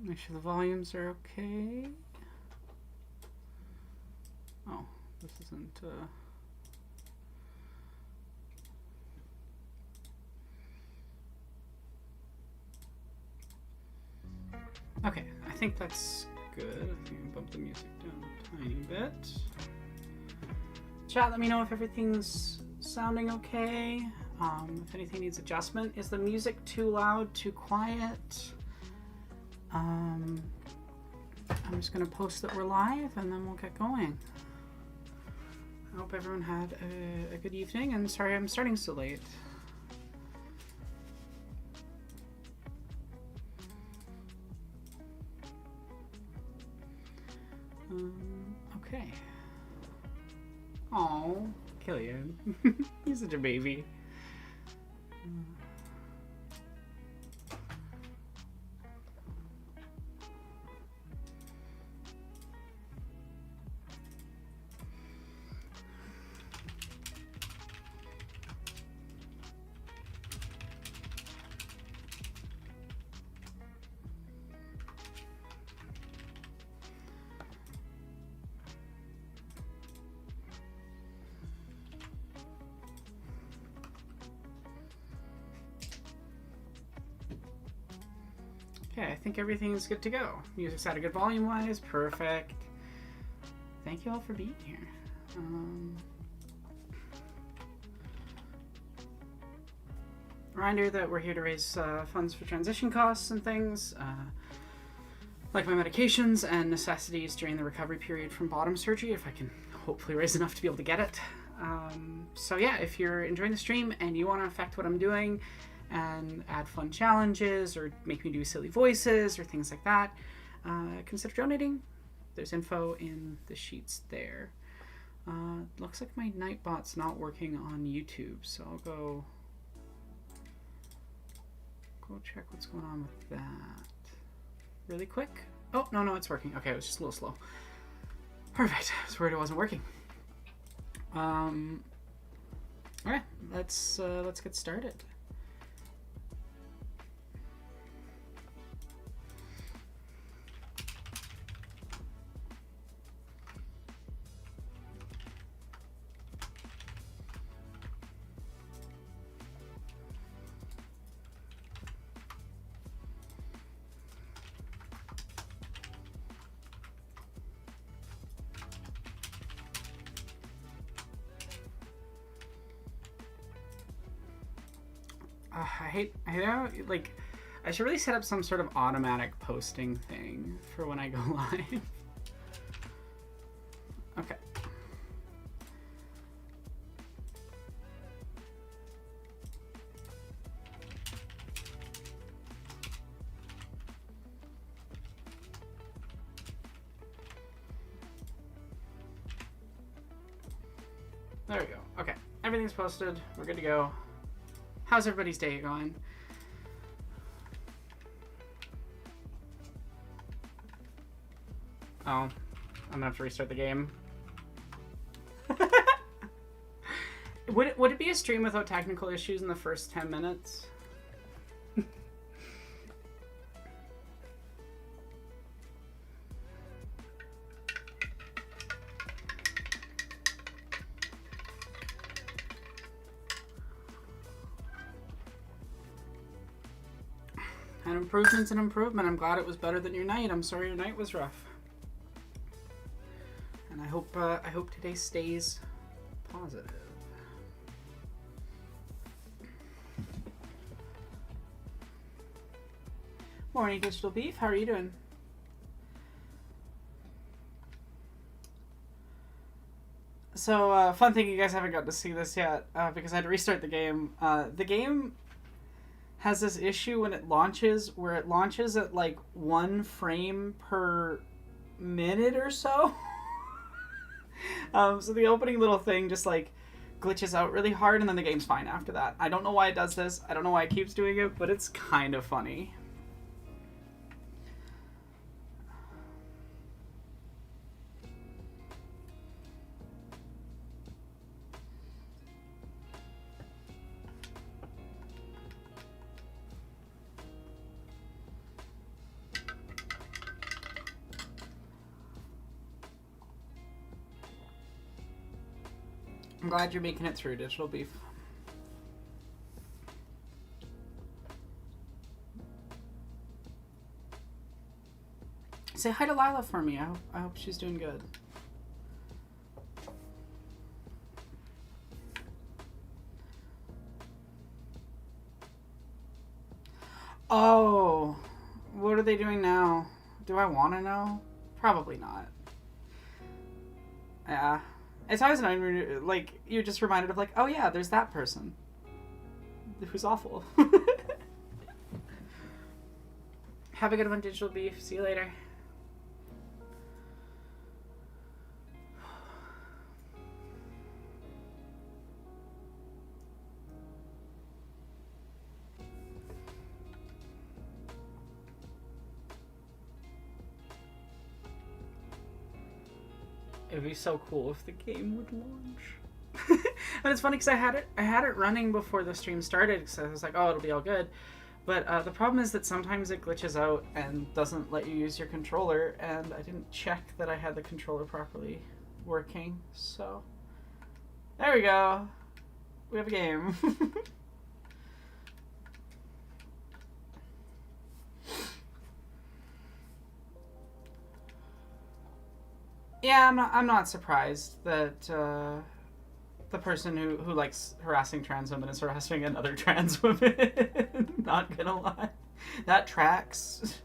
Make sure the volumes are okay. Oh, this isn't... Okay, I think that's good. I think I'll bump the music down a tiny bit. Chat, let me know if everything's sounding okay. If anything needs adjustment. Is the music too loud, too quiet? I'm just going to post that we're live and then we'll get going. I hope everyone had a good evening, and sorry I'm starting so late. Okay. Oh, Killian. He's such a baby. Okay, I think everything's good to go. Music's at a good volume-wise. Perfect. Thank you all for being here. Reminder that we're here to raise funds for transition costs and things, like my medications and necessities during the recovery period from bottom surgery, if I can hopefully raise enough to be able to get it. So yeah, if you're enjoying the stream and you want to affect what I'm doing, and add fun challenges or make me do silly voices or things like that, consider donating. There's info in the sheets there. Looks like my Nightbot's not working on YouTube, so I'll go check what's going on with that really quick. Oh, no, it's working. Okay, it was just a little slow. Perfect. I was worried it wasn't working. Okay, let's get started. Like, I should really set up some sort of automatic posting thing for when I go live. Okay. There we go. Okay. Everything's posted. We're good to go. How's everybody's day going? Oh, I'm gonna have to restart the game. Would it be a stream without technical issues in the first 10 minutes? An improvement's an improvement. I'm glad it was better than your night. I'm sorry your night was rough. And I hope today stays positive. Morning, Digital Beef. How are you doing? So, fun thing, you guys haven't got to see this yet because I had to restart the game. The game has this issue when it launches where it launches at like 1 frame per minute or so. So the opening little thing just like glitches out really hard and then the game's fine after that. I don't know why it does this. I don't know why it keeps doing it, but it's kind of funny. I'm glad you're making it through, Digital Beef. Say hi to Lila for me. I hope she's doing good. Oh, what are they doing now? Do I want to know? Probably not. Yeah. It's always annoying, like, you're just reminded of, like, oh yeah, there's that person. Who's awful. Have a good one, Digital Beef. See you later. It would be so cool if the game would launch. And it's funny because I had it running before the stream started because I was like, oh, it'll be all good. But the problem is that sometimes it glitches out and doesn't let you use your controller, and I didn't check that I had the controller properly working. So there we go. We have a game. Yeah, I'm not surprised that the person who likes harassing trans women is harassing another trans woman. Not gonna lie. That tracks.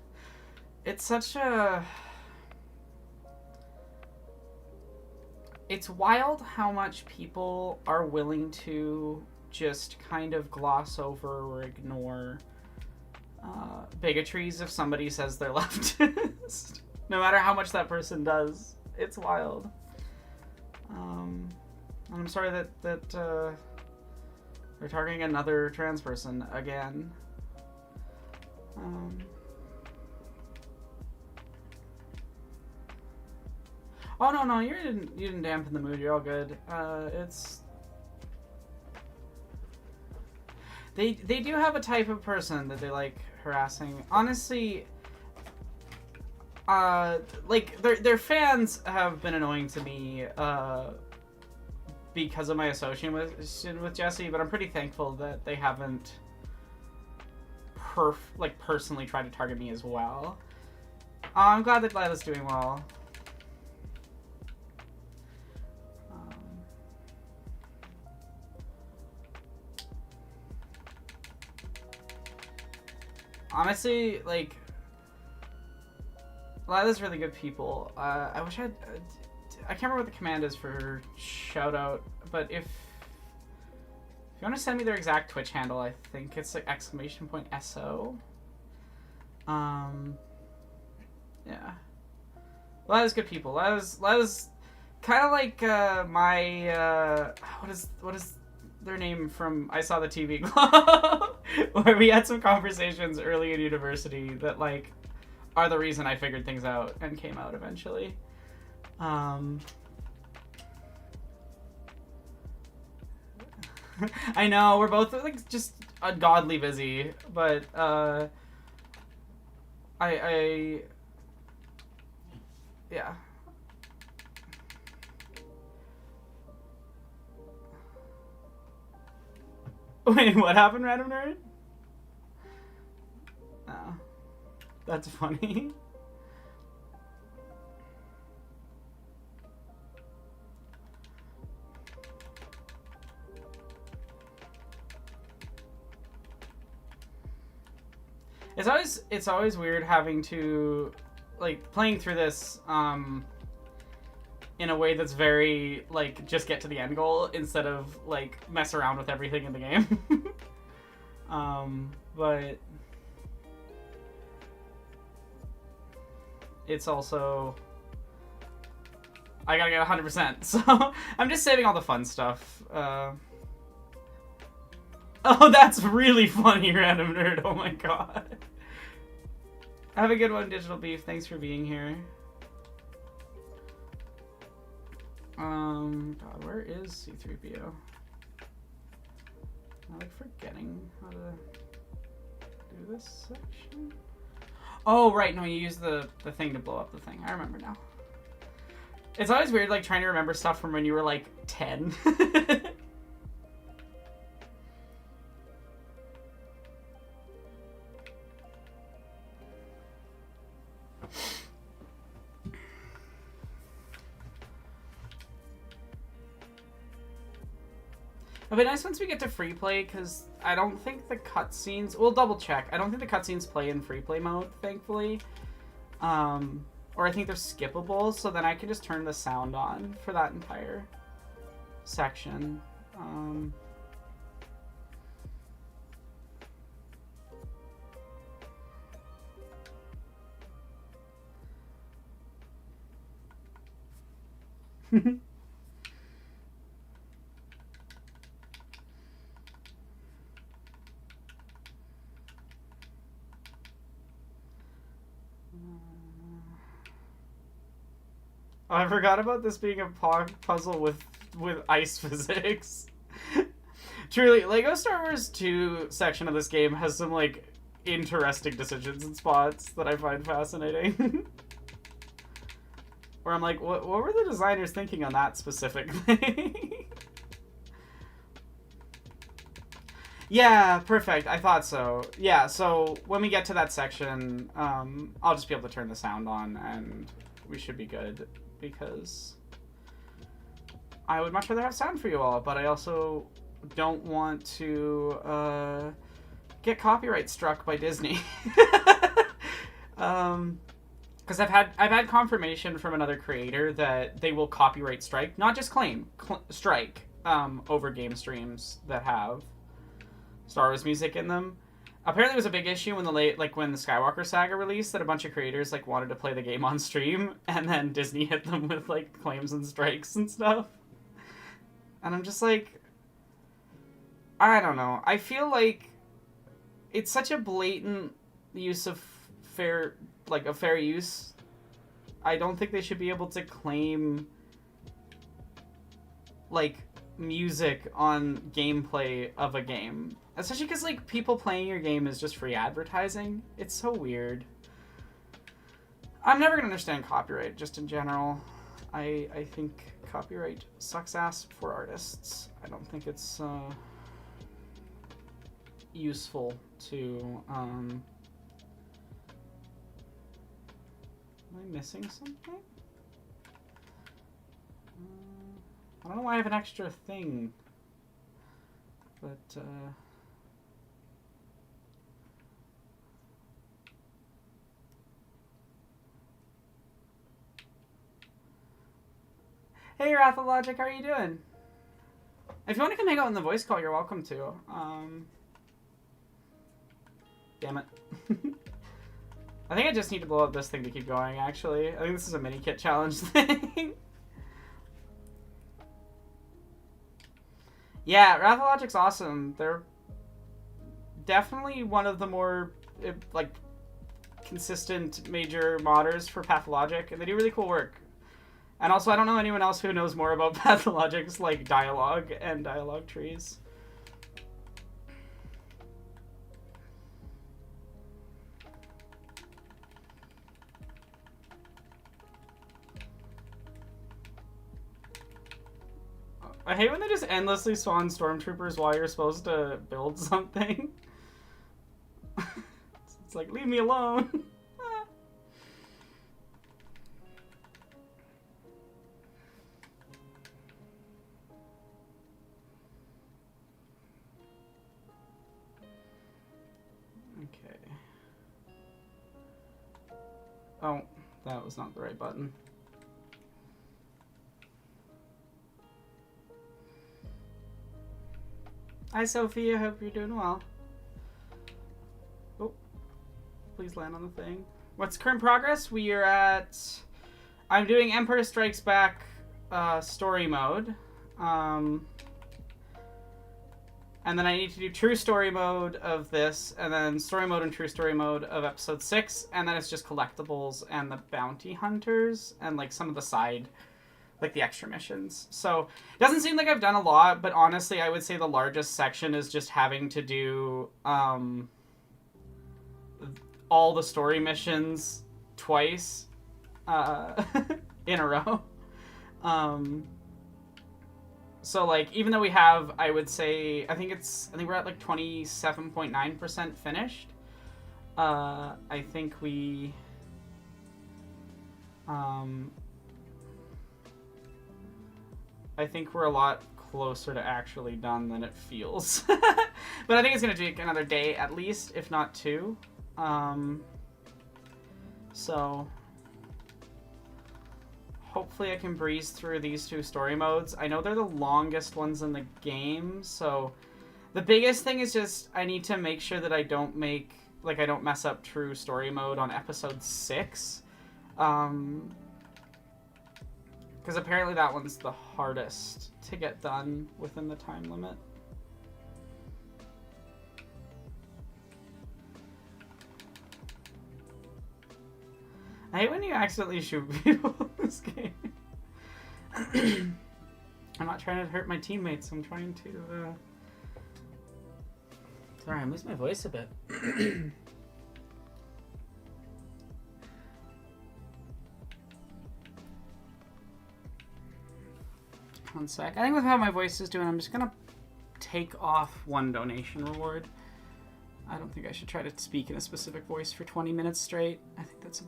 It's such a... It's wild how much people are willing to just kind of gloss over or ignore bigotries if somebody says they're leftist. No matter how much that person does. It's wild. I'm sorry that they're targeting another trans person again. Oh no, you didn't dampen the mood. You're all good. They do have a type of person that they like harassing. Honestly, like their fans have been annoying to me because of my association with Jesse, but I'm pretty thankful that they haven't personally tried to target me as well. I'm glad that Lila's doing well. Honestly, like, Lila's really good people. I wish I can't remember what the command is for shout out, but if you want to send me their exact Twitch handle, I think it's like !SO. Yeah. Lila's good people. Lila's kind of like my what is their name from I Saw the TV Club, where we had some conversations early in university that like are the reason I figured things out and came out eventually. I know, we're both like just ungodly busy, but yeah. Wait, what happened, Random Nerd? Oh, that's funny. It's always weird having to, like, playing through this in a way that's very, like, just get to the end goal instead of, like, mess around with everything in the game. But it's also, I gotta get 100%, so I'm just saving all the fun stuff. Oh, that's really funny, Random Nerd. Oh my god. Have a good one, Digital Beef. Thanks for being here. God, where is C3PO? I'm like forgetting how to do this section. Oh, right. No, you use the thing to blow up the thing. I remember now. It's always weird, like, trying to remember stuff from when you were, like, 10. It'll be nice once we get to free play, because I don't think the cutscenes... We'll double check. I don't think the cutscenes play in free play mode, thankfully. Or I think they're skippable, so then I can just turn the sound on for that entire section. Oh, I forgot about this being a puzzle with ice physics. Truly, Lego Star Wars 2 section of this game has some, like, interesting decisions and spots that I find fascinating. Where I'm like, what were the designers thinking on that specific thing? Yeah, perfect. I thought so. Yeah, so when we get to that section, I'll just be able to turn the sound on and we should be good. Because I would much rather have sound for you all, but I also don't want to get copyright struck by Disney. Because I've had confirmation from another creator that they will copyright strike, not just strike over game streams that have Star Wars music in them. Apparently, it was a big issue when when the Skywalker Saga released, that a bunch of creators wanted to play the game on stream, and then Disney hit them with claims and strikes and stuff. And I'm just like, I don't know. I feel like it's such a blatant use of fair use. I don't think they should be able to claim music on gameplay of a game. Especially because, people playing your game is just free advertising. It's so weird. I'm never going to understand copyright, just in general. I think copyright sucks ass for artists. I don't think it's useful to... Am I missing something? I don't know why I have an extra thing. But, Hey, Wrath of Logic, how are you doing? If you want to come hang out in the voice call, you're welcome to. Damn it. I think I just need to blow up this thing to keep going, actually. I think this is a mini-kit challenge thing. Yeah, Wrath of Logic's awesome. They're definitely one of the more, consistent major modders for Pathologic, and they do really cool work. And also, I don't know anyone else who knows more about Pathologic's, dialogue and dialogue trees. I hate when they just endlessly spawn stormtroopers while you're supposed to build something. It's like, leave me alone. Okay. Oh, that was not the right button. Hi, Sophia. Hope you're doing well. Oh, please land on the thing. What's current progress? We are at... I'm doing Empire Strikes Back story mode. And then I need to do true story mode of this, and then story mode and true story mode of episode 6, and then it's just collectibles and the bounty hunters and some of the side, the extra missions. So it doesn't seem like I've done a lot, but honestly I would say the largest section is just having to do all the story missions twice in a row. So, like, even though we have, I would say, I think we're at, like, 27.9% finished. I think we, I think we're a lot closer to actually done than it feels. But I think it's going to take another day at least, if not two. So hopefully I can breeze through these two story modes. I know they're the longest ones in the game, so the biggest thing is just I need to make sure that I don't mess up true story mode on episode 6. Because apparently that one's the hardest to get done within the time limit. I hate when you accidentally shoot people in this game. I'm not trying to hurt my teammates. I'm trying to... Sorry, I lose my voice a bit. One sec. I think with how my voice is doing, I'm just gonna take off one donation reward. I don't think I should try to speak in a specific voice for 20 minutes straight. I think that's a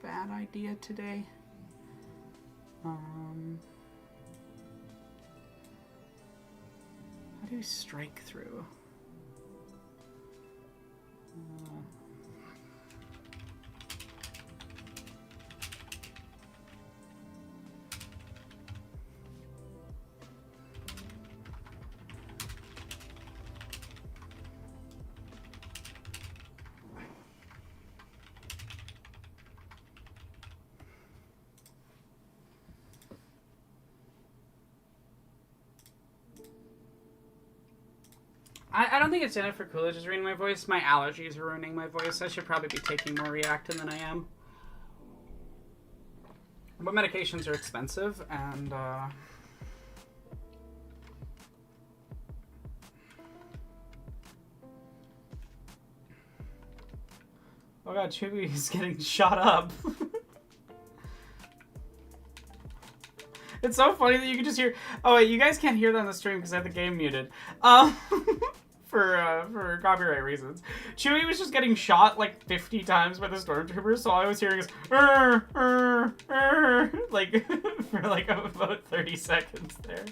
bad idea today. How do you strike through? I don't think it's Jennifer Coolidge is ruining my voice. My allergies are ruining my voice. I should probably be taking more Reactin than I am. But medications are expensive, and oh god, Chewie is getting shot up. It's so funny that you can just hear... Oh wait, you guys can't hear that on the stream because I have the game muted. For copyright reasons. Chewie was just getting shot like 50 times by the stormtroopers, so all I was hearing is like for like about 30 seconds there.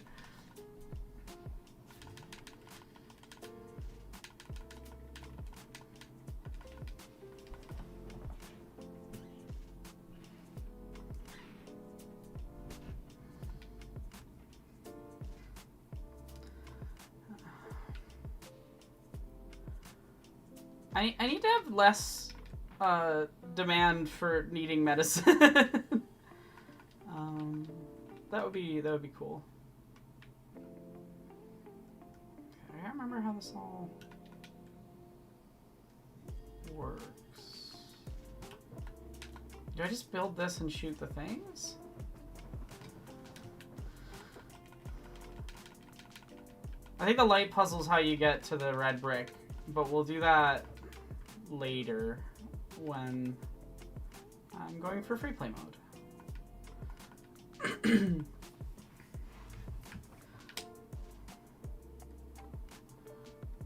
I need to have less demand for needing medicine. That would be cool. Okay, I can't remember how this all works. Do I just build this and shoot the things? I think the light puzzle's how you get to the red brick, but we'll do that later when I'm going for free play mode.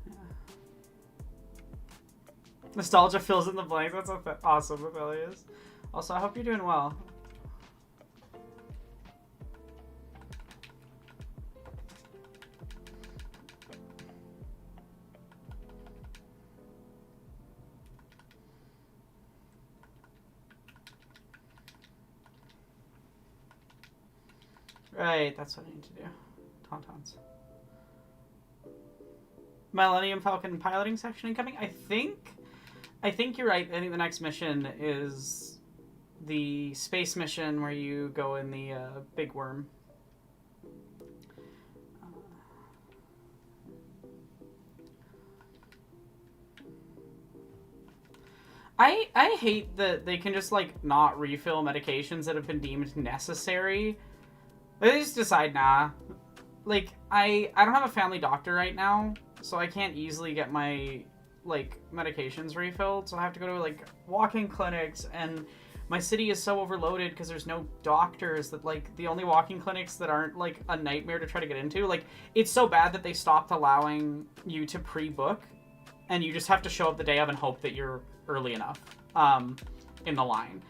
Yeah. Nostalgia fills in the blanks. That's awesome, Aphelios. Also, I hope you're doing well. Right, that's what I need to do. Tauntauns. Millennium Falcon piloting section incoming. I think you're right. I think the next mission is the space mission where you go in the big worm. I hate that they can just like not refill medications that have been deemed necessary. They just decide, nah. Like, I don't have a family doctor right now, so I can't easily get my, like, medications refilled. So I have to go to, like, walk-in clinics and my city is so overloaded because there's no doctors that, like, the only walk-in clinics that aren't, like, a nightmare to try to get into, like, it's so bad that they stopped allowing you to pre-book, and you just have to show up the day of and hope that you're early enough in the line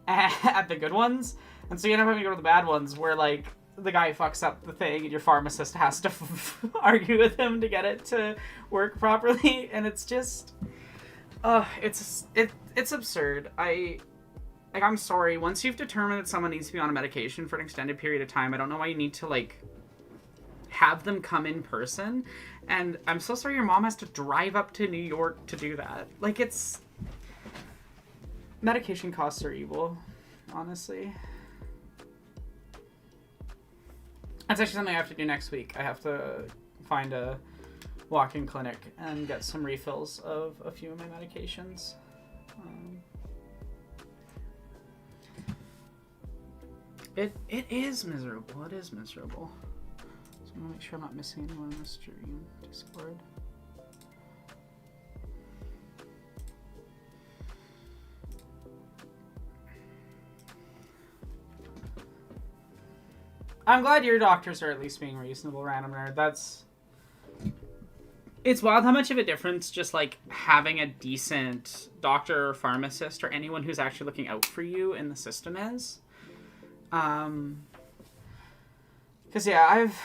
at the good ones. And so you end up having to go to the bad ones where, like, the guy fucks up the thing and your pharmacist has to argue with him to get it to work properly. And it's just, it's absurd. I'm sorry. Once you've determined that someone needs to be on a medication for an extended period of time, I don't know why you need to, like, have them come in person. And I'm so sorry your mom has to drive up to New York to do that. Like, it's... Medication costs are evil, honestly. That's actually something I have to do next week. I have to find a walk-in clinic and get some refills of a few of my medications. It is miserable. It is miserable. So I'm gonna make sure I'm not missing anyone in the stream Discord. I'm glad your doctors are at least being reasonable, Random Nerd. It's wild how much of a difference just, like, having a decent doctor or pharmacist or anyone who's actually looking out for you in the system is. Because, yeah, I've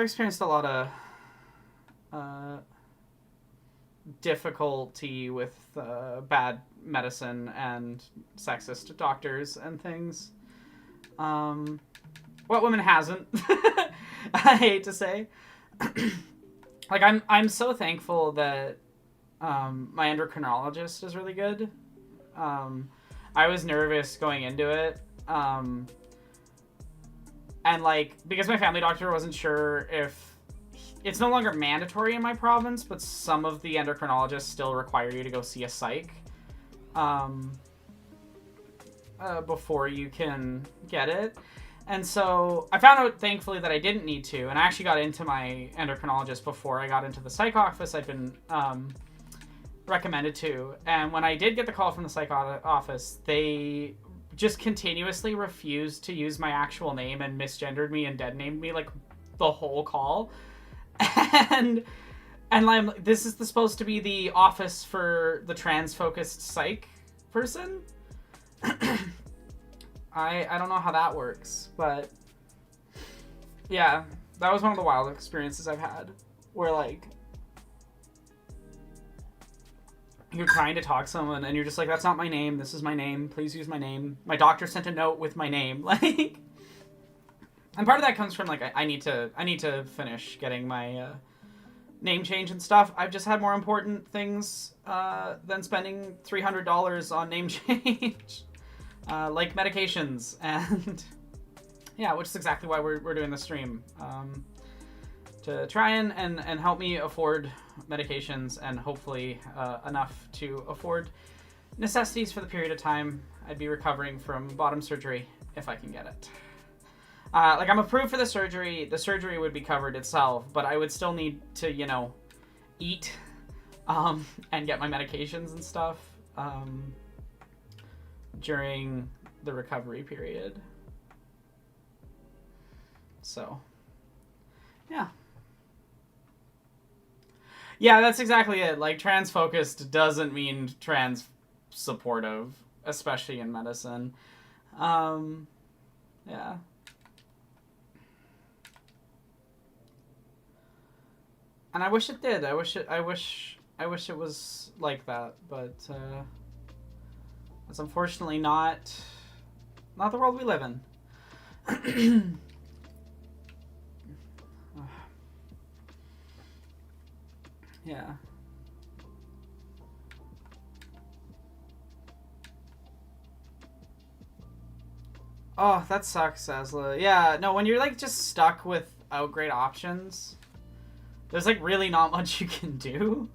experienced a lot of difficulty with bad medicine and sexist doctors and things. What woman hasn't? I hate to say. Like, I'm so thankful that my endocrinologist is really good. I was nervous going into it. And, like, because my family doctor wasn't sure if... It's no longer mandatory in my province, but some of the endocrinologists still require you to go see a psych before you can get it. And so I found out, thankfully, that I didn't need to. And I actually got into my endocrinologist before I got into the psych office I'd been recommended to. And when I did get the call from the psych office, they just continuously refused to use my actual name and misgendered me and dead named me, like, the whole call. And like, this is supposed to be the office for the trans-focused psych person? I don't know how that works, but yeah, that was one of the wild experiences I've had where, like, you're trying to talk to someone and you're just like, that's not my name, this is my name, please use my name. My doctor sent a note with my name, like, and part of that comes from, like, I need to finish getting my name change and stuff. I've just had more important things than spending $300 on name change. Like medications, and yeah, which is exactly why we're doing the stream, to try and help me afford medications and hopefully enough to afford necessities for the period of time I'd be recovering from bottom surgery if I can get it. Like, I'm approved for the surgery would be covered itself, but I would still need to, you know, eat and get my medications and stuff during the recovery period. So, yeah. Yeah, that's exactly it. Like, trans-focused doesn't mean trans-supportive, especially in medicine. Yeah. And I wish it did. I wish it was like that, but it's unfortunately not the world we live in. Yeah. Oh, that sucks, Sazla. Yeah, no, when you're, like, just stuck without great options, there's, like, really not much you can do.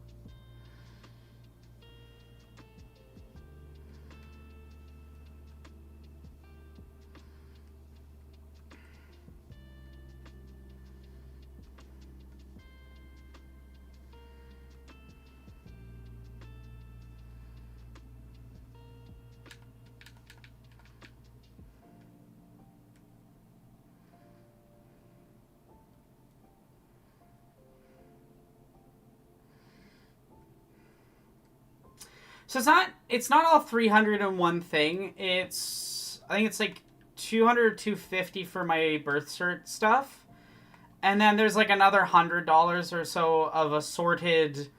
So it's not all 300 in one thing. I think it's like 200 or 250 for my birth cert stuff. And then there's like another $100 or so of assorted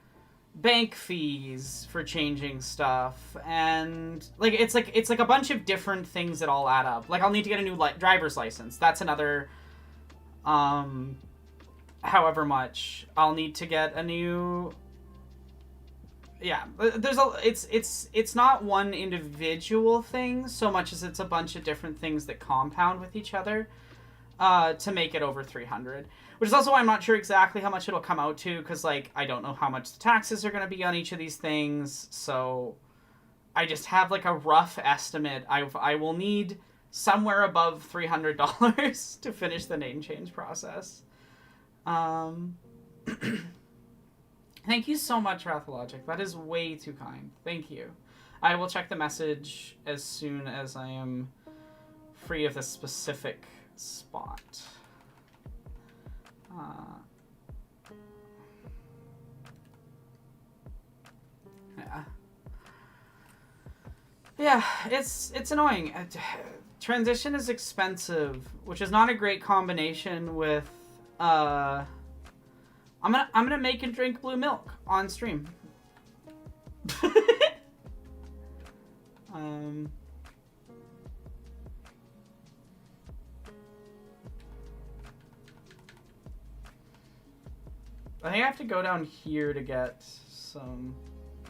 bank fees for changing stuff, and like it's like a bunch of different things that all add up. Like I'll need to get a new driver's license. That's another however much. I'll need to get a new, yeah, it's not one individual thing so much as it's a bunch of different things that compound with each other to make it over 300, which is also why I'm not sure exactly how much it'll come out to, because like I don't know how much the taxes are going to be on each of these things, so I just have like a rough estimate. I will need somewhere above $300 to finish the name change process. Thank you so much, Rathologic. That is way too kind. Thank you. I will check the message as soon as I am free of this specific spot. Yeah, it's annoying. Transition is expensive, which is not a great combination with I'm gonna make and drink blue milk on stream. I think I have to go down here to get some.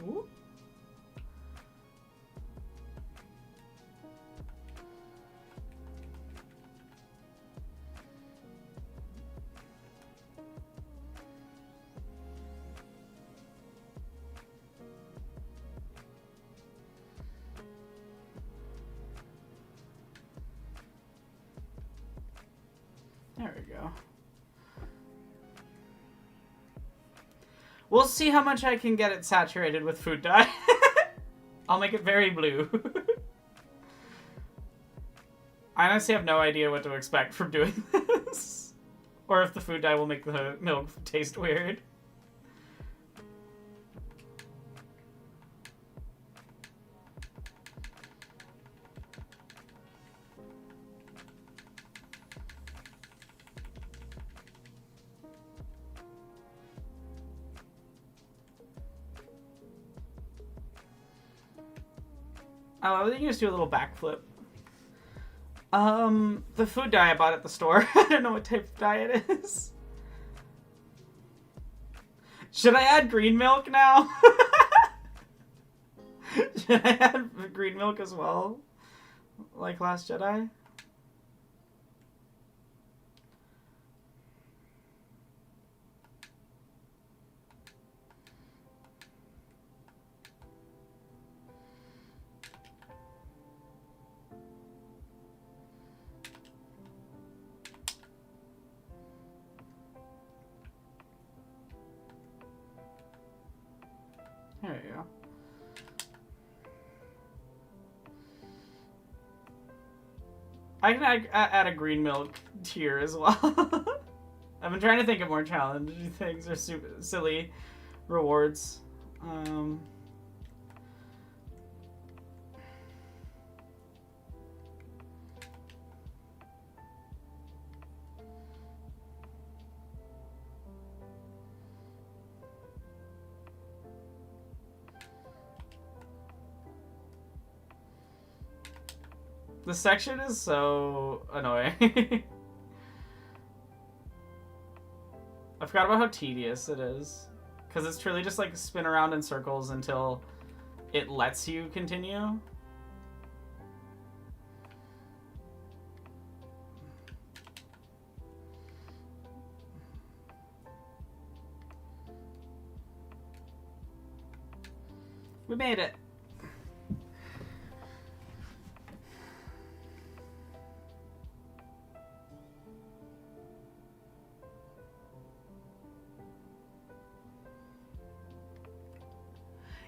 Ooh. There we go. We'll see how much I can get it saturated with food dye. I'll make it very blue. I honestly have no idea what to expect from doing this. Or if the food dye will make the milk taste weird. Oh, I think you just do a little backflip. The food dye I bought at the store. I don't know what type of dye it is. Should I add green milk now? Should I add green milk as well? Like Last Jedi? There you go. I can add a green milk tier as well. I've been trying to think of more challenging things or silly rewards. The section is so annoying. I forgot about how tedious it is. Because it's truly just like spin around in circles until it lets you continue. We made it.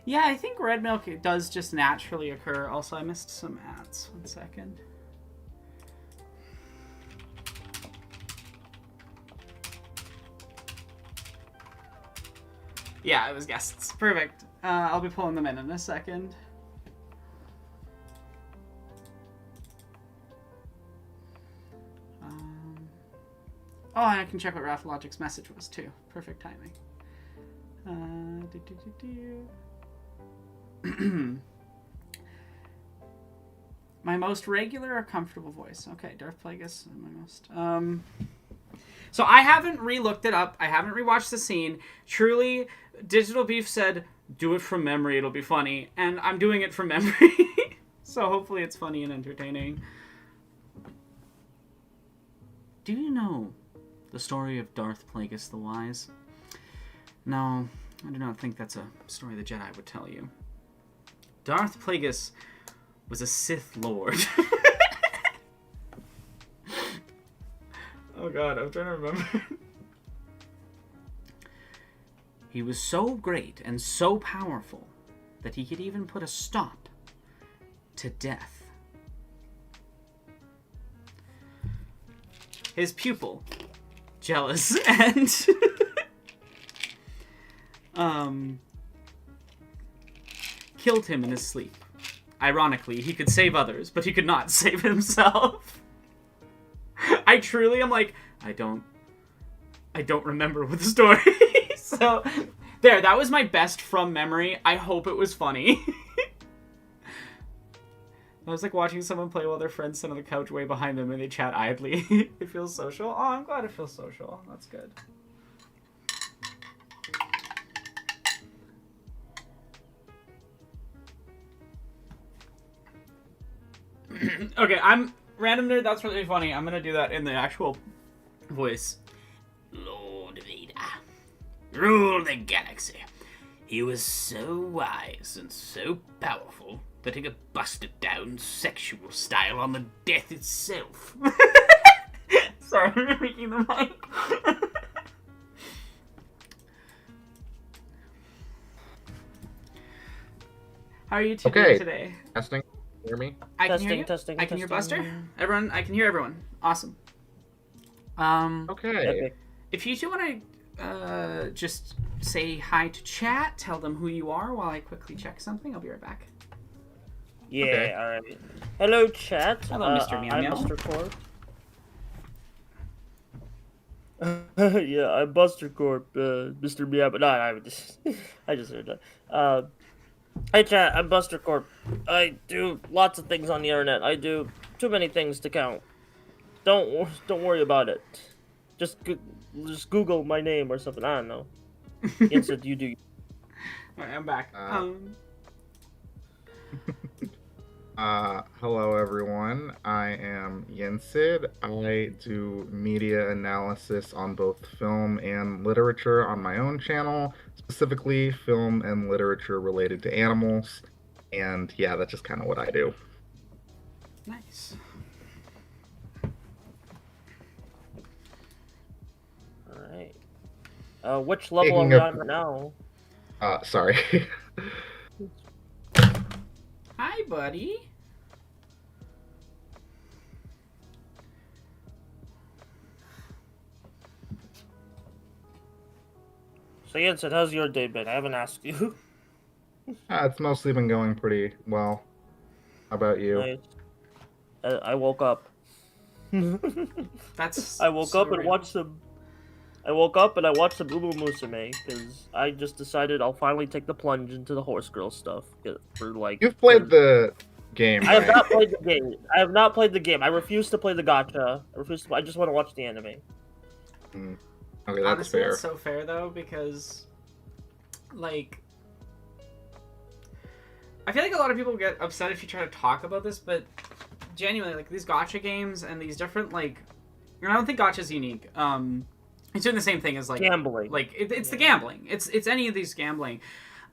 Yeah, I think red milk does just naturally occur. Also, I missed some ads. 1 second. Yeah, it was guests. Perfect. I'll be pulling them in a second. Oh, and I can check what Rathologic's message was, too. Perfect timing. My most regular or comfortable voice. Okay, Darth Plagueis. My most... So I haven't re-looked it up. I haven't rewatched the scene. Truly, Digital Beef said, do it from memory. It'll be funny. And I'm doing it from memory. So hopefully it's funny and entertaining. Do you know the story of Darth Plagueis the Wise? No, I do not think that's a story the Jedi would tell you. Darth Plagueis was a Sith Lord. Oh god, I'm trying to remember. He was so great and so powerful that he could even put a stop to death. His pupil, jealous and killed him in his sleep. Ironically, he could save others, but he could not save himself. I truly am like, I don't remember what the story. So, there, that was my best from memory. I hope it was funny. I was like watching someone play while their friends sit on the couch way behind them and they chat idly. It feels social. Oh, I'm glad it feels social. That's good. Okay, Random Nerd, that's really funny. I'm gonna do that in the actual voice. Lord Vader ruled the galaxy. He was so wise and so powerful that he could bust it down sexual style on the death itself. Sorry, I'm making the mic. How are you two doing today? Testing. Hear me? I can hear you. Testing. I can hear Buster. Everyone, I can hear everyone. Awesome. Okay. If you two want to just say hi to chat, tell them who you are while I quickly check something. I'll be right back. Yeah, Okay. alright. Hello, chat. Hello, Mr. Meow I'm Meow. Buster Corp. Yeah, I'm Buster Corp, Mr. Meow. But no, I just heard that. Hey, chat. I'm Buster Corp. I do lots of things on the internet. I do too many things to count. Don't worry about it. Just Google my name or something. I don't know. Instant, you do. Alright, I'm back. Hello everyone. I am Yensid. I do media analysis on both film and literature on my own channel, specifically film and literature related to animals. And yeah, that's just kind of what I do. Nice. Alright. Which level are we on right now? Sorry. Hi, buddy. So, Yensid, how's your day been? I haven't asked you. It's mostly been going pretty well. How about you? Nice. I woke up. That's I woke so up and random. watched some. I woke up and I watched some Ubu Musume because I just decided I'll finally take the plunge into the horse girl stuff for like. You've played the game, I have right? not played the game. I have not played the game. I refuse to play the gacha. I just want to watch the anime. Okay, that's Honestly, fair. that's so fair though, because like I feel like a lot of people get upset if you try to talk about this, but genuinely, like these gacha games and these different like, and I don't think gacha's unique. It's doing the same thing as like Gambling. Like it's the gambling. It's any of these gambling.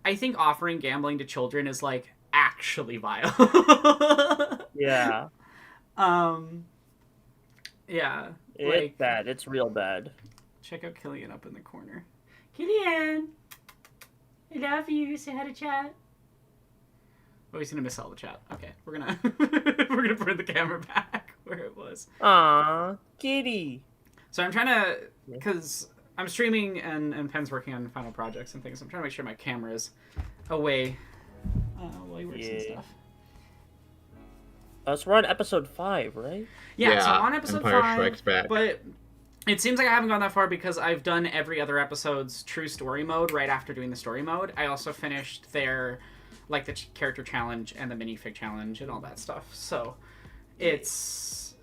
I think offering gambling to children is like actually vile. Yeah. Yeah. It's Like bad. It's real bad. check out Killian up in the corner. Killian, I love you. Say hi to chat. Oh, he's gonna miss all the chat. Okay, we're gonna we're gonna bring the camera back where it was. Aww, kitty. So I'm trying to, because I'm streaming and Pen's working on final projects and things. I'm trying to make sure my camera is away while he works and stuff. So we're on episode 5, right? Yeah, so I'm on episode Empire 5, Strikes Back. but it seems like I haven't gone that far because I've done every other episode's true story mode right after doing the story mode. I also finished their, like, the character challenge and the minifig challenge and all that stuff. So it's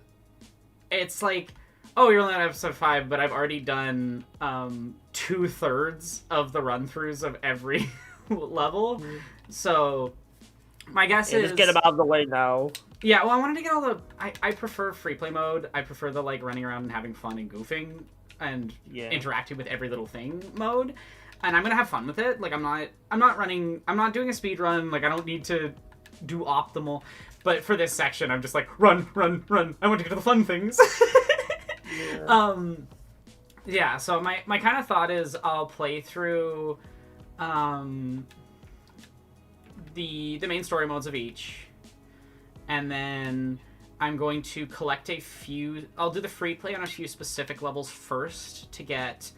like, oh, you're only on episode 5, but I've already done 2/3 of the run-throughs of every level. So my guess is... Just get them out of the way now. Yeah, well, I wanted to get all the... I prefer free play mode. I prefer the, like, running around and having fun and goofing and interacting with every little thing mode. And I'm gonna have fun with it. Like, I'm not doing a speed run. Like, I don't need to do optimal. But for this section, I'm just like, run, run, run. I want to get to the fun things. Yeah, so my kind of thought is I'll play through the main story modes of each. And then I'm going to collect a few... I'll do the free play on a few specific levels first to get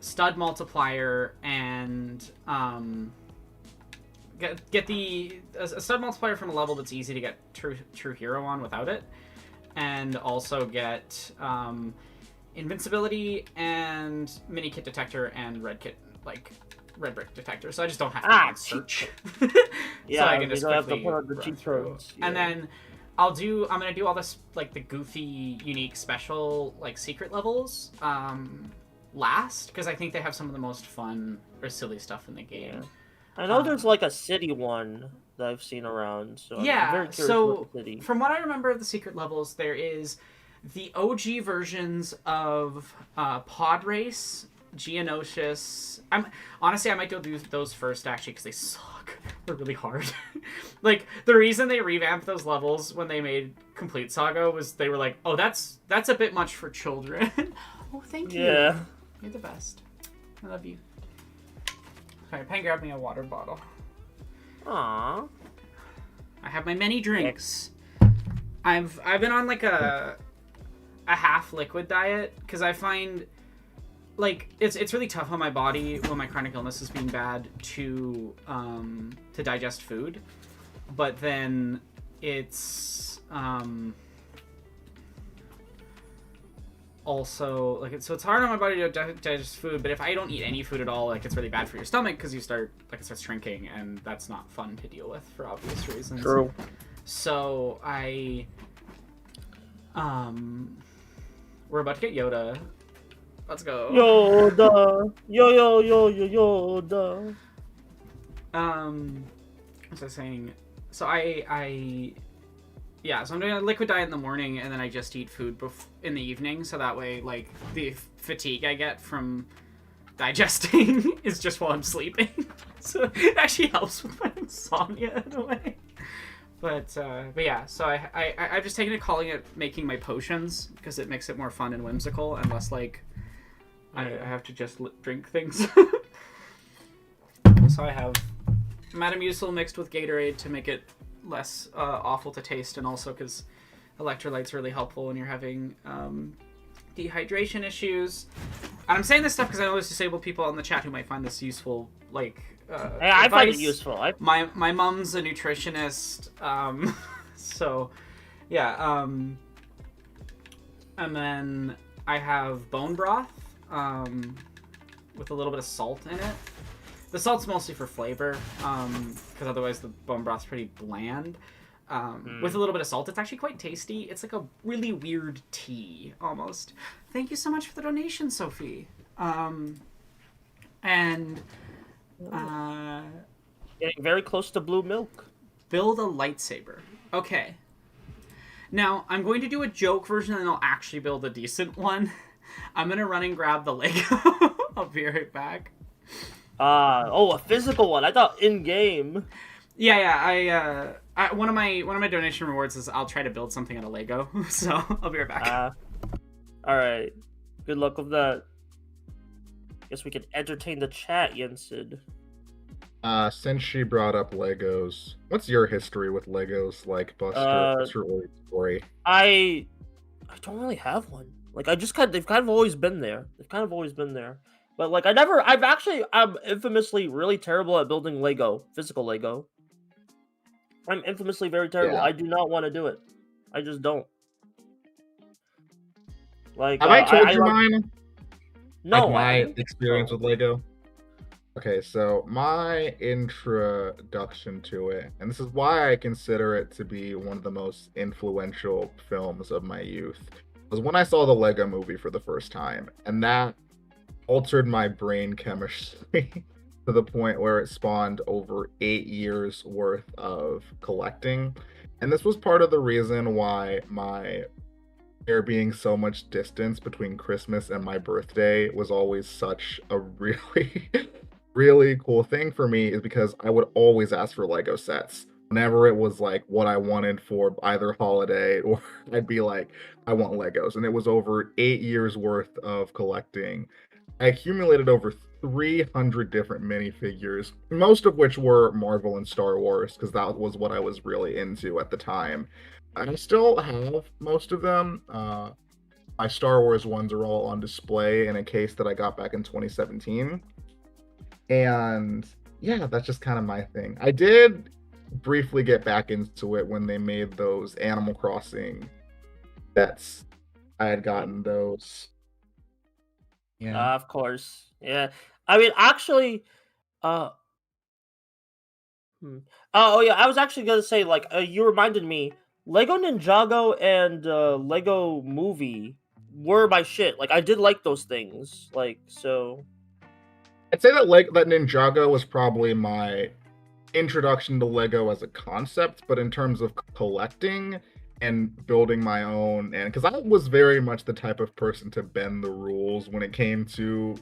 stud multiplier and get a stud multiplier from a level that's easy to get true hero on without it. And also get invincibility and mini kit detector and red red brick detector, so I just don't have to search. Yeah, so I can just don't have to quickly put on the run cheat through. codes. And then I'm gonna do all this, like, the goofy, unique, special, like, secret levels last, because I think they have some of the most fun or silly stuff in the game. Yeah. I know there's like a city one that I've seen around, so I'm very curious about the city. From what I remember of the secret levels, there is the OG versions of Pod Race, Geonosis. Honestly, I might go do those first, actually, because they suck. They're really hard. Like, the reason they revamped those levels when they made Complete Saga was they were like, oh, that's a bit much for children. Oh, thank you. Yeah. You're the best. I love you. Sorry, Pen grabbed me a water bottle. Aww. I have my many drinks. I've been on, like, a half liquid diet, because I find... like, it's really tough on my body when my chronic illness is being bad to digest food, but then it's also like so it's hard on my body to digest food. But if I don't eat any food at all, like, it's really bad for your stomach because it starts shrinking, and that's not fun to deal with for obvious reasons. True. So we're about to get Yoda. Let's go. Yoda! Yoda! What was I saying? So so I'm doing a liquid diet in the morning, and then I just eat food in the evening, so that way, like, the fatigue I get from digesting is just while I'm sleeping. So it actually helps with my insomnia in a way. But yeah, so I've just taken to calling it making my potions, because it makes it more fun and whimsical, and less like I have to just drink things. So I have Metamucil mixed with Gatorade to make it less awful to taste, and also because electrolytes are really helpful when you're having dehydration issues. And I'm saying this stuff because I know there's disabled people in the chat who might find this useful. Like, I find it useful. My mom's a nutritionist, so yeah. And then I have bone broth with a little bit of salt in it. The salt's mostly for flavor, because otherwise the bone broth's pretty bland. With a little bit of salt, it's actually quite tasty. It's like a really weird tea, almost. Thank you so much for the donation, Sophie. And getting very close to blue milk. Build a lightsaber. Okay. Now, I'm going to do a joke version, and I'll actually build a decent one. I'm going to run and grab the Lego. I'll be right back. A physical one. I thought in-game. Yeah. One of my donation rewards is I'll try to build something out of Lego. So I'll be right back. All right. Good luck with that. Guess we can entertain the chat, Yensid. Since she brought up Legos, what's your history with Legos, like Buster? What's your origin story? I don't really have one. Like they've kind of always been there. They've kind of always been there. But like I'm infamously really terrible at building Lego, physical Lego. I'm infamously very terrible. Yeah. I do not want to do it. I just don't. Like Have I told I you like, mine? no, Like my I haven't. experience No. with Lego? Okay, so my introduction to it, and this is why I consider it to be one of the most influential films of my youth, was when I saw the Lego movie for the first time, and that altered my brain chemistry to the point where it spawned over 8 years worth of collecting. And this was part of the reason why there being so much distance between Christmas and my birthday was always such a really, really cool thing for me, is because I would always ask for Lego sets. Whenever it was like what I wanted for either holiday, or I'd be like, I want Legos. And it was over 8 years worth of collecting. I accumulated over 300 different minifigures, most of which were Marvel and Star Wars, because that was what I was really into at the time. I still have most of them. My Star Wars ones are all on display in a case that I got back in 2017. And yeah, that's just kind of my thing. I did briefly get back into it when they made those Animal Crossing sets. I had gotten those. Yeah. Of course. Yeah. I mean, actually, uh, oh yeah, I was actually gonna say like you reminded me, Lego Ninjago and Lego Movie were my shit. Like I did like those things. Like so. I'd say that Ninjago was probably my introduction to Lego as a concept, but in terms of collecting and building my own, and because I was very much the type of person to bend the rules when it came to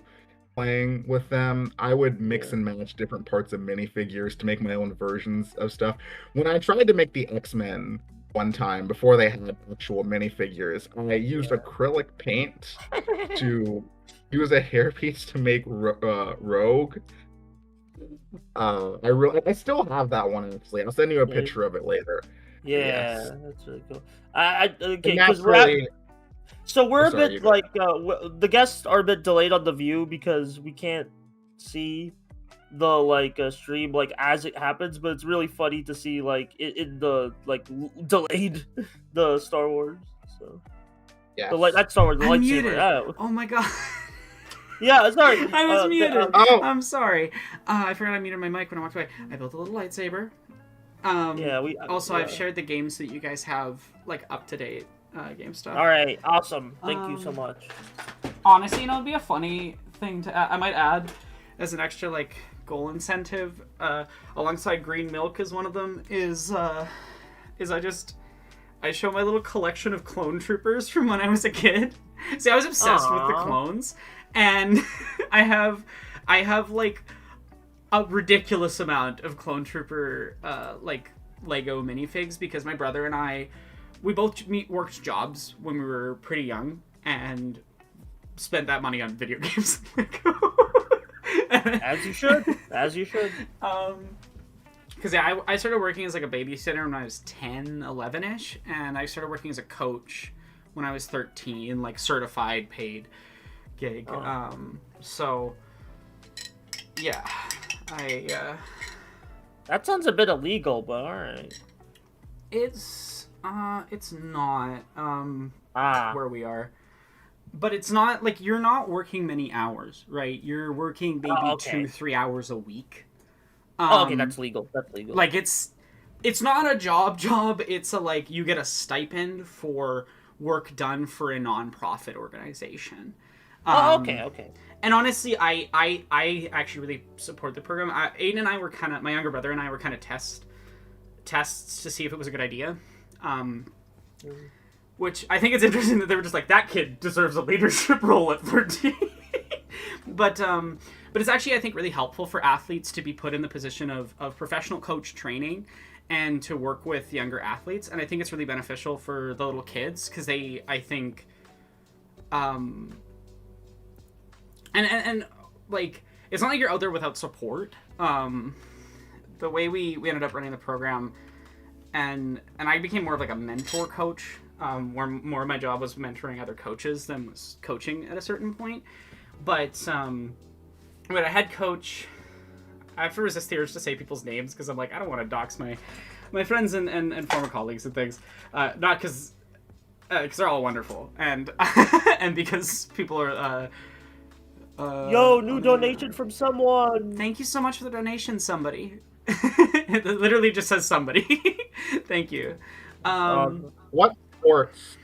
playing with them. I would mix and match different parts of minifigures to make my own versions of stuff. When I tried to make the X-Men one time before they had actual minifigures, I used acrylic paint to use a hairpiece to make Rogue. I still have that one actually. I'll send you a picture of it later. Yeah, Yes. that's really cool. Okay, And because naturally, we're a sorry, bit you go. like the guests are a bit delayed on the view because we can't see the like stream like as it happens, but it's really funny to see like in the like delayed the Star Wars. So Yes. the like that's Star Wars, the I'm lightsaber. muted. Yeah, Oh my god. yeah. Sorry, I was muted. Oh. I'm sorry. I forgot I muted my mic when I walked away. I built a little lightsaber. yeah, we Also, yeah. I've shared the games so that you guys have like up to date game stuff. All right, awesome. Thank you so Um, much. Honestly, you know, it'd be a funny thing to I might add as an extra like goal incentive alongside green milk is one of them is I show my little collection of clone troopers from when I was a kid. See, I was obsessed with the Aw. clones, and I have like a ridiculous amount of clone trooper like Lego minifigs because my brother and I we both worked jobs when we were pretty young and spent that money on video games. As you should. As you should. Because yeah, I started working as like a babysitter when I was 10, 11-ish, and I started working as a coach when I was 13, like certified paid gig. Oh. So yeah, That sounds a bit illegal, but all right. it's not Ah. where we are. But it's not like you're not working many hours, right? You're working maybe Oh, okay. 2-3 hours a week. Oh, okay, that's legal. That's legal. Like it's not a job. It's a like you get a stipend for work done for a nonprofit organization. Oh, okay, okay. And honestly, I actually really support the program. Aiden and I were kind of, my younger brother and I were kind of tests to see if it was a good idea. Which I think it's interesting that they were just like, that kid deserves a leadership role at 13. But it's actually, I think, really helpful for athletes to be put in the position of professional coach training and to work with younger athletes. And I think it's really beneficial for the little kids because they, I think, and like, it's not like you're out there without support. The way we ended up running the program, and I became more of like a mentor coach where more of my job was mentoring other coaches than was coaching at a certain point. But when a head coach, I have to resist the urge to say people's names because I'm like, I don't want to dox my friends and former colleagues and things. Not because they're all wonderful, and and because people are. Yo, new donation from someone. Thank you so much for the donation, somebody. It literally just says somebody. Thank you. What sports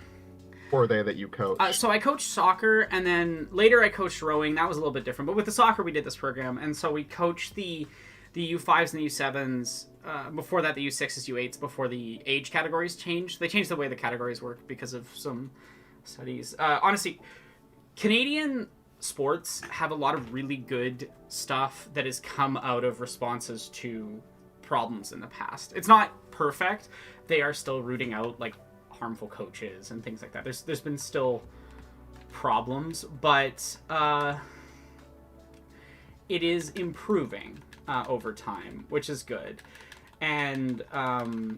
were they that you coached? So I coached soccer, and then later I coached rowing. That was a little bit different. But with the soccer, we did this program, and so we coached the U5s and the U7s. Before that, the U6s, U8s, before the age categories changed. They changed the way the categories work because of some studies. Honestly, Canadian sports have a lot of really good stuff that has come out of responses to problems in the past. It's not perfect. They are still rooting out like harmful coaches and things like that. There's been still problems, but it is improving over time, which is good. And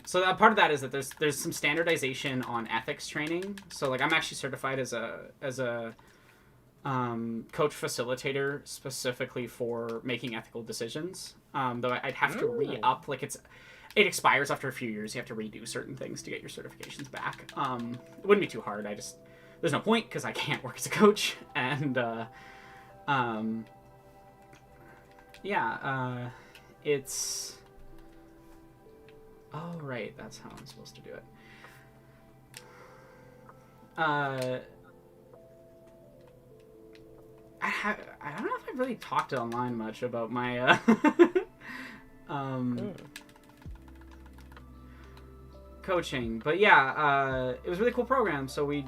so that part of that is that there's some standardization on ethics training. So like I'm actually certified as a coach facilitator specifically for making ethical decisions. Though I'd have to re-up, like it expires after a few years. You have to redo certain things to get your certifications back. It wouldn't be too hard. There's no point because I can't work as a coach. And it's. Oh right, that's how I'm supposed to do it. I don't know if I've really talked online much about my coaching, but yeah, it was a really cool program. So we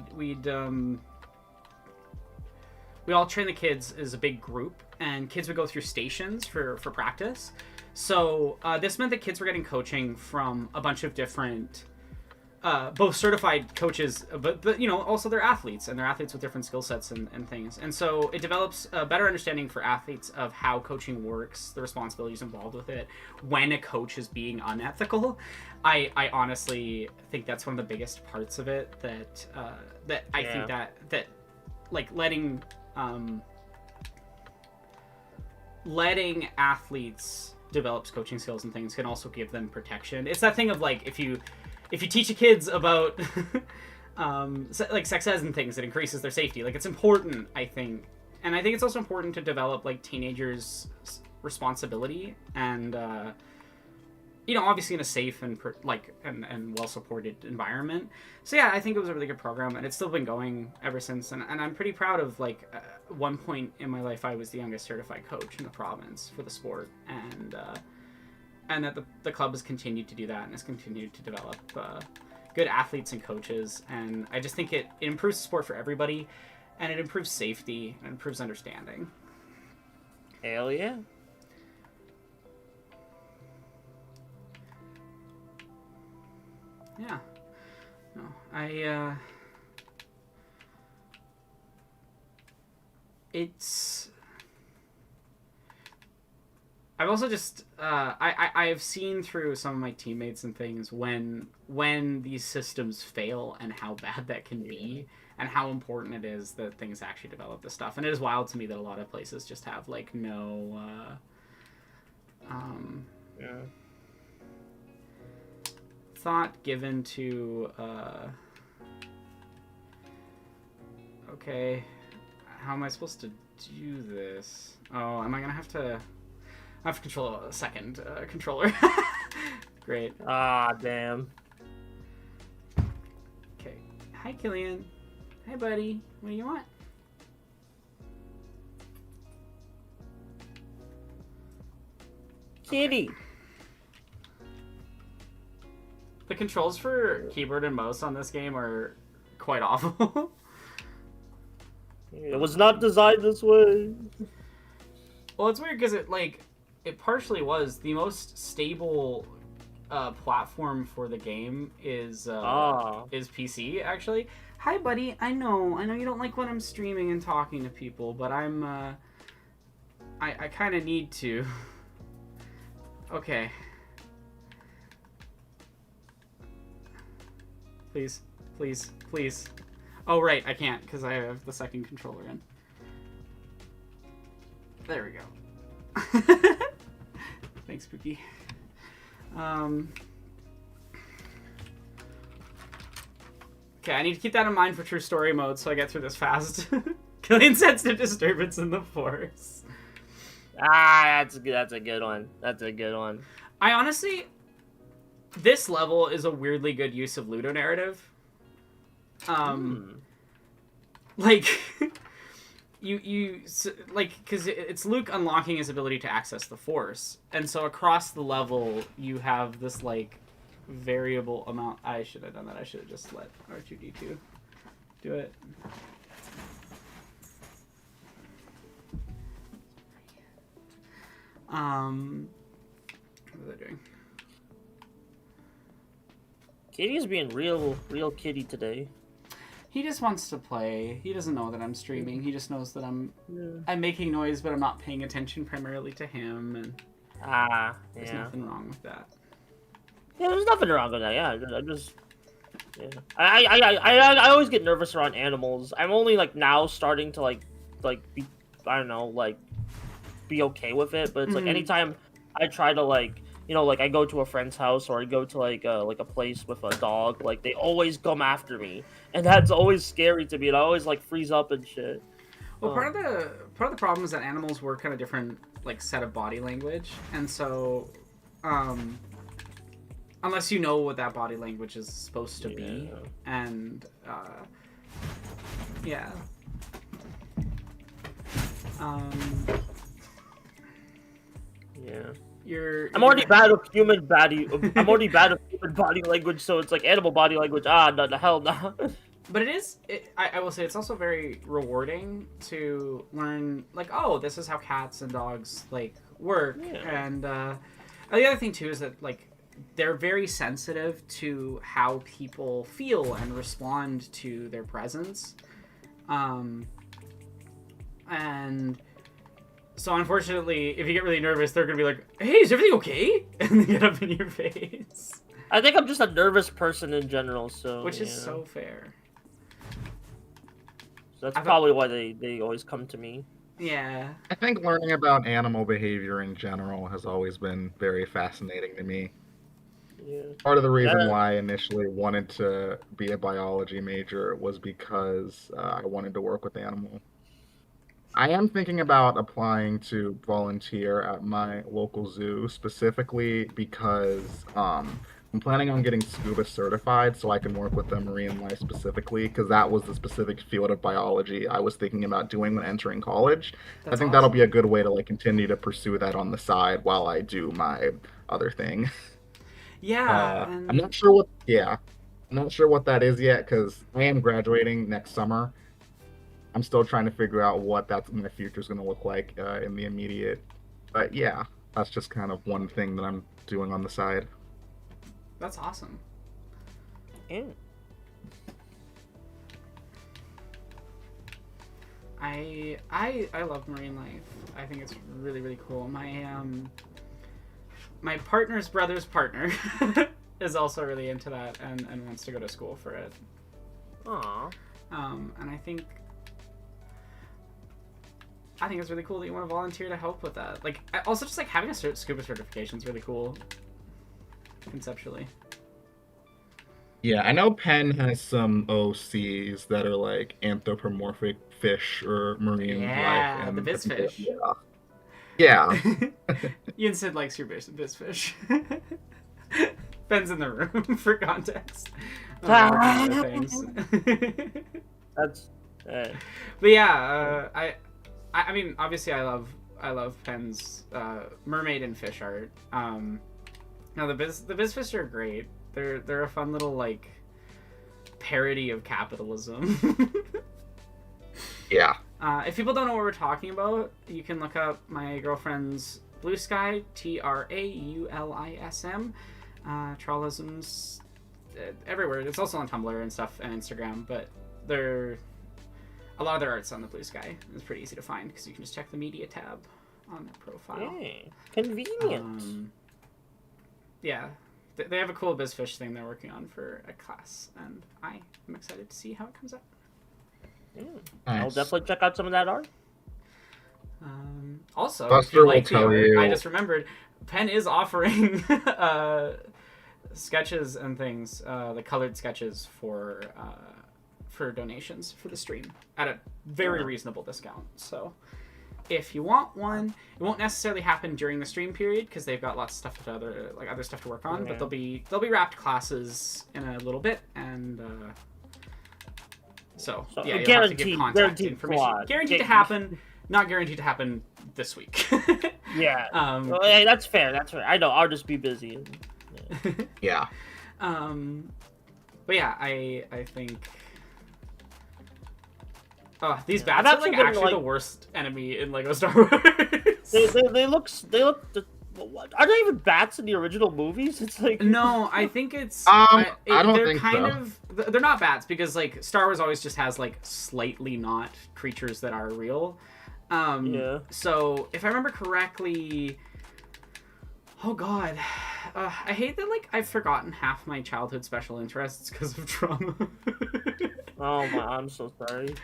all train the kids as a big group, and kids would go through stations for practice. So this meant that kids were getting coaching from a bunch of different both certified coaches, but also they're athletes, and they're athletes with different skill sets and things. And so it develops a better understanding for athletes of how coaching works, the responsibilities involved with it, when a coach is being unethical. I honestly think that's one of the biggest parts of it that I think that like letting athletes develop coaching skills and things can also give them protection. It's that thing of like if you teach your kids about like sex ed and things, it increases their safety. Like it's important, I think. And I think it's also important to develop like teenagers' responsibility and obviously in a safe and well supported environment. So yeah, I think it was a really good program, and it's still been going ever since. And I'm pretty proud of like at one point in my life I was the youngest certified coach in the province for the sport, and that the club has continued to do that and has continued to develop good athletes and coaches. And I just think it improves the sport for everybody, and it improves safety and improves understanding. Hell yeah. Yeah. No, I've also just I have seen through some of my teammates and things when these systems fail and how bad that can be, and how important it is that things actually develop this stuff. And it is wild to me that a lot of places just have like no thought given to okay, how am I supposed to do this? Oh, am I gonna have to control a second controller? Great. Ah, damn. Okay. Hi, Killian. Hi, buddy. What do you want? Kitty. The controls for keyboard and mouse on this game are quite awful. It was not designed this way. Well, it's weird because it partially was the most stable platform for the game is PC actually. Hi, buddy. I know you don't like when I'm streaming and talking to people, but I'm I kind of need to. Okay. Please Please, please. Oh, right, I can't because I have the second controller in. There we go. Thanks, Spooky. Okay, I need to keep that in mind for true story mode so I get through this fast. Killing sensitive disturbance in the force. That's a good one. That's a good one. I honestly, this level is a weirdly good use of ludonarrative. Like, because it's Luke unlocking his ability to access the Force, and so across the level you have this like variable amount. I should have done that. I should have just let R2D2 do it. What are they doing? Kitty's being real kitty today. He just wants to play. He doesn't know that I'm streaming. He just knows that I'm making noise, but I'm not paying attention primarily to him. And there's nothing wrong with that. Yeah, there's nothing wrong with that. Yeah, I just. Yeah. I always get nervous around animals. I'm only like now starting to like be, I don't know, like be okay with it. But it's like anytime I try to like, you know, like I go to a friend's house or I go to like a place with a dog, like they always come after me, and that's always scary to me. And I always like freeze up and shit. Well, part of the problem is that animals were kind of different, like set of body language, and so, unless you know what that body language is supposed to be, and I'm already bad with human body. I'm already bad with human body language, so it's like animal body language. No, the hell no. But I will say it's also very rewarding to learn, like, oh, this is how cats and dogs like work, and the other thing too is that like they're very sensitive to how people feel and respond to their presence, and so unfortunately, if you get really nervous, they're gonna be like, "Hey, is everything okay?" and they get up in your face. I think I'm just a nervous person in general, so which is so fair. So that's probably why they always come to me. Yeah. I think learning about animal behavior in general has always been very fascinating to me. Yeah. Part of the reason why I initially wanted to be a biology major was because I wanted to work with animals. I am thinking about applying to volunteer at my local zoo, specifically because I'm planning on getting scuba certified so I can work with the marine life specifically, because that was the specific field of biology I was thinking about doing when entering college. I think that'll be a good way to like continue to pursue that on the side while I do my other thing. Yeah. I'm not sure what that is yet, because I am graduating next summer. I'm still trying to figure out what my future is going to look like in the immediate. But yeah, that's just kind of one thing that I'm doing on the side. That's awesome. Yeah. I love marine life. I think it's really, really cool. My partner's brother's partner is also really into that and wants to go to school for it. Aww. And I think it's really cool that you want to volunteer to help with that. Like, also just like having a scuba certification is really cool, conceptually. Yeah, I know Penn has some OCs that are like anthropomorphic fish or marine life. Yeah, and the bizfish. Yeah. Ian said likes your bizfish. Ben's in the room for context. Things. That's. But yeah, I mean, obviously, I love Penn's mermaid and fish art. No, the bizfish are great. They're a fun little like parody of capitalism. Yeah. If people don't know what we're talking about, you can look up my girlfriend's Blue Sky, TRAULISM. Trollisms everywhere. It's also on Tumblr and stuff and Instagram, but a lot of their art's on the Blue Sky. It's pretty easy to find because you can just check the media tab on their profile. Convenient. Yeah, they have a cool BizFish thing they're working on for a class, and I am excited to see how it comes out. I'll Nice. definitely check out some of that art. Also, if Buster you will like the tell art, you- I just remembered Penn is offering sketches and things, the colored sketches for donations for the stream at a very reasonable discount. So if you want one, it won't necessarily happen during the stream period because they've got lots of stuff to other stuff to work on. But they'll be wrapped classes in a little bit, and so yeah, you'll have to give contact guaranteed information. quad. Guaranteed to happen. Not guaranteed to happen this week. Yeah. Um, Well, hey, that's fair. That's fair. I know. I'll just be busy. Yeah. But yeah, I think. Oh, these I'm bats are actually like getting, actually like- the worst enemy in Lego Star Wars. They look. What, are they even bats in the original movies? It's like No, I think it's. I don't they're think kind so. of. They're not bats because like Star Wars always just has like slightly not creatures that are real. Yeah. So if I remember correctly, oh god, I hate that like I've forgotten half my childhood special interests because of trauma. Oh my! I'm so sorry.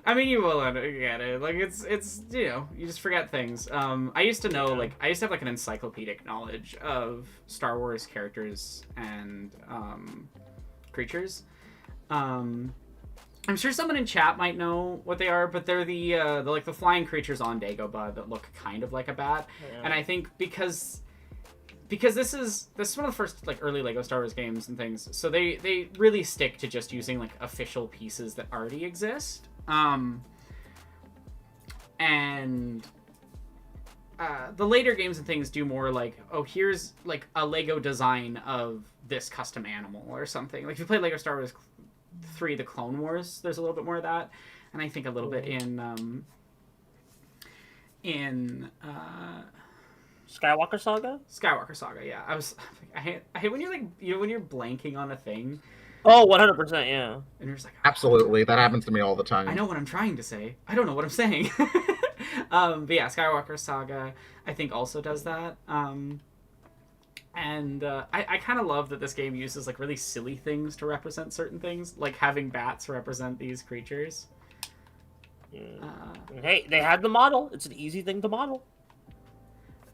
I mean, you will get it. Like it's you just forget things. I used to know I used to have like an encyclopedic knowledge of Star Wars characters and creatures. I'm sure someone in chat might know what they are, but they're the flying creatures on Dagobah that look kind of like a bat. Yeah. And I think because this is one of the first like early Lego Star Wars games and things, so they really stick to just using like official pieces that already exist. And the later games and things do more like, oh, here's like a Lego design of this custom animal or something. Like if you play Lego Star Wars 3: The Clone Wars, there's a little bit more of that, and I think a little bit in Skywalker Saga. Skywalker Saga. Yeah, I hate when you're like when you're blanking on a thing Oh, 100%. Yeah. and you're just like, Absolutely. That happens to me all the time. I know what I'm trying to say. I don't know what I'm saying. But yeah, Skywalker Saga, I think also does that. And I kind of love that this game uses like really silly things to represent certain things, like having bats represent these creatures. Hey, they had the model. It's an easy thing to model.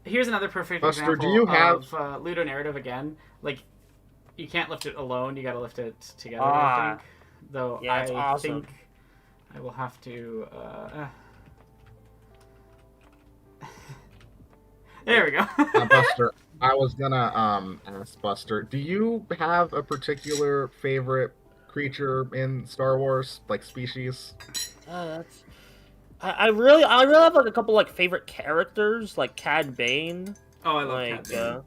Here's another perfect Buster, example do you have- of ludonarrative again. Like, you can't lift it alone. You got to lift it together. I Ah. think. Though Yeah, it's I awesome. think I will have to. There we go. Buster, I was gonna ask Buster, do you have a particular favorite creature in Star Wars, like species? That's. I really have like a couple like favorite characters, like Cad Bane. Oh, I love Like, Cad Bane.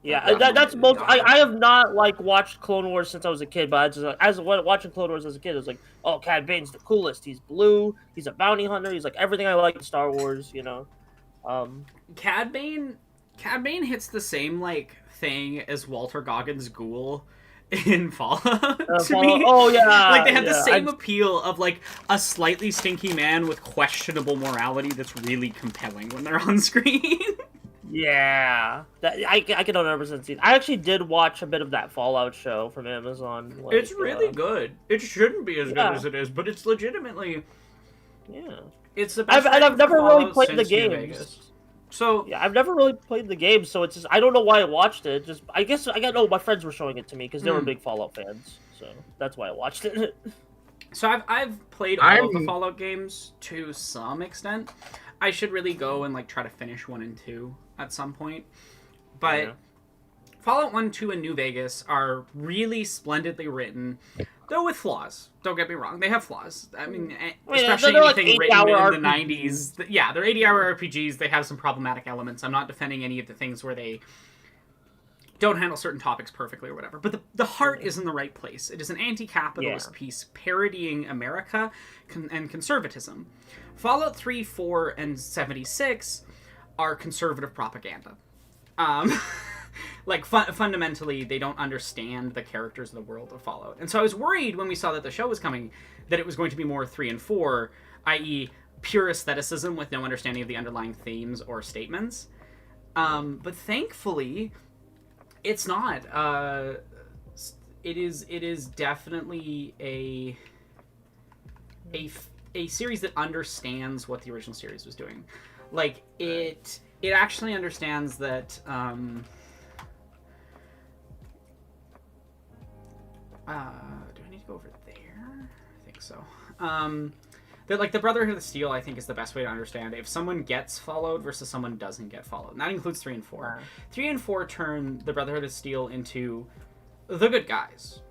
yeah, that's most. I have not like watched Clone Wars since I was a kid, but I just watching Clone Wars as a kid, it was like, oh, Cad Bane's the coolest. He's blue. He's a bounty hunter. He's like everything I like in Star Wars. You know. Cad Bane hits the same like thing as Walter Goggins' Ghoul in Fallout to me. Oh yeah. Like they have the yeah, same appeal of like a slightly stinky man with questionable morality that's really compelling when they're on screen. Yeah, I can 100% see. I actually did watch a bit of that Fallout show from Amazon. Like, It's really good. It shouldn't be as good Yeah. as it is, but it's legitimately. Yeah. It's the best. I've rating for never really Fallout played the since New games. Vegas. So Yeah, I've never really played the game, so it's just I don't know why I watched it. Just I guess I got my friends were showing it to me because they were big Fallout fans, so that's why I watched it. I've played all of the I'm- Fallout games to some extent. I should really go and like try to finish 1 and 2 at some point. But Yeah. Fallout 1, 2, and New Vegas are really splendidly written, though with flaws. Don't get me wrong, they have flaws. I mean, especially they're like anything written 8-hour in the RPGs. 90s. Yeah, they're 80-hour RPGs. They have some problematic elements. I'm not defending any of the things where they don't handle certain topics perfectly or whatever. But the heart is in the right place. It is an anti-capitalist Yeah. piece parodying America and conservatism. Fallout 3, 4, and 76 are conservative propaganda. Like, fundamentally, they don't understand the characters of the world of Fallout. And so I was worried when we saw that the show was coming that it was going to be more 3 and 4, i.e. pure aestheticism with no understanding of the underlying themes or statements. But thankfully, It's not. It is definitely a series that understands what the original series was doing. Like it actually understands that. Do I need to go over there? I think so. That like the Brotherhood of Steel, I think, is the best way to understand if someone gets followed versus someone doesn't get followed. And that includes 3 and 4. 3 and 4 turn the Brotherhood of Steel into the good guys.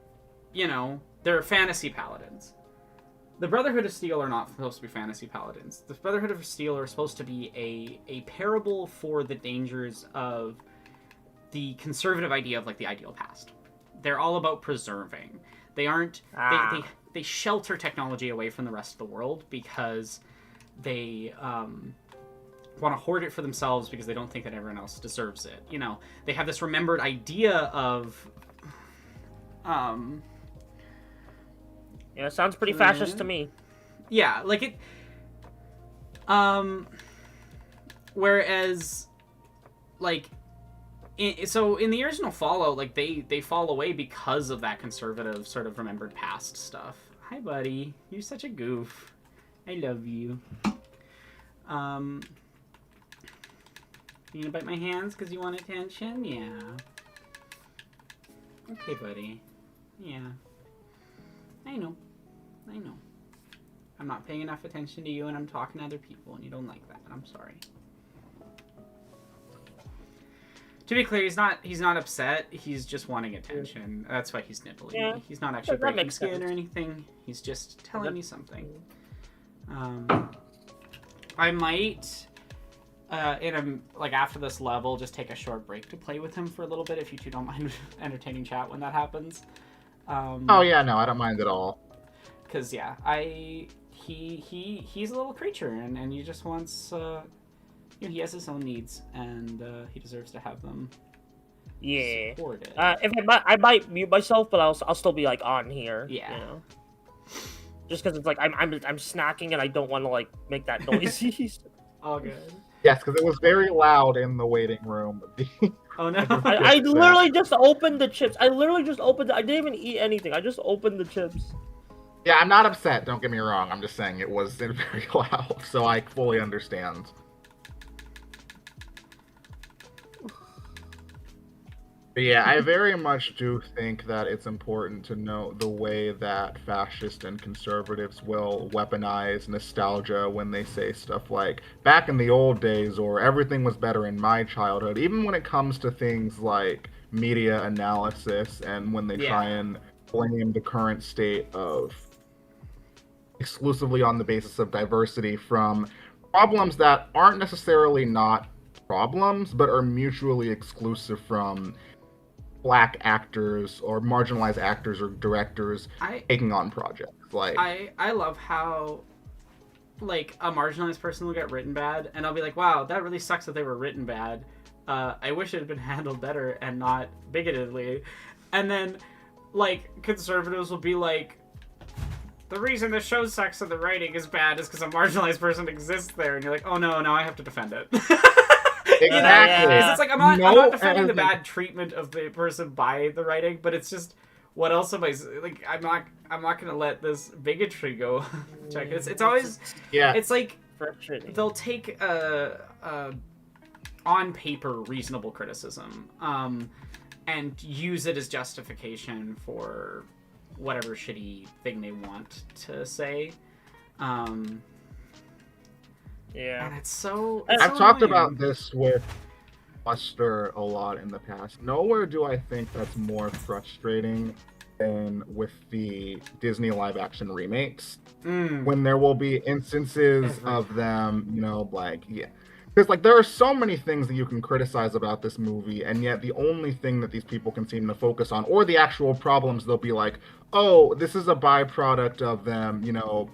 You know, they're fantasy paladins. The Brotherhood of Steel are not supposed to be fantasy paladins. The Brotherhood of Steel are supposed to be a parable for the dangers of the conservative idea of like the ideal past. They're all about preserving. They aren't. They shelter technology away from the rest of the world because they want to hoard it for themselves because they don't think that everyone else deserves it. You know, they have this remembered idea of. Yeah, sounds pretty fascist to me. Yeah, like it. Whereas, like. So in the original Fallout, like they fall away because of that conservative sort of remembered past stuff. Hi, buddy. You're such a goof. I love you. You gonna bite my hands because you want attention? Yeah. Okay, buddy. Yeah. I know. I'm not paying enough attention to you, and I'm talking to other people, and you don't like that. I'm sorry. To be clear, he's not upset. He's just wanting attention. That's why he's nibbling. Yeah. He's not actually That breaking makes skin sense. or anything. He's just telling me something. I might, after this level, just take a short break to play with him for a little bit. If you two don't mind entertaining chat when that happens. Oh yeah, no, I don't mind at all. Because yeah, he's a little creature, and he just wants. He has his own needs, and he deserves to have them. Yeah. Supported. If I might mute myself, but I'll still be like on here. Yeah. You know? Just because it's like I'm snacking and I don't want to like make that noise. All good. Yes, because it was very loud in the waiting room. Oh no. I literally just opened the chips. I didn't even eat anything. I just opened the chips. Yeah, I'm not upset. Don't get me wrong. I'm just saying it was very loud, so I fully understand. But yeah, I very much do think that it's important to note the way that fascists and conservatives will weaponize nostalgia when they say stuff like, back in the old days, or everything was better in my childhood, even when it comes to things like media analysis and when they try and blame the current state of exclusively on the basis of diversity from problems that aren't necessarily not problems, but are mutually exclusive from Black actors or marginalized actors or directors taking on projects. Like I love how like a marginalized person will get written bad, and I'll be like, wow, that really sucks that they were written bad. I wish it had been handled better and not bigotedly. And then like conservatives will be like, the reason the show sucks and the writing is bad is because a marginalized person exists there, and you're like, oh no, now I have to defend it. Exactly. Because it's like I'm not defending the bad treatment of the person by the writing, but it's just what else am I like? I'm not gonna let this bigotry go. Check it's always It's like they'll take a on paper reasonable criticism and use it as justification for whatever shitty thing they want to say. Yeah. And it's so I've talked about this with Buster a lot in the past. Nowhere do I think that's more frustrating than with the Disney live action remakes. When there will be instances of them, because like there are so many things that you can criticize about this movie, and yet the only thing that these people can seem to focus on, or the actual problems, they'll be like, oh, this is a byproduct of them,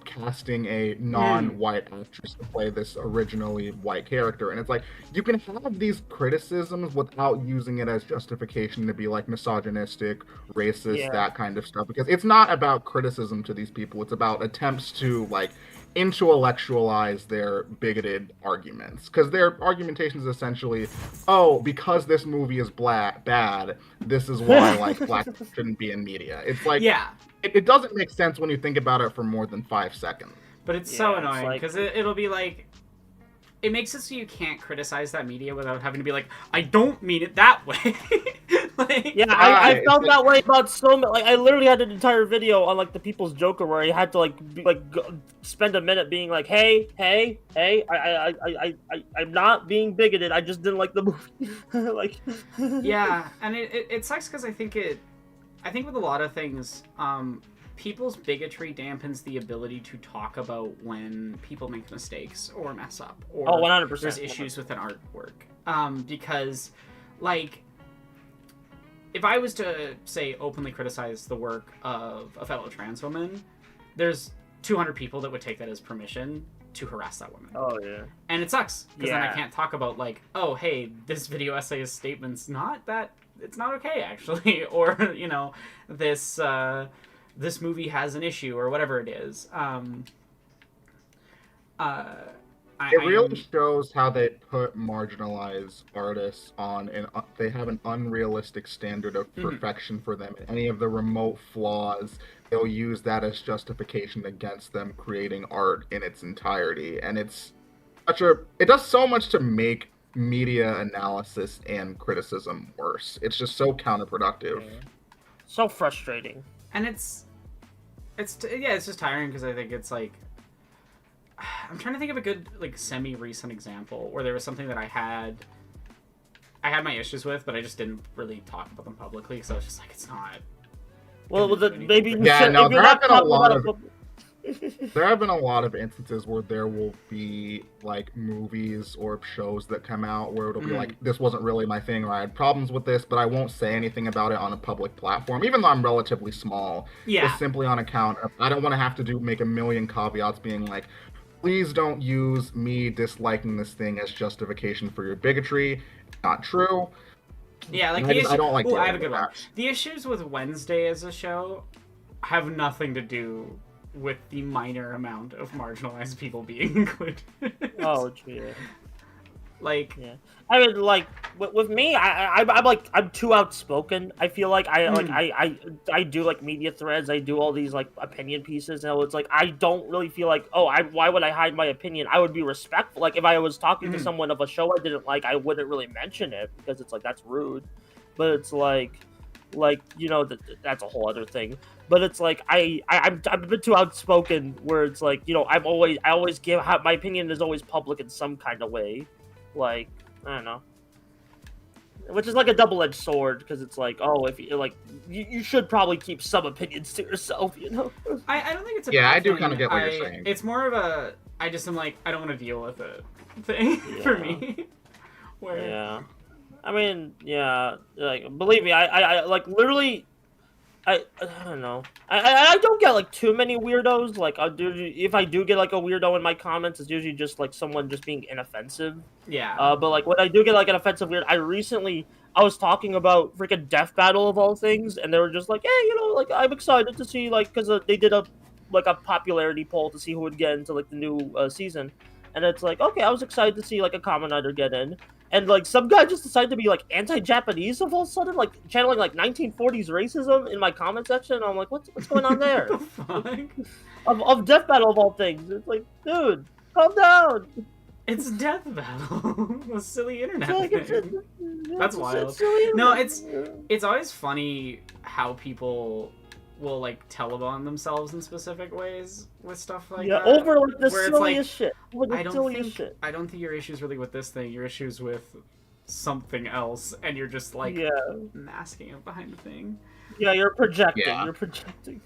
casting a non-white actress to play this originally white character. And it's like, you can have these criticisms without using it as justification to be like misogynistic, racist, that kind of stuff. Because it's not about criticism to these people. It's about attempts to like intellectualize their bigoted arguments, because their argumentation is essentially, oh, because this movie is bad, this is why like black people shouldn't be in media. It's like, Yeah, it doesn't make sense when you think about it for more than 5 seconds. but it's Yeah, so it's annoying like- because it'll be like, it makes it so you can't criticize that media without having to be like, I don't mean it that way. Like, Yeah, I felt that way about so many. Like, I literally had an entire video on like the People's Joker where I had to spend a minute being like, hey, I'm not being bigoted. I just didn't like the movie. Like, yeah, and it sucks because I think with a lot of things, people's bigotry dampens the ability to talk about when people make mistakes or mess up or 100%. there's issues with an artwork. Because, like, if I was to, say, openly criticize the work of a fellow trans woman, there's 200 people that would take that as permission to harass that woman. Oh yeah. And it sucks, because then I Yeah. can't talk about, like, oh, hey, this video essayist statement's not that, it's not okay, actually, or, you know, this movie has an issue, or whatever it is. It really shows how they put marginalized artists on, and they have an unrealistic standard of perfection for them. Any of the remote flaws, they'll use that as justification against them creating art in its entirety. And it does so much to make media analysis and criticism worse. It's just so counterproductive. So frustrating. And it's just tiring, because I think it's like, I'm trying to think of a good, like, semi-recent example where there was something that I had my issues with, but I just didn't really talk about them publicly, because I was just like, it's not. Well, maybe you Yeah, should. no, if you're there not have been a talking lot about of- There have been a lot of instances where there will be like movies or shows that come out where it'll be like, this wasn't really my thing, or I had problems with this, but I won't say anything about it on a public platform, even though I'm relatively small. Yeah. Just simply on account of, I don't want to have to make a million caveats being like, please don't use me disliking this thing as justification for your bigotry. Not true. Yeah, like, I don't like I have a dealing good with one. that. The issues with Wednesday as a show have nothing to do with the minor amount of marginalized people being included. Oh, yeah. Like, Yeah, I mean, like with me, I'm too outspoken. I feel like I do like media threads. I do all these like opinion pieces, and it's like I don't really feel like, why would I hide my opinion? I would be respectful. Like if I was talking to someone of a show I didn't like, I wouldn't really mention it because it's like that's rude. But it's like you know that's a whole other thing. But it's like I'm a bit too outspoken, where it's like, you know, I always give my opinion is always public in some kind of way. Like, I don't know, which is like a double-edged sword, because it's like, oh, if you like, you should probably keep some opinions to yourself, you know. I don't think it's a Yeah, bad I do thing. kinda get what you're saying. It's more of a, I just am like, I don't want to deal with it thing for me. Where Yeah, I mean, yeah, like believe me, I like literally. I don't know. I don't get like too many weirdos. Like if I do get like a weirdo in my comments, it's usually just like someone just being inoffensive. yeah. But like when I do get like an offensive weird, I was talking about freaking Death Battle of all things, and they were just like, hey, you know, like I'm excited to see, like, because they did a popularity poll to see who would get into like the new season, and it's like, okay, I was excited to see like a Kamen Rider get in. And like some guy just decided to be like anti-Japanese of all of a sudden, like channeling like 1940s racism in my comment section. And I'm like, what's going on there? What the fuck? of Death Battle of all things. It's like, dude, calm down. It's Death Battle. A silly internet It's like, thing. That's wild. silly. No, it's always funny how people will like telebond themselves in specific ways with stuff like that. over like the where it's like, silliest shit. Over the I don't silliest think shit. I don't think your issue's really with this thing. Your issue's with something else, and you're just like Yeah, masking it behind the thing. yeah, you're projecting. Yeah. You're projecting.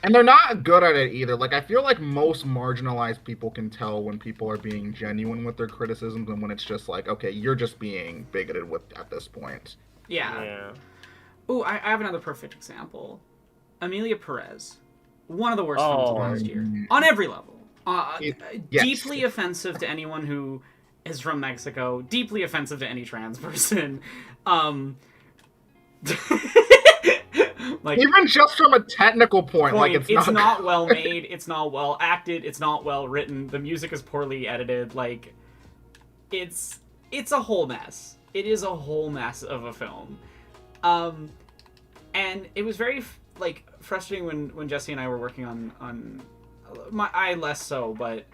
And they're not good at it either. Like, I feel like most marginalized people can tell when people are being genuine with their criticisms and when it's just like, okay, you're just being bigoted at this point. Yeah. Yeah. Ooh, I have another perfect example. Amelia Perez, one of the worst films of last year, on every level. Yes. Deeply offensive to anyone who is from Mexico. Deeply offensive to any trans person. Like, Even just from a technical point, like it's not well made, it's not well acted, it's not well written, the music is poorly edited, like it's a whole mess. It is a whole mess of a film. And it was very like frustrating when Jesse and I were working on I less so, but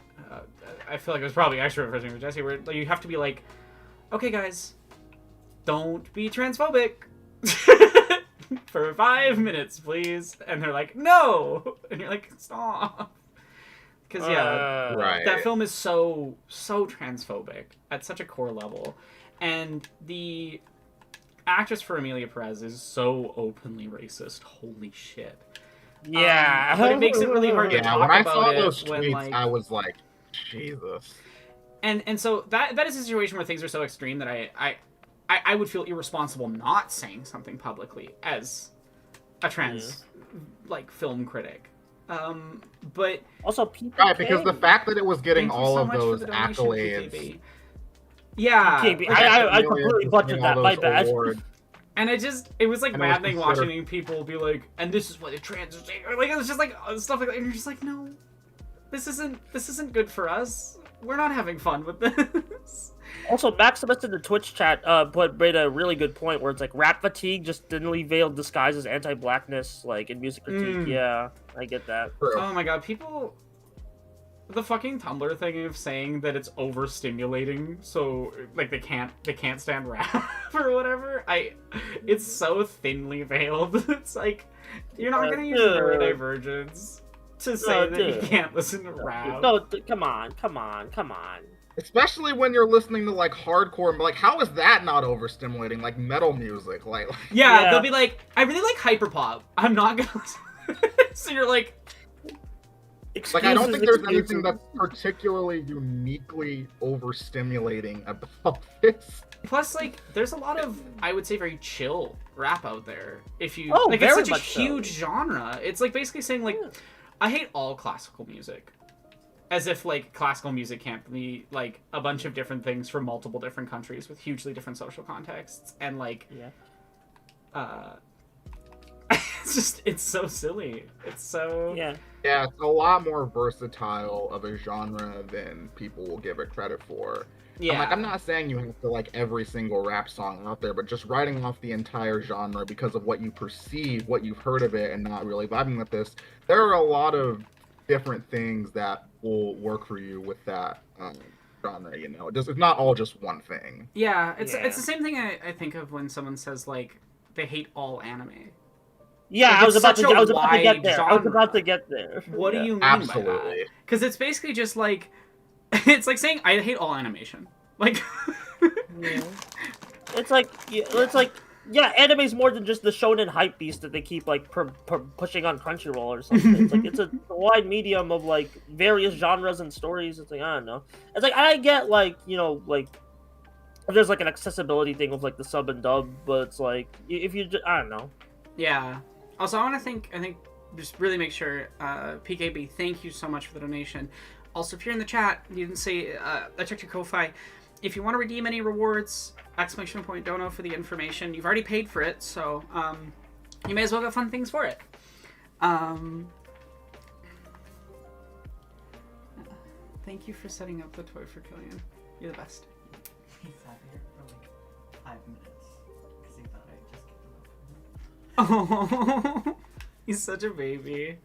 I feel like it was probably extra frustrating with Jesse, where like, you have to be like, okay guys, don't be transphobic for 5 minutes, please. And they're like, no, and you're like, stop. Because right. that film is so transphobic at such a core level, and the actress for Emilia Perez is so openly racist. Holy shit. Yeah. But it makes it really hard to talk when I about saw it those when, tweets, like, I was like, Jesus. And so that is a situation where things are so extreme that I would feel irresponsible not saying something publicly as a trans like film critic. But also PK, right, because the fact that it was getting thank you all so of much for those the donation, accolades. PKB. Yeah, PKB. like, I completely butchered that. My bad. and it was like And it was maddening watching people be like, and this is what the trans are saying. Like, it was just like stuff like that, and you're just like, no, this isn't good for us. We're not having fun with this. Also, Maximus in the Twitch chat made a really good point where it's like rap fatigue just thinly veiled disguise as anti-blackness, like in music critique. Yeah, I get that. Oh my god, people. The fucking Tumblr thing of saying that it's overstimulating, so like they can't stand rap or whatever. It's so thinly veiled. It's like you're not gonna use neurodivergence to say that you can't listen to rap. No, come on. Especially when you're listening to like hardcore, and like, how is that not overstimulating? Like metal music, like yeah, they'll be like, I really like hyperpop. I'm not gonna listen. So you're like. Like, I don't think there's anything that's particularly uniquely overstimulating about this. Plus, like, there's a lot of, I would say, very chill rap out there. If you like, it's very such a huge genre. It's like basically saying like, I hate all classical music, as if like classical music can't be like a bunch of different things from multiple different countries with hugely different social contexts, and like, it's so silly. It's so Yeah, it's a lot more versatile of a genre than people will give it credit for. Yeah. I'm not saying you have to like every single rap song out there, but just writing off the entire genre because of what you perceive, what you've heard of it, and not really vibing with this. There are a lot of different things that will work for you with that genre. You know, it's not all just one thing. Yeah, it's the same thing I think of when someone says like they hate all anime. Yeah, like, I was about to get there. Genre. I was about to get there. What do you mean by that? Because it's basically just like, it's like saying I hate all animation. Like, it's like anime's more than just the shonen hype beast that they keep like pushing on Crunchyroll or something. It's like it's a wide medium of like various genres and stories. It's like I don't know. It's like I get like like there's like an accessibility thing with like the sub and dub, but it's like if you just, I don't know. Yeah. Also, I think just really make sure, PKB, thank you so much for the donation. Also, if you're in the chat, you can say, I checked your Ko-Fi. If you want to redeem any rewards, !dono for the information. You've already paid for it, so you may as well get fun things for it. Thank you for setting up the toy for Killian. You're the best. He sat here for like 5 minutes because he thought I'd just get the Oh, he's such a baby.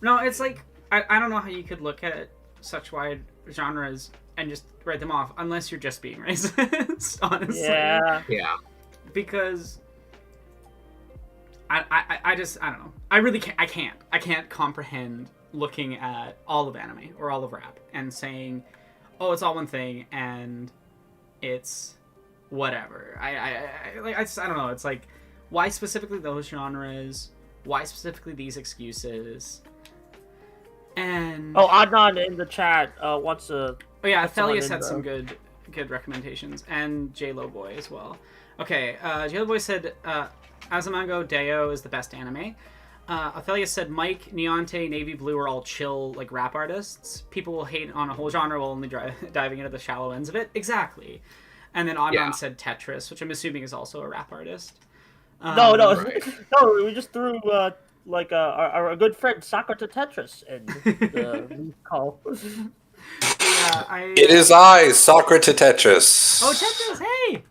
No, it's like I don't know how you could look at such wide genres and just write them off unless you're just being racist, honestly. Yeah. Because I just I don't know. I really can't comprehend looking at all of anime or all of rap and saying, oh, it's all one thing and it's whatever. I don't know. It's like, why specifically those genres? Why specifically these excuses? And Adnan in the chat wants to. Oh yeah, Thelius had some good recommendations, and JLo Boy as well. Okay, JLo Boy said Azamango Deo is the best anime. Athelius said Mike, Neonte, Navy Blue are all chill like rap artists. People will hate on a whole genre while only diving into the shallow ends of it. Exactly. And then Adnan said Tetris, which I'm assuming is also a rap artist. No, no, right. no. We just threw our good friend Sakura to Tetris in the call. Yeah, It is I, Socrates Tetris. Oh, Tetris, hey!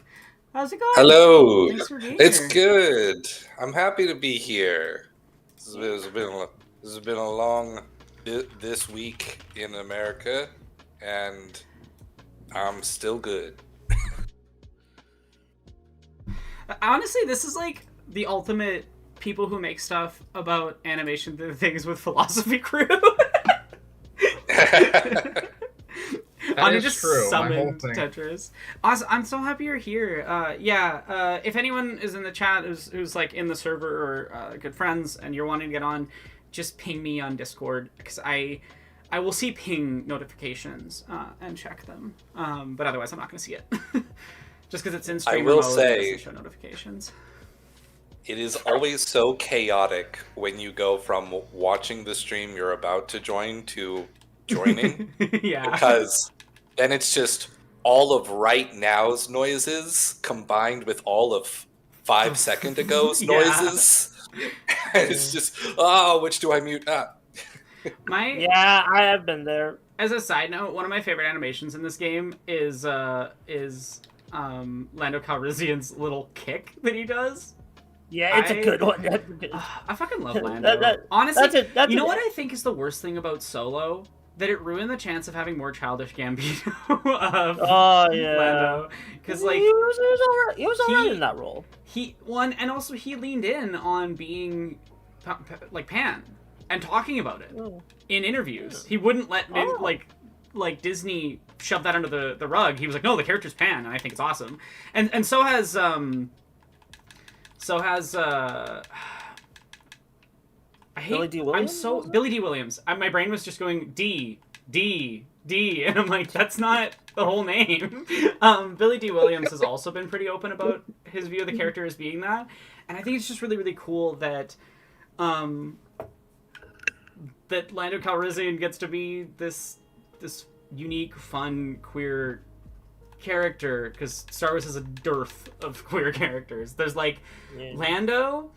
How's it going? Hello. Thanks for being It's here. good. I'm happy to be here. This has been a long this week in America, and I'm still good. Honestly, this is like the ultimate people who make stuff about animation things with philosophy crew. Anya is just true, my whole summoned thing. Tetris. Awesome. I'm so happy you're here. If anyone is in the chat who's like in the server or good friends and you're wanting to get on, just ping me on Discord because I will see ping notifications and check them. But otherwise, I'm not going to see it. Just because it's in stream will mode, it say- doesn't show notifications. It is always so chaotic when you go from watching the stream you're about to join to joining. Yeah. Because then it's just all of right now's noises combined with all of 5 second ago's Yeah. noises. And it's just, which do I mute up? Yeah, I have been there. As a side note, one of my favorite animations in this game is Lando Calrissian's little kick that he does. Yeah, it's a good one. That's a good- I fucking love Lando. Honestly, Honestly, that's you know it. what I think is the worst thing about Solo? That it ruined the chance of having more Childish Gambino of Oh yeah. Lando. Because like he was alright he- in that role. he and also he leaned in on being like Pan and talking about it Oh. in interviews. He wouldn't let Oh. like Disney shove that under the rug. He was like, no, the character's Pan, and I think it's awesome. And so has I hate Billy D. Williams, I'm so was it? Billy D. Williams. My brain was just going D, and I'm like, that's not the whole name. Billy D. Williams has also been pretty open about his view of the character as being that, and I think it's just really really cool that that Lando Calrissian gets to be this unique, fun, queer character, because Star Wars has a dearth of queer characters. There's like Yeah. Lando,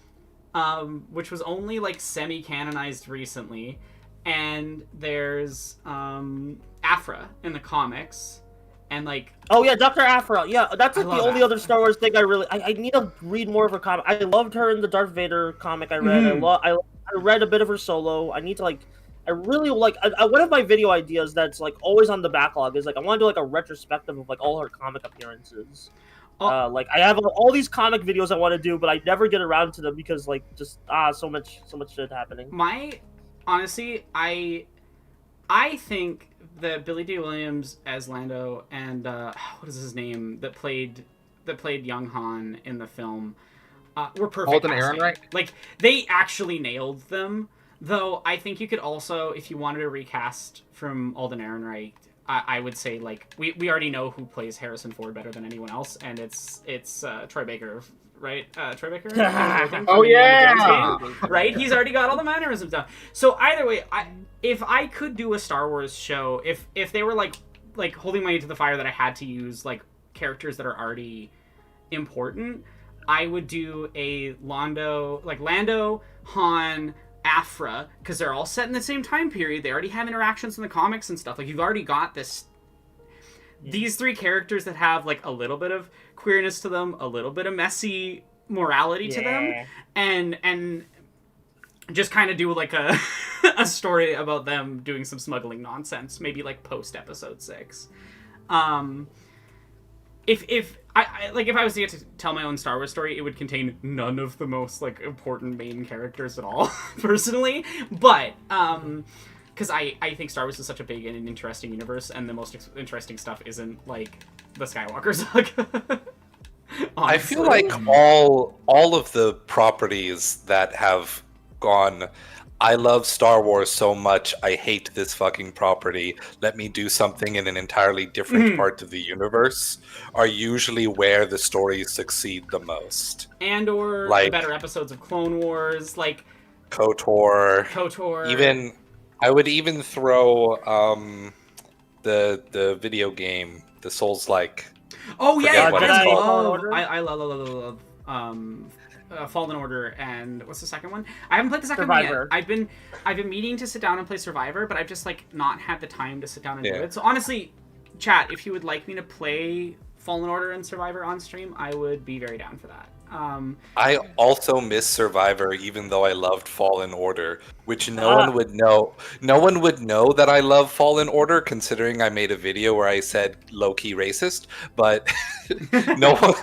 which was only like semi-canonized recently, and there's Afra in the comics, and like Oh yeah, Dr. Aphra. Yeah, that's I like the love only Aphra. other Star Wars thing I need to read more of her comic. I loved her in the Darth Vader comic I read. Mhm. I read a bit of her solo. I need to like. I really like. One of my video ideas that's like always on the backlog is like I want to do like a retrospective of like all her comic appearances. Oh. Like I have all these comic videos I want to do, but I never get around to them because like just so much shit happening. honestly, I think that Billy D. Williams as Lando and what is his name that played young Han in the film were perfect. Alden casting. Ehrenreich? Like they actually nailed them. Though I think you could also, if you wanted to recast from Alden Ehrenreich, I would say like we already know who plays Harrison Ford better than anyone else, and it's Troy Baker, right? Troy Baker. Oh, yeah! Right? He's already got all the mannerisms down. So either way, if I could do a Star Wars show, if they were like holding money to the fire that I had to use like characters that are already important, I would do a Lando, Han, Afra, because they're all set in the same time period. They already have interactions in the comics and stuff. Like you've already got these three characters that have like a little bit of queerness to them, a little bit of messy morality to them, and just kind of do like a a story about them doing some smuggling nonsense, maybe like post episode 6. If I was to get to tell my own Star Wars story, it would contain none of the most like important main characters at all, personally. But because I think Star Wars is such a big and interesting universe, and the most interesting stuff isn't like the Skywalker saga. I feel Honestly. like all of the properties that have gone, I love Star Wars so much, I hate this fucking property, let me do something in an entirely different part of the universe, are usually where the stories succeed the most. and or like- the better episodes of Clone Wars, like KOTOR. KOTOR. I would even throw the video game, the Souls-like. Oh Forget yeah, what it's I called. love. Order? I love Fallen Order, and what's the second one? I haven't played the second one Survivor. yet. I've been meaning to sit down and play Survivor, but I've just like not had the time to sit down and do Yeah. it. So honestly, chat, if you would like me to play Fallen Order and Survivor on stream, I would be very down for that. I also miss Survivor, even though I loved Fallen Order, which no one would know. No one would know that I love Fallen Order, considering I made a video where I said low-key racist. But no one.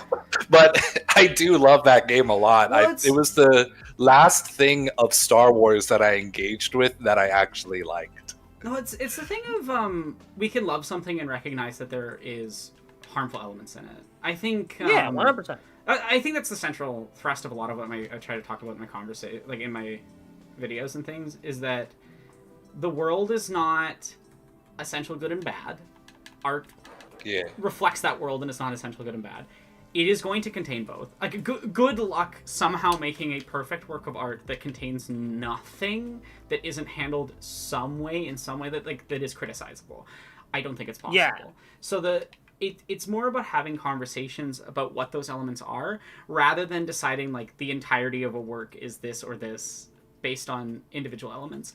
But I do love that game a lot. Well, It was the last thing of Star Wars that I engaged with that I actually liked. No, it's the thing of we can love something and recognize that there is harmful elements in it. I think Yeah, 100%. I think that's the central thrust of a lot of what I try to talk about in my conversation, like in my videos and things, is that the world is not essential good and bad. Art Yeah. reflects that world and it's not essential good and bad. It is going to contain both. Like good luck somehow making a perfect work of art that contains nothing that isn't handled in some way that is criticizable. I don't think it's possible. Yeah. So it's more about having conversations about what those elements are rather than deciding like the entirety of a work is this or this based on individual elements.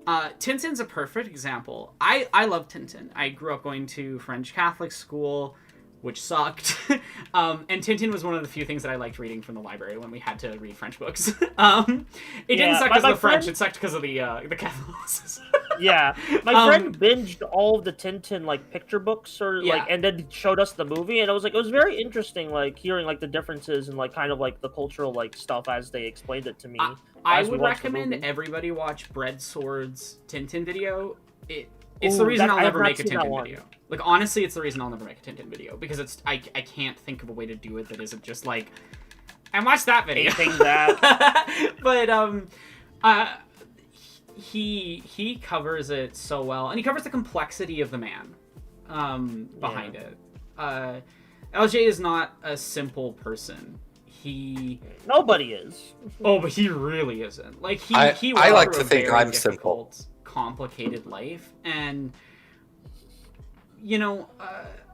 Tintin's a perfect example. I love Tintin. I grew up going to French Catholic school, which sucked. And Tintin was one of the few things that I liked reading from the library when we had to read French books. It didn't suck because of the French, it sucked because of the Catholicism. Yeah, my friend binged all of the Tintin like picture books and then showed us the movie, and it was very interesting, like hearing like the differences and like kind of like the cultural like stuff as they explained it to me. I as we would watched the recommend movie. everybody watch Bread Sword's Tintin video. It's the reason I'll I have never not make a seen that Tintin one. video. Like honestly, it's the reason I'll never make a Tintin video because I can't think of a way to do it that isn't just like and watch that video. Anything that. But he covers it so well, and he covers the complexity of the man behind it. LJ is not a simple person. Nobody is. Oh, but he really isn't. Like he I went like through to a think very I'm simple. difficult, complicated life, and you know,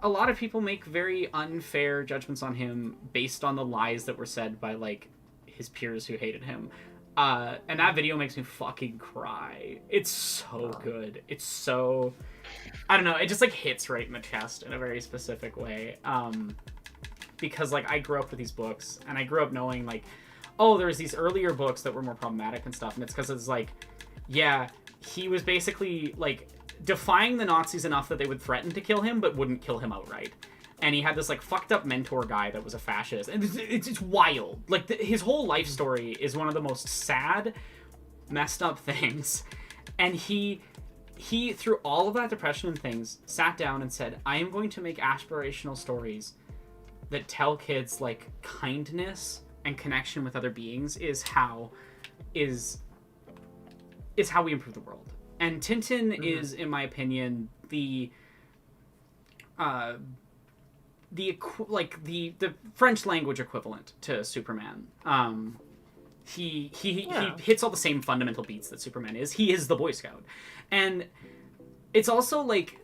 a lot of people make very unfair judgments on him based on the lies that were said by like his peers who hated him. And that video makes me fucking cry. It's so good. It's so, I don't know. It just like hits right in the chest in a very specific way. Because like I grew up with these books, and I grew up knowing like, oh, there's these earlier books that were more problematic and stuff, and it's because it's like, yeah, he was basically like defying the Nazis enough that they would threaten to kill him, but wouldn't kill him outright. And he had this like fucked up mentor guy that was a fascist, and it's wild. Like his whole life story is one of the most sad, messed up things, and he through all of that depression and things sat down and said, I am going to make aspirational stories that tell kids like kindness and connection with other beings is how we improve the world. And Tintin is, in my opinion, the French language equivalent to Superman. He hits all the same fundamental beats that Superman is. He is the Boy Scout, and it's also like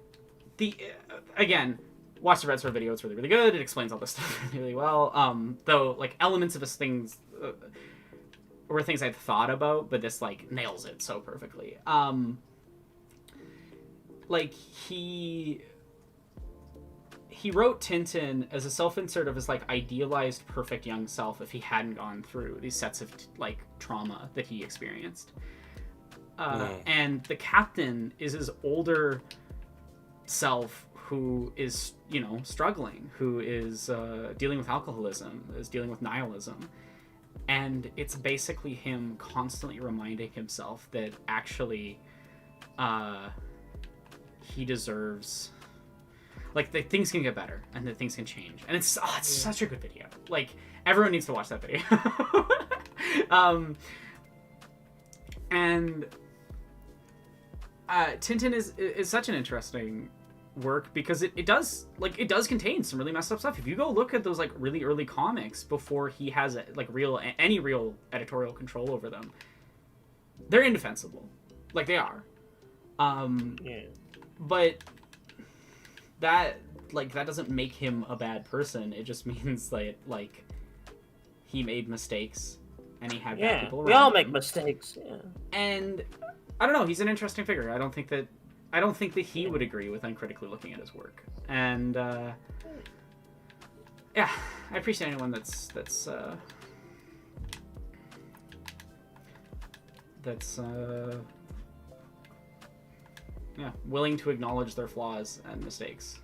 again. Watch the Red Sword video; it's really, really good. It explains all this stuff really, really well. Though, like elements of his things were things I'd thought about, but this like nails it so perfectly. Like he wrote Tintin as a self-insert of his like idealized perfect young self if he hadn't gone through these sets of like trauma that he experienced. And the captain is his older self who is, you know, struggling, who is dealing with alcoholism, is dealing with nihilism. And it's basically him constantly reminding himself that actually he deserves, like, that things can get better and that things can change. And it's such a good video. Like, everyone needs to watch that video. And Tintin is such an interesting work because it does contain some really messed up stuff. If you go look at those like really early comics before he has like any real editorial control over them, they're indefensible. Like they are. But that doesn't make him a bad person. It just means that like he made mistakes, and he had bad Yeah, people we around all him. make mistakes. Yeah. And I don't know, he's an interesting figure. I don't think that he would agree with uncritically looking at his work. And yeah, I appreciate anyone that's willing to acknowledge their flaws and mistakes.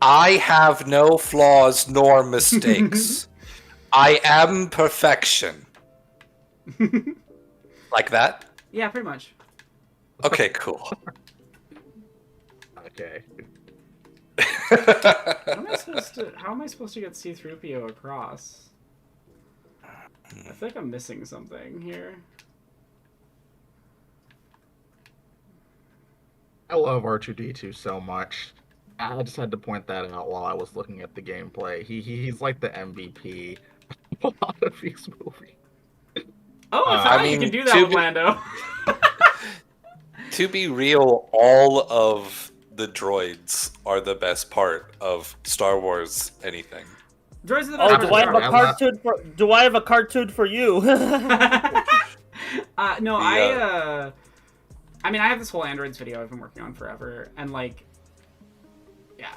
I have no flaws nor mistakes. I am perfection. Like that? Yeah, pretty much. Okay, cool. Okay. How am I supposed to get C-3PO across? I feel like I'm missing something here. I love R2D2 so much. I just had to point that out while I was looking at the gameplay. He's like the MVP of a lot of these movies. Oh, I I forgot you mean, can do that to with be- Lando. To be real, all of the droids are the best part of Star Wars anything. Droids are the Oh, best do part I of have a Star Wars. cartoon for? Do I have a cartoon for you? No, Yeah. I mean, I have this whole androids video I've been working on forever, and like, yeah,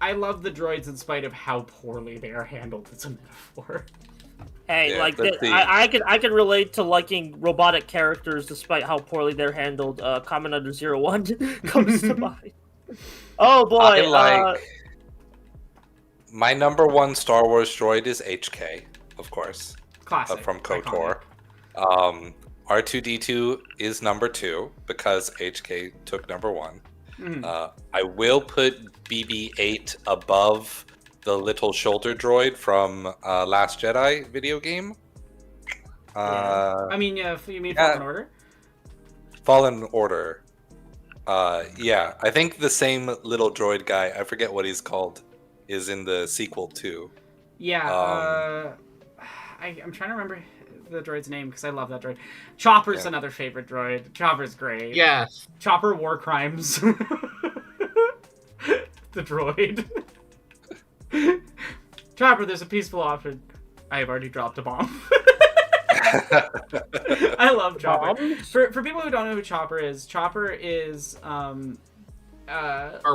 I love the droids in spite of how poorly they are handled as a metaphor. Hey, Yeah, like let's see. I can relate to liking robotic characters despite how poorly they're handled. Commander 01 comes to mind. Oh boy, I like my number one Star Wars droid is HK, of course, Classic. from iconic. KOTOR. R2D2 is number 2 because HK took number 1. Mhm. I will put BB-8 above the little shoulder droid from Last Jedi video game. I mean, you mean yeah. Fallen Order? Fallen Order. Yeah, I think the same little droid guy, I forget what he's called, is in the sequel too. Yeah. I'm trying to remember the droid's name because I love that droid. Chopper's Yeah. another favorite droid. Chopper's great. Yes. Chopper War Crimes. The droid. Chopper, there's a peaceful option. I have already dropped a bomb. I love Chopper. Bombs? For people who don't know who Chopper is Star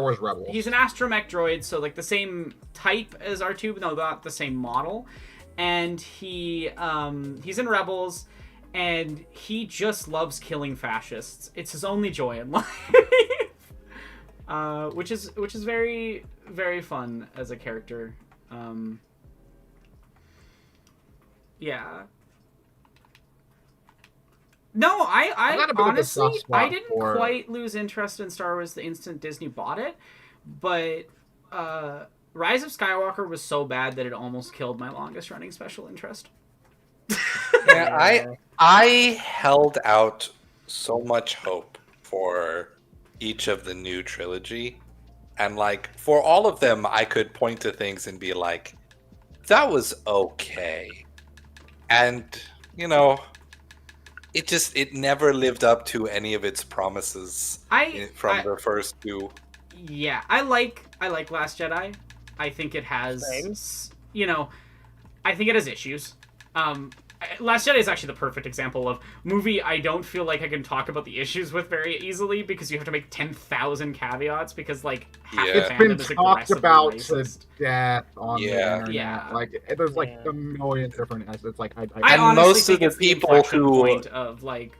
Wars Rebels. he's an astromech droid, so like the same type as R2, but no, not the same model. And he's in Rebels, and he just loves killing fascists. It's his only joy in life. Which is very, very fun as a character. Yeah. No, I got a bit of a honestly, soft spot I didn't for- quite lose interest in Star Wars the instant Disney bought it, but Rise of Skywalker was so bad that it almost killed my longest running special interest. Yeah, I held out so much hope for each of the new trilogy, and like for all of them I could point to things and be like, that was okay. And you know, it never lived up to any of its promises from the first two. Yeah, I like Last Jedi. I think it has, Same. I think it has issues. Last Jedi is actually the perfect example of movie I don't feel like I can talk about the issues with very easily because you have to make 10,000 caveats because like half Yeah. the It's fandom been is talked aggressively about to racist. death on the Yeah. internet. Yeah. Like there's like Yeah. a million different. It's like I And honestly most of think the it's people the inflection who- point of like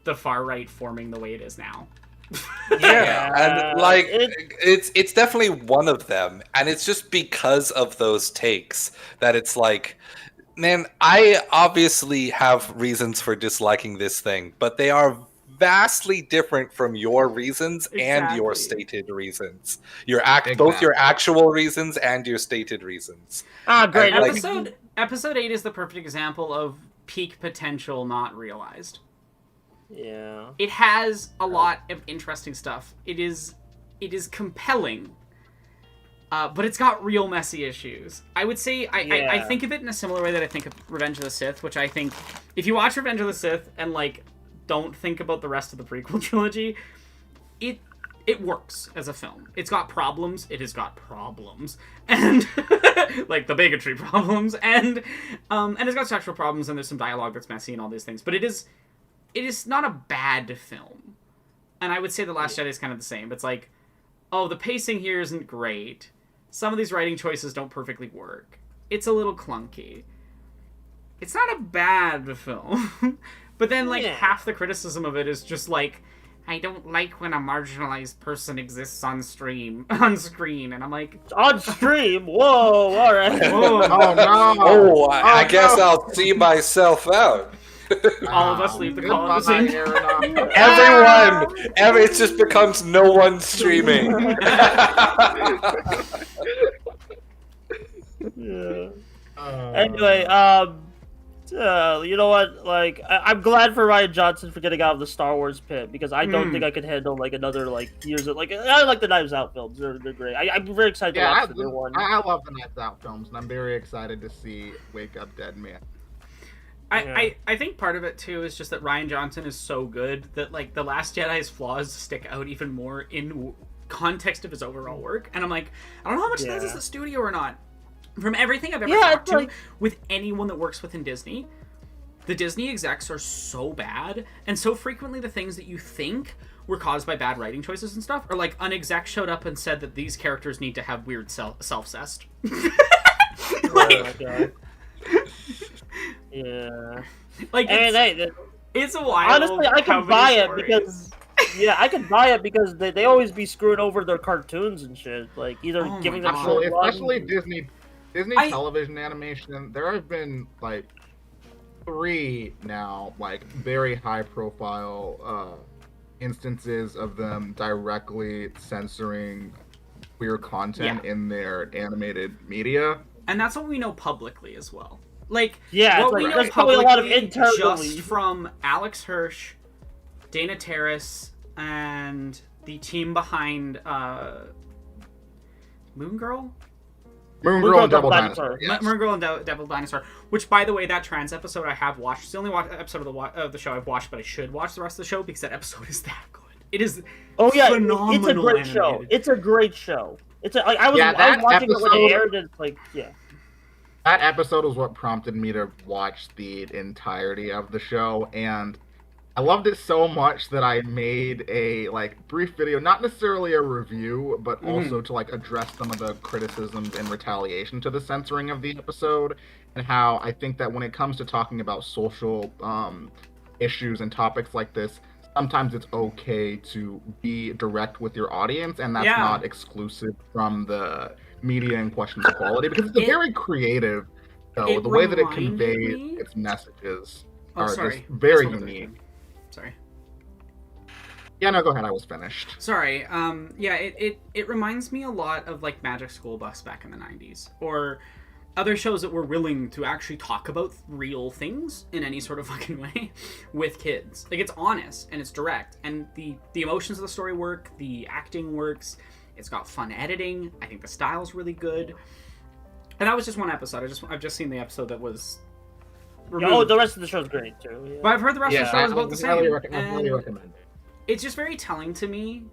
the far right forming the way it is now. Yeah, and like it- it's definitely one of them, and it's just because of those takes that it's like, man, I obviously have reasons for disliking this thing, but they are vastly different from your reasons and your Exactly. stated reasons. Both your actual reasons and your stated reasons. Great. like- Episode 8 is the perfect example of peak potential not realized. Yeah. It has a lot of interesting stuff. It is compelling, but it's got real messy issues. I would say I Yeah. think of it in a similar way that I think of Revenge of the Sith, which I think if you watch Revenge of the Sith and like don't think about the rest of the prequel trilogy, it works as a film. It's got problems. It has got problems, and like the bigotry problems, and it's got sexual problems, and there's some dialogue that's messy and all these things. But it is not a bad film, and I would say The Last Jedi is kind of the same. It's like, oh, the pacing here isn't great. Some of these writing choices don't perfectly work. It's a little clunky. It's not a bad film, but then like half the criticism of it is just like, I don't like when a marginalized person exists on screen, and I'm like, on stream. Whoa! All right. whoa, Oh no! Oh, I guess no. I'll see myself out. all of us leave the call at the same time. Everyone, it just becomes no one streaming. Yeah. Anyway, you know what? Like, I'm glad for Rian Johnson for getting out of the Star Wars pit, because I don't think I could handle like another like years of like I like the Knives Out films. They're great. I'm very excited to watch the new one. I love the Knives Out films, and I'm very excited to see Wake Up Dead Man. I think part of it too is just that Rian Johnson is so good that like The Last Jedi's flaws stick out even more in context of his overall work, and I'm like, I don't know how much of that is the studio or not. From everything I've ever talked to with anyone that works within Disney, the Disney execs are so bad, and so frequently the things that you think were caused by bad writing choices and stuff are like an exec showed up and said that these characters need to have weird self-cessed. Like, yeah. Like, it's a wild. Honestly, I can buy it because I can buy it because they always be screwing over their cartoons and shit. Like either giving them short especially runs. Disney television animation. There have been like 3 now, like very high profile instances of them directly censoring queer content in their animated media. And that's what we know publicly as well. Like, what we know there's probably a lot of internally. Just from Alex Hirsch, Dana Terrace, and the team behind Moon Girl? Moon Girl and Devil Dinosaur. Yes. Moon Girl and Devil Dinosaur. Which, by the way, that trans episode I have watched. It's the only episode of the show I've watched, but I should watch the rest of the show because that episode is that good. It is phenomenal. It's a great show. It's a great show. It's like I was watching it when it aired, and it's like That episode was what prompted me to watch the entirety of the show, and I loved it so much that I made a brief video, not necessarily a review, but also to address some of the criticisms in retaliation to the censoring of the episode, and how I think that when it comes to talking about social issues and topics like this, sometimes it's okay to be direct with your audience, and that's not exclusive from the media in question's quality, because it's very creative, though. The way that it conveys its messages are just very unique. Sorry. Yeah, no, go ahead. I was finished. Sorry. It reminds me a lot of Magic School Bus back in the 90s, or other shows that were willing to actually talk about real things in any sort of fucking way with kids. It's honest and it's direct, and the emotions of the story work, the acting works, it's got fun editing. I think the style's really good. And that was just one episode. I've just seen the episode that was removed. the rest of the show's great too. Yeah. But I've heard the rest of the show is about the same. I highly recommend it. It's just very telling to me.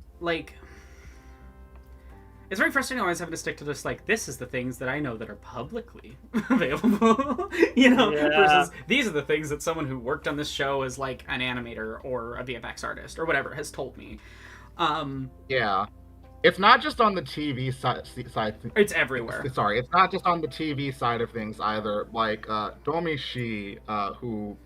It's very frustrating always having to stick to just this is the things that I know that are publicly available, versus these are the things that someone who worked on this show as an animator or a VFX artist or whatever has told me. It's not just on the TV side. It's everywhere. Sorry, it's not just on the TV side of things either. Domi Shi, who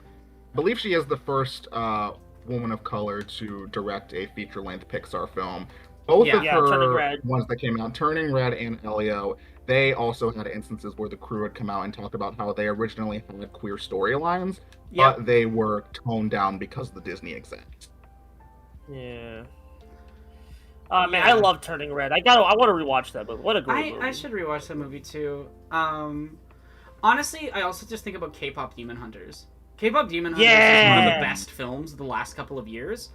I believe she is the first woman of color to direct a feature-length Pixar film. Both of her ones that came out, Turning Red and Elio, they also had instances where the crew had come out and talked about how they originally had queer storylines, but they were toned down because of the Disney execs. Yeah. Oh man, I love Turning Red. I want to rewatch that movie. What a great movie. I should rewatch that movie too. Honestly, I also just think about K-pop Demon Hunters. K-pop Demon Hunters is one of the best films of the last couple of years.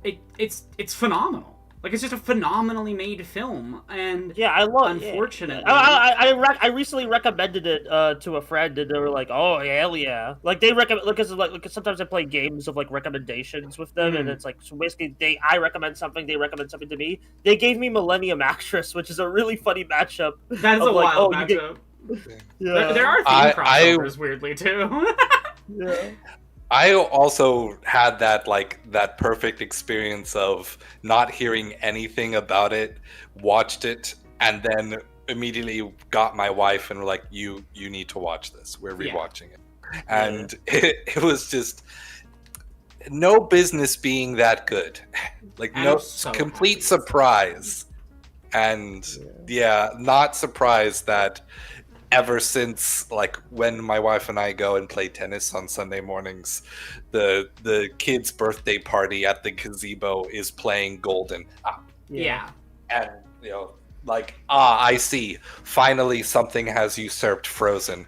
It's phenomenal. Like, it's just a phenomenally made film, and Yeah, I love. unfortunately, I recently recommended it to a friend, and they were like, "Oh hell yeah!" Like they recommend because sometimes I play games of like recommendations with them, and it's like so basically I recommend something, they recommend something to me. They gave me Millennium Actress, which is a really funny matchup. that is a of, like, wild oh, you get- matchup. Yeah, There are theme crossovers, weirdly, too. yeah. I also had that perfect experience of not hearing anything about it, watched it, and then immediately got my wife and were like, "You need to watch this. We're Yeah. rewatching it," and it was just no business being that good. Like I'm no so complete happy. surprise, and not surprised that ever since like when my wife and I go and play tennis on Sunday mornings, the kids' birthday party at the gazebo is playing Golden. Yeah. And I see. Finally something has usurped Frozen.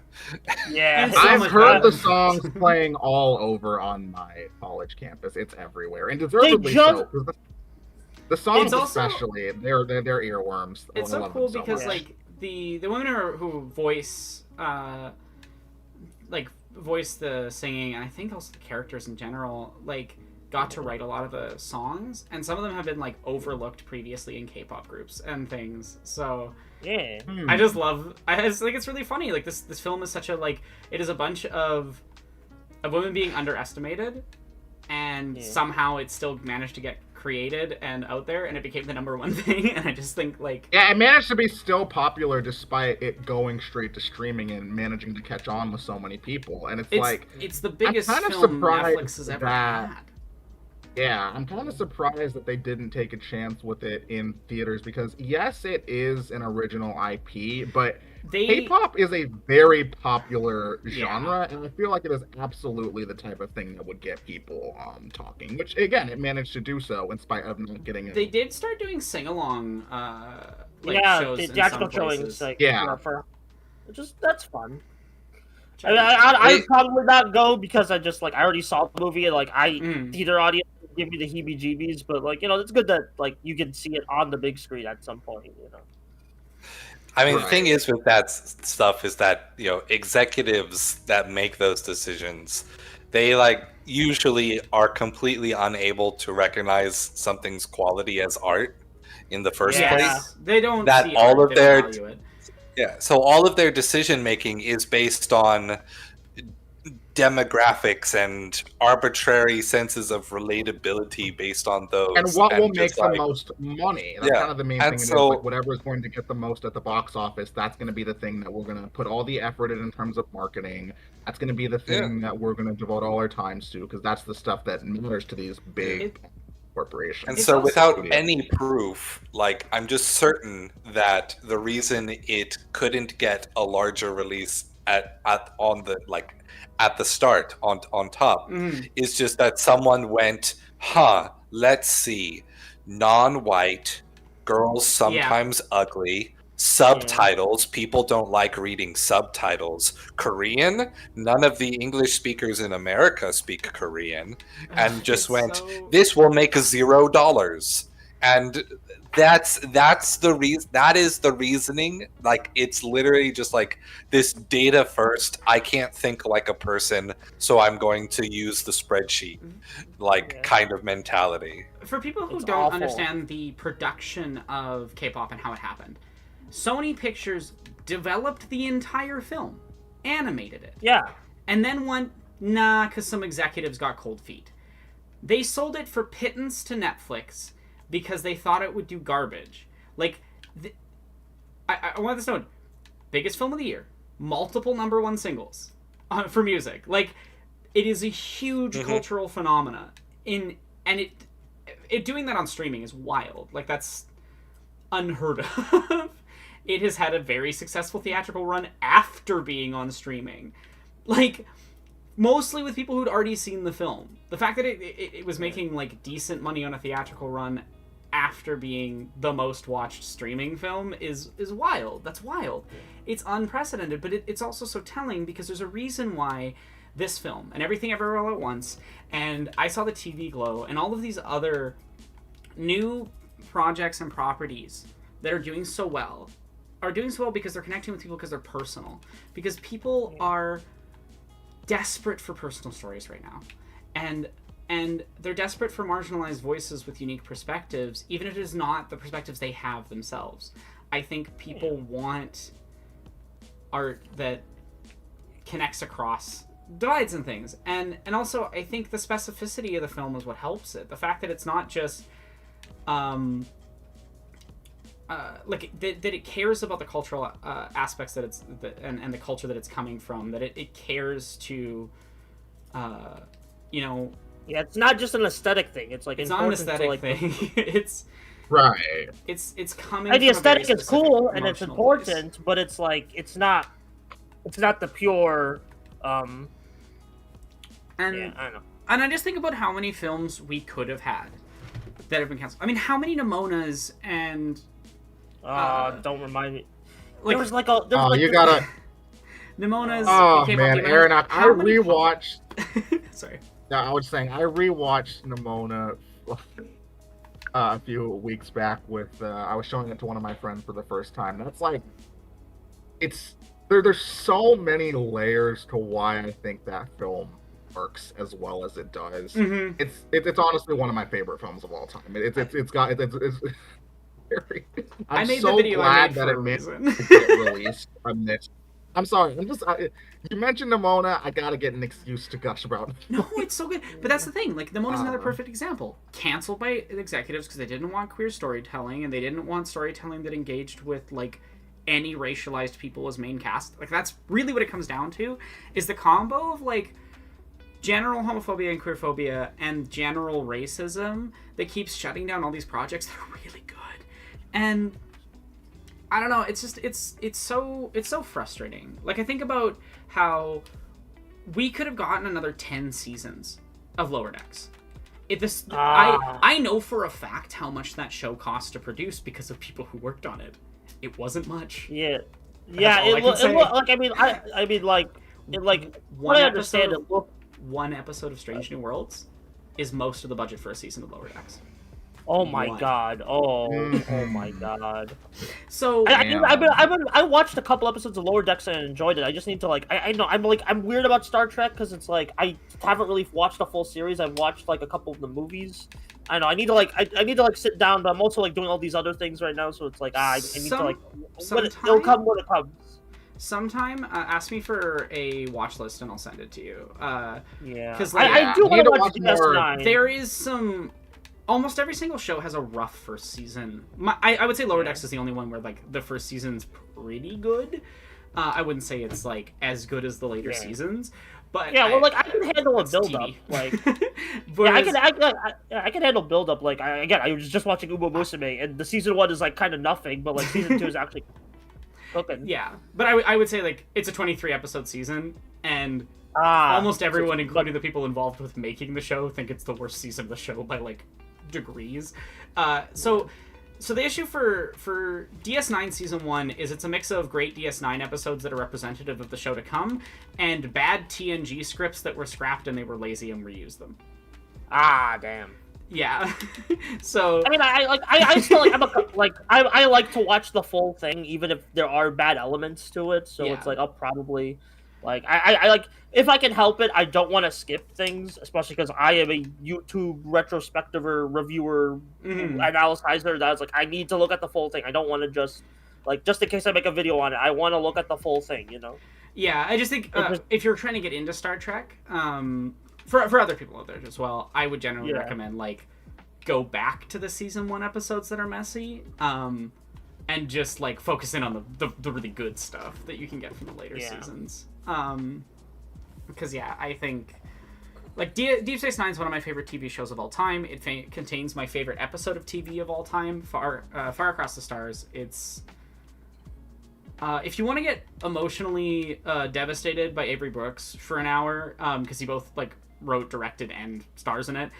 Yeah. And so I've much heard the better. songs playing all over on my college campus. It's everywhere, and deservedly just- so. 'Cause the songs, It's also- especially, they're earworms. It's I so love cool them so because much. like the women who voice voice the singing, and I think also the characters in general, like got to write a lot of the songs, and some of them have been like overlooked previously in K-pop groups and things. So Yeah. I just think it's really funny. Like this film is such a it is a bunch of women being underestimated, and somehow it still managed to get created and out there, and it became the #1 thing. And I just think Yeah, it managed to be still popular despite it going straight to streaming and managing to catch on with so many people. And it's the biggest kind of film surprised Netflix has ever that- had. Yeah, I'm kind of surprised that they didn't take a chance with it in theaters because yes, it is an original IP, but K-pop is a very popular genre, and I feel like it is absolutely the type of thing that would get people talking. Which again, it managed to do so in spite of not getting it. They did start doing sing-along shows the in theatrical some showings, places. like that's fun. I mean, I'd probably not go because I already saw the movie and theater audience would give me the heebie-jeebies, but it's good that you can see it on the big screen at some point. I mean, Right. the thing is with that stuff is that executives that make those decisions, they usually are completely unable to recognize something's quality as art in the first Yeah. place. They don't That see all art, of they don't their- value it. Yeah, so all of their decision making is based on demographics and arbitrary senses of relatability based on those. And what will make just, the most money? That's Yeah, kind of the main and thing. It is, so- whatever is going to get the most at the box office, that's going to be the thing that we're going to put all the effort in terms of marketing. That's going to be the thing that we're going to devote all our times to because that's the stuff that matters to these big corporations. And It's so also- without any proof, I'm just certain that the reason it couldn't get a larger release at the start on top is just that someone went, let's see, non-white, girls sometimes ugly, subtitles, people don't like reading subtitles, Korean, none of the English speakers in America speak Korean, and just It's went, so- this will make $0. And that's the reason. That is the reasoning. It's literally just this data first. I can't think like a person, so I'm going to use the spreadsheet, kind of mentality. For people who It's don't awful. understand the production of K-pop and how it happened, Sony Pictures developed the entire film, animated it, Yeah. and then went, nah, because some executives got cold feet. They sold it for pittance to Netflix because they thought it would do garbage. I want this known. Biggest film of the year. Multiple #1 singles for music. It is a huge cultural phenomena. And it doing that on streaming is wild. That's unheard of. It has had a very successful theatrical run after being on streaming. Mostly with people who'd already seen the film. The fact that it was making decent money on a theatrical run after being the most watched streaming film is wild. That's wild. It's unprecedented, but it's also so telling because there's a reason why this film and Everything Everywhere All at Once and I Saw the TV Glow and all of these other new projects and properties that are doing so well are doing so well because they're connecting with people because they're personal. Because people are desperate for personal stories right now. And they're desperate for marginalized voices with unique perspectives, even if it is not the perspectives they have themselves. I think people want art that connects across divides and things. And also, I think the specificity of the film is what helps it. The fact that it's not just that it cares about the cultural aspects that it's and the culture that it's coming from, that it cares to you know, Yeah, it's not just an aesthetic thing. It's like it's not an aesthetic to, like, thing. it's Right. coming like, the from a very aesthetic is specific cool and it's emotional important, place. but it's like it's not the pure And yeah, I don't know. and I just think about how many films we could have had that have been canceled. I mean, how many Nimonas and Don't remind me. like There was like a there was Oh, like you this- gotta. Nimonas. Oh K-pop man, demons. Aaron, I How many rewatched. Sorry. Yeah, I was saying I rewatched Nimona a few weeks back with. I was showing it to one of my friends for the first time. That's like, it's there's so many layers to why I think that film works as well as it does. Mm-hmm. It's honestly one of my favorite films of all time. It's very. I I'm made so the video I glad made that for it a made reason. get released amidst. I'm sorry. You mentioned Nimona. I gotta get an excuse to gush about. No, it's so good. But that's the thing. Like, Nimona's another Uh. perfect example. Canceled by executives because they didn't want queer storytelling and they didn't want storytelling that engaged with, like, any racialized people as main cast. Like, that's really what it comes down to, is the combo of, like, general homophobia and queerphobia and general racism that keeps shutting down all these projects that are really good. And I don't know, it's just it's so frustrating. Like, I think about how we could have gotten another 10 seasons of Lower Decks. I know for a fact how much that show cost to produce because of people who worked on it. It wasn't much. yeah, all I can say. like I mean like it like One I understand episode, it. Look, one episode of Strange New Worlds is most of the budget for a season of Lower Decks. oh my One. god, oh my god. So I watched a couple episodes of Lower Decks and enjoyed it. I just need to like I know I'm weird about Star Trek because it's like I haven't really watched a full series. I've watched like a couple of the movies. I know I need to like I need to like sit down, but I'm also like doing all these other things right now, so it's like I need to like it'll come when it comes. sometime ask me for a watch list and I'll send it to you. Yeah, 'Cause, I like, do you want need to to watch watch more. DS9. There is some. Almost every single show has a rough first season. I would say Lower Decks is the only one where like the first season's pretty good. I wouldn't say it's like as good as the later seasons, but Yeah, well, like I can handle a it's build up. TV. Like, Whereas- I can handle build up. Like, I was just watching Uma Musume, and the season 1 is like kind of nothing, but like season 2 is actually cooking. Yeah, but I would say like it's a 23 episode season, and Ah, almost everyone, so- including the people involved with making the show, think it's the worst season of the show by like degrees. So the issue for DS9 season 1 is it's a mix of great DS9 episodes that are representative of the show to come, and bad TNG scripts that were scrapped and they were lazy and reused them. Ah, damn. Yeah. So I mean, I still like I like to watch the full thing, even if there are bad elements to it. So Yeah. it's like I'll probably like I like if I can help it. I don't want to skip things, especially because I am a YouTube retrospectiver, reviewer, analyzer. That's like I need to look at the full thing. I don't want to just in case I make a video on it. I want to look at the full thing. You know. yeah, I just think It just- if you're trying to get into Star Trek, for other people out there as well, I would generally Yeah. recommend like go back to the season 1 episodes that are messy, and just like focus in on the really good stuff that you can get from the later Yeah. seasons. Because yeah, I think like Deep Space Nine is one of my favorite TV shows of all time. It contains my favorite episode of TV of all time, Far Across the Stars. It's if you want to get emotionally devastated by Avery Brooks for an hour, because he both like wrote, directed, and stars in it.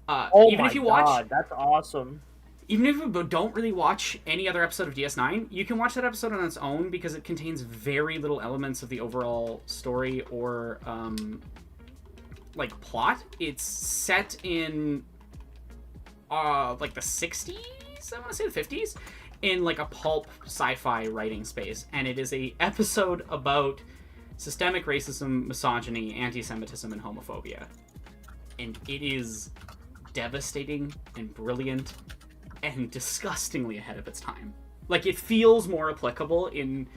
Oh Even my if you god, watch, that's awesome. even if you don't really watch any other episode of DS9, you can watch that episode on its own because it contains very little elements of the overall story or like plot. It's set in like the 60s, 60s, I want to say the 50s, in like a pulp sci-fi writing space, and it is a episode about systemic racism, misogyny, anti-Semitism, and homophobia. And it is devastating and brilliant and disgustingly ahead of its time. Like, it feels more applicable in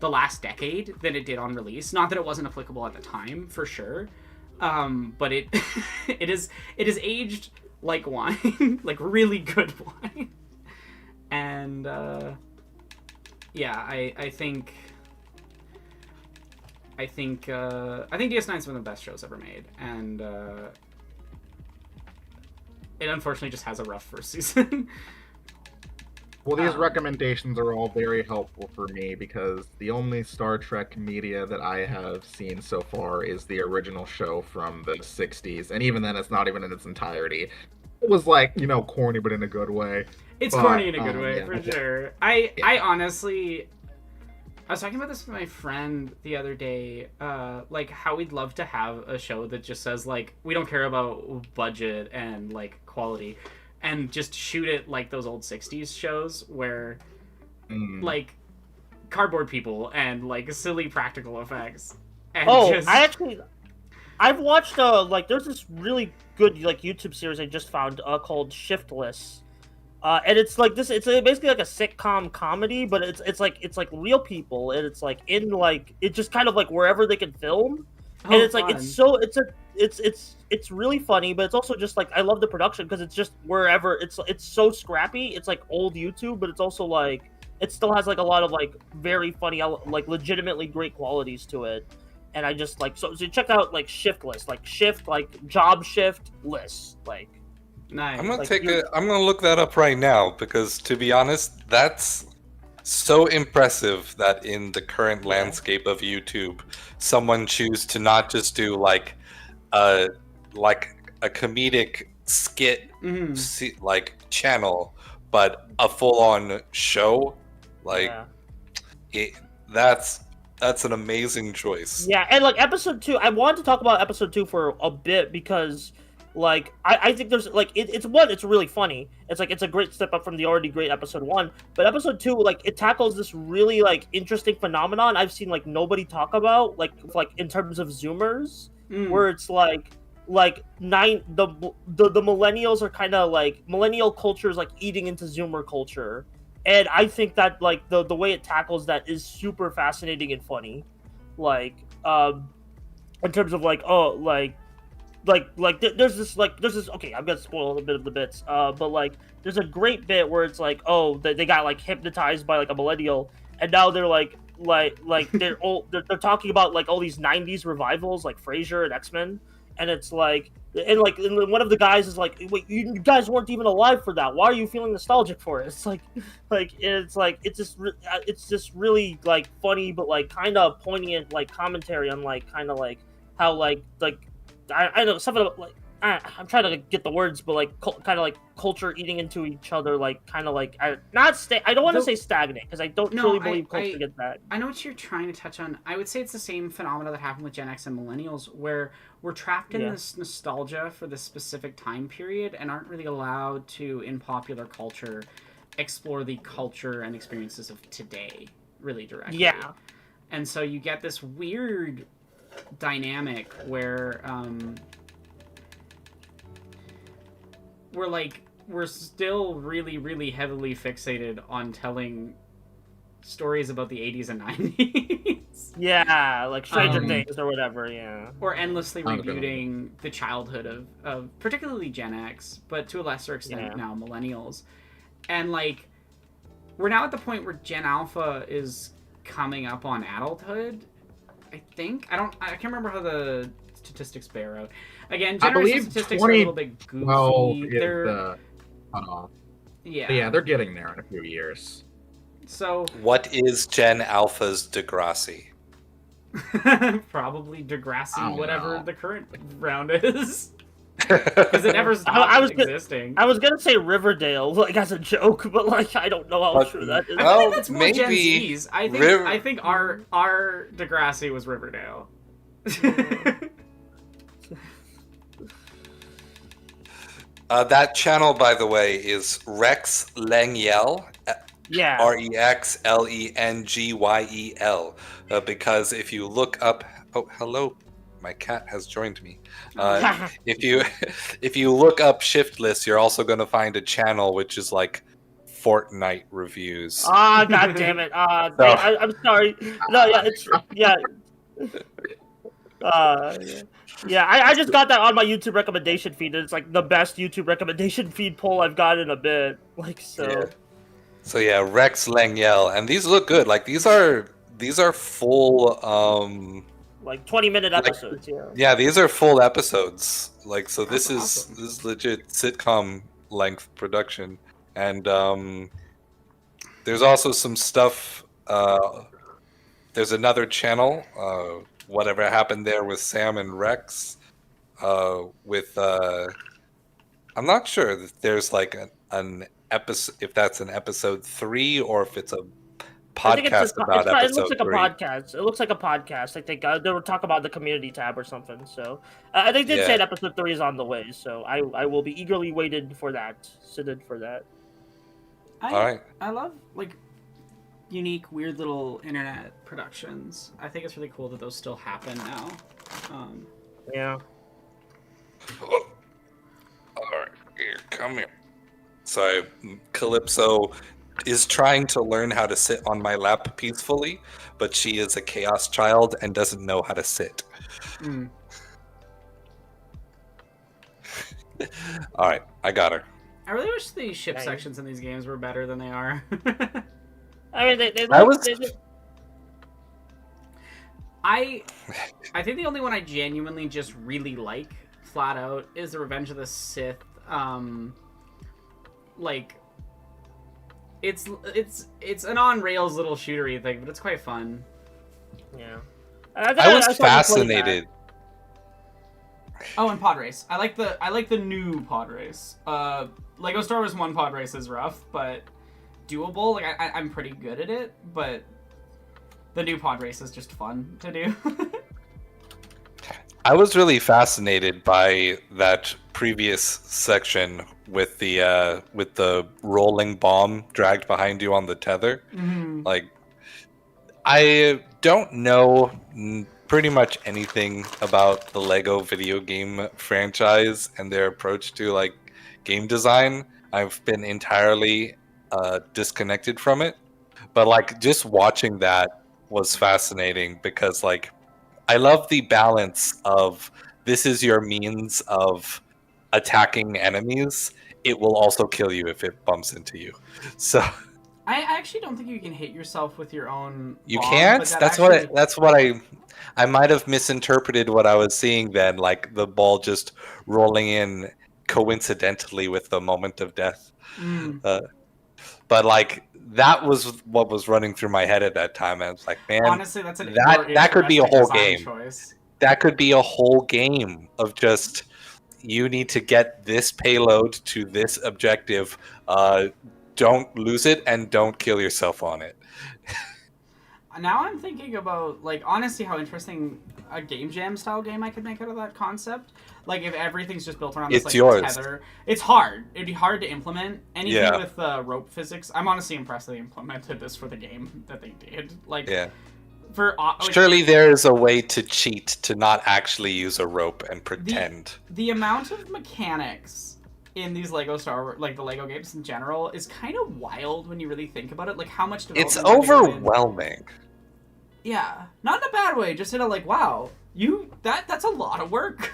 the last decade than it did on release. Not that it wasn't applicable at the time, for sure. But it it is aged like wine, like really good wine. And yeah, I think DS9 is one of the best shows ever made, and it unfortunately just has a rough first season. Well, these recommendations are all very helpful for me because the only Star Trek media that I have seen so far is the original show from the 60s, and even then it's not even in its entirety. It was like, you know, corny but in a good way. It's But, corny in a good way, yeah. for sure. I honestly... I was talking about this with my friend the other day, like, how we'd love to have a show that just says, like, we don't care about budget and, like, quality, and just shoot it like those old 60s shows where, like, cardboard people and, like, silly practical effects. And just... I've watched, like, there's this really good, like, YouTube series I just found, called Shiftless. And it's like this. It's basically like a sitcom comedy, but it's like real people, and it's like in like it just kind of like wherever they can film, and it's like fun. it's really funny, but it's also just like I love the production because it's just wherever it's so scrappy. It's like old YouTube, but it's also like it still has like a lot of like very funny, like legitimately great qualities to it. And I just like so check out like Shiftless, like shift like job shift list like. Nice. I'm gonna Like, I'm gonna look that up right now because, to be honest, that's so impressive that in the current landscape of YouTube, someone choose to not just do like a comedic skit like channel, but a full-on show. Like, that's an amazing choice. Yeah, and like episode 2, I wanted to talk about episode 2 for a bit because. Like I think there's like it's really funny. It's like it's a great step up from the already great episode 1. But episode 2, like it tackles this really like interesting phenomenon I've seen like nobody talk about, like in terms of Zoomers, where it's like the millennials are kind of like millennial culture is like eating into Zoomer culture, and I think that like the way it tackles that is super fascinating and funny, like in terms of like there's this okay, I'm gonna spoil a bit of the bits, but like there's a great bit where it's like they got like hypnotized by like a millennial, and now they're like they're talking about like all these 90s revivals like Frasier and X-Men, and it's like and one of the guys is like, wait, you guys weren't even alive for that, why are you feeling nostalgic for it? It's just really like funny but like kind of poignant like commentary on like kind of like how like I know something about, like I'm trying to get the words, but like kind of like culture eating into each other, like kind of like I don't want to say stagnant because I don't really believe culture gets that. I know what you're trying to touch on. I would say it's the same phenomena that happened with Gen X and millennials, where we're trapped in this nostalgia for this specific time period and aren't really allowed to, in popular culture, explore the culture and experiences of today really directly. Yeah, and so you get this weird dynamic where we're still really, really heavily fixated on telling stories about the 80s and 90s. Yeah, like Stranger Things or whatever, yeah. Or endlessly rebooting the childhood of particularly Gen X, but to a lesser extent now millennials. And like we're now at the point where Gen Alpha is coming up on adulthood. I think I can't remember how the statistics bear out. Again, generation statistics are a little bit goofy. They're yeah, they're getting there in a few years. So what is Gen Alpha's Degrassi? Probably Degrassi, whatever the current round is. Because it never stopped existing. I was gonna say Riverdale, like as a joke, but like I don't know how true that is. I think that's more Gen Z's. I think our Degrassi was Riverdale. That channel, by the way, is Rex Lengyel, Yeah. REXLENGYEL. Because if you look up, oh, hello, my cat has joined me. If you if you look up Shiftless, you're also going to find a channel which is like Fortnite reviews. Ah, god damn it. I'm sorry. No, yeah, it's yeah. I just got that on my YouTube recommendation feed. It's like the best YouTube recommendation feed poll I've got in a bit. Like so. Yeah. So yeah, Rex Lengyel, and these look good. Like these are full Like 20-minute episodes. Yeah, these are full episodes. Like so, That's this awesome. is legit sitcom length production, and there's also some stuff. There's another channel. Whatever happened there with Sam and Rex. With I'm not sure that there's like an episode, if that's an episode 3 or if it's a I think podcast about episode it looks like 3. a podcast. It looks like a podcast. I think they were talking about the community tab or something. So they did say Yeah. episode 3 is on the way. So I will be eagerly waiting for that. Sitting for that. I, All right. I love like unique, weird little internet productions. I think it's really cool that those still happen now. Yeah. All right, here, come here. So Calypso is trying to learn how to sit on my lap peacefully, but she is a chaos child and doesn't know how to sit. Mm. All right, I got her. I really wish the ship Dang. sections in these games were better than they are. I mean, they I look, was- they- I think the only one I genuinely just really like, flat out, is the Revenge of the Sith. Like, it's an on rails little shootery thing, but it's quite fun. yeah. I was saw you play that. fascinated. Oh, and pod race. I like the new pod race. Lego Star Wars 1 pod race is rough, but doable. Like I'm pretty good at it, but the new pod race is just fun to do. I was really fascinated by that previous section with the rolling bomb dragged behind you on the tether. Mhm. Like, I don't know pretty much anything about the Lego video game franchise and their approach to like game design. I've been entirely disconnected from it, but like just watching that was fascinating because like I love the balance of this is your means of attacking enemies. It will also kill you if it bumps into you. So I actually don't think you can hit yourself with your own. you bomb, can't. but that That's what I might have misinterpreted what I was seeing then, like the ball just rolling in coincidentally with the moment of death. Mm. But like that was what was running through my head at that time. I was like, man, Honestly, that's an that could be a interesting whole design game. choice. That could be a whole game of just you need to get this payload to this objective. Don't lose it and don't kill yourself on it. Now I'm thinking about, like, honestly, how interesting a game jam style game I could make out of that concept. Like, if everything's just built around this, It's like, yours. tether. It's hard. It'd be hard to implement. Anything Yeah. with rope physics. I'm honestly impressed they implemented this for the game that they did. Like, Yeah. for... like, Surely there is a way to cheat to not actually use a rope and pretend. the amount of mechanics in these Lego Star Wars, like, the Lego games in general, is kind of wild when you really think about it. Like, how much development... It's had to go in. overwhelming. Yeah, not in a bad way. Just in a like, wow, that's a lot of work.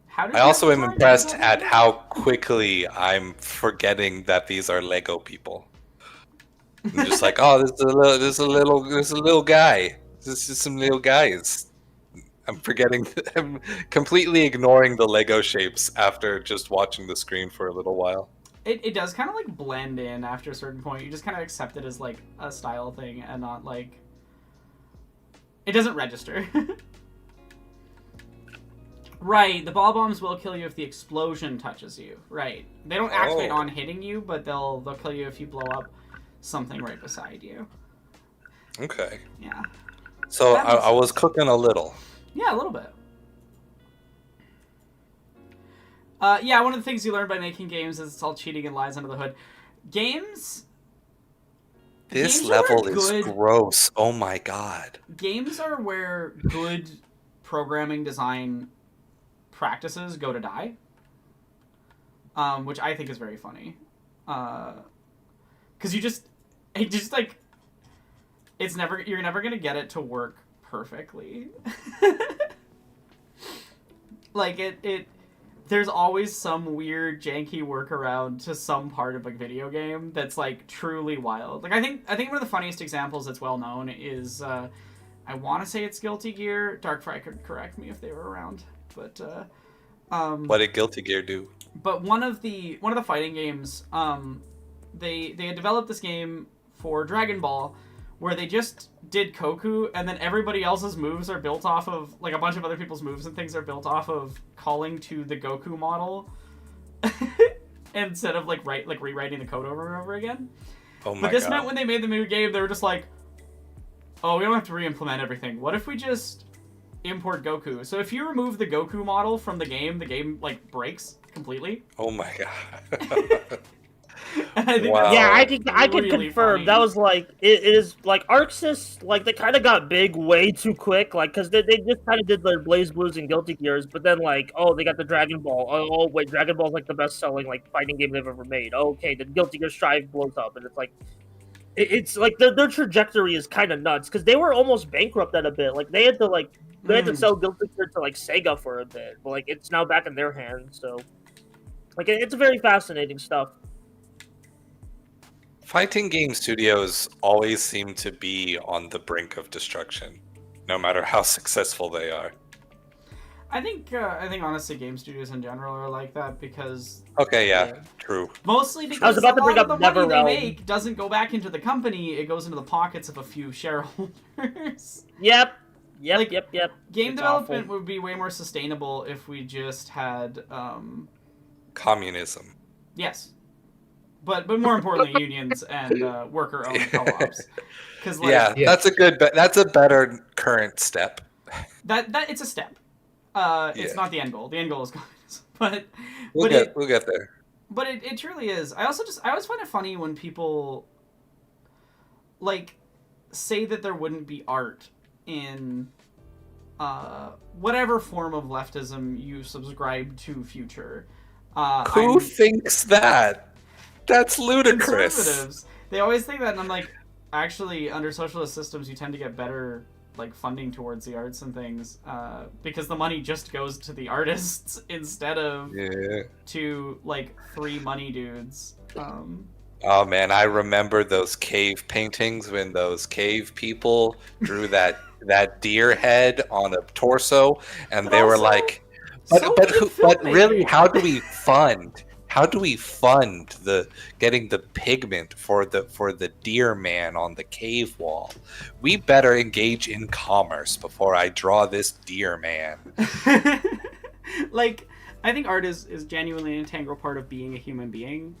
How did I you also have am the time to impressed do at that? how quickly I'm forgetting that these are Lego people. I'm just like, oh, there's a little guy. This is some little guys. I'm forgetting. I'm completely ignoring the Lego shapes after just watching the screen for a little while. It does kind of like blend in after a certain point. You just kind of accept it as like a style thing and not like it doesn't register. Right, the ball bombs will kill you if the explosion touches you. Right, they don't activate Oh. on hitting you, but they'll kill you if you blow up something right beside you. Okay. Yeah, So That makes I was cooking a little. yeah, a little bit. Yeah, one of the things you learn by making games is it's all cheating and lies under the hood. Games. This games level are is good. gross. Oh my god. Games are where good programming design practices go to die, which I think is very funny. Because you're never gonna get it to work perfectly. Like there's always some weird janky workaround to some part of a video game that's like truly wild. Like I think one of the funniest examples that's well known is I want to say it's Guilty Gear. Darkfry could correct me if they were around, but What did Guilty Gear do? but one of the fighting games, they had developed this game for Dragon Ball, where they just did Koku, and then everybody else's moves are built off of, like, a bunch of other people's moves and things are built off of calling to the Goku model, instead of rewriting the code over and over again. Oh my But this god. meant when they made the new game, they were just like, oh, we don't have to re-implement everything. What if we just import Goku? So if you remove the Goku model from the game, like, breaks completely. Oh my god. And I think Wow. that's Yeah, I can really confirm funny. that was like it is like Arc Sys, like they kind of got big way too quick, like because they just kind of did their Blaze Blues and Guilty Gears, but then like they got the Dragon Ball. Oh wait, Dragon Ball's like the best selling like fighting game they've ever made. Okay, the Guilty Gear Strive blows up, and it's like it's like their trajectory is kind of nuts because they were almost bankrupt at a bit. Like they had to sell Guilty Gear to like Sega for a bit, but like it's now back in their hands. So like it's very fascinating stuff. Fighting game studios always seem to be on the brink of destruction, no matter how successful they are. I think honestly, game studios in general are like that because Okay, yeah, true. mostly because about to a bring lot of up the money they NetherRealm. make doesn't go back into the company; it goes into the pockets of a few shareholders. Yep. Like, Yep. Game It's development awful. would be way more sustainable if we just had, Communism. yes, but more importantly, unions and worker-owned co-ops. Because Yeah, Yeah. that's a better current step. that it's a step. It's Yeah. not the end goal. The end goal is communism, but We'll get there. But it truly is. I always find it funny when people like say that there wouldn't be art in whatever form of leftism you subscribe to future. Who thinks that? That's ludicrous. Conservatives, they always think that, and I'm like, actually, under socialist systems, you tend to get better like funding towards the arts and things because the money just goes to the artists instead of Yeah. to like three money dudes. Oh man, I remember those cave paintings when those cave people drew that deer head on a torso, and But they were also, like, so but did really, filmmaking. how do we fund the getting the pigment for the deer man on the cave wall? We better engage in commerce before I draw this deer man. Like, I think art is genuinely an integral part of being a human being.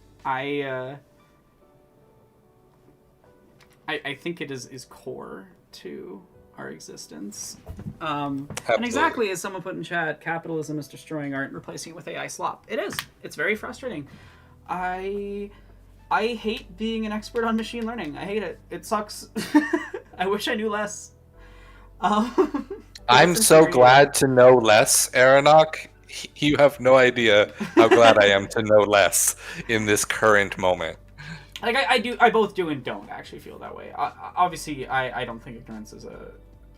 I think it is core to our existence. And Absolutely. exactly as someone put in chat, capitalism is destroying art and replacing it with AI slop. It is. It's very frustrating. I hate being an expert on machine learning. I hate it. It sucks. I wish I knew less. I'm It's so infuriating. glad to know less, Aronok. You have no idea how glad I am to know less in this current moment. Like I both do and don't actually feel that way. Obviously, I don't think ignorance is a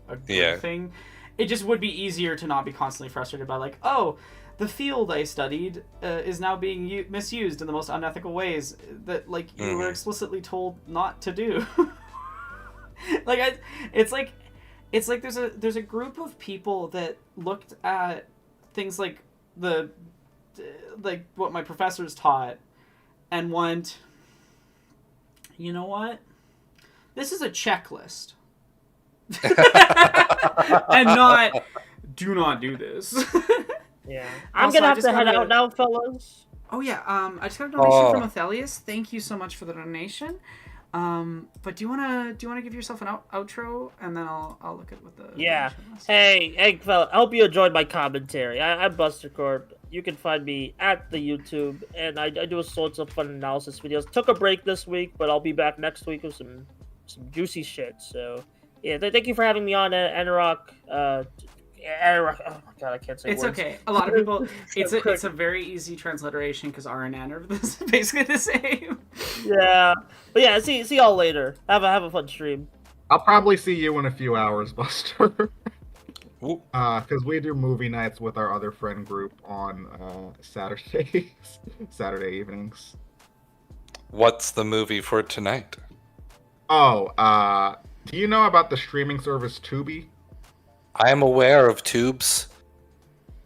good Yeah. thing. It just would be easier to not be constantly frustrated by like, oh, the field I studied is now being misused in the most unethical ways that like you were explicitly told not to do. Like it's like there's a group of people that looked at things like like what my professors taught and went, you know what? This is a checklist. And not, do not do this. Yeah. I'm Also, gonna I have just to head gotta- out now, fellas. Oh yeah, I just got a donation Oh. from Athelius. Thank you so much for the donation. But do you wanna give yourself an outro, and then I'll look at what the Yeah. donation was. Hey, fella. I hope you enjoyed my commentary. I'm Buster Corp. you can find me at the YouTube, and I do all sorts of fun analysis videos. Took a break this week, but I'll be back next week with some juicy shit. So yeah, thank you for having me on, Anorak. Anorak. Oh my god, I can't say It's words. okay. A lot of people, it's a very easy transliteration because R and N are basically the same. Yeah, but yeah, see y'all later. Have a fun stream. I'll probably see you in a few hours, Buster. Whoop. Because we do movie nights with our other friend group on Saturdays, Saturday evenings. What's the movie for tonight? Oh, do you know about the streaming service Tubi? I am aware of tubes.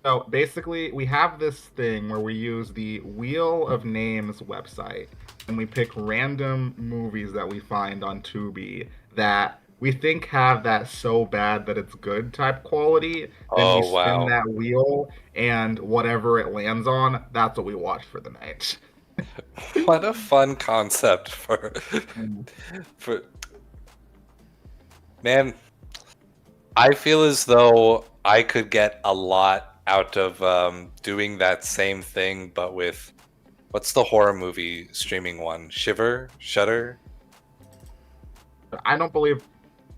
So basically, we have this thing where we use the Wheel of Names website, and we pick random movies that we find on Tubi that we think have that so bad that it's good type quality. Then Oh, we spin wow. that wheel, and whatever it lands on, that's what we watch for the night. What a fun concept for man. I feel as though I could get a lot out of doing that same thing, but with what's the horror movie streaming one? Shudder? I don't believe.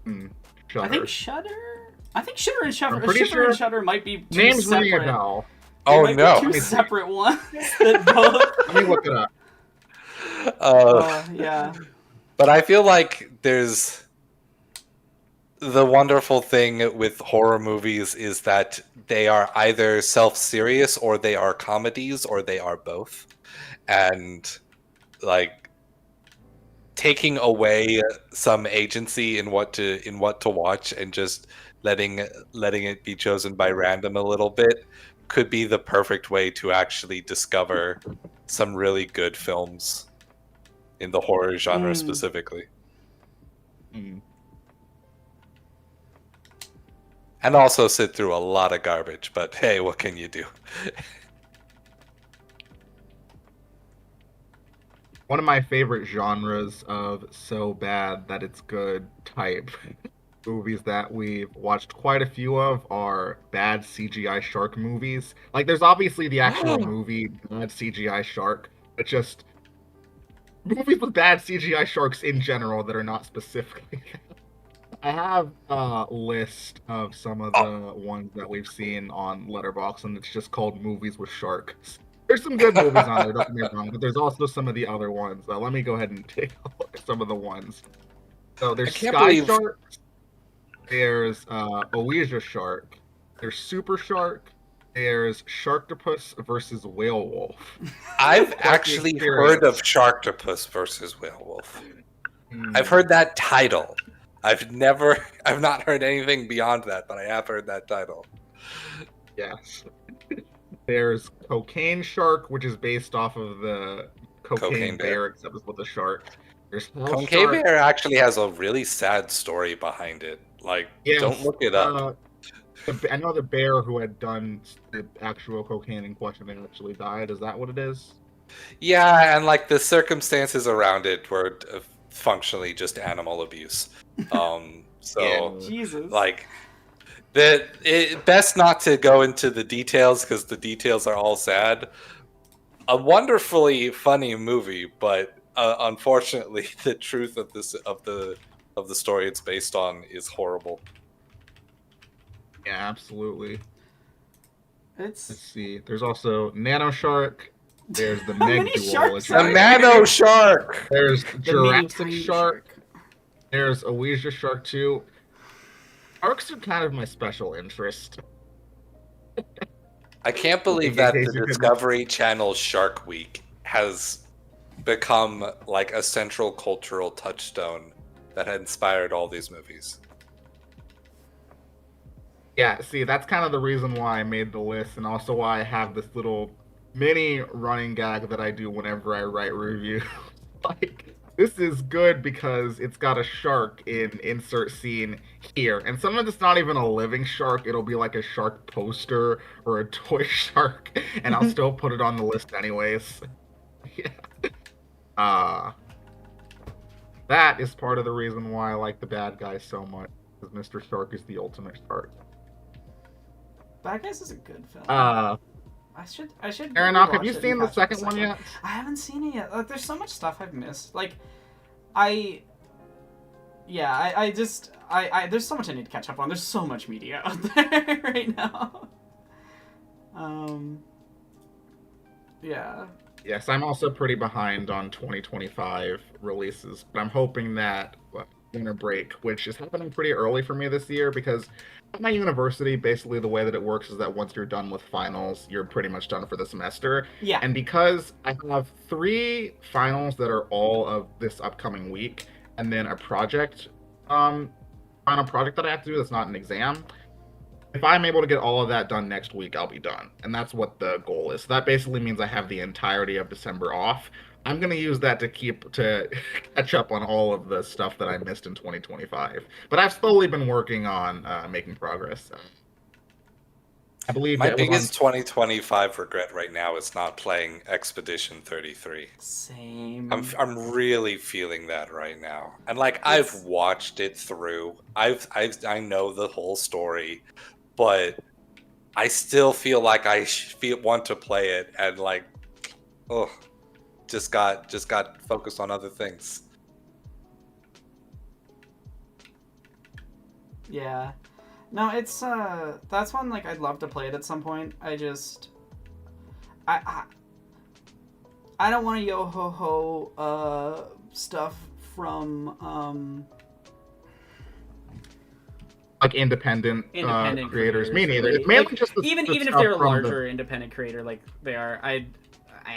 I think Shudder. I think Shiver and Shudder. I'm pretty Shiver and sure Shudder might be two Names separate. ring a bell. They Oh might no! be two separate ones. That both. Let me look it up. Yeah. But I feel like there's the wonderful thing with horror movies is that they are either self-serious or they are comedies or they are both. And like taking away some agency in what to watch and just letting it be chosen by random a little bit could be the perfect way to actually discover some really good films in the horror genre specifically. And also sit through a lot of garbage, but hey, what can you do? One of my favorite genres of so bad that it's good type movies that we've watched quite a few of are bad CGI shark movies. Like, there's obviously the actual movie bad CGI shark, but just movies with bad CGI sharks in general that are not specifically. I have a list of some of the ones that we've seen on Letterboxd, and it's just called Movies with Sharks. There's some good movies on there, don't get me wrong, but there's also some of the other ones. Let me go ahead and take a look at some of the ones. So there's Sky Sharks, there's Ouija Shark, there's Super Shark, there's Sharktopus versus Whale Wolf. I've actually heard of Sharktopus versus Whale Wolf. I've heard that title. I've not heard anything beyond that, but I have heard that title. Yes. There's Cocaine Shark, which is based off of the Cocaine Bear, except it's with a shark. There's Cocaine Bear actually has a really sad story behind it. Like, don't look it up. I know the bear who had done the actual cocaine in question actually died. Is that what it is? Yeah, and like the circumstances around it were functionally just animal abuse. So Jesus. like best not to go into the details because the details are all sad. A wonderfully funny movie, but unfortunately, the truth of the story it's based on is horrible. Yeah, absolutely. Let's It's see. There's also Nano Shark. There's the How Meg many Duel. sharks The Nano Shark. There's the Jurassic mini tiny Shark. There's a Ouija Shark too. Sharks are kind of my special interest. I can't believe that the Discovery Channel Shark Week has become like a central cultural touchstone that had inspired all these movies. Yeah, see, that's kind of the reason why I made the list, and also why I have this little mini running gag that I do whenever I write reviews. Like, this is good because it's got a shark in insert scene here. And sometimes it's not even a living shark, it'll be like a shark poster or a toy shark, and I'll still put it on the list anyways. Yeah. That is part of the reason why I like The Bad Guys so much, because Mr. Shark is the ultimate shark. Bad Guys is a good film. I should. Aronok, have rewatch you it and seen the catch up second one yet? I haven't seen it yet. Like, there's so much stuff I've missed. Like, I just there's so much I need to catch up on. There's so much media out there right now. Yeah. Yes, I'm also pretty behind on 2025 releases, but I'm hoping that winter break, which is happening pretty early for me this year, because at my university, basically the way that it works is that once you're done with finals, you're pretty much done for the semester. Yeah. And because I have 3 finals that are all of this upcoming week, and then a project, final project that I have to do that's not an exam, if I'm able to get all of that done next week, I'll be done. And that's what the goal is. So that basically means I have the entirety of December off. I'm going to use that to catch up on all of the stuff that I missed in 2025. But I've slowly been working on making progress. I believe My that was biggest 2025 regret right now is not playing Expedition 33. Same. I'm really feeling that right now, and like I've watched it through. I know the whole story, but I still feel like I want to play it, and like, oh, just got focused on other things. Yeah. No, it's that's one like I'd love to play it at some point. I don't want to yo ho ho stuff from like independent creators. Me neither. Really. It's mainly like, just even if stuff they're a from larger independent creator like they are.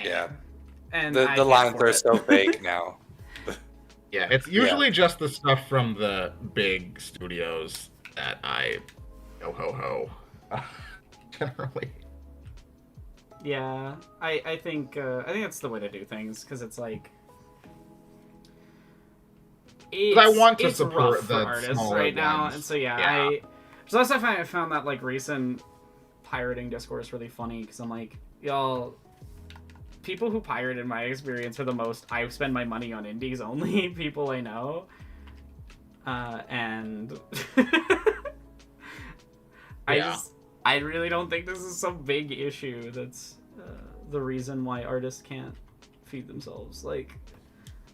Yeah. And The lines are so vague now. Yeah, it's usually just the stuff from the big studios that I yo ho ho generally. Yeah, I think that's the way to do things, because it's like I want to it's support rough the for artists smaller right now, ones. and so Yeah. So that's why I found that like recent pirating discourse really funny, because I'm like, y'all, people who pirate in my experience are the most I spend my money on indies only people I know, and I really don't think this is some big issue that's the reason why artists can't feed themselves. Like,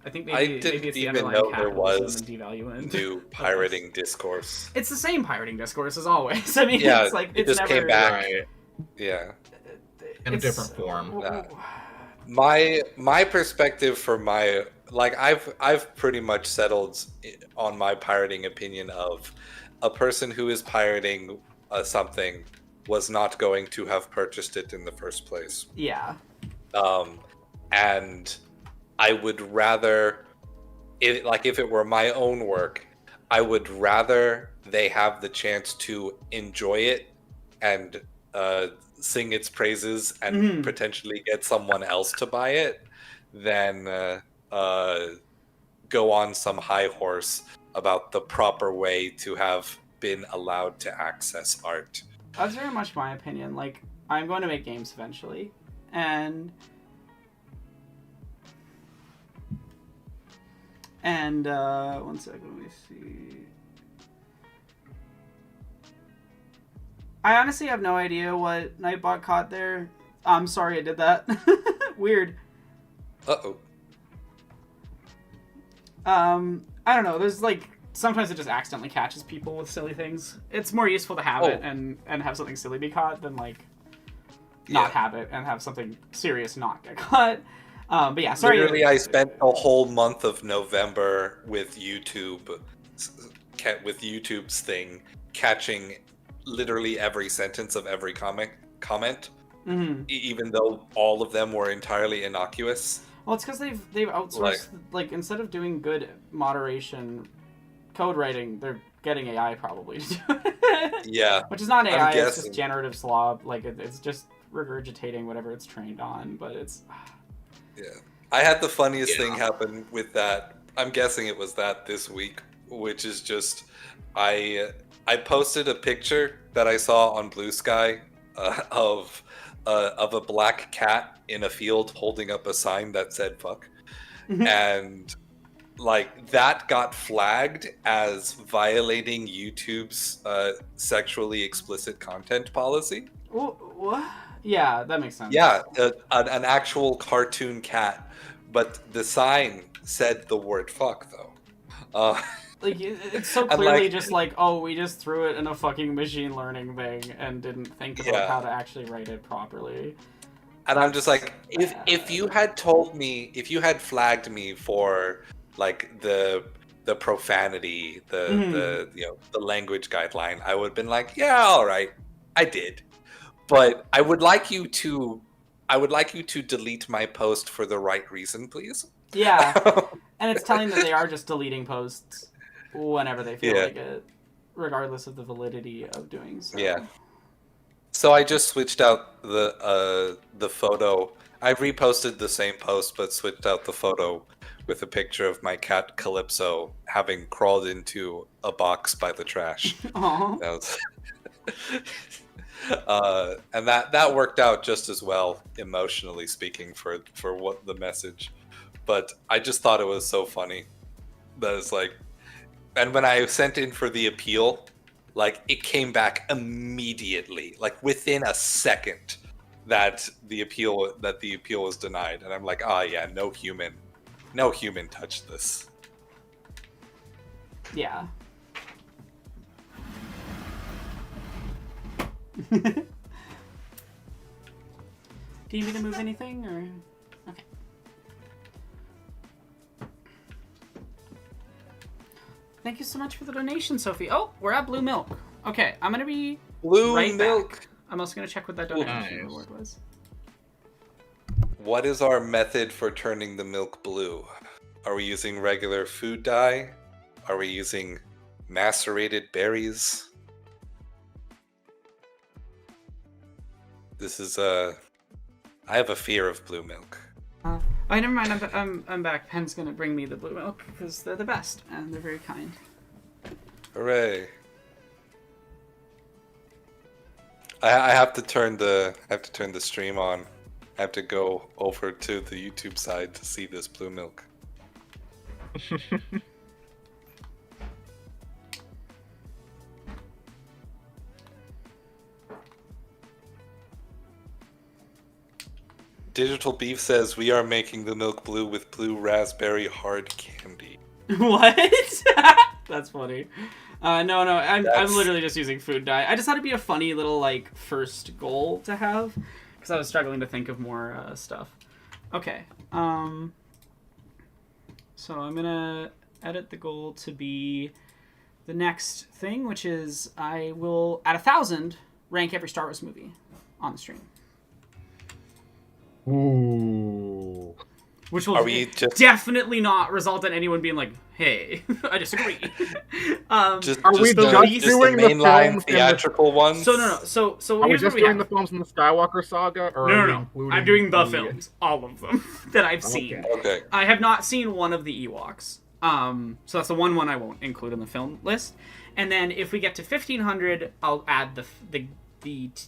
I think maybe it's the even underlying know there capitalism was and devaluing. new pirating discourse. It's the same pirating discourse as always. I mean, Yeah, it's like it it's just never came back. Right. Yeah. In a different form. My perspective for my like I've pretty much settled on my pirating opinion of a person who is pirating something was not going to have purchased it in the first place. Yeah. And I would rather if it were my own work, I would rather they have the chance to enjoy it and sing its praises and potentially get someone else to buy it than go on some high horse about the proper way to have been allowed to access art. That's very much my opinion. Like, I'm going to make games eventually, and 1 second, let me see. I honestly have no idea what Nightbot caught there. I'm sorry I did that. Weird. Uh-oh. I don't know. There's like sometimes it just accidentally catches people with silly things. It's more useful to have it and have something silly be caught than like not have it and have something serious not get caught. But yeah, sorry. Literally, I spent a whole month of November with YouTube's thing, catching literally every sentence of every comment, even though all of them were entirely innocuous. Well, it's because they've outsourced, like instead of doing good moderation code writing, they're getting AI probably to do it. Yeah. Which is not AI, it's guessing. just generative slob. Like, it's just regurgitating whatever it's trained on, but it's... Yeah. I had the funniest thing happen with that. I'm guessing it was that this week, which is just... I posted a picture that I saw on Blue Sky of a black cat in a field holding up a sign that said fuck. And like that got flagged as violating YouTube's sexually explicit content policy. What? Yeah, that makes sense. Yeah, an actual cartoon cat, but the sign said the word fuck though. Like it's so And, clearly like- just like, oh, we just threw it in a fucking machine learning thing and didn't think about Yeah. how to actually write it properly. And I'm just like, if bad. you had told me, if you had flagged me for like the profanity, the the language guideline, I would have been like, yeah, all right, I did. But I would like you to delete my post for the right reason, please. Yeah, and it's telling that they are just deleting posts whenever they feel Yeah. like it, regardless of the validity of doing so. Yeah. So I just switched out the photo. I reposted the same post, but switched out the photo with a picture of my cat Calypso having crawled into a box by the trash. Aw. That was... and that worked out just as well, emotionally speaking, for what the message. But I just thought it was so funny. That it's like, and when I sent in for the appeal, like it came back immediately, like within a second, that the appeal was denied, and I'm like, oh yeah, no human touched this. Yeah. Do you need me to move anything, or okay? Thank you so much for the donation, Sophie. Oh, we're at Blue Milk. Okay, I'm gonna be Blue right milk. back. I'm also gonna check what that donation Nice. reward was. What is our method for turning the milk blue? Are we using regular food dye? Are we using macerated berries? This is I have a fear of blue milk. Oh, never mind. I'm back. Pen's gonna bring me the Blue Milk because they're the best and they're very kind. Hooray! I have to turn the stream on. I have to go over to the YouTube side to see this blue milk. Digital Beef says we are making the milk blue with blue raspberry hard candy. What? That's funny. No, I'm That's- literally just using food dye. I just thought it'd be a funny little like first goal to have because I was struggling to think of more stuff. Okay. So I'm gonna edit the goal to be the next thing, which is I will at 1,000 rank every Star Wars movie on the stream, Ooh. which will Are we just definitely not result in anyone being like, "Hey, I disagree." just Are we the, just doing the mainline films and the- theatrical ones? So no. So Are we here's just what we doing have. the films in the Skywalker saga, or No, are we no. including I'm doing the films, all of them that I've seen. Okay. Okay. I have not seen one of the Ewoks. So that's the one I won't include in the film list. And then if we get to 1,500, I'll add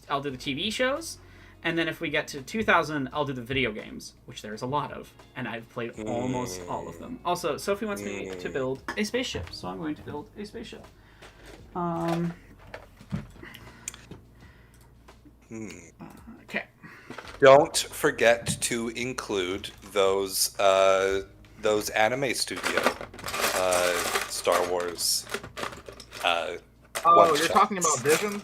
I'll do the TV shows. And then if we get to 2,000, I'll do the video games, which there's a lot of, and I've played almost all of them. Also, Sophie wants me to build a spaceship, so I'm going to build a spaceship. Okay. Don't forget to include those anime studio Star Wars Oh, one-shots. you're talking about Vision?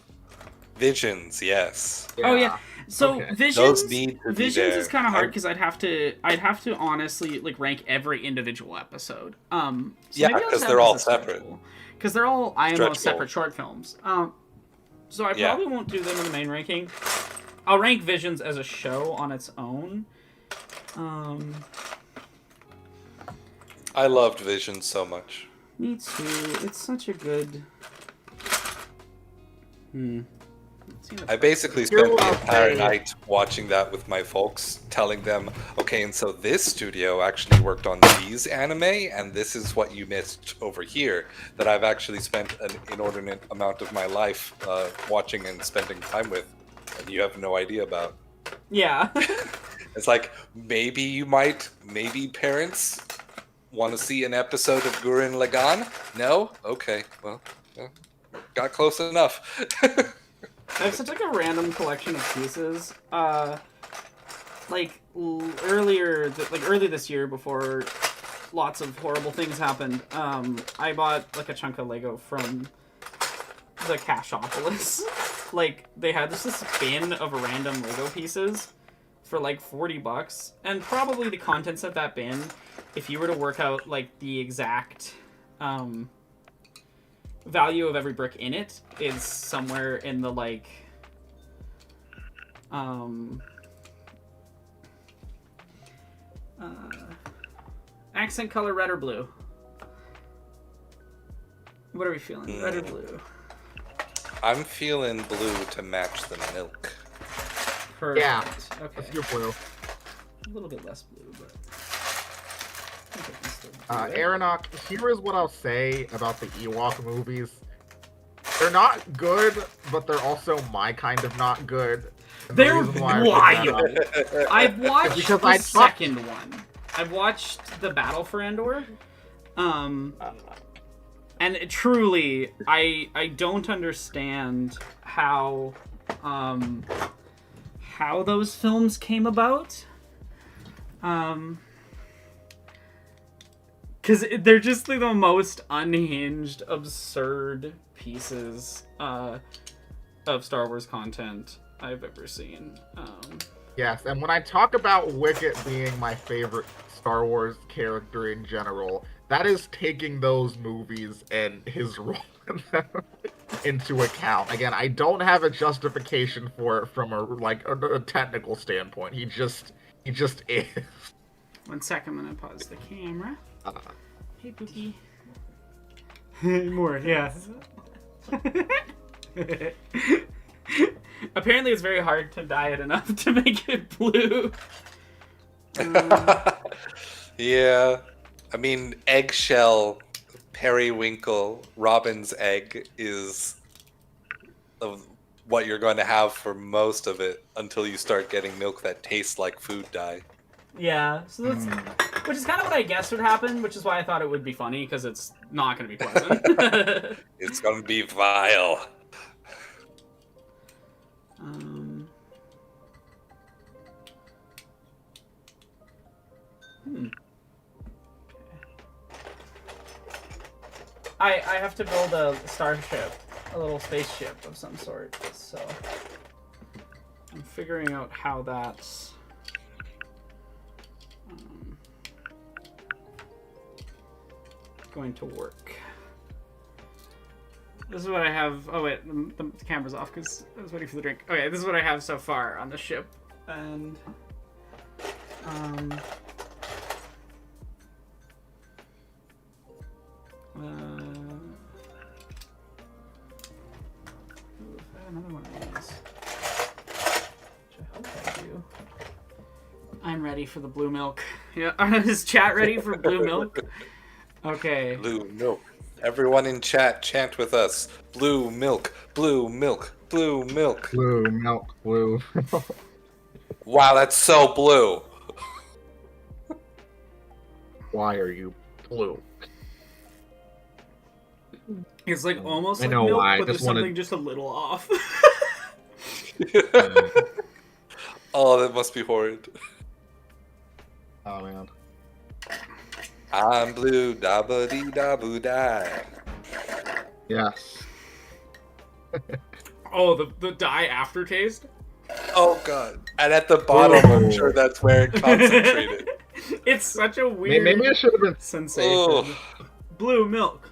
Visions, yes. Oh yeah. So Okay. Visions, Those need to be Visions there. is kind of hard because I'd have to honestly like rank every individual episode. Yeah, 'cause they're all separate. Because they're all IMO Stretch separate goals. short films. So I Yeah. probably won't do them in the main ranking. I'll rank Visions as a show on its own. I loved Visions so much. Me too. It's such a good. I basically You're spent the entire welcome. night watching that with my folks, telling them, okay, and so this studio actually worked on these anime, and this is what you missed over here, that I've actually spent an inordinate amount of my life watching and spending time with, and you have no idea about. Yeah. It's like, maybe parents want to see an episode of Gurren Lagann? No? Okay, well, got close enough. I have such like a random collection of pieces. Earlier this year, before lots of horrible things happened, I bought like a chunk of Lego from the Cashopolis. Like, they had this bin of random Lego pieces for like $40, and probably the contents of that bin, if you were to work out like the exact value of every brick in it, is somewhere in the like accent color, red or blue? What are we feeling? Red or blue? I'm feeling blue to match the milk. Perfect. Yeah. Okay. Let's do blue. A little bit less blue, but I think I can still do it. Aronok, here is what I'll say about the Ewok movies. They're not good, but they're also my kind of not good. And the They're reason why I bring that wild. up- I've watched Because the I talked- second one. I've watched the Battle for Endor. And truly, I don't understand how those films came about. Because they're just like the most unhinged, absurd pieces of Star Wars content I've ever seen. Yes, and when I talk about Wicket being my favorite Star Wars character in general, that is taking those movies and his role in them into account. Again, I don't have a justification for it from a technical standpoint. He just is. 1 second, I'm gonna pause the camera. Uh, Hey, Pookie. More, yeah. Apparently, it's very hard to dye it enough to make it blue. Yeah. I mean, eggshell, periwinkle, robin's egg is of what you're going to have for most of it until you start getting milk that tastes like food dye. Yeah, so that's, which is kind of what I guessed would happen, which is why I thought it would be funny, because it's not going to be pleasant. It's going to be vile. I have to build a starship, a little spaceship of some sort, so I'm figuring out how that's going to work. This is what I have. Oh wait, the camera's off because I was waiting for the drink. Okay, this is what I have so far on the ship, and another one of these. Which I hope I do. I'm ready for the blue milk. Yeah, is chat ready for blue milk? Okay. Blue milk. Everyone in chat, chant with us. Blue milk, blue milk, blue milk. blue milk, blue. Wow, that's so blue. Why are you blue? It's like almost I like know milk, why, I but there's just wanted- something just a little off. Oh, that must be horrid. Oh man. I'm blue, da ba dee da boo da. Yes. Oh, the dye aftertaste? Oh god. And at the bottom, I'm sure that's where it concentrated. It's such a weird Maybe I should have been. sensation. Oh. Blue milk.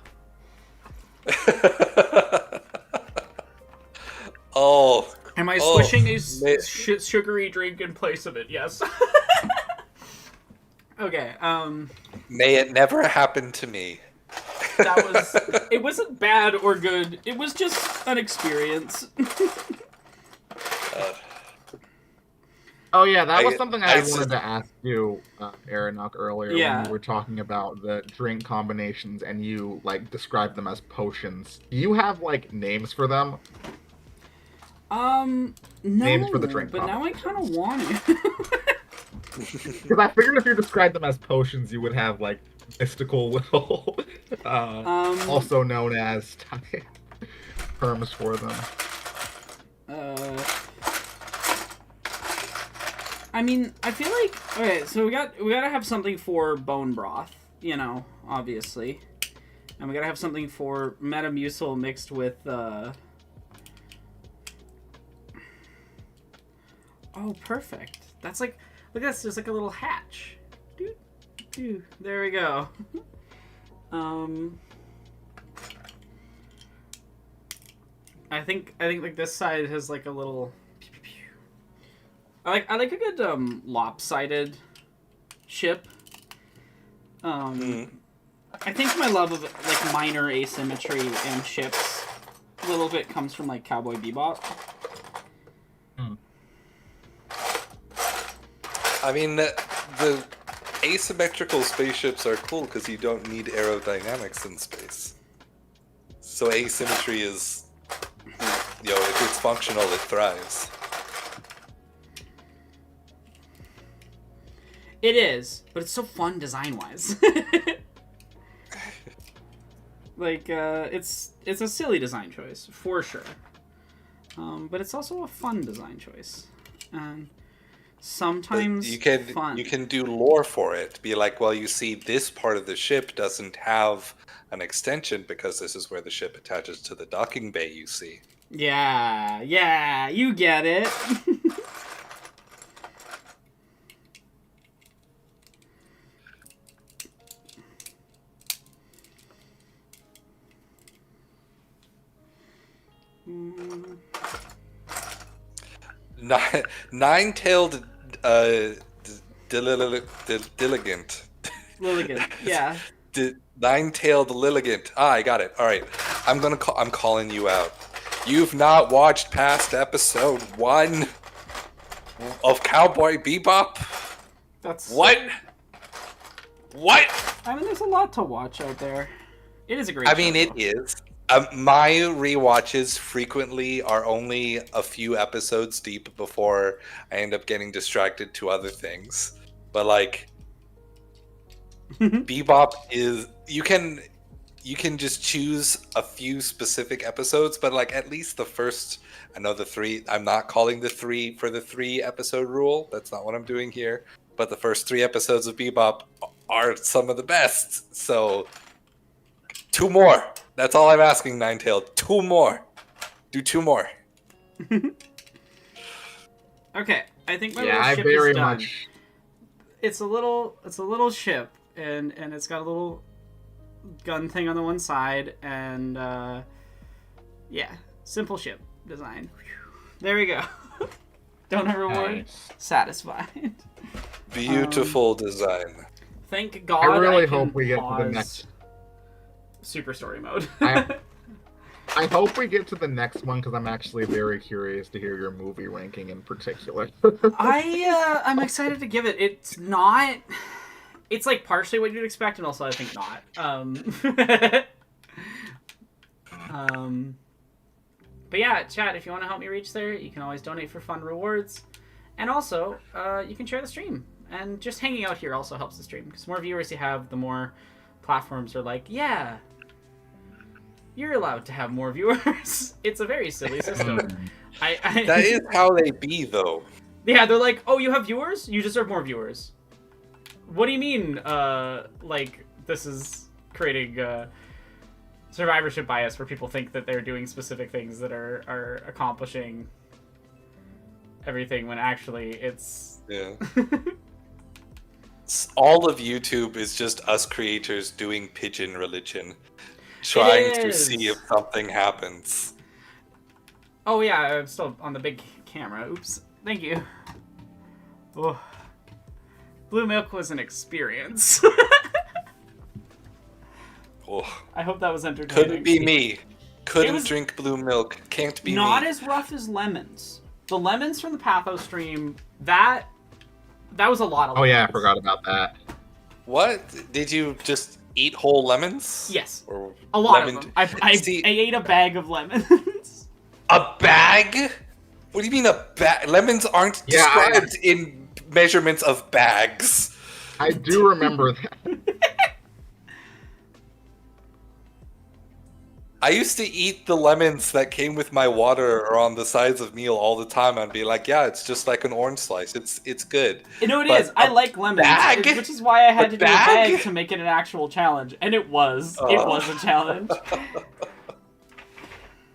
Oh. Am I Oh, swishing a man. sugary drink in place of it? Yes. Okay, May it never happen to me. that was... It wasn't bad or good. It was just an experience. Oh yeah, that was I- something I I wanted to ask you, Aronok, earlier Yeah. when you were talking about the drink combinations and you like described them as potions. Do you have like names for them? No, Names for the drink but now I kind of want it. Because I figured if you described them as potions, you would have like mystical little, also known as terms for them. I mean, I feel like okay, so we gotta have something for bone broth, obviously, and we gotta have something for Metamucil mixed with. Oh, perfect. That's like, look at this. There's like a little hatch. There we go. I think like this side has like a little. I like a good lopsided ship. I think my love of like minor asymmetry in ships a little bit comes from like Cowboy Bebop. I mean, the asymmetrical spaceships are cool because you don't need aerodynamics in space. So asymmetry is, if it's functional, it thrives. It is, but it's so fun design-wise. Like, it's a silly design choice, for sure. But it's also a fun design choice. And sometimes you can fun. You can do lore for it. Be like, well, you see, this part of the ship doesn't have an extension because this is where the ship attaches to the docking bay, you see. Yeah, you get it. Nine-tailed Diligent. Lilligant, yeah. Nine-tailed Lilligant. I got it. All right, I'm calling you out. You've not watched past episode 1 of Cowboy Bebop. That's What? I mean, there's a lot to watch out there. It is a great. I mean, show, it is. My rewatches frequently are only a few episodes deep before I end up getting distracted to other things. But like, Bebop is you can just choose a few specific episodes, but like at least the first. I know the 3. I'm not calling the 3 for the 3 episode rule. That's not what I'm doing here. But the first 3 episodes of Bebop are some of the best. So 2 more. That's all I'm asking, Ninetailed. 2 more. Do 2 more. Okay, I think my Yeah, little I ship very is done. much. It's a little ship, and it's got a little gun thing on the one side, and yeah, simple ship design. There we go. Don't have reward. Nice. Satisfied. Beautiful design. Thank God. I really can hope we get to the pause next. Super story mode. I hope we get to the next one because I'm actually very curious to hear your movie ranking in particular. I'm excited to give it. It's not. It's like partially what you'd expect, and also I think not. But yeah, chat. If you want to help me reach there, you can always donate for fun rewards, and also you can share the stream. And just hanging out here also helps the stream because the more viewers you have, the more platforms are like, yeah, you're allowed to have more viewers. It's a very silly system. That is how they be, though. Yeah, they're like, oh, you have viewers? You deserve more viewers. What do you mean, like, this is creating survivorship bias where people think that they're doing specific things that are accomplishing everything when actually it's... Yeah. All of YouTube is just us creators doing pigeon religion. Trying to see if something happens. Oh yeah, I'm still on the big camera. Oops. Thank you. Oh. Blue milk was an experience. Oh. I hope that was entertaining. Couldn't be me. Couldn't was drink blue milk. Can't be not me. as rough as lemons. The lemons from the Pathos stream, that was a lot of lemons. Oh yeah, I forgot about that. What? Did you just eat whole lemons? Yes. Or A lot lemon... of them. I ate a bag of lemons. A bag? What do you mean a bag? Lemons aren't described in measurements of bags. I do remember that. I used to eat the lemons that came with my water or on the sides of meal all the time and be like, yeah, it's just like an orange slice. It's good. You know, it But is. I like lemons, bag? which is why I had A to do a bag? bag to make it an actual challenge, and it was. It Oh. was a challenge.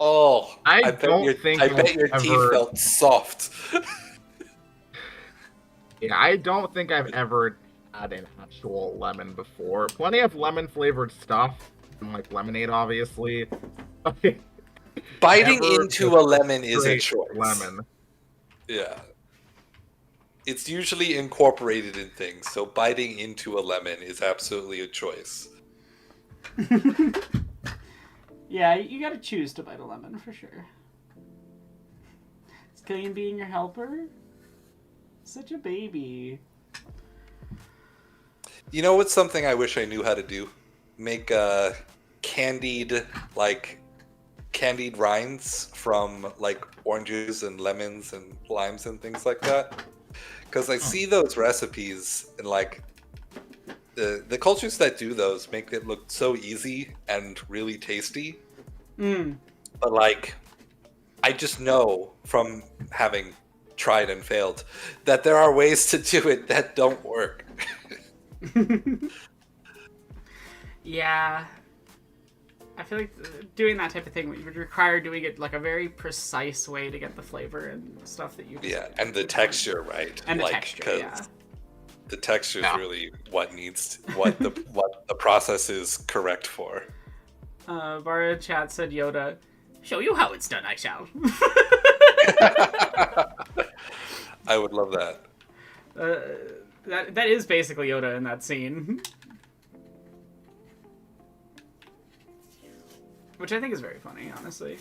Oh, I bet don't your, think I bet I've your teeth ever- felt soft. Yeah, I don't think I've ever had an actual lemon before. Plenty of lemon flavored stuff, and like lemonade, obviously. Biting Never into just a lemon is a straight choice. lemon. Yeah. It's usually incorporated in things, so biting into a lemon is absolutely a choice. Yeah, you gotta choose to bite a lemon for sure. Is Killian being your helper? Such a baby. You know what's something I wish I knew how to do? Make candied rinds from like oranges and lemons and limes and things like that. Because I see those recipes and like the cultures that do those make it look so easy and really tasty. Mm. But like, I just know from having tried and failed that there are ways to do it that don't work. Yeah. I feel like doing that type of thing would require doing it like a very precise way to get the flavor and stuff that you just Yeah, and the texture, right? And the Like, texture, 'cause yeah. the texture is Yeah. really what what the process is correct for. Bara chat said Yoda, show you how it's done, I shall. I would love that. That is basically Yoda in that scene. Which I think is very funny, honestly.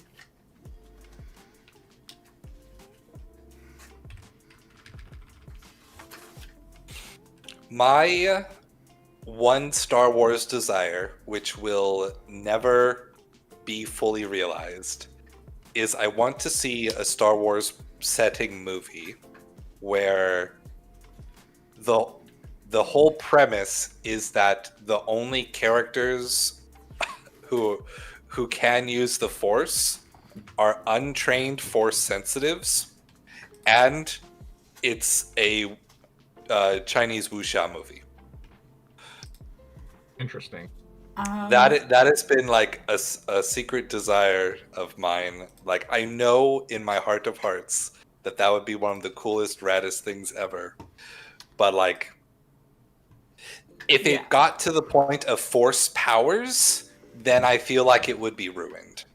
My one Star Wars desire, which will never be fully realized, is I want to see a Star Wars setting movie where the whole premise is that the only characters who can use the Force are untrained Force sensitives, and it's a Chinese wuxia movie. Interesting. That has been like a secret desire of mine. Like, I know in my heart of hearts that would be one of the coolest, raddest things ever. But like, if Yeah. it got to the point of Force powers, then I feel like it would be ruined.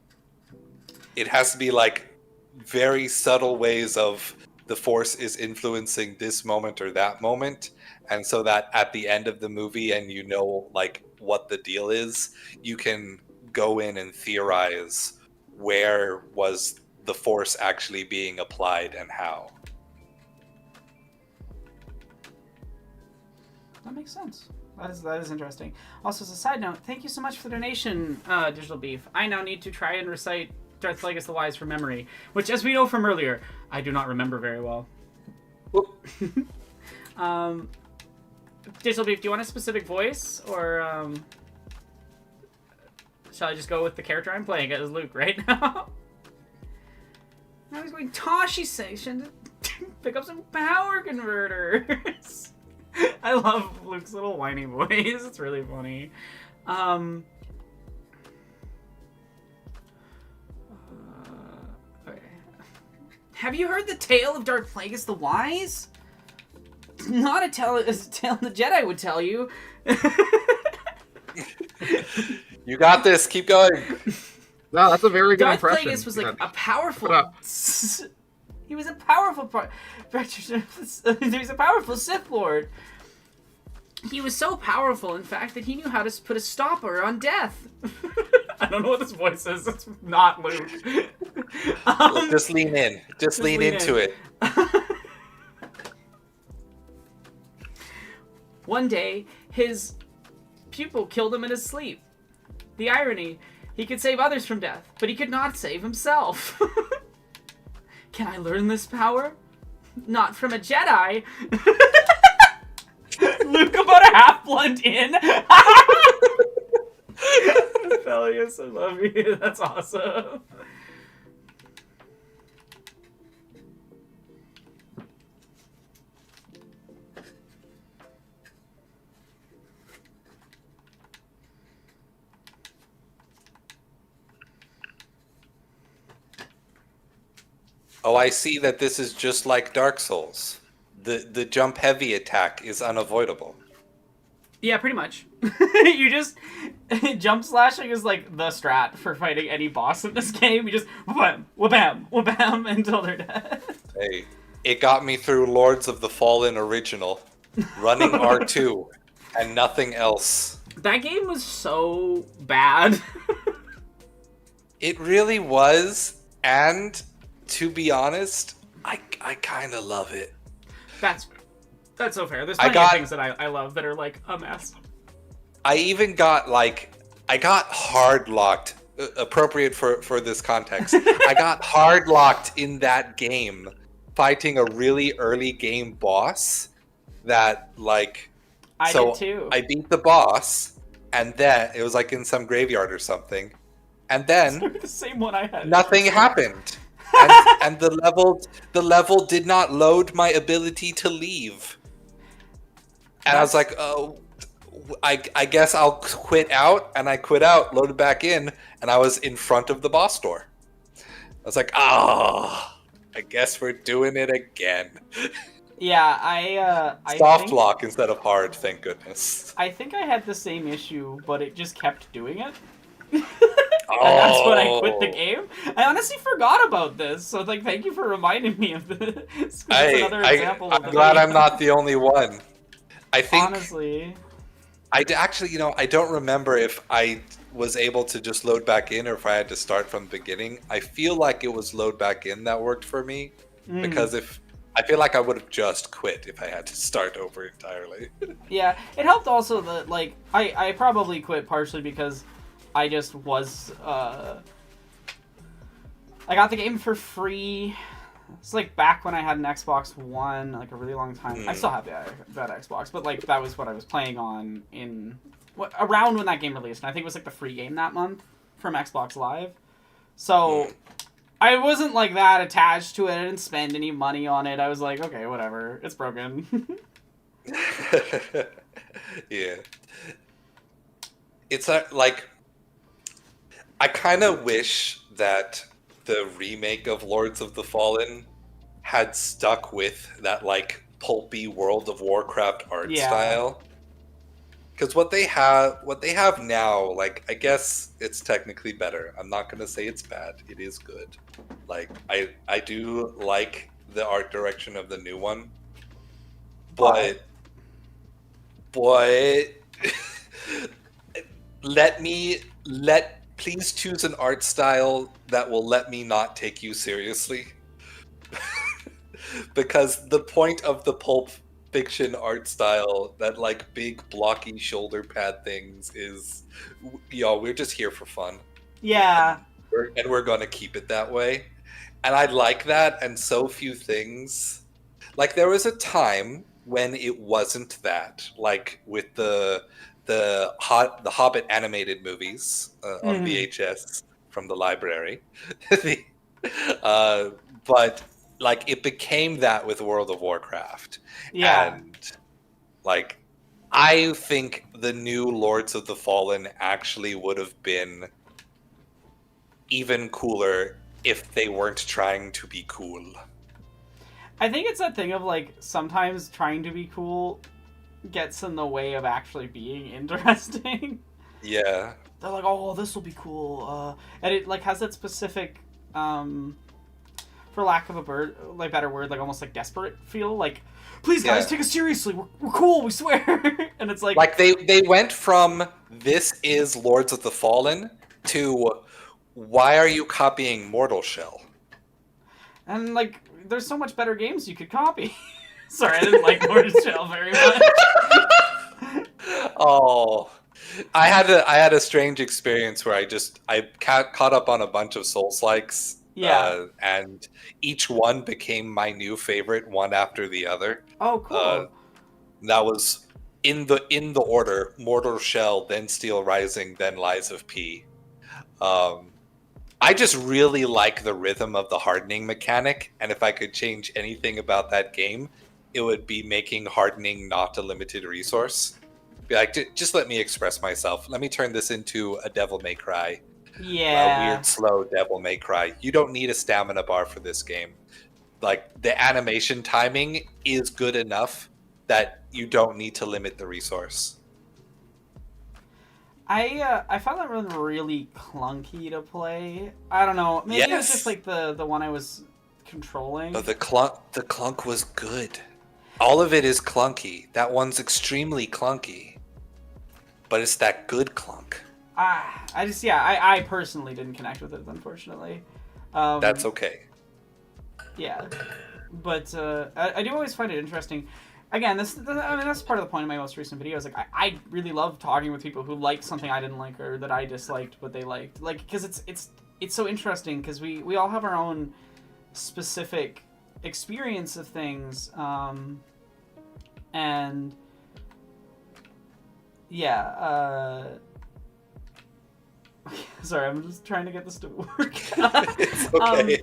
It has to be like very subtle ways of the Force is influencing this moment or that moment, and so that at the end of the movie, and you know like what the deal is, you can go in and theorize where was the Force actually being applied and how. That makes sense. That is interesting. Also, as a side note, thank you so much for the donation, Digital Beef. I now need to try and recite Darth Plagueis the Wise from memory, which, as we know from earlier, I do not remember very well. Digital Beef, do you want a specific voice, or shall I just go with the character I'm playing as Luke right now? Now he's going Toshi Station to pick up some power converters. I love Luke's little whiny voice. It's really funny. Okay. Have you heard the tale of Darth Plagueis the Wise? Not a tale the Jedi would tell you. You got this. Keep going. No, that's a very good Darth impression. Plagueis was like Yeah. a powerful. Shut up. He was a powerful he was a powerful Sith Lord. He was so powerful, in fact, that he knew how to put a stopper on death. I don't know what this voice is. It's not Luke. Just lean in. Just lean into in. it. One day, his pupil killed him in his sleep. The irony, he could save others from death, but he could not save himself. Can I learn this power? Not from a Jedi. Luke about a half blunt in. Felius, I love you. That's awesome. Oh, I see that this is just like Dark Souls. The jump heavy attack is unavoidable. Yeah, pretty much. You just jump slashing is like the strat for fighting any boss in this game. You just wham, wham, wham until they're dead. Hey, it got me through Lords of the Fallen original, running R2, and nothing else. That game was so bad. It really was, and to be honest, I kind of love it. That's so fair. There's I plenty of got- things that I love that are like a mess. I even got I got hard locked, appropriate for this context. I got hard locked in that game fighting a really early game boss that I so did too. I beat the boss, and then it was like in some graveyard or something, and then The same one I had. nothing happened, and the level did not load my ability to leave, and I was like, oh, I guess I'll quit out, and I quit out, loaded back in, and I was in front of the boss door. I was like, oh, I guess we're doing it again. Yeah, I Soft think, lock instead of hard, thank goodness. I think I had the same issue, but it just kept doing it. And that's when I quit the game. I honestly forgot about this, so thank you for reminding me of this. 'Cause it's another example of I'm the glad game. I'm not the only one. I think Honestly. actually, I don't remember if I was able to just load back in or if I had to start from the beginning. I feel like it was load back in that worked for me because if I feel like I would have just quit if I had to start over entirely. Yeah, it helped also that I probably quit partially because I just was I got the game for free. It's back when I had an Xbox One, a really long time. I still have that Xbox, but that was what I was playing on around when that game released. And I think it was the free game that month from Xbox Live. So I wasn't that attached to it. I didn't spend any money on it. I was like, okay, whatever. It's broken. Yeah. It's I kind of wish that the remake of Lords of the Fallen had stuck with that pulpy World of Warcraft art Yeah. style. Because what they have now, I guess it's technically better. I'm not gonna say it's bad. It is good. I do like the art direction of the new one, but please choose an art style that will let me not take you seriously. Because the point of the pulp fiction art style, that big blocky shoulder pad things, is we're just here for fun. Yeah. And we're gonna keep it that way. And I like that, and so few things. There was a time when it wasn't that, with the Hobbit animated movies on VHS from the library. But it became that with World of Warcraft. Yeah. And I think the new Lords of the Fallen actually would have been even cooler if they weren't trying to be cool. I think it's that thing of sometimes trying to be cool gets in the way of actually being interesting. Yeah. They're like, oh, this will be cool, and it has that specific, for lack of a better word, almost desperate feel. Please, guys, Yeah. take us seriously. We're cool. We swear. And it's they went from this is Lords of the Fallen to why are you copying Mortal Shell? and there's so much better games you could copy. Sorry, I didn't like Mortal Shell very much. Oh, I had a strange experience where I caught up on a bunch of Souls-likes. Yeah. And each one became my new favorite, one after the other. Oh, cool. That was in the order: Mortal Shell, then Steel Rising, then Lies of P. I just really like the rhythm of the hardening mechanic, and if I could change anything about that game, it would be making hardening not a limited resource. Be like, just let me express myself. Let me turn this into a Devil May Cry. Yeah. A weird, slow Devil May Cry. You don't need a stamina bar for this game. Like, the animation timing is good enough that you don't need to limit the resource. I found that one really clunky to play. I don't know. Maybe it was Yes. just like the one I was controlling. But the clunk was good. All of it is clunky. That one's extremely clunky. But it's that good clunk. I personally didn't connect with it, unfortunately. That's okay. Yeah, but I do always find it interesting. Again, that's part of the point of my most recent videos. Like, I really love talking with people who like something I didn't like or that I disliked, but they liked. Like, because it's so interesting because we all have our own specific experience of things, and yeah. Sorry, I'm just trying to get this to work. It's okay.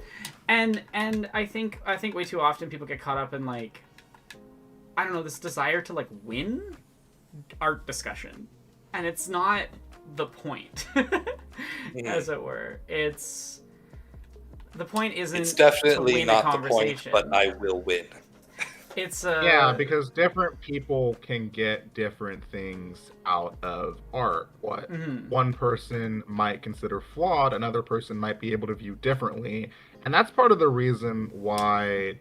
And I think way too often people get caught up in, like, I don't know, this desire to, like, win art discussion, and it's not the point, as it were. It's the point isn't. It's to definitely win not a the point, conversation. but I will win. It's Yeah, because different people can get different things out of art. What one person might consider flawed, another person might be able to view differently. And that's part of the reason why,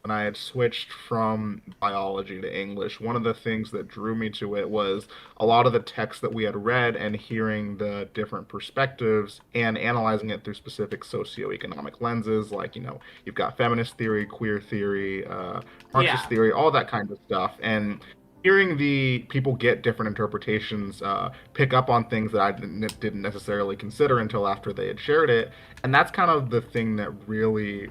when I had switched from biology to English, one of the things that drew me to it was a lot of the text that we had read and hearing the different perspectives and analyzing it through specific socioeconomic lenses. Like, you've got feminist theory, queer theory, Marxist theory, all that kind of stuff. And hearing the people get different interpretations, pick up on things that I didn't necessarily consider until after they had shared it. And that's kind of the thing that really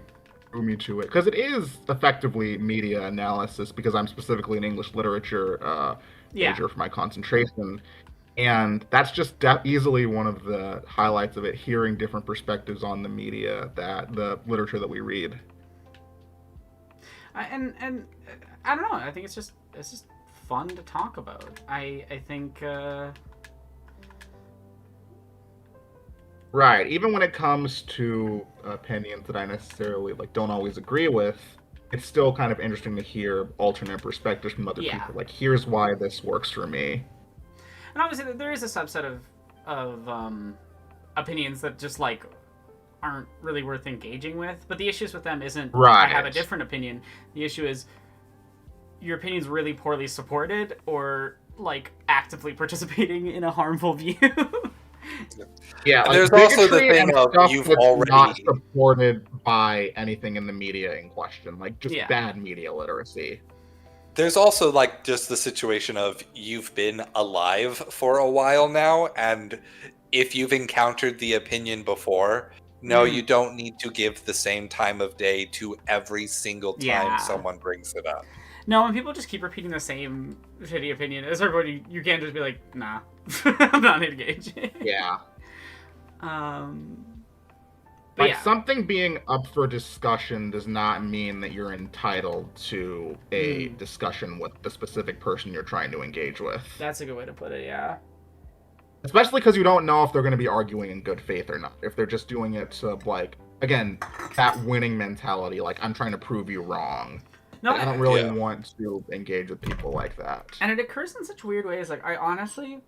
drew me to it, because it is effectively media analysis, because I'm specifically an English literature major for my concentration. And that's just easily one of the highlights of it, hearing different perspectives on the media, the literature that we read. And I don't know. I think it's just fun to talk about. I think. Right. Even when it comes to opinions that I necessarily don't always agree with, it's still kind of interesting to hear alternate perspectives from other people. Like, here's why this works for me. And obviously, there is a subset of opinions that just aren't really worth engaging with. But the issues with them isn't I have a different opinion. The issue is your opinion's really poorly supported or actively participating in a harmful view. Yeah, and there's also the thing of you've already not supported by anything in the media in question, just bad media literacy. There's also just the situation of you've been alive for a while now, and if you've encountered the opinion before, no, you don't need to give the same time of day to every single time someone brings it up. No, when people just keep repeating the same shitty opinion, as everybody, you can't just be like, nah, I'm not engaging. Yeah. But something being up for discussion does not mean that you're entitled to a discussion with the specific person you're trying to engage with. That's a good way to put it, yeah. Especially because you don't know if they're going to be arguing in good faith or not. If they're just doing it to, again, that winning mentality, I'm trying to prove you wrong. No, I don't really want to engage with people like that. And it occurs in such weird ways. I honestly,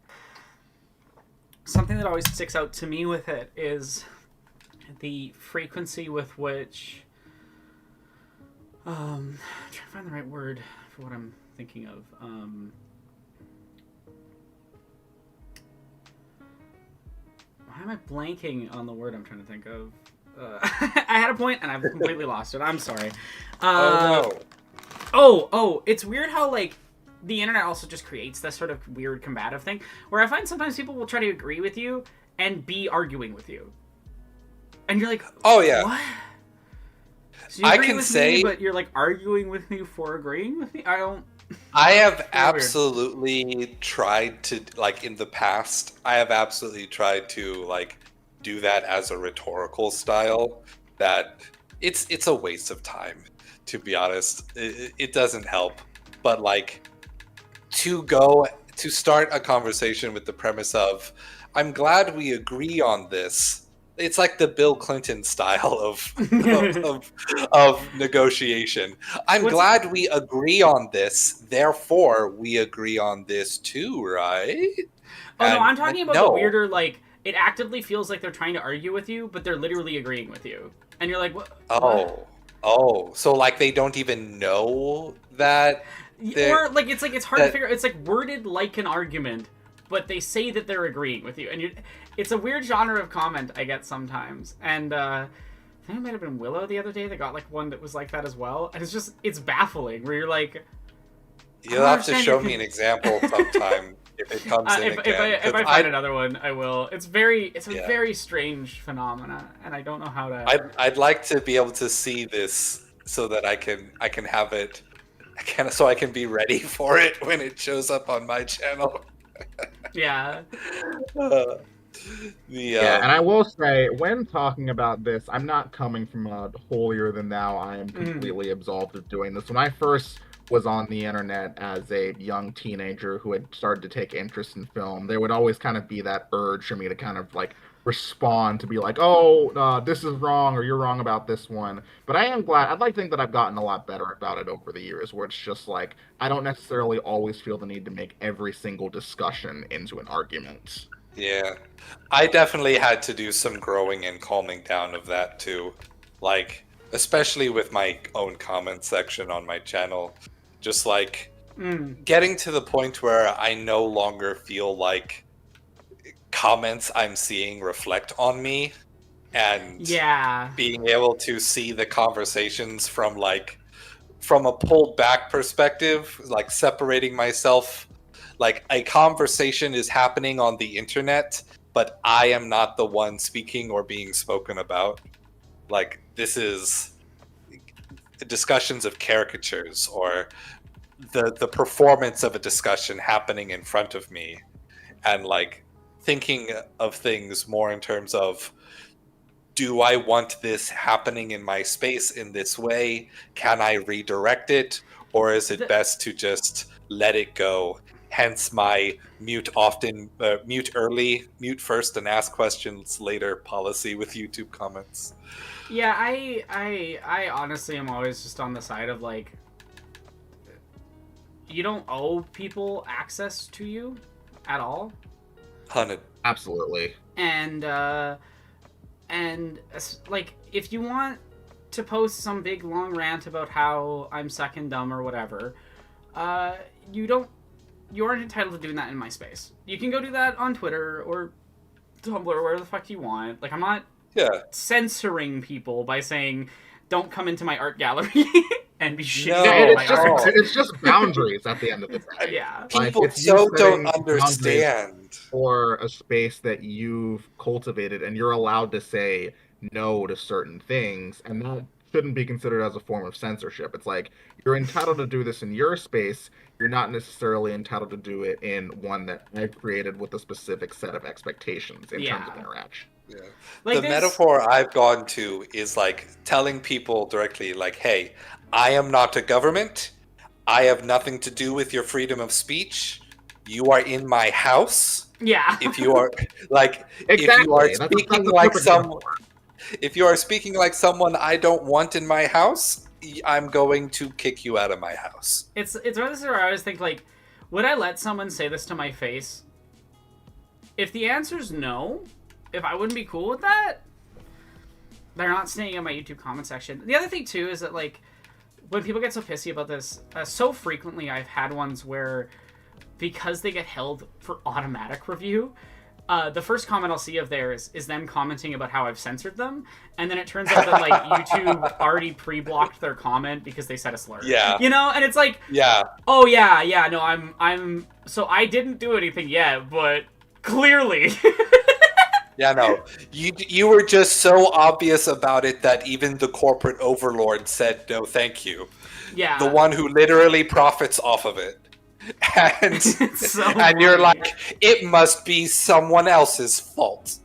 something that always sticks out to me with it is the frequency with which, I'm trying to find the right word for what I'm thinking of. Why am I blanking on the word I'm trying to think of? I had a point and I've completely lost it. I'm sorry. Oh, no. Oh, it's weird how, the internet also just creates this sort of weird combative thing, where I find sometimes people will try to agree with you and be arguing with you. And you're like, oh, yeah. What? So you agree with me, but you're, arguing with me for agreeing with me? I have absolutely tried to, in the past, I have absolutely tried to, do that as a rhetorical style that it's a waste of time, to be honest. It doesn't help. But like, to start a conversation with the premise of, I'm glad we agree on this. It's like the Bill Clinton style of negotiation. I'm glad we agree on this, therefore we agree on this too, right? Oh, no, I'm talking about the weirder, like, it actively feels like they're trying to argue with you, but they're literally agreeing with you. And you're like, what? Oh, so like they don't even know that? Or, like, it's hard to figure out. It's, like, worded like an argument, but they say that they're agreeing with you. And it's a weird genre of comment I get sometimes. And, I think it might have been Willow the other day that got, like, one that was like that as well. And it's baffling, where you're like... You'll have to show me an example sometime if it comes in again. If I find another one, I will. It's a very strange phenomena, and I don't know how to... I'd like to be able to see this so that I can have it... so I can be ready for it when it shows up on my channel. Yeah. Yeah, and I will say, when talking about this, I'm not coming from a holier than thou. I am completely absolved of doing this. When I first was on the internet as a young teenager who had started to take interest in film, there would always kind of be that urge for me to kind of like respond, to be like, this is wrong, or you're wrong about this one. But I am glad, I'd like to think that I've gotten a lot better about it over the years, where it's just like, I don't necessarily always feel the need to make every single discussion into an argument. Yeah, I definitely had to do some growing and calming down of that too. Like, especially with my own comment section on my channel. Just like getting to the point where I no longer feel like comments I'm seeing reflect on me, and being able to see the conversations from a pulled back perspective, like separating myself. Like, a conversation is happening on the internet, but I am not the one speaking or being spoken about. Like, this is discussions of caricatures, or the performance of a discussion happening in front of me, and like thinking of things more in terms of, do I want this happening in my space in this way? Can I redirect it? Or is it best to just let it go? Hence my mute early, mute first and ask questions later policy with YouTube comments. Yeah, I honestly am always just on the side of, like, you don't owe people access to you at all. 100. Absolutely. And like, if you want to post some big long rant about how I'm second dumb or whatever, you aren't entitled to doing that in my space. You can go do that on Twitter or Tumblr or wherever the fuck you want. Like, I'm not censoring people by saying, don't come into my art gallery and be shitty. It's just boundaries at the end of the day. Yeah. People don't understand. For a space that you've cultivated, and you're allowed to say no to certain things, and that shouldn't be considered as a form of censorship. It's like, you're entitled to do this in your space. You're not necessarily entitled to do it in one that I've created with a specific set of expectations in terms of interaction. Yeah. Like, the metaphor I've gone to is like telling people directly, like, hey, I am not a government. I have nothing to do with your freedom of speech. You are in my house. Yeah. If you are like, if you are speaking like someone, if you are speaking like someone I don't want in my house, I'm going to kick you out of my house. It's one of those where I always think, like, would I let someone say this to my face? If the answer's no, if I wouldn't be cool with that, they're not staying in my YouTube comment section. The other thing too is that, like, when people get so pissy about this, so frequently I've had ones where, because they get held for automatic review, the first comment I'll see of theirs is them commenting about how I've censored them, and then it turns out that, like, YouTube already pre-blocked their comment because they said a slur. Yeah. You know, and it's like, oh yeah, no, I'm so I didn't do anything yet, but clearly. Yeah, no, you were just so obvious about it that even the corporate overlord said no, thank you. Yeah. The one who literally profits off of it. And, so and you're like, it must be someone else's fault.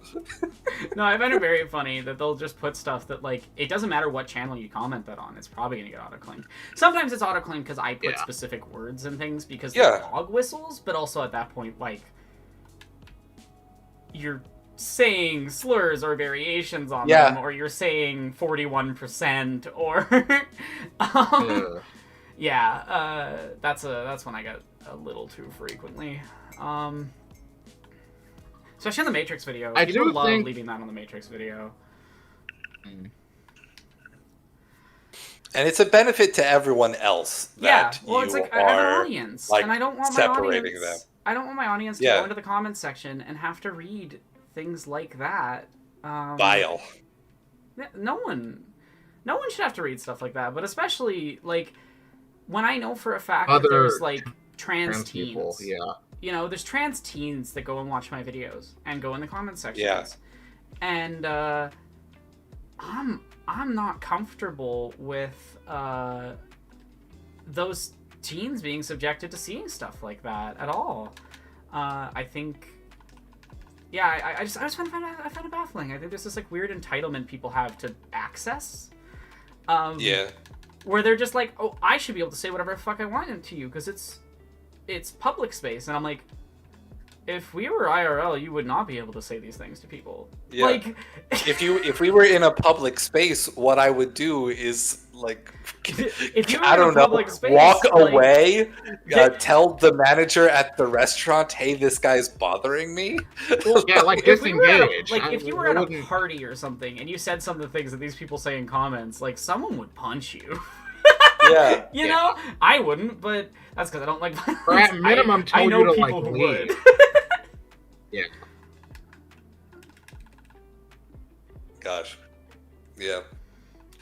No, I find it very funny that they'll just put stuff that, like, it doesn't matter what channel you comment that on, it's probably going to get auto-claimed. Sometimes it's auto-claimed because I put specific words and things because they're dog whistles, but also at that point, like, you're saying slurs or variations on them, or you're saying 41%, or... that's when I get a little too frequently. Especially on the Matrix video. People love leaving that on the Matrix video. And it's a benefit to everyone else that it's like I have an audience, and I don't want separating my audience. them. I don't want my audience to go into the comments section and have to read things like that. Vile. No one should have to read stuff like that, but especially like when I know for a fact that there's like trans teens. People, you know, there's trans teens that go and watch my videos and go in the comment sections. Yeah. And I'm not comfortable with those teens being subjected to seeing stuff like that at all. I think, I just find it baffling. I think there's this like weird entitlement people have to access. Where they're just like, oh, I should be able to say whatever the fuck I want to you because it's public space, and I'm like, if we were IRL, you would not be able to say these things to people. Yeah. Like, if we were in a public space, what I would do is like, if you were I in a don't know, public space, walk like, away, tell the manager at the restaurant, hey, this guy's bothering me. Like disengage. If you were at a party or something and you said some of the things that these people say in comments, like someone would punch you. Yeah. You know, I wouldn't, but that's because I don't like violence. Or at minimum, I know you to people like who leave. would. Yeah. Gosh. Yeah.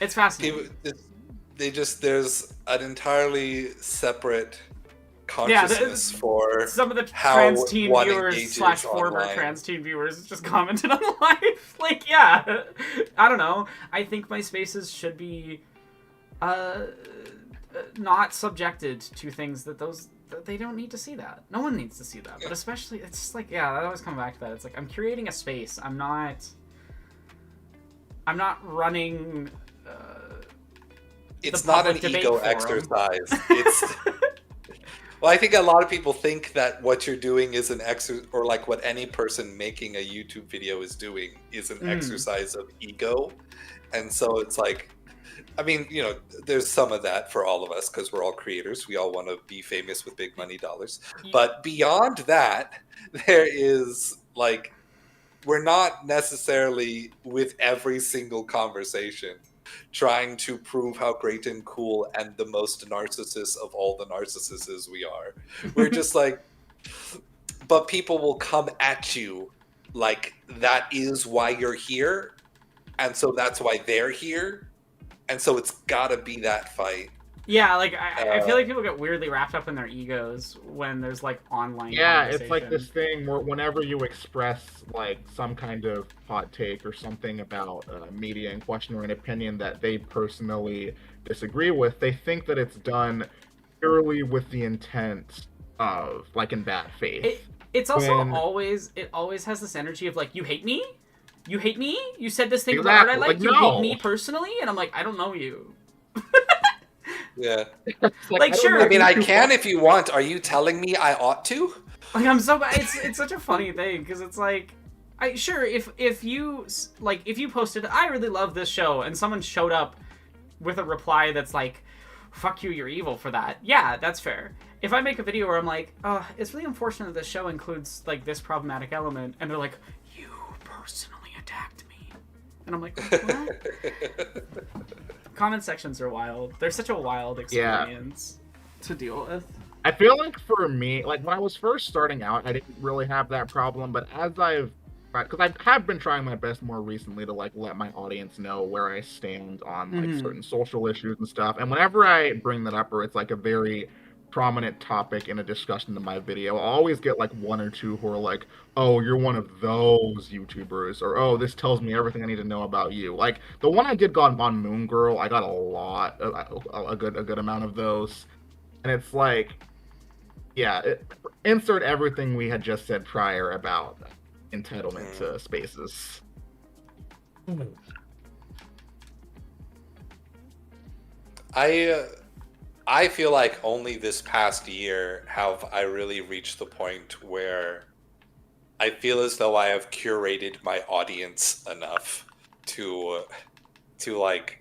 It's fascinating. There's an entirely separate consciousness for some of the how trans teen one viewers engages / former online. trans teen viewers just commented on the live. Like, I don't know. I think my spaces should be not subjected to things that they don't need to see that. No one needs to see that. But especially, it's just like, that always come back to that. It's like, I'm curating a space. I'm not running it's the not an public debate ego forum. exercise. It's well, I think a lot of people think that what you're doing is an exercise, or like what any person making a YouTube video is doing is an exercise of ego. And so it's like, I mean, you know, there's some of that for all of us because we're all creators. We all want to be famous with big money dollars. But beyond that, there is like, we're not necessarily with every single conversation trying to prove how great and cool and the most narcissist of all the narcissists we are. We're just like, but people will come at you like that is why you're here. And so that's why they're here. And so it's gotta be that fight. Yeah, like I feel like people get weirdly wrapped up in their egos when there's like online. Yeah, it's like this thing where whenever you express like some kind of hot take or something about media in question or an opinion that they personally disagree with, they think that it's done purely with the intent of like in bad faith. It's also always has this energy of like, you hate me? You hate me? You said this thing about art I like? You hate me personally? And I'm like, I don't know you. Yeah. Like sure. I mean, I can if you want. Are you telling me I ought to? Like, I'm so bad. It's such a funny thing because it's like, if you posted, I really love this show, and someone showed up with a reply that's like, fuck you, you're evil for that. Yeah, that's fair. If I make a video where I'm like, it's really unfortunate that this show includes like this problematic element, and they're like, you personally attacked me, and I'm like, what? Comment sections are wild. They're such a wild experience to deal with. I feel like for me, like when I was first starting out, I didn't really have that problem, but as because I have been trying my best more recently to like let my audience know where I stand on like certain social issues and stuff, and whenever I bring that up or it's like a very prominent topic in a discussion in my video, I'll always get like one or two who are like, oh, you're one of those YouTubers, or oh, this tells me everything I need to know about you. Like the one I did on Moon Girl, I got a good amount of those, and it's like, insert everything we had just said prior about entitlement to spaces. I feel like only this past year have I really reached the point where I feel as though I have curated my audience enough to like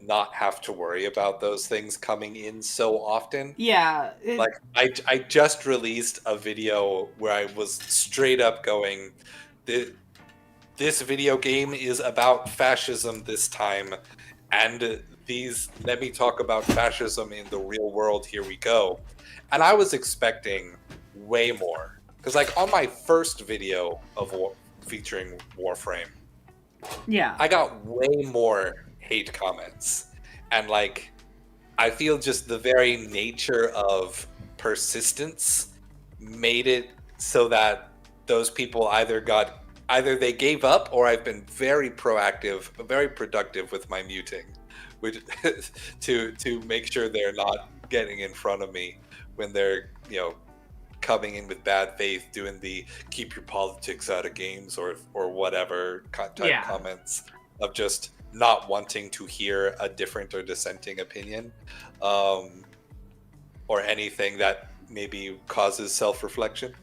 not have to worry about those things coming in so often. Yeah. Like I just released a video where I was straight up going, this video game is about fascism this time, and let me talk about fascism in the real world, here we go. And I was expecting way more, because like on my first video of featuring Warframe, yeah. I got way more hate comments, and like I feel just the very nature of persistence made it so that those people either they gave up, or I've been very proactive, very productive with my muting, which to make sure they're not getting in front of me when they're, you know, coming in with bad faith, doing the keep your politics out of games or whatever type comments of just not wanting to hear a different or dissenting opinion, or anything that maybe causes self-reflection.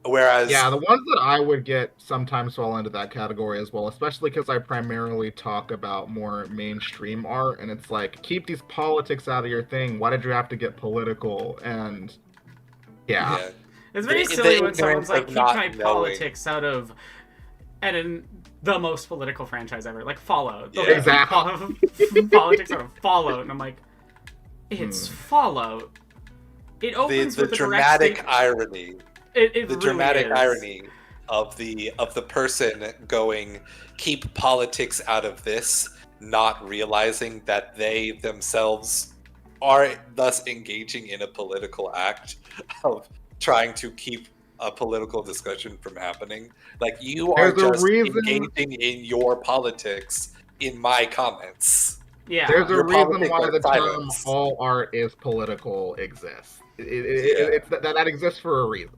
Whereas, yeah, the ones that I would get sometimes fall into that category as well, especially because I primarily talk about more mainstream art, and it's like, keep these politics out of your thing. Why did you have to get political? And yeah. It's very The silly when someone's ignorance like, of keep not my knowing. politics out of, and in the most political franchise ever, like Fallout. Yeah. Exactly. Politics out of Fallout, and I'm like, it's Fallout. It opens the with a dramatic direct irony. It The really dramatic is. irony of the person going, keep politics out of this, not realizing that they themselves are thus engaging in a political act of trying to keep a political discussion from happening. Like, you are There's a just reason- engaging in your politics in my comments. Yeah. There's a Your reason politics why are the term silence. all art is political exists. It's that exists for a reason.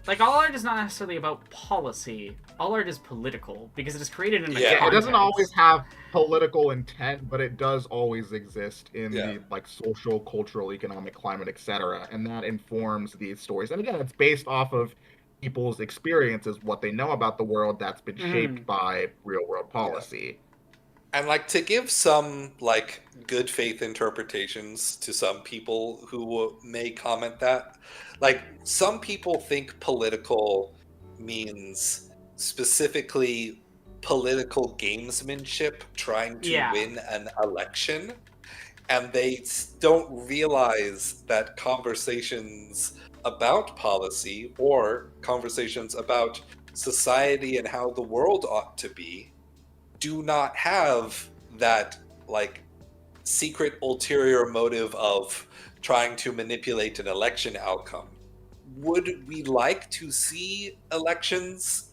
Like, all art is not necessarily about policy. All art is political because it is created in a Yeah. It doesn't context. always have political intent, but it does always exist in Yeah. the like social, cultural, economic climate, etc. And that informs these stories. And again, it's based off of people's experiences, what they know about the world that's been shaped by real world policy. And like, to give some like good faith interpretations to some people who may comment that, like, some people think political means specifically political gamesmanship, trying to Yeah. win an election, and they don't realize that conversations about policy or conversations about society and how the world ought to be do not have that like secret ulterior motive of trying to manipulate an election outcome. Would we like to see elections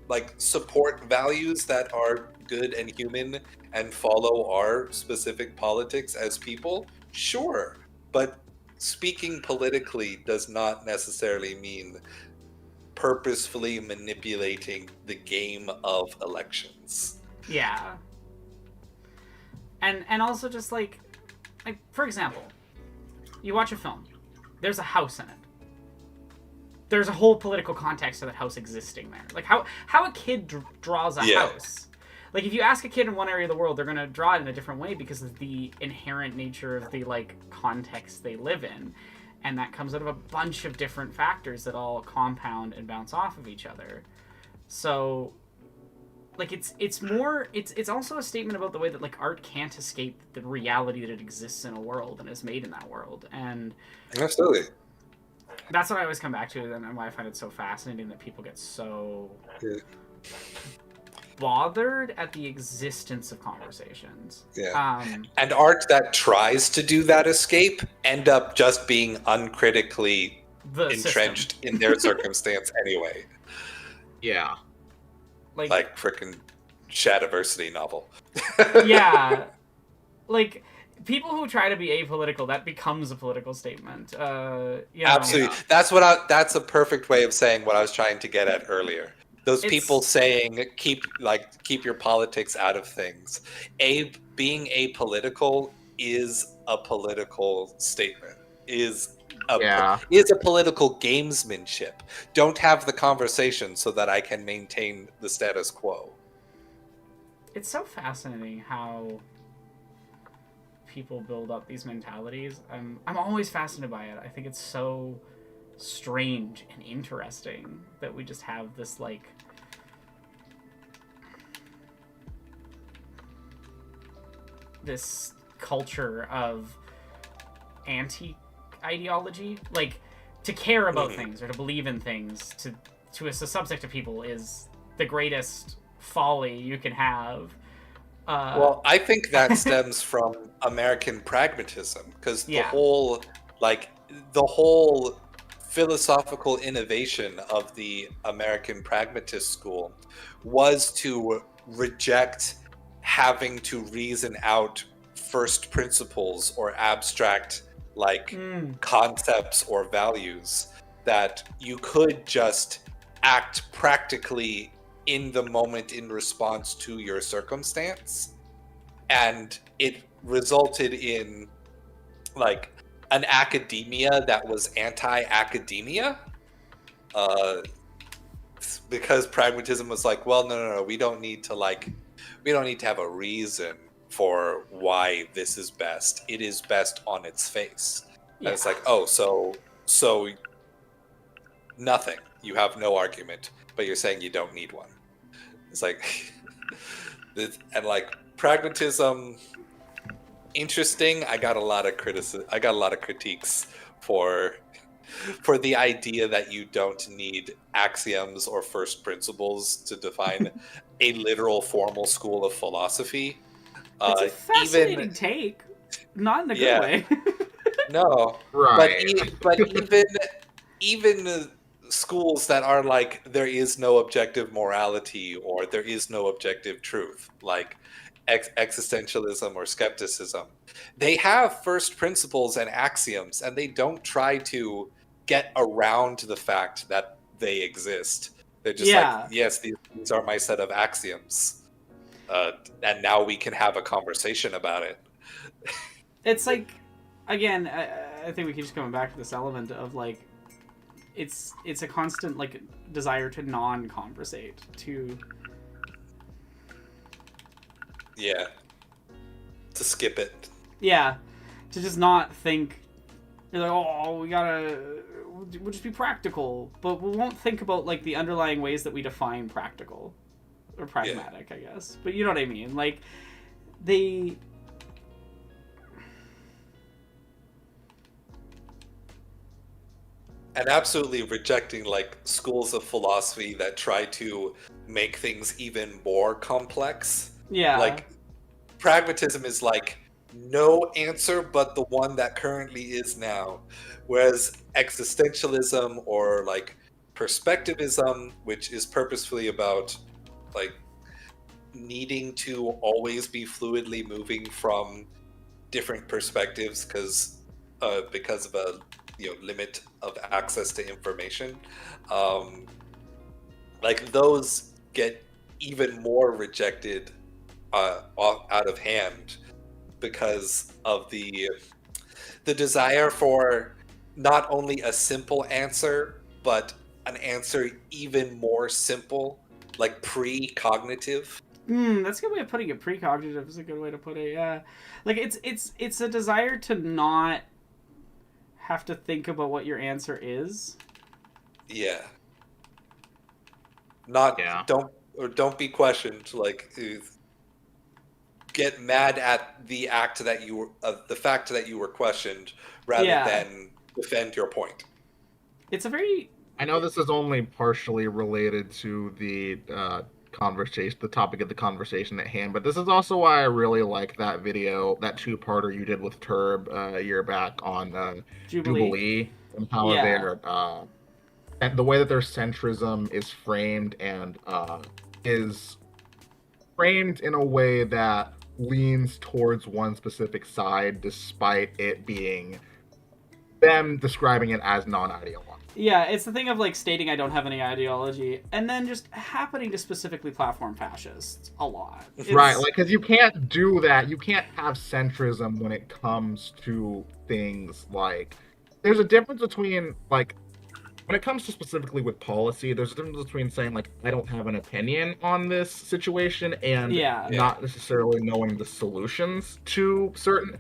like support values that are good and human and follow our specific politics as people? Sure, but speaking politically does not necessarily mean purposefully manipulating the game of elections. Yeah. And also just like for example, you watch a film. There's a house in it. There's a whole political context to that house existing there. Like how a kid draws a Yeah. house. Like if you ask a kid in one area of the world, they're going to draw it in a different way because of the inherent nature of the like context they live in. And that comes out of a bunch of different factors that all compound and bounce off of each other. So like it's also a statement about the way that like art can't escape the reality that it exists in a world and is made in that world. And Absolutely. that's what I always come back to, and why I find it so fascinating that people get so Yeah. bothered at the existence of conversations. Yeah. And art that tries to do that escape end up just being uncritically The entrenched system. in their circumstance anyway. Yeah. Like frickin' Shadiversity novel. Yeah. Like people who try to be apolitical, that becomes a political statement. Absolutely. That's a perfect way of saying what I was trying to get at earlier. Those people saying keep your politics out of things. Being apolitical is a political statement. Is a political gamesmanship. Don't have the conversation so that I can maintain the status quo. It's so fascinating how people build up these mentalities. I'm always fascinated by it. I think it's so strange and interesting that we just have this like this culture of anti-ideology, like to care about things or to believe in things to a subsect of people is the greatest folly you can have. Well, I think that stems from American pragmatism, because the whole philosophical innovation of the American pragmatist school was to reject having to reason out first principles or abstract concepts or values, that you could just act practically in the moment in response to your circumstance, and it resulted in like an academia that was anti-academia, because pragmatism was like, well, no, we don't need to have a reason for why this is best. It is best on its face. And it's like, oh, so nothing. You have no argument, but you're saying you don't need one. It's like, and like pragmatism, interesting. I got a lot of critiques for the idea that you don't need axioms or first principles to define a literal formal school of philosophy. It's a fascinating take, not in a good way. No, right. but even schools that are like, there is no objective morality or there is no objective truth, like existentialism or skepticism, they have first principles and axioms, and they don't try to get around the fact that they exist. They're just like, yes, these are my set of axioms, and now we can have a conversation about it. It's like, again, I think we keep just coming back to this element of like, it's a constant like desire to non-conversate, to to skip it, to just not think. You're like, oh, we'll just be practical, but we won't think about like the underlying ways that we define practical or pragmatic, I guess. But you know what I mean, like they. And absolutely rejecting like schools of philosophy that try to make things even more complex. Yeah. Like pragmatism is like no answer but the one that currently is now. Whereas existentialism or like perspectivism, which is purposefully about like needing to always be fluidly moving from different perspectives because of a limit of access to information, like those get even more rejected out of hand because of the desire for not only a simple answer but an answer even more simple, like pre-cognitive. That's a good way of putting it. Precognitive is a good way to put it. Yeah, like it's a desire to not have to think about what your answer is. Yeah. Don't be questioned. Like, get mad at the fact that you were questioned, rather than defend your point. It's a very. I know this is only partially related to the conversation, the topic of the conversation at hand, but this is also why I really like that video, that two-parter you did with Turb a year back on Jubilee, and how they're and the way that their centrism is framed in a way that leans towards one specific side, despite it being them describing it as non-ideological. Yeah, it's the thing of like stating I don't have any ideology, and then just happening to specifically platform fascists a lot. Right, like, because you can't do that. You can't have centrism when it comes to things like. There's a difference between, like, when it comes to specifically with policy, there's a difference between saying, like, I don't have an opinion on this situation and Yeah. not necessarily knowing the solutions to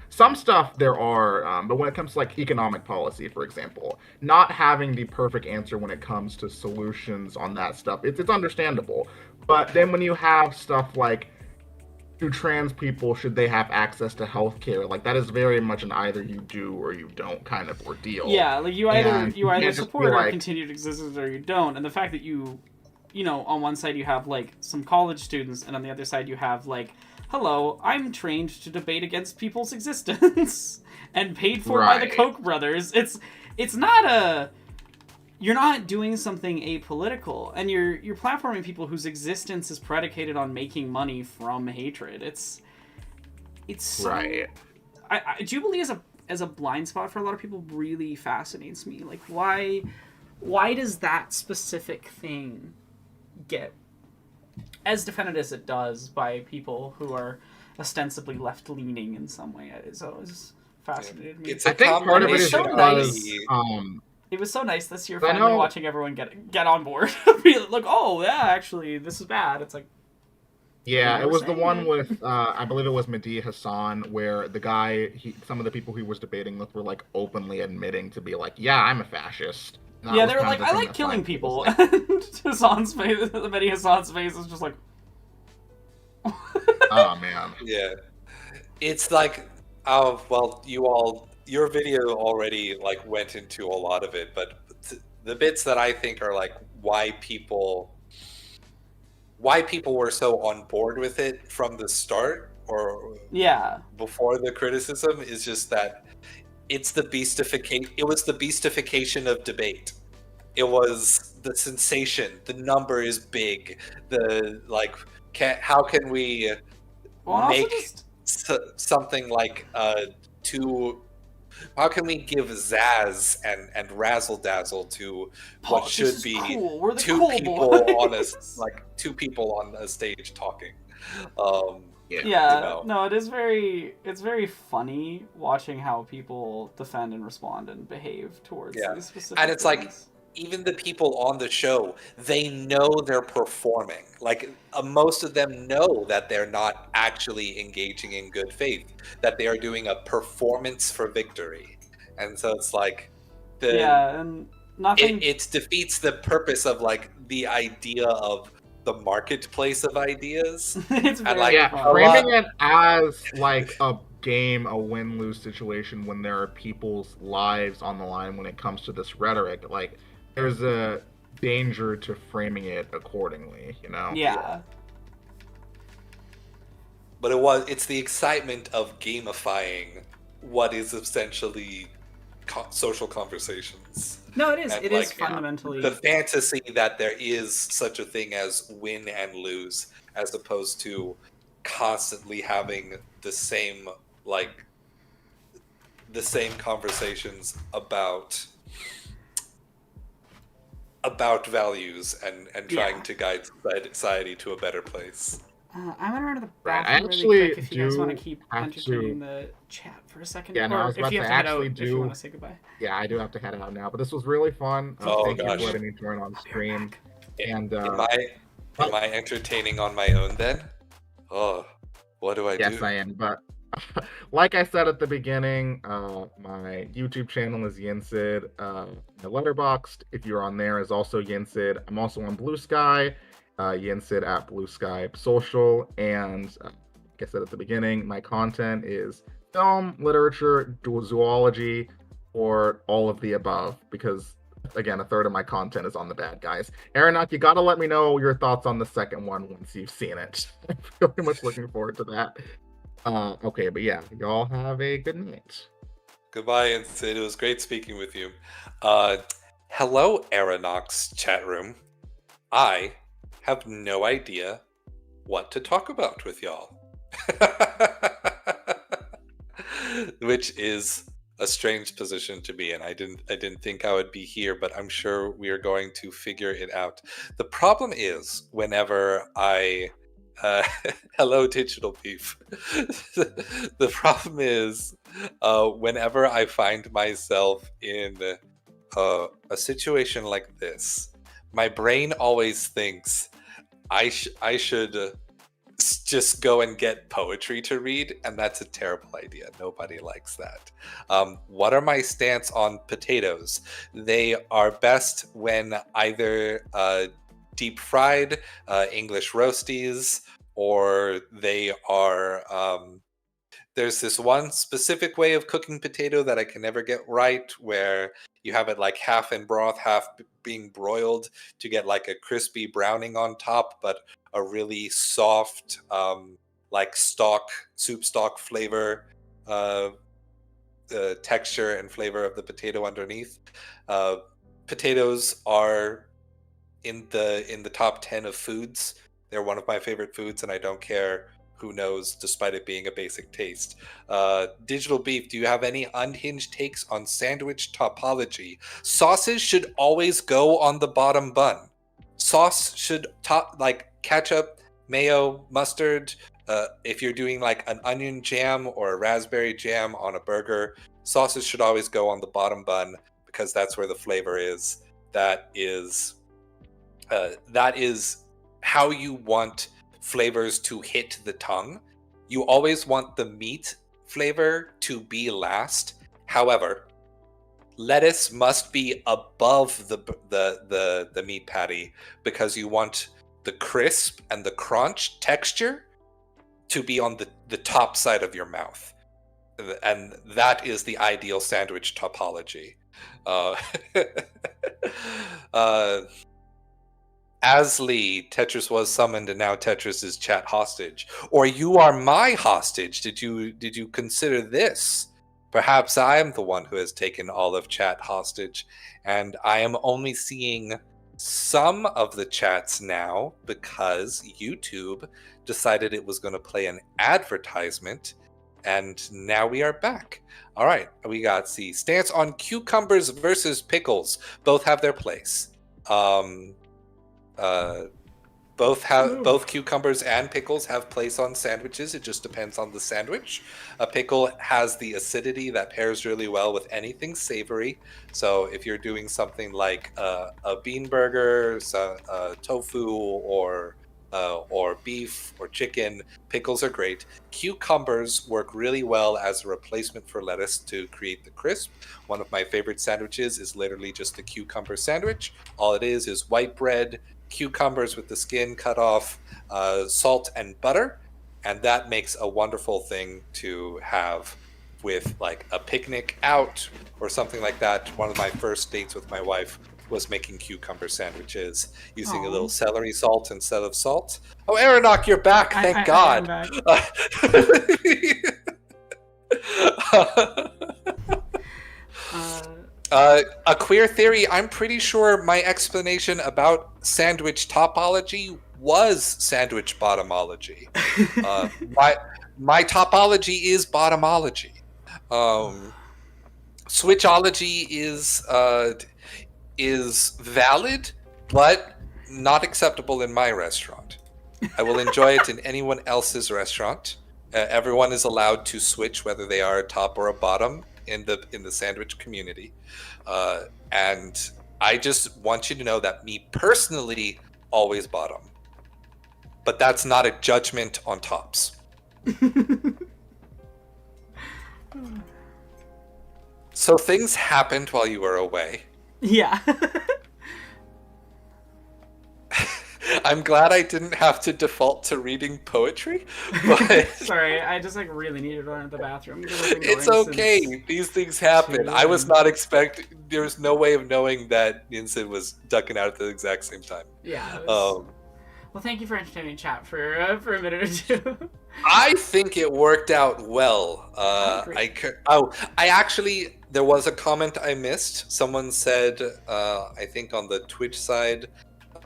some stuff there are, but when it comes to, like, economic policy, for example, not having the perfect answer when it comes to solutions on that stuff, it's understandable. But then when you have stuff like, do trans people, should they have access to healthcare? Like, that is very much an either you do or you don't kind of ordeal. Yeah, like you either And you can't just support be our like- continued existence or you don't. And the fact that you know, on one side you have like some college students, and on the other side you have like, hello, I'm trained to debate against people's existence and paid for by the Right. Koch brothers. It's not a. You're not doing something apolitical, and you're platforming people whose existence is predicated on making money from hatred. It's so, Right. Jubilee as a blind spot for a lot of people really fascinates me. Like, why does that specific thing get as defended as it does by people who are ostensibly left leaning in some way? It's always fascinated me. It's I think part of it It's is so because, nice. It was so nice this year I finally know- watching everyone get on board. Be like, oh yeah, actually this is bad. It's like, yeah, You it were was the saying one it. with, I believe it was Mehdi Hassan, where the guy, some of the people he was debating with were, like, openly admitting to be like, yeah, I'm a fascist. And that yeah, was they were kind like, of the I thing like that killing finally people. was like, And Hassan's face, Mehdi Hassan's face is just like, oh, man. Yeah, it's like, well, your video already like went into a lot of it, but the bits that I think are like why people were so on board with it from the start or yeah, before the criticism is just that it was the beastification of debate. It was the sensation, the number is big, the like how can we well, and also make just something like how can we give zazz and razzle dazzle to what "Oh, should this is be cool. We're the two cool people boys." two people on a stage talking. Yeah, you know. no, it's very funny watching how people defend and respond and behave towards Yeah. these specific And it's like, things. even the people on the show, they know they're performing. Like, most of them know that they're not actually engaging in good faith, that they are doing a performance for victory. And so it's like, Yeah, and nothing. it defeats the purpose of like the idea of the marketplace of ideas. It's very like, Yeah, fun. framing it as, like, a game, a win-lose situation when there are people's lives on the line when it comes to this rhetoric, like, there's a danger to framing it accordingly, you know? Yeah. But it's the excitement of gamifying what is essentially social conversations. No, it is. And, It is like, fundamentally. The fantasy that there is such a thing as win and lose, as opposed to constantly having the same conversations about values and trying Yeah. to guide society to a better place. I'm gonna run to the Right, I bathroom really actually quick if you guys want to do keep have entertaining to- the chat for a second. Yeah, no, I or was if about you to have to head out, actually if you do- want to say goodbye. Yeah, I do have to head out now, but this was really fun. Oh, Thank you gosh. for letting me join on I'll be right stream. back. And, Am I entertaining on my own then? Oh, what do I yes, do? I am, but like I said at the beginning, my YouTube channel is Yinsid. The Letterboxd, if you're on there, is also Yinsid. I'm also on Blue Sky, Yinsid at Blue Sky Social, and like I said at the beginning, my content is film, literature, zoology, or all of the above, because again, a third of my content is on the bad guys. Aronok, you gotta let me know your thoughts on the second one once you've seen it. I'm very much looking forward to that. Okay, but yeah, y'all have a good night. Goodbye, and it was great speaking with you. Hello, Aeronox chat room. I have no idea what to talk about with y'all. Which is a strange position to be in. I didn't think I would be here, but I'm sure we are going to figure it out. The problem is whenever I hello digital beef. The problem is whenever I find myself in a situation like this, my brain always thinks I should just go and get poetry to read, and that's a terrible idea. Nobody likes that. What are my stance on potatoes? They are best when either deep fried, English roasties, or they are. There's this one specific way of cooking potato that I can never get right, where you have it like half in broth, half being broiled to get like a crispy browning on top, but a really soft, like soup stock flavor, the texture and flavor of the potato underneath. Potatoes are in the top 10 of foods. They're one of my favorite foods, and I don't care who knows, despite it being a basic taste. Digital Beef, do you have any unhinged takes on sandwich topology? Sauces should always go on the bottom bun. Sauce should top, like ketchup, mayo, mustard. If you're doing like an onion jam or a raspberry jam on a burger, sauces should always go on the bottom bun because that's where the flavor is. That is how you want flavors to hit the tongue. You always want the meat flavor to be last. However, lettuce must be above the meat patty because you want the crisp and the crunch texture to be on the top side of your mouth. And that is the ideal sandwich topology. Asli, Tetris was summoned and now Tetris is chat hostage. Or you are my hostage. Did you consider this? Perhaps I am the one who has taken all of chat hostage, and I am only seeing some of the chats now because YouTube decided it was going to play an advertisement, and now we are back. All right, we got stance on cucumbers versus pickles. Both have their place. Both cucumbers and pickles have place on sandwiches. It just depends on the sandwich. A pickle has the acidity that pairs really well with anything savory. So if you're doing something like a bean burger, tofu, or beef or chicken, pickles are great. Cucumbers work really well as a replacement for lettuce to create the crisp. One of my favorite sandwiches is literally just the cucumber sandwich. All it is white bread, cucumbers with the skin cut off, salt and butter, and that makes a wonderful thing to have with like a picnic out or something like that. One of my first dates with my wife was making cucumber sandwiches using a little celery salt instead of salt. Oh, Aeronok, you're back! Thank God. I am back. A queer theory. I'm pretty sure my explanation about sandwich topology was sandwich bottomology. My topology is bottomology. Switchology is valid, but not acceptable in my restaurant. I will enjoy it in anyone else's restaurant. Everyone is allowed to switch whether they are a top or a bottom in the sandwich community. And I just want you to know that me personally always bottom. But that's not a judgment on tops. So things happened while you were away. Yeah. I'm glad I didn't have to default to reading poetry, but Sorry, I just like really needed to run to the bathroom. it's okay. These things happen. I was not expecting. There was no way of knowing that Yinsen was ducking out at the exact same time. Yeah. Well, thank you for entertaining chat for a minute or two. I think it worked out well. There was a comment I missed. Someone said, I think on the Twitch side,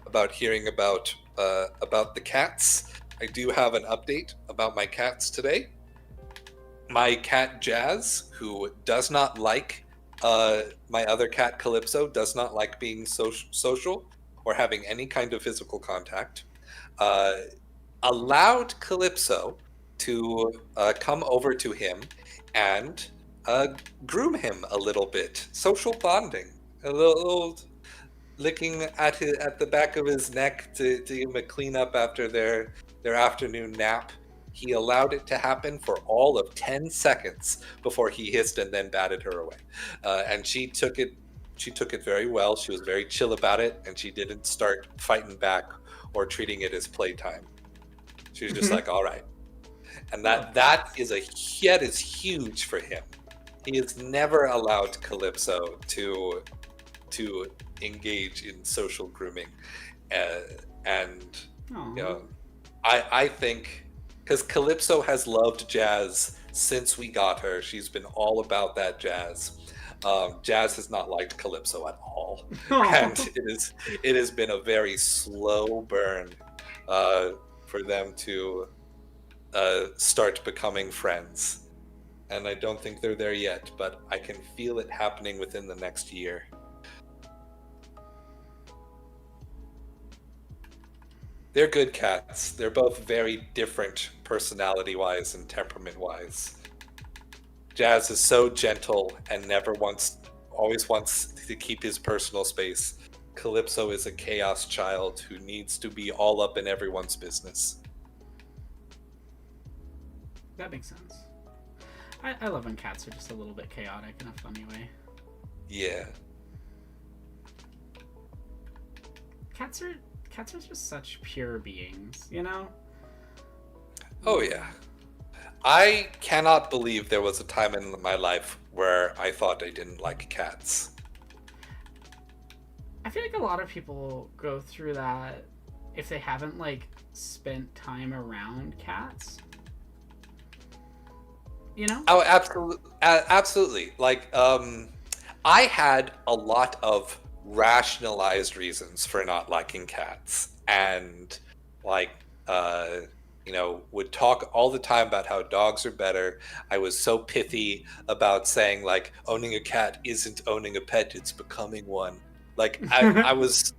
about hearing about the cats. I do have an update about my cats today. my cat Jazz, who does not like my other cat Calypso, does not like being social or having any kind of physical contact, uh, allowed Calypso to come over to him and groom him a little bit. Social bonding, a little licking at the back of his neck to give him a cleanup after their afternoon nap. He allowed it to happen for all of 10 seconds before he hissed and then batted her away. And she took it very well. She was very chill about it, and she didn't start fighting back or treating it as playtime. She was just like, all right. And that is huge for him. He has never allowed Calypso to engage in social grooming, and Aw. you know, I think because Calypso has loved Jazz since we got her. She's been all about that Jazz. Jazz has not liked Calypso at all, and it has been a very slow burn for them to start becoming friends. And I don't think they're there yet, but I can feel it happening within the next year. They're good cats. They're both very different personality-wise and temperament-wise. Jazz is so gentle and always wants to keep his personal space. Calypso is a chaos child who needs to be all up in everyone's business. That makes sense. I love when cats are just a little bit chaotic in a funny way. Yeah. Cats are just such pure beings, you know? Oh yeah. I cannot believe there was a time in my life where I thought I didn't like cats. I feel like a lot of people go through that if they haven't like spent time around cats. You know? Oh, absolutely. Like, I had a lot of rationalized reasons for not liking cats, and like, would talk all the time about how dogs are better. I was so pithy about saying like owning a cat isn't owning a pet; it's becoming one. Like, I was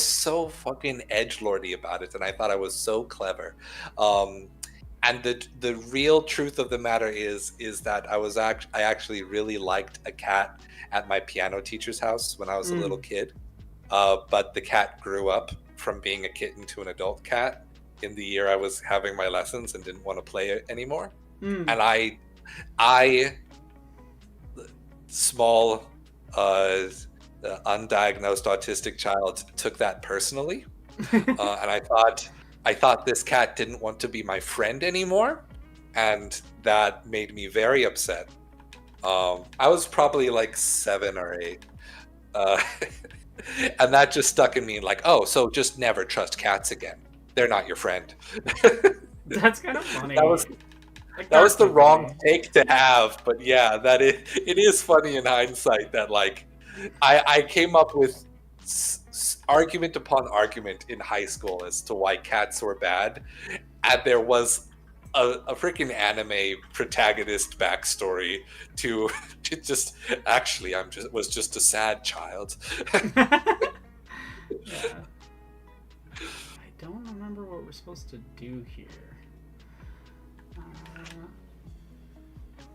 so fucking edgelordy about it, and I thought I was so clever. And the real truth of the matter is that I actually really liked a cat at my piano teacher's house when I was a little kid. But the cat grew up from being a kitten to an adult cat in the year I was having my lessons and didn't want to play it anymore. And I small undiagnosed autistic child took that personally. And I thought this cat didn't want to be my friend anymore, and that made me very upset. I was probably like 7 or 8, and that just stuck in me like, oh, so just never trust cats again. They're not your friend. That's kind of funny. That was the wrong take to have, but yeah, it is funny in hindsight that like I came up with argument upon argument in high school as to why cats were bad, and there was a freaking anime protagonist backstory to just actually was just a sad child. Yeah. I don't remember what we're supposed to do here.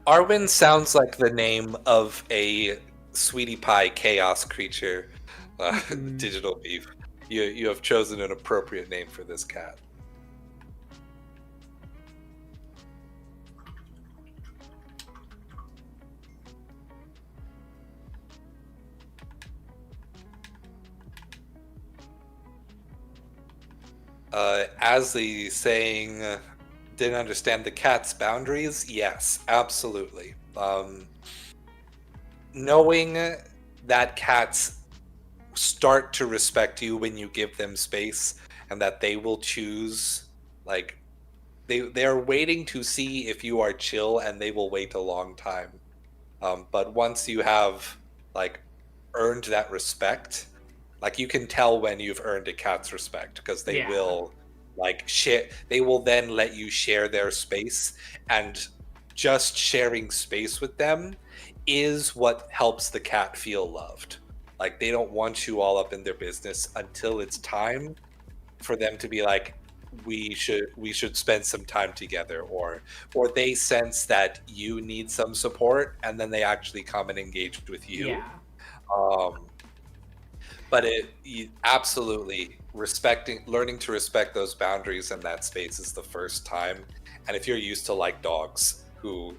Arwen sounds like the name of a sweetie pie chaos creature. Digital beef. You have chosen an appropriate name for this cat. As the saying, didn't understand the cat's boundaries. Yes, absolutely. Knowing that cats start to respect you when you give them space, and that they will choose, like, they're waiting to see if you are chill, and they will wait a long time. But once you have like earned that respect, like you can tell when you've earned a cat's respect, because they will like share. They will then let you share their space and just sharing space with them is what helps the cat feel loved. Like, they don't want you all up in their business until it's time for them to be like, we should spend some time together, or they sense that you need some support, and then they actually come and engage with you. Yeah. But absolutely learning to respect those boundaries and that space is the first time. And if you're used to like dogs who,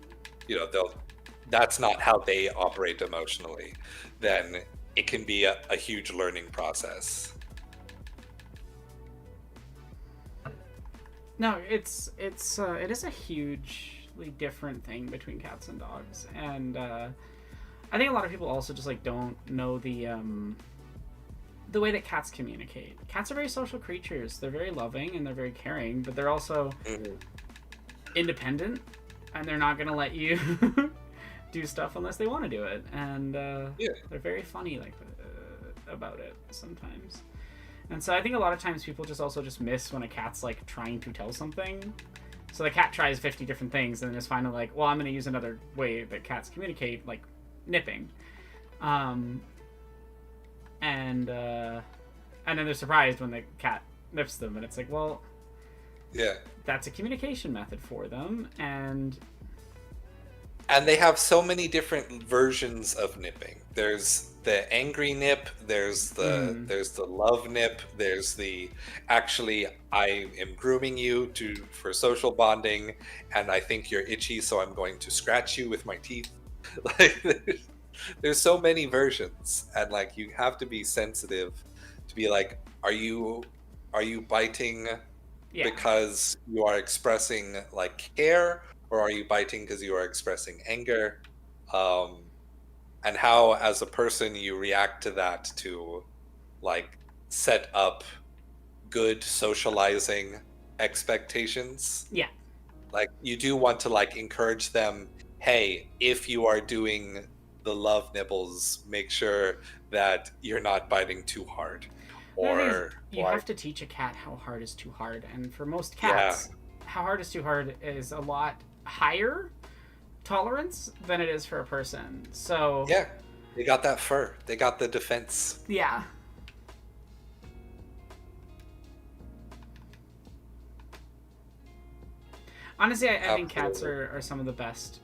that's not how they operate emotionally, then it can be a huge learning process. No, it is a hugely different thing between cats and dogs, and I think a lot of people also just like don't know the way that cats communicate. Cats are very social creatures. They're very loving and they're very caring, but they're also independent, and they're not gonna let you do stuff unless they want to do it. And they're very funny about it sometimes. And so I think a lot of times people just miss when a cat's like trying to tell something. So the cat tries 50 different things and then is finally like, well, I'm going to use another way that cats communicate, like nipping. And then they're surprised when the cat nips them, and it's like, well, yeah, that's a communication method for them, and they have so many different versions of nipping. There's the angry nip, there's the love nip, there's the actually I am grooming you for social bonding, and I think you're itchy, so I'm going to scratch you with my teeth. Like, there's so many versions, and like you have to be sensitive to be like, are you biting because you are expressing like care, or are you biting because you are expressing anger? And how, as a person, you react to that to, like, set up good socializing expectations. Yeah. Like, you do want to, like, encourage them, hey, if you are doing the love nibbles, make sure that you're not biting too hard. Or you have to teach a cat how hard is too hard. And for most cats, how hard is too hard is a lot higher tolerance than it is for a person. So yeah, they got that fur, they got the defense. Yeah. Honestly, I think cats are some of the best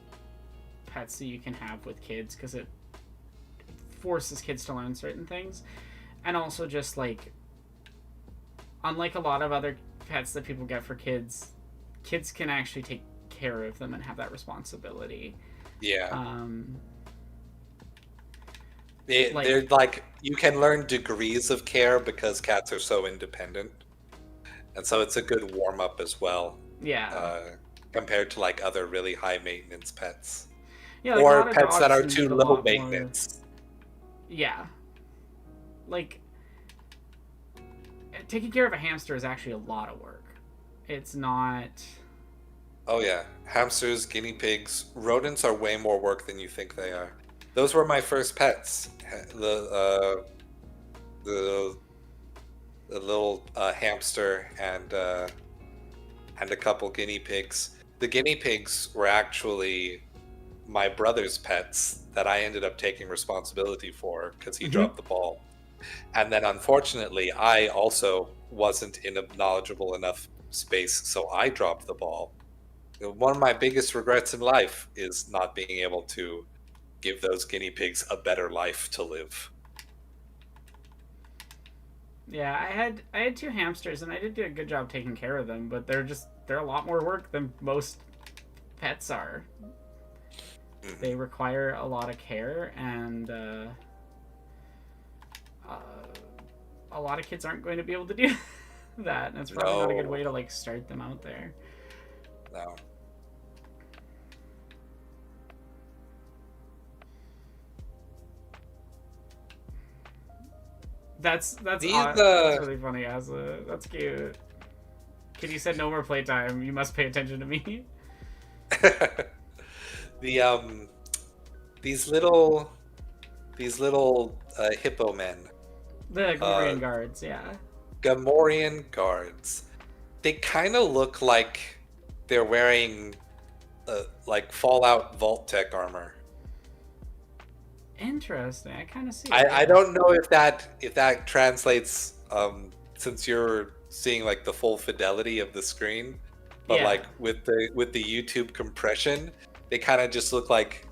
pets that you can have with kids, because it forces kids to learn certain things. And also just like, unlike a lot of other pets that people get for kids can actually take care of them and have that responsibility. Yeah. They're like, you can learn degrees of care because cats are so independent, and so it's a good warm up as well. Yeah. Compared to like other really high maintenance pets. Yeah, like or pets that are too low maintenance. Yeah. Like, taking care of a hamster is actually a lot of work. It's not. Oh yeah, hamsters, guinea pigs, rodents are way more work than you think they are. Those were my first pets. The little hamster and a couple guinea pigs. The guinea pigs were actually my brother's pets that I ended up taking responsibility for because he dropped the ball. And then unfortunately, I also wasn't in a knowledgeable enough space, so I dropped the ball. One of my biggest regrets in life is not being able to give those guinea pigs a better life to live. Yeah, I had 2 hamsters, and I did do a good job taking care of them, but they're a lot more work than most pets are. They require a lot of care, and a lot of kids aren't going to be able to do that, and it's probably not a good way to like start them out there. No. That's really funny, Asa. That's cute. Kitty said no more playtime. You must pay attention to me. These little hippo men. The Gamorrean guards, yeah. Gamorrean guards. They kind of look like they're wearing like Fallout Vault Tech armor. Interesting. I kind of see. I don't know if that translates since you're seeing like the full fidelity of the screen, but Yeah. like with the YouTube compression, they kind of just look like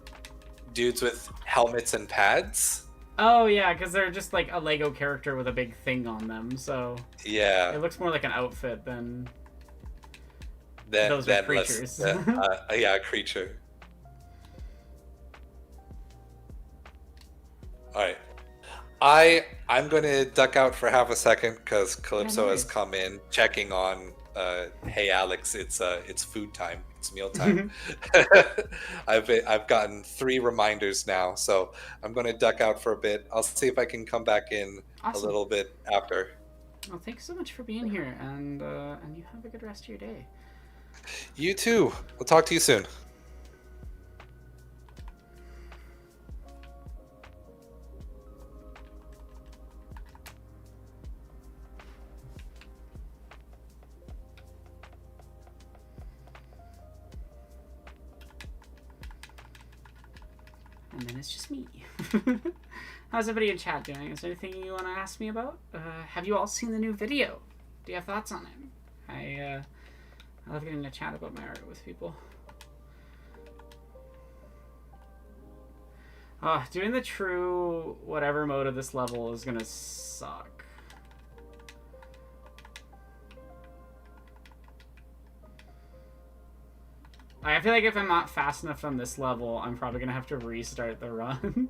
dudes with helmets and pads. Oh yeah, because they're just like a Lego character with a big thing on them, so Yeah. it looks more like an outfit than Then those are creatures. Yeah, a creature. All right. I'm going to duck out for half a second because Calypso has nice. come in checking on. Hey Alex, it's food time. It's meal time. I've gotten 3 reminders now, so I'm going to duck out for a bit. I'll see if I can come back in Awesome. a little bit after. Well, thanks so much for being here, and you have a good rest of your day. You too. We'll talk to you soon. And then it's just me. How's everybody in chat doing? Is there anything you want to ask me about? Have you all seen the new video? Do you have thoughts on it? I love getting to chat about my art with people. Doing the true whatever mode of this level is gonna suck. I feel like if I'm not fast enough on this level, I'm probably gonna have to restart the run.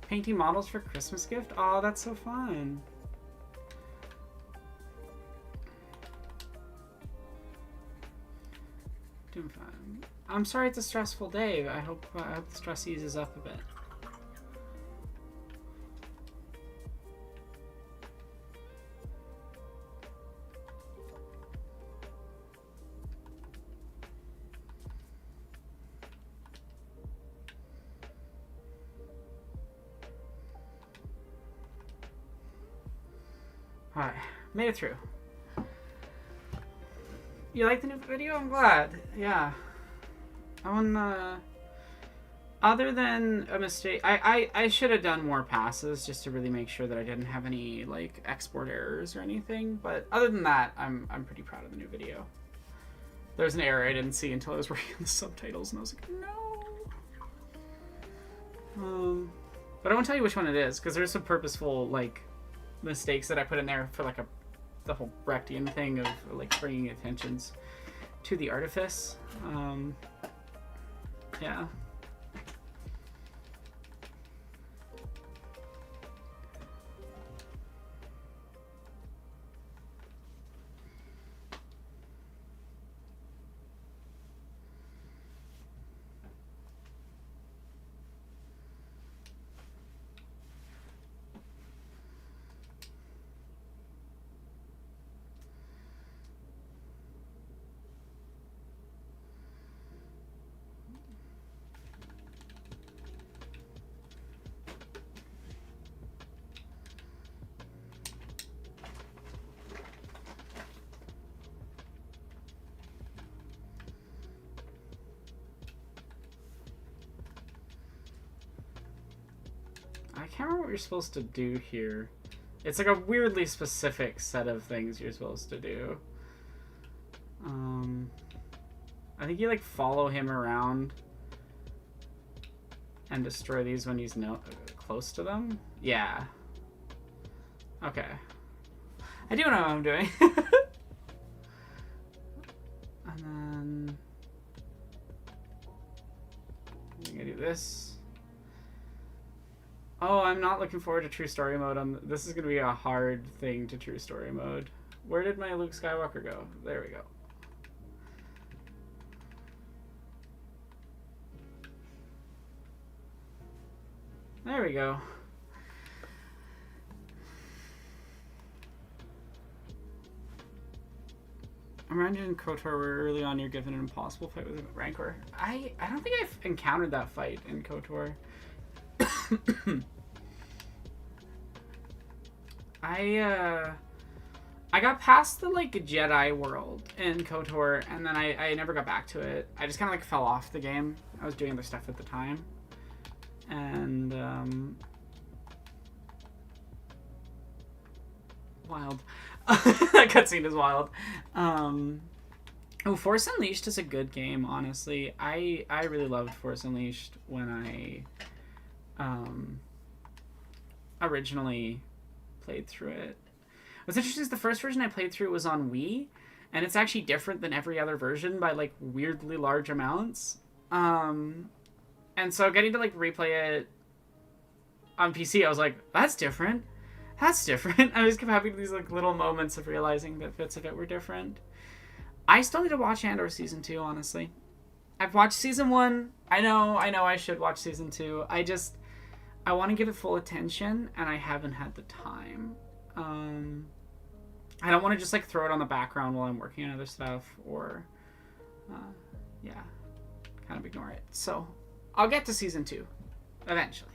Painting models for Christmas gift? Oh, that's so fun. Doing fine. I'm sorry it's a stressful day. I hope the stress eases up a bit. Alright, made it through. You like the new video? I'm glad. Yeah. Other than a mistake, I should have done more passes just to really make sure that I didn't have any like export errors or anything. But other than that, I'm pretty proud of the new video. There's an error I didn't see until I was working on the subtitles, and I was like, no. But I won't tell you which one it is because there's some purposeful like mistakes that I put in there for like the whole Brechtian thing of like bringing attentions to the artifice. Yeah. I can't remember what you're supposed to do here. It's like a weirdly specific set of things you're supposed to do. I think you like follow him around and destroy these when he's close to them. Yeah. Okay. I do know what I'm doing. And then I'm gonna do this. Oh, I'm not looking forward to True Story mode. This is going to be a hard thing to True Story mode. Where did my Luke Skywalker go? There we go. There we go. I'm reminded in KOTOR where early on you're given an impossible fight with a Rancor. I don't think I've encountered that fight in KOTOR. I got past the like Jedi world in KOTOR, and then I never got back to it. I just kind of like fell off the game. I was doing other stuff at the time, and wild. That cutscene is wild. Oh, Force Unleashed is a good game. Honestly, I really loved Force Unleashed when I originally played through it. What's interesting is the first version I played through was on Wii, and it's actually different than every other version by like weirdly large amounts. And so getting to like replay it on PC, I was like, that's different. That's different. I just kept having these like little moments of realizing that bits of it were different. I still need to watch Andor Season 2, honestly. I've watched Season 1. I know I should watch Season 2. I want to give it full attention, and I haven't had the time. I don't want to just like throw it on the background while I'm working on other stuff, or yeah, kind of ignore it. So I'll get to Season 2 eventually.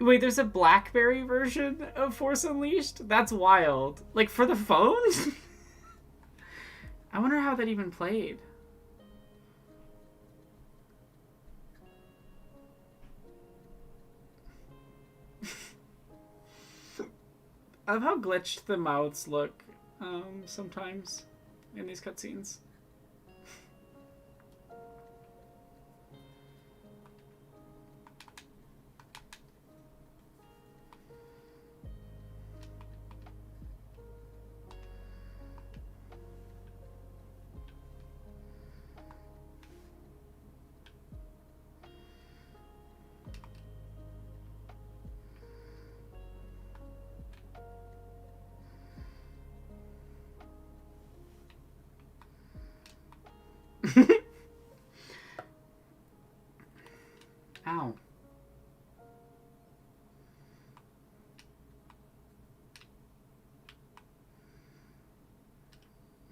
Wait, there's a BlackBerry version of Force Unleashed? That's wild. Like, for the phone? I wonder how that even played. I love how glitched the mouths look sometimes in these cutscenes. Ow.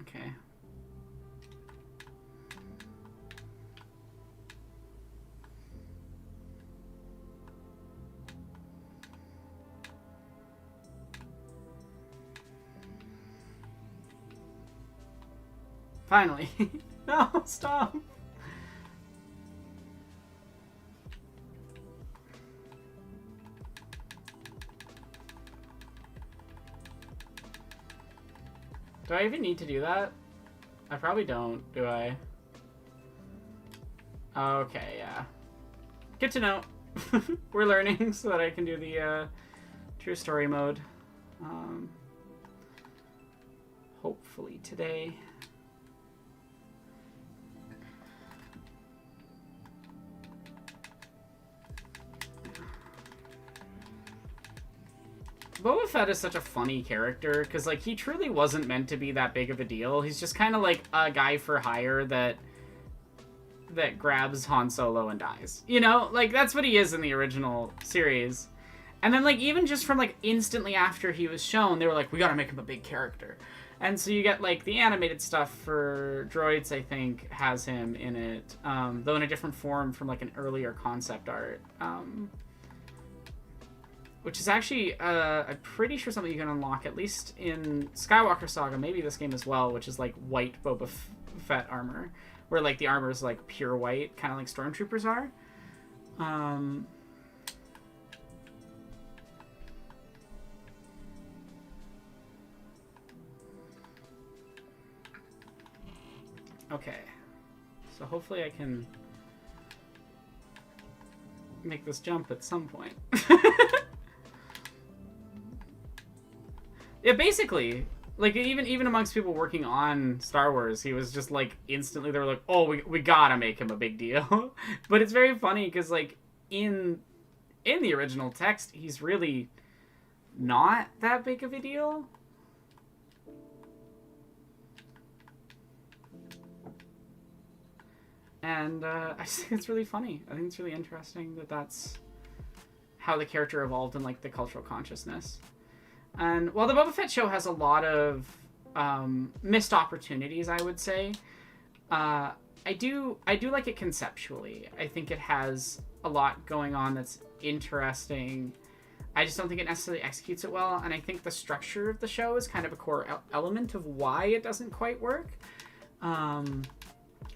Okay. Finally. No, stop. Do I even need to do that? I probably don't, do I? Okay, yeah. Good to know. We're learning so that I can do the true story mode. Hopefully today. Boba Fett is such a funny character, because, like, he truly wasn't meant to be that big of a deal. He's just kind of like a guy for hire that grabs Han Solo and dies. You know? Like, that's what he is in the original series. And then, like, even just from, like, instantly after he was shown, they were like, we gotta make him a big character. And so you get, like, the animated stuff for Droids, I think, has him in it, though in a different form from, like, an earlier concept art. Which is actually, I'm pretty sure something you can unlock, at least in Skywalker Saga, maybe this game as well, which is, like, white Boba Fett armor, where, like, the armor is, like, pure white, kind of like Stormtroopers are. Okay. So hopefully I can make this jump at some point. Yeah, basically, like, even amongst people working on Star Wars, he was just, like, instantly, they were like, oh, we gotta make him a big deal. But it's very funny, because, like, in the original text, he's really not that big of a deal. And I just think it's really funny. I think it's really interesting that that's how the character evolved in like the cultural consciousness. And while the Boba Fett show has a lot of missed opportunities, I would say, I do like it conceptually. I think it has a lot going on that's interesting. I just don't think it necessarily executes it well, and I think the structure of the show is kind of a core element of why it doesn't quite work,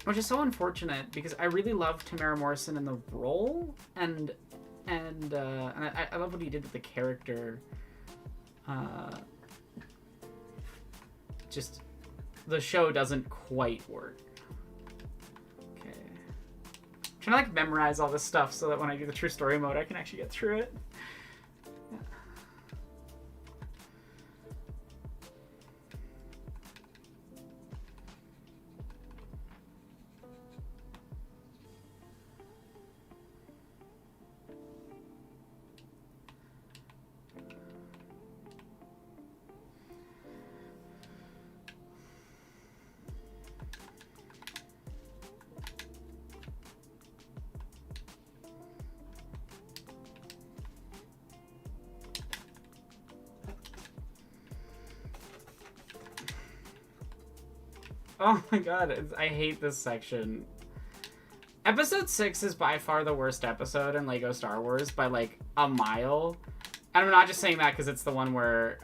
which is so unfortunate because I really love Tamara Morrison in the role, and I love what he did with the character. Just the show doesn't quite work. Okay, I'm trying to like memorize all this stuff so that when I do the true story mode, I can actually get through it. Oh my god, I hate this section. Episode 6 is by far the worst episode in LEGO Star Wars by like a mile. And I'm not just saying that because it's the one where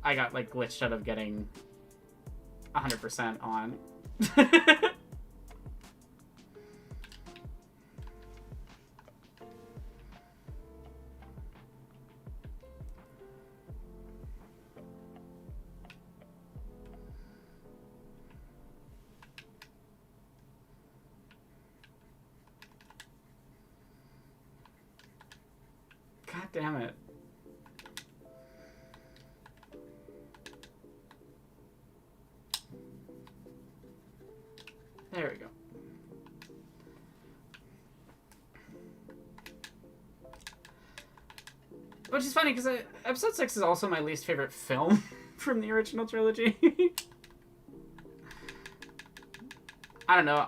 I got like glitched out of getting 100% on. God damn it. There we go. Which is funny because episode 6 is also my least favorite film from the original trilogy. I don't know.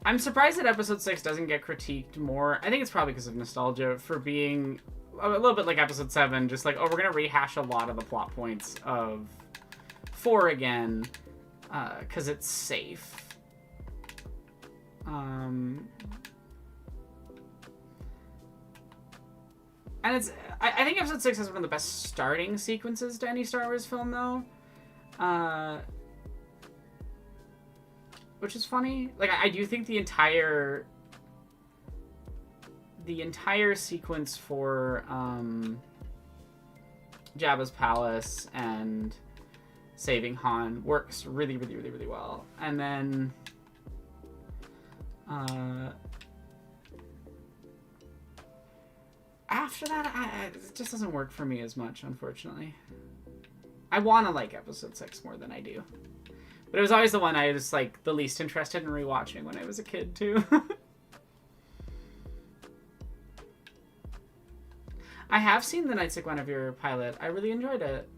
I'm surprised that episode 6 doesn't get critiqued more. I think it's probably because of nostalgia for being a little bit like episode 7. Just like, oh, we're going to rehash a lot of the plot points of 4 again because it's safe. And it's... I think episode 6 has one of the best starting sequences to any Star Wars film, though. Which is funny. Like, I do think the entire sequence for Jabba's palace and saving Han works really, really, really, really well. And then after that, it just doesn't work for me as much, unfortunately. I want to like episode 6 more than I do. But it was always the one I was, like, the least interested in rewatching when I was a kid, too. I have seen the Knights of Guinevere pilot. I really enjoyed it.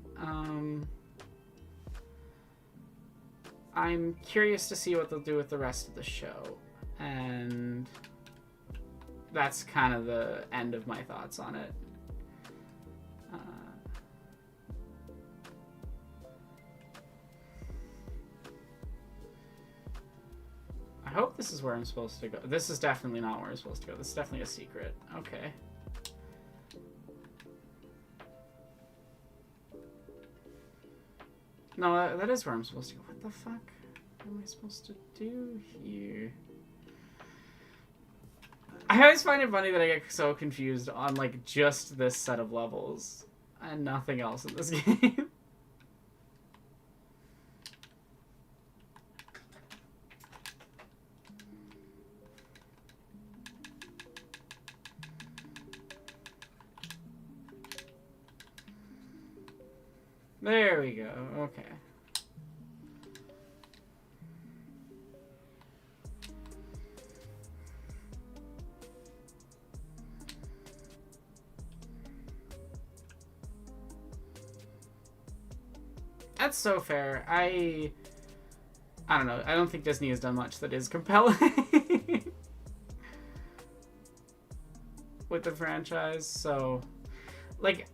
I'm curious to see what they'll do with the rest of the show. And that's kind of the end of my thoughts on it. I hope this is where I'm supposed to go. This is definitely not where I'm supposed to go. This is definitely a secret. Okay. No, that is where I'm supposed to go. What the fuck? What am I supposed to do here? I always find it funny that I get so confused on, like, just this set of levels and nothing else in this game. There we go. Okay. That's so fair. I don't know. I don't think Disney has done much that is compelling. with the franchise. So, like,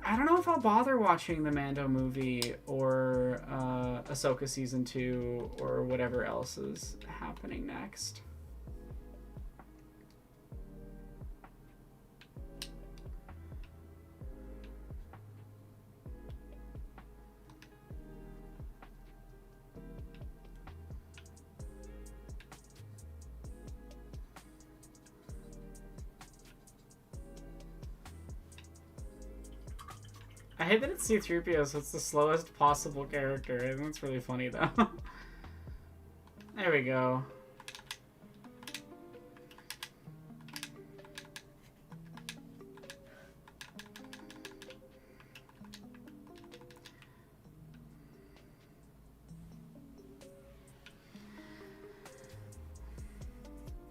I don't know if I'll bother watching the Mando movie or Ahsoka season 2 or whatever else is happening next. I hate that it's C-3PO, so it's the slowest possible character. I think it's really funny, though. There we go.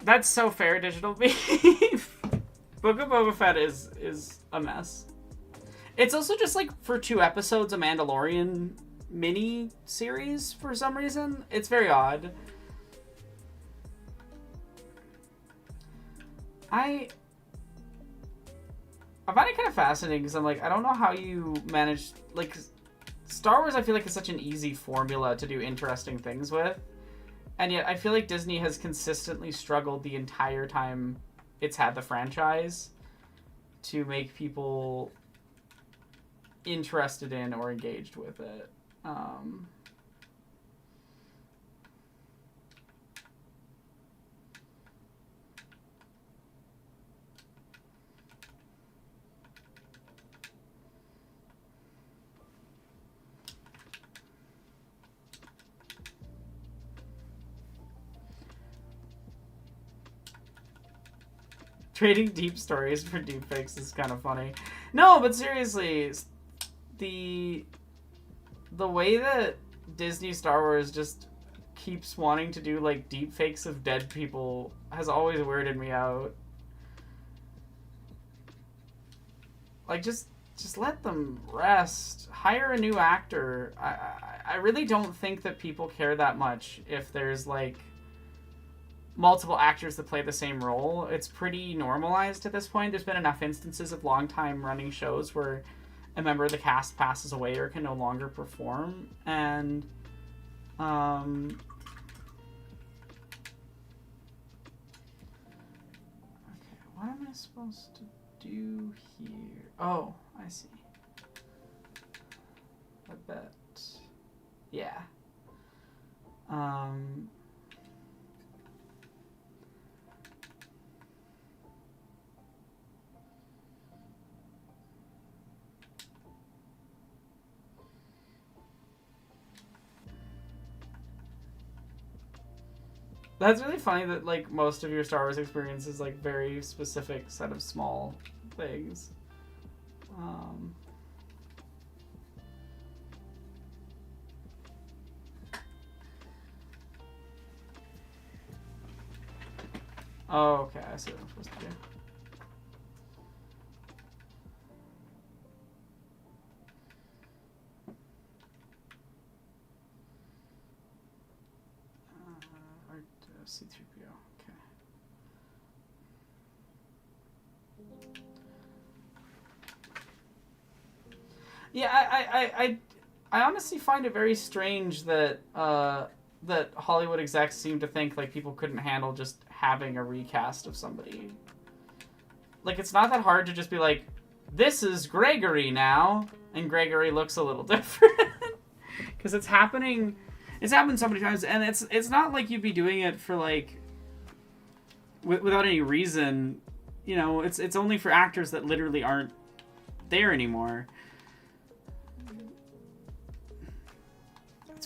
That's so fair, Digital Beef. Book of Boba Fett is a mess. It's also just like for 2 episodes a Mandalorian mini series for some reason. It's very odd. I find it kind of fascinating because I'm like, I don't know how you manage, like, Star Wars I feel like is such an easy formula to do interesting things with. And yet I feel like Disney has consistently struggled the entire time it's had the franchise to make people interested in or engaged with it. Trading deep stories for deepfakes is kind of funny. No, but seriously, the way that Disney Star Wars just keeps wanting to do like deepfakes of dead people has always weirded me out. Like, just let them rest. Hire a new actor. I really don't think that people care that much if there's like multiple actors that play the same role. It's pretty normalized at this point. There's been enough instances of long-time running shows where a member of the cast passes away or can no longer perform, and okay, what am I supposed to do here? Oh, I see. I bet. Yeah. That's really funny that like most of your Star Wars experience is like very specific set of small things. Oh, okay, I see what I'm supposed to do. C-3PO, okay. Yeah, I honestly find it very strange that that Hollywood execs seem to think like people couldn't handle just having a recast of somebody. Like, it's not that hard to just be like, this is Gregory now, and Gregory looks a little different. Because it's happening. It's happened so many times, and it's not like you'd be doing it for like without any reason. You know, it's only for actors that literally aren't there anymore.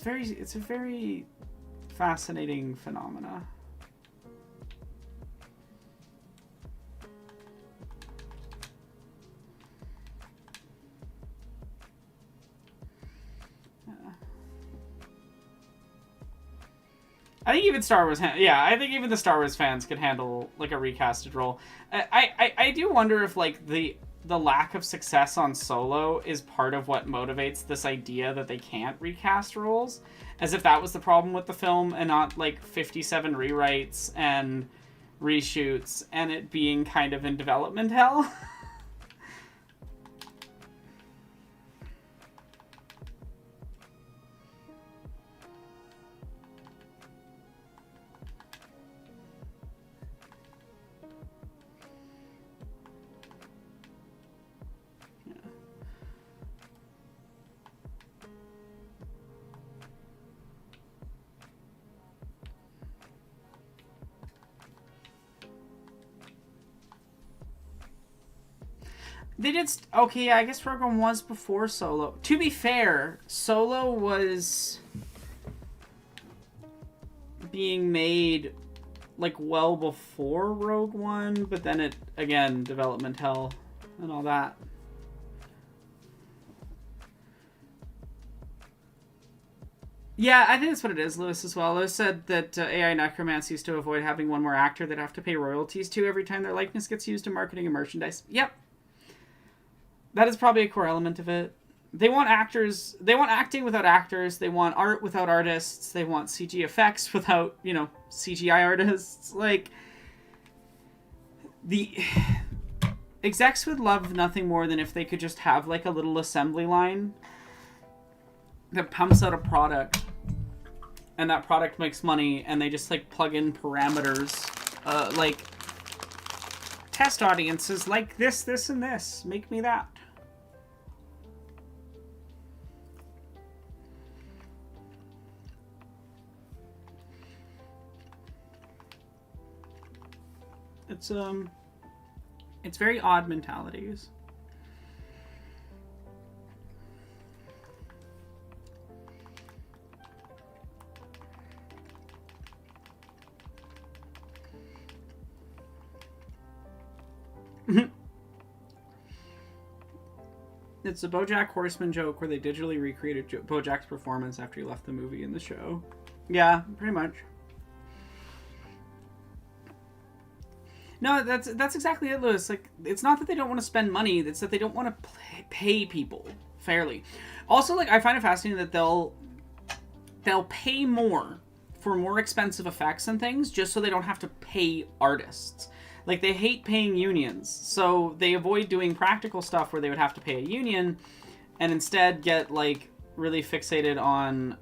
It's a very fascinating phenomena. I think even Star Wars, I think even the Star Wars fans could handle like a recasted role. I do wonder if like the lack of success on Solo is part of what motivates this idea that they can't recast roles, as if that was the problem with the film and not like 57 rewrites and reshoots and it being kind of in development hell. They did... okay, yeah, I guess Rogue One was before Solo. To be fair, Solo was being made, like, well before Rogue One, but then it, again, development hell and all that. Yeah, I think that's what it is, Lewis, as well. Lewis said that AI necromancers to avoid having one more actor they'd have to pay royalties to every time their likeness gets used in marketing and merchandise. Yep. That is probably a core element of it. They want actors. They want acting without actors. They want art without artists. They want CG effects without, you know, CGI artists. Like, the execs would love nothing more than if they could just have, like, a little assembly line that pumps out a product, and that product makes money, and they just, like, plug in parameters, like, test audiences like this, this, and this. Make me that. It's very odd mentalities. It's a BoJack Horseman joke where they digitally recreated BoJack's performance after he left the movie and the show. Yeah, pretty much. No, that's exactly it, Lewis. Like, it's not that they don't want to spend money; it's that they don't want to pay people fairly. Also, like, I find it fascinating that they'll pay more for more expensive effects and things just so they don't have to pay artists. Like, they hate paying unions, so they avoid doing practical stuff where they would have to pay a union, and instead get, like, really fixated on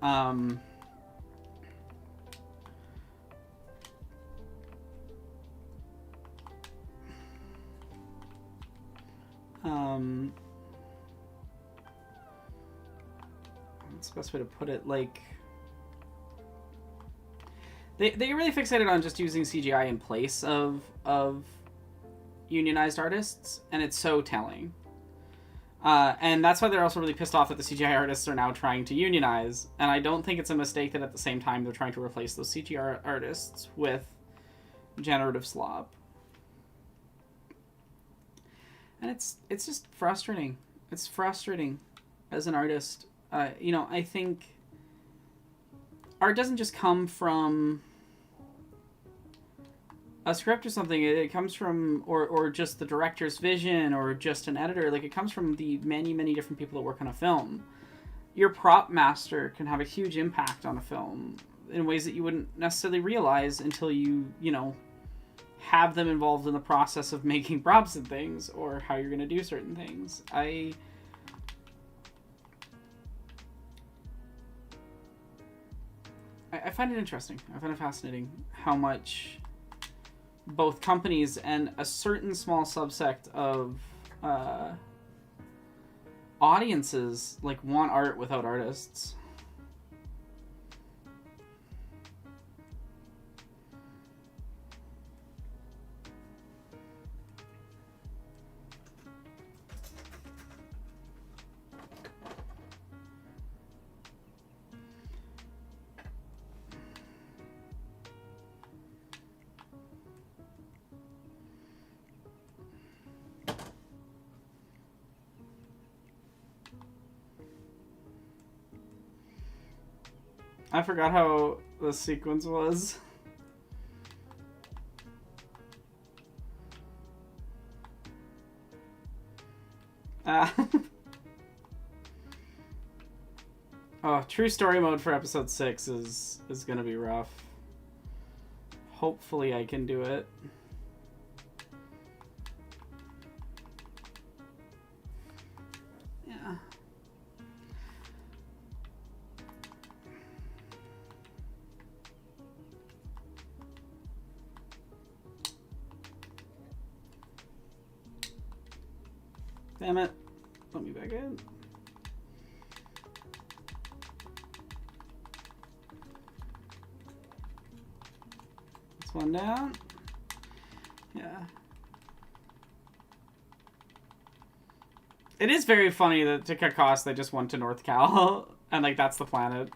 what's the best way to put it? Like, they really fixated on just using CGI in place of unionized artists, and it's so telling. And that's why they're also really pissed off that the CGI artists are now trying to unionize. And I don't think it's a mistake that at the same time they're trying to replace those CGI artists with generative slop. And it's just frustrating. It's frustrating as an artist. You know, I think art doesn't just come from a script or something. It comes from, or just the director's vision, or just an editor. Like, it comes from the many, many different people that work on a film. Your prop master can have a huge impact on a film in ways that you wouldn't necessarily realize until you know, have them involved in the process of making props and things, or how you're going to do certain things. I find it interesting. I find it fascinating how much both companies and a certain small subsect of audiences, like, want art without artists. I forgot how the sequence was. Oh, true story mode for episode 6 is gonna be rough. Hopefully I can do it. Yeah. Damn it. Let me back in. That's one down. Yeah. It is very funny that to cut costs, they just went to North Cal, and like that's the planet.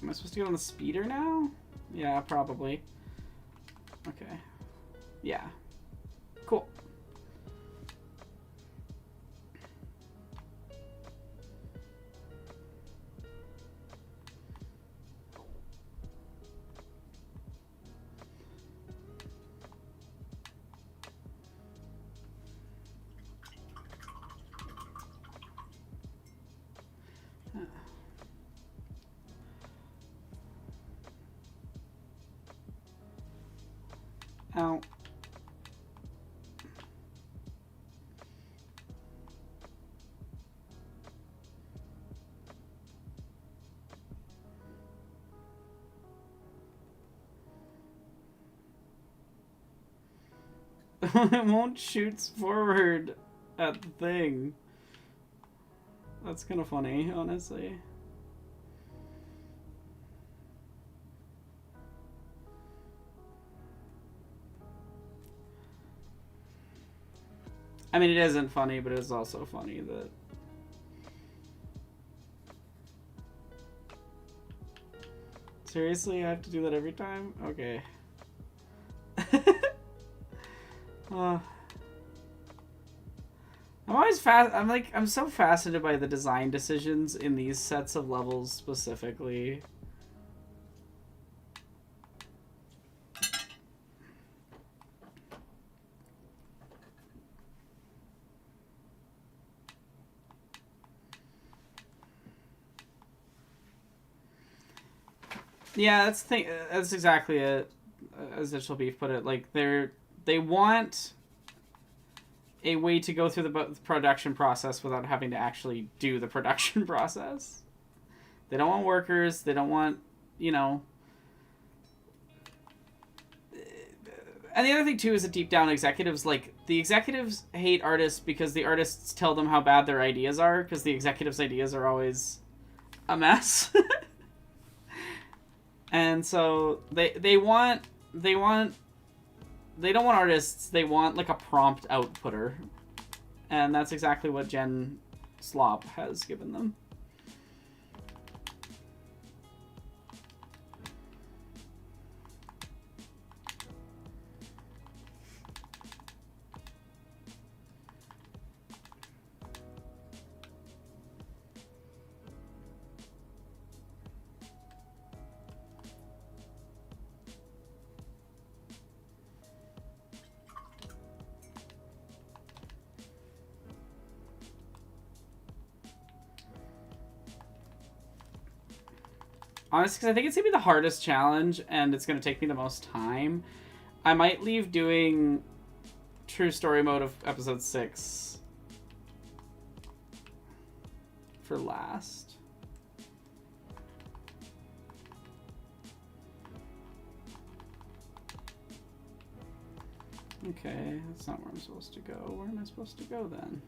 Am I supposed to get on the speeder now? Yeah, probably. Okay. Yeah. Cool. Ow. It won't shoot forward at the thing. That's kind of funny, honestly. I mean, it isn't funny, but it's also funny that... Seriously, I have to do that every time? Okay. I'm always I'm so fascinated by the design decisions in these sets of levels specifically. Yeah, that's exactly it. As Digital Beef put it, like they want a way to go through the production process without having to actually do the production process. They don't want workers. They don't want, you know. And the other thing too is that deep down executives, like, the executives hate artists because the artists tell them how bad their ideas are, because the executives' ideas are always a mess. And so they don't want artists, they want like a prompt outputter. And that's exactly what Jen Slop has given them. Honestly, because I think it's going to be the hardest challenge, and it's going to take me the most time. I might leave doing True Story Mode of Episode 6 for last. Okay, that's not where I'm supposed to go. Where am I supposed to go then?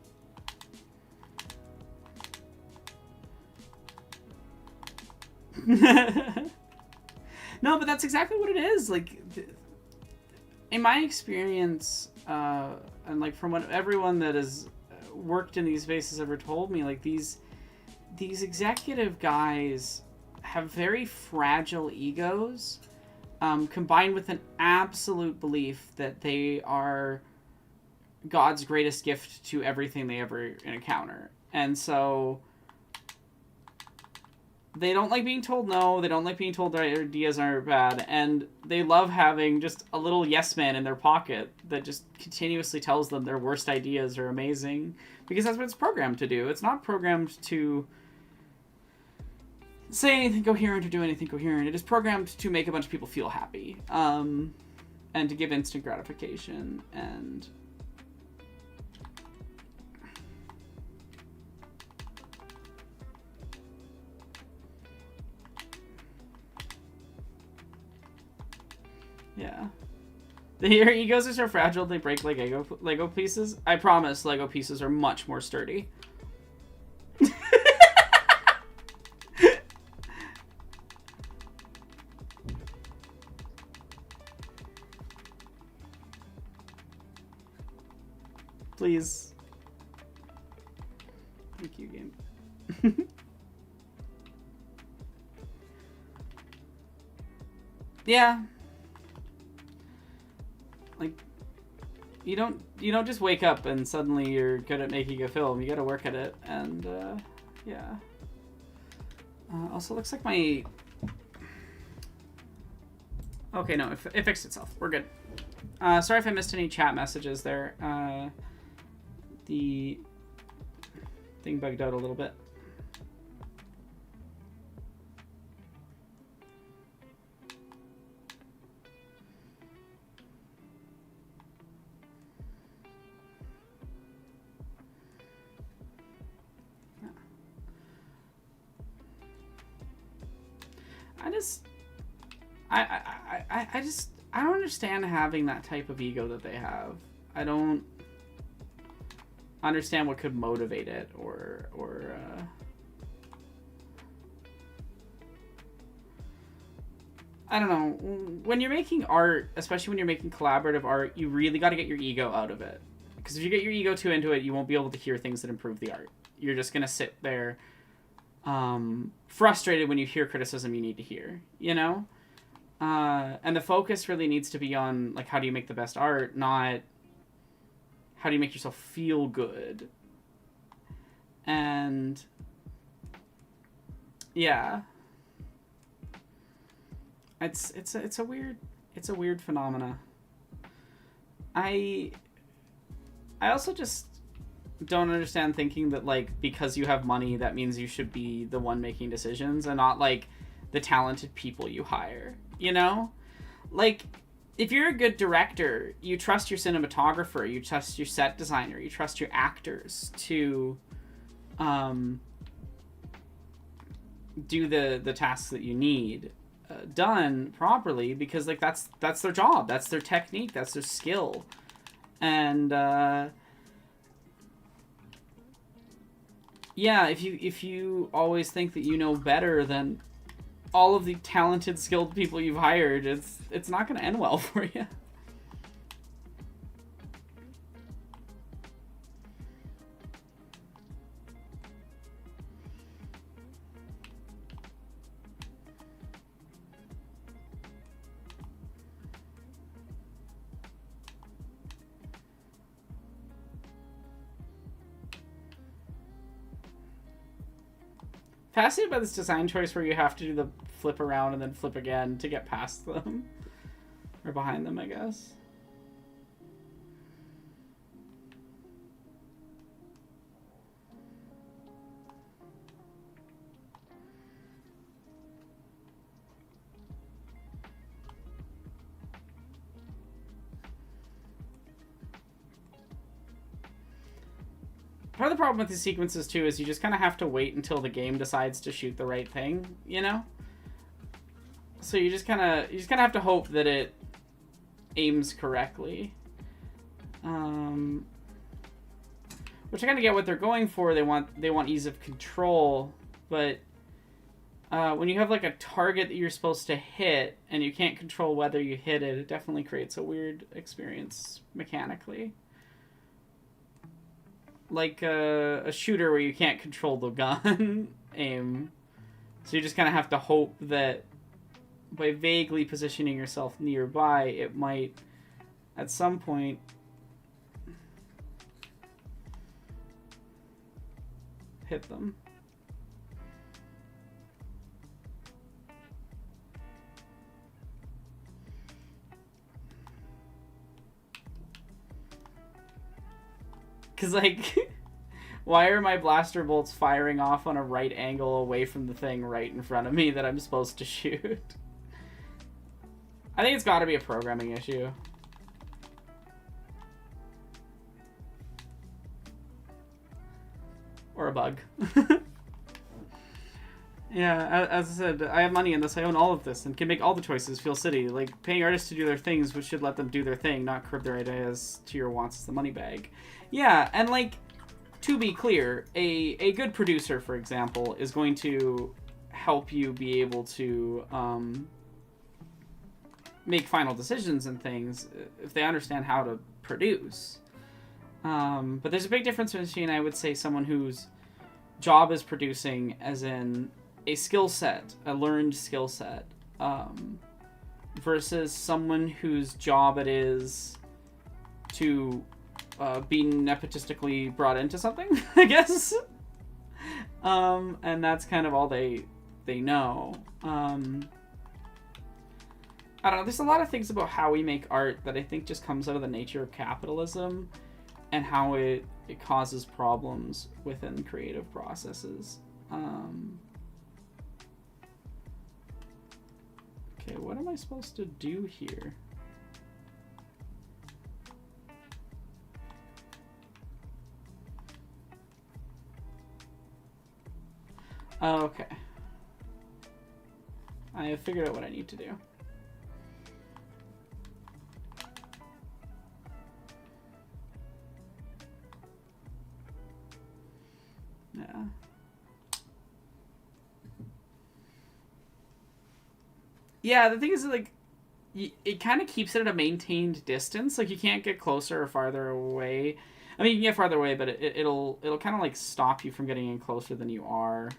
No, but that's exactly what it is. Like, in my experience, and like from what everyone that has worked in these spaces ever told me, like these executive guys have very fragile egos, combined with an absolute belief that they are God's greatest gift to everything they ever encounter. And so they don't like being told no, they don't like being told their ideas are bad, and they love having just a little yes man in their pocket that just continuously tells them their worst ideas are amazing, because that's what it's programmed to do. It's not programmed to say anything coherent or do anything coherent. It is programmed to make a bunch of people feel happy, and to give instant gratification, and yeah. Your egos are so fragile they break like Lego pieces. I promise Lego pieces are much more sturdy. Please. Thank you, game. Yeah. Like, you don't just wake up and suddenly you're good at making a film. You gotta work at it, and yeah. Also, looks like my... Okay, no, it fixed itself. We're good. Sorry if I missed any chat messages there. The thing bugged out a little bit. I don't understand having that type of ego that they have. I don't understand what could motivate it, or I don't know. When you're making art, especially when you're making collaborative art, you really got to get your ego out of it. Because if you get your ego too into it, you won't be able to hear things that improve the art. You're just gonna sit there frustrated when you hear criticism you need to hear, you know? And the focus really needs to be on, like, how do you make the best art, not how do you make yourself feel good. And yeah, it's a weird phenomena. I also just don't understand thinking that, like, because you have money, that means you should be the one making decisions and not, like, the talented people you hire, you know? Like, if you're a good director, you trust your cinematographer, you trust your set designer, you trust your actors to do the tasks that you need done properly, because, like, that's their job, that's their technique, that's their skill. And yeah, if you always think that you know better than all of the talented, skilled people you've hired, it's not going to end well for you. Fascinated by this design choice where you have to do the flip around and then flip again to get past them. Or behind them, I guess. Part of the problem with these sequences, too, is you just kind of have to wait until the game decides to shoot the right thing, you know? So you just kind of have to hope that it aims correctly. Which I kind of get what they're going for. They want ease of control, but when you have, like, a target that you're supposed to hit and you can't control whether you hit it, it definitely creates a weird experience mechanically. Like a shooter where you can't control the gun aim. So you just kind of have to hope that by vaguely positioning yourself nearby, it might, at some point, hit them. Because, like, why are my blaster bolts firing off on a right angle away from the thing right in front of me that I'm supposed to shoot? I think it's got to be a programming issue. Or a bug. Yeah, as I said, I have money in this, I own all of this, and can make all the choices feel city. Like, paying artists to do their things, which should let them do their thing, not curb their ideas to your wants as the money bag. Yeah, and like, to be clear, a good producer, for example, is going to help you be able to make final decisions and things if they understand how to produce. But there's a big difference between, I would say, someone whose job is producing, as in a skill set, a learned skill set, versus someone whose job it is to be nepotistically brought into something, I guess. And that's kind of all they know. I don't know, there's a lot of things about how we make art that I think just comes out of the nature of capitalism and how it causes problems within creative processes. Okay, what am I supposed to do here? Okay. I have figured out what I need to do. Yeah. Yeah, the thing is, like, it kind of keeps it at a maintained distance. Like, you can't get closer or farther away. I mean, you can get farther away, but it'll kind of, like, stop you from getting in closer than you are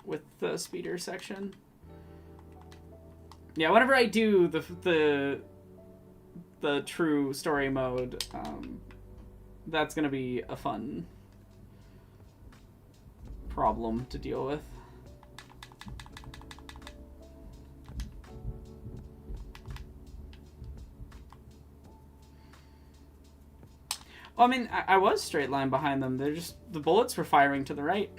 with the speeder section. Yeah, whenever I do the true story mode, that's gonna be a fun problem to deal with. Well, I mean, I was straight line behind them. They're just, the bullets were firing to the right.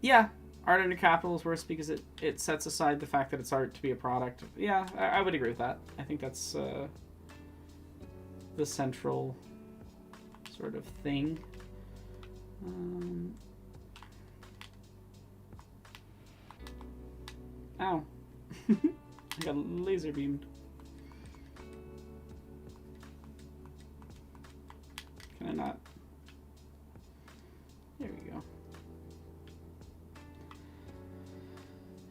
Yeah, art under capital is worse because it sets aside the fact that it's art to be a product. Yeah, I would agree with that. I think that's the central sort of thing. Ow. I got laser beamed. Can I not? There we go.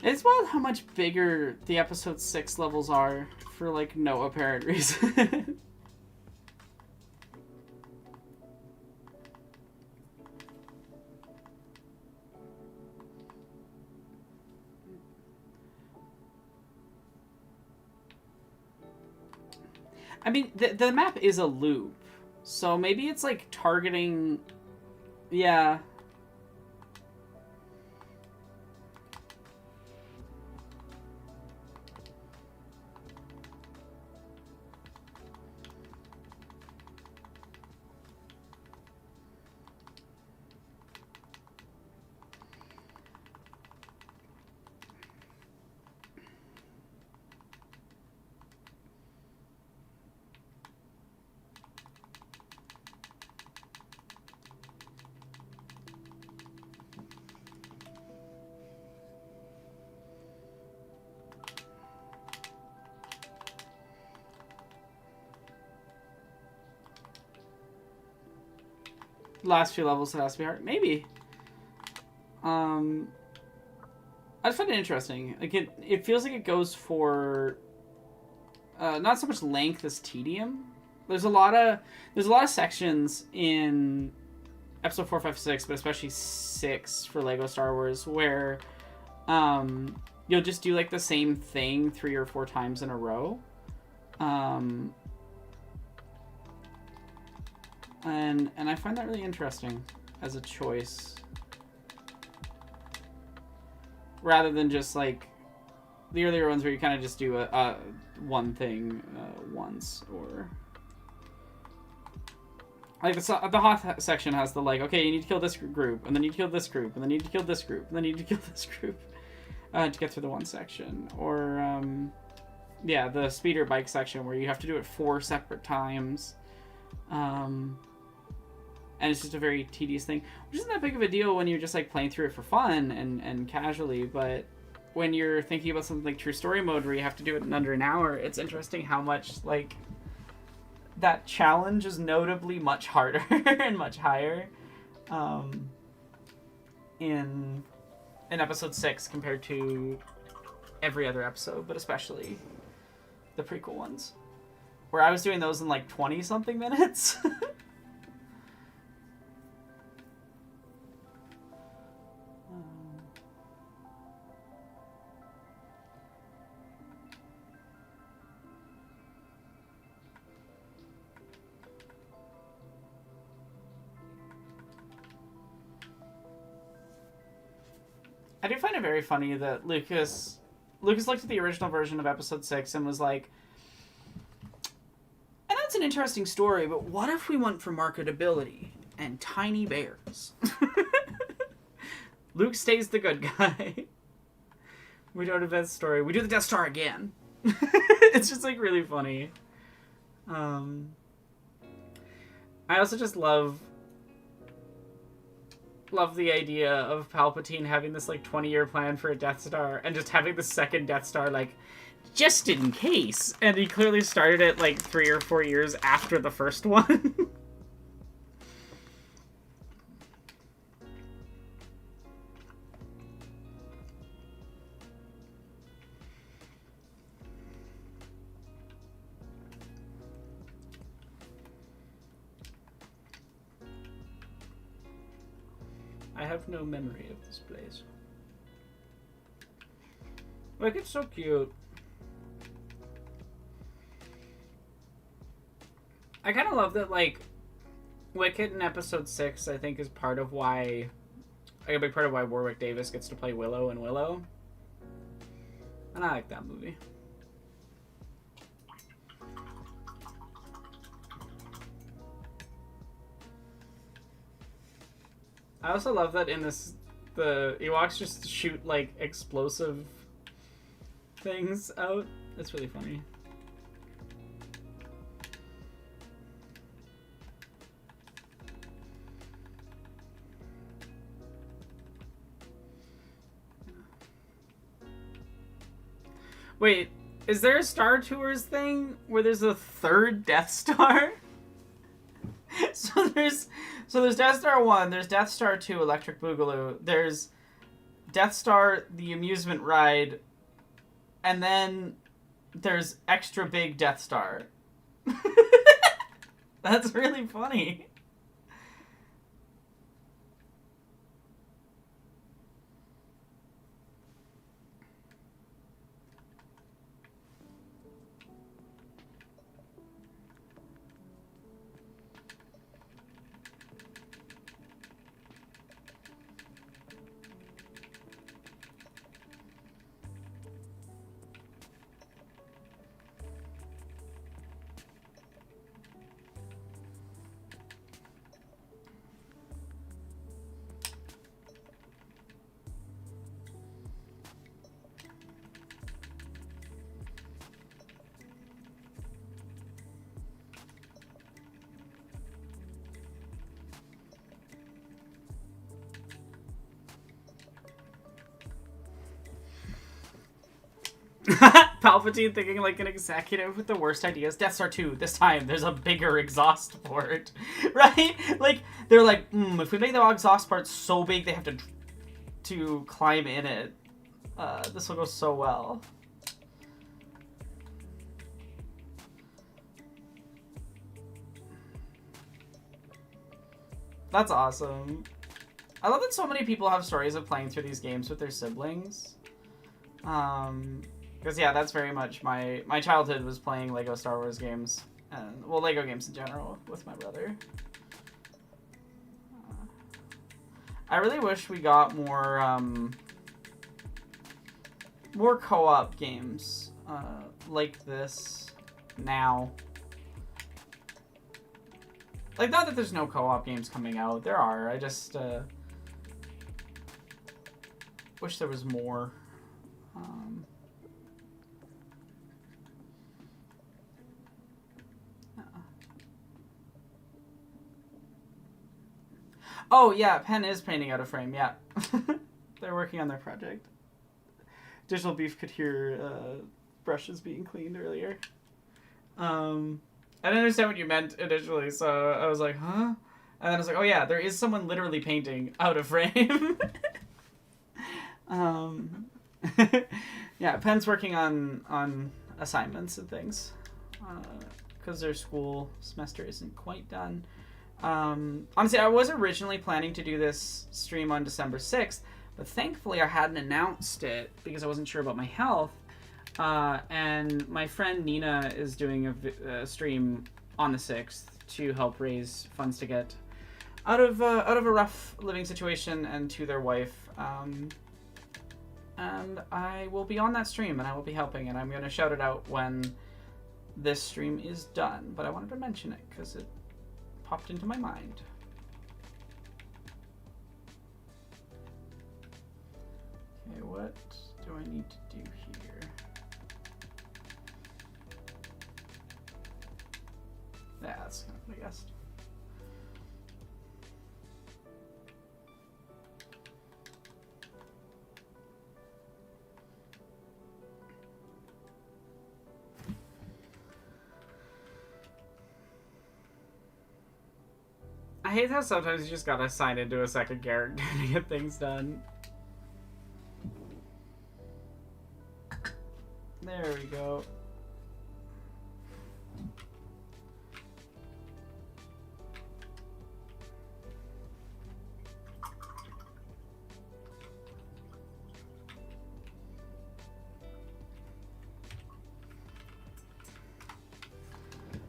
It's wild how much bigger the episode 6 levels are for, like, no apparent reason. I mean, the map is a loop, so maybe it's, like, targeting... Yeah. Last few levels it has to be hard. Maybe. I just find it interesting. Like, it feels like it goes for not so much length as tedium. There's a lot of sections in episode 4, 5, 6, but especially 6 for Lego Star Wars, where you'll just do, like, the same thing 3 or 4 times in a row. And I find that really interesting. as a choice, rather than just like the earlier ones where you kind of just do a one thing once, or like the Hoth section has the like, okay, you need to kill this group, and then you kill this group, and then you need to kill this group, and then you need to kill this group to get through the one section, or yeah, the speeder bike section where you have to do it 4 separate times, and it's just a very tedious thing, which isn't that big of a deal when you're just like playing through it for fun and casually, but when you're thinking about something like True Story Mode where you have to do it in under an hour, it's interesting how much like that challenge is notably much harder and much higher in episode 6 compared to every other episode, but especially the prequel ones, where I was doing those in like 20 something minutes. I do find it very funny that Lucas looked at the original version of episode 6 and was like, I know it's an interesting story, but what if we went for marketability and tiny bears? Luke stays the good guy. We don't advance the story. We do the Death Star again. It's just like really funny. I also just love the idea of Palpatine having this like 20-year plan for a Death Star and just having the second Death Star like just in case, and he clearly started it like 3 or 4 years after the first one. I have no memory of this place. Like, it's so cute. I kind of love that, like, Wicket in episode 6, I think, is part of why, like, a big part of why Warwick Davis gets to play Willow in Willow. And I like that movie. I also love that in this, the Ewoks just shoot, like, explosive things out. It's really funny. Wait, is there a Star Tours thing where there's a third Death Star? So there's Death Star 1, there's Death Star 2, Electric Boogaloo, there's Death Star, the amusement ride, and then there's extra big Death Star. That's really funny. Palpatine thinking like an executive with the worst ideas. Death Star 2, this time there's a bigger exhaust port. Right? Like, they're like, if we make the exhaust port so big they have to climb in it, this will go so well. That's awesome. I love that so many people have stories of playing through these games with their siblings. Because yeah, that's very much my childhood was playing Lego Star Wars games, and well, Lego games in general with my brother. I really wish we got more co-op games like this now. Like, not that there's no co-op games coming out. There are. I just wish there was more. Oh, yeah, Pen is painting out a frame, yeah. They're working on their project. Digital Beef could hear brushes being cleaned earlier. I didn't understand what you meant initially, so I was like, huh? And then I was like, oh yeah, there is someone literally painting out of frame. Yeah, Pen's working on assignments and things. Because their school semester isn't quite done. Honestly, I was originally planning to do this stream on December 6th, but thankfully I hadn't announced it because I wasn't sure about my health. And my friend Nina is doing a stream on the 6th to help raise funds to get out of a rough living situation and to their wife. And I will be on that stream and I will be helping, and I'm going to shout it out when this stream is done. But I wanted to mention it because it popped into my mind. Okay, what do I need to do here? Yeah, that's kind of what I guessed. I hate how sometimes you just gotta sign into a second character to get things done. There we go.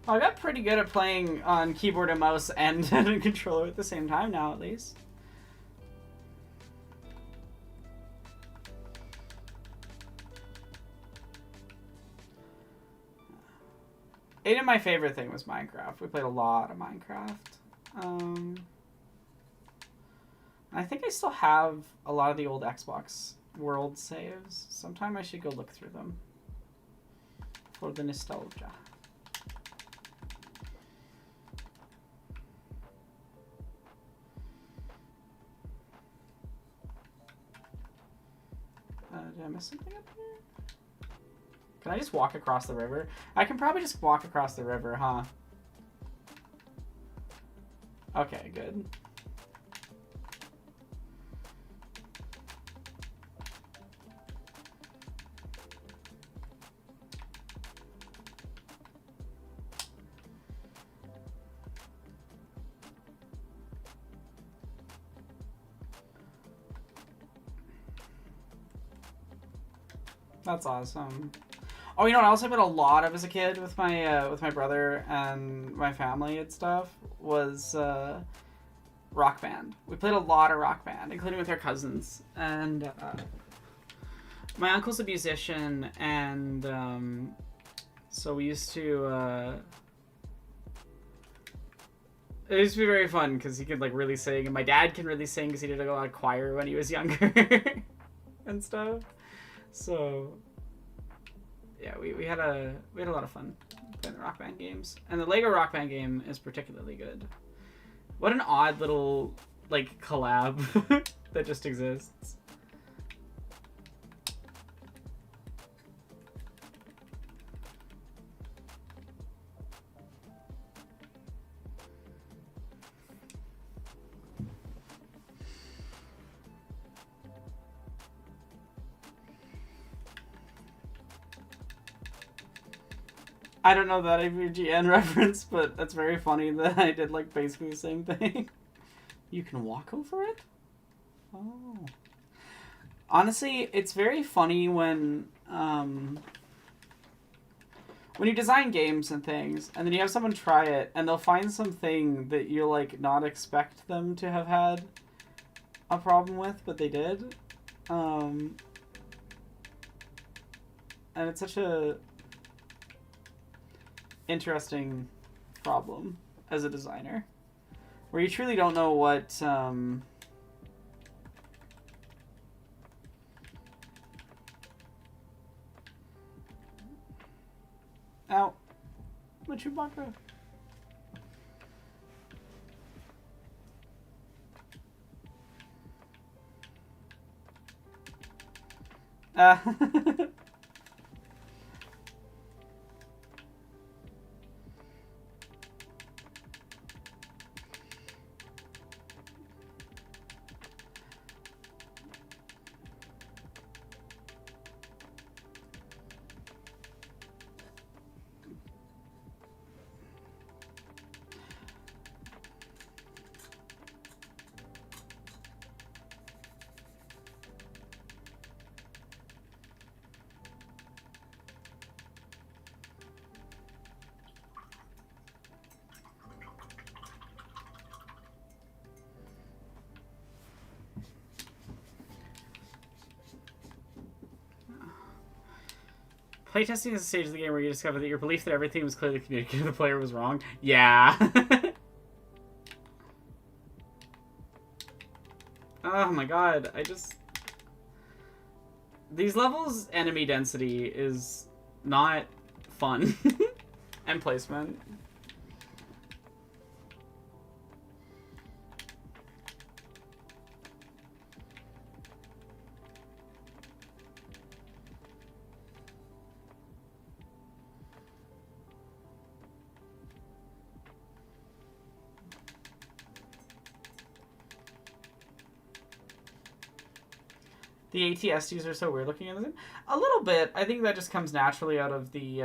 I got pretty good at playing on keyboard and mouse and a controller at the same time now, at least. Aiden, my favorite thing was Minecraft. We played a lot of Minecraft. I think I still have a lot of the old Xbox World saves. Sometime I should go look through them for the nostalgia. Did I miss something up here? Can I just walk across the river? I can probably just walk across the river, huh? Okay, good. That's awesome. Oh, you know what else I played a lot of as a kid with my brother and my family and stuff was Rock Band. We played a lot of Rock Band, including with our cousins. And my uncle's a musician, and so we used to. It used to be very fun because he could like really sing, and my dad can really sing because he did like, a lot of choir when he was younger and stuff. So, yeah, we had a lot of fun playing the Rock Band games, and the Lego Rock Band game is particularly good. What an odd little like collab that just exists. I don't know that IVGN reference, but that's very funny that I did like basically the same thing. You can walk over it? Oh. Honestly, it's very funny when you design games and things, and then you have someone try it, and they'll find something that you like not expect them to have had, a problem with, but they did. And it's such a interesting problem as a designer, where you truly don't know what Ow. The Chewbacca. Playtesting is a stage of the game where you discover that your belief that everything was clearly communicated to the player was wrong. Yeah. Oh my god, these levels' enemy density is not fun. And placement. The ATSTs are so weird looking in this. A little bit. I think that just comes naturally out of the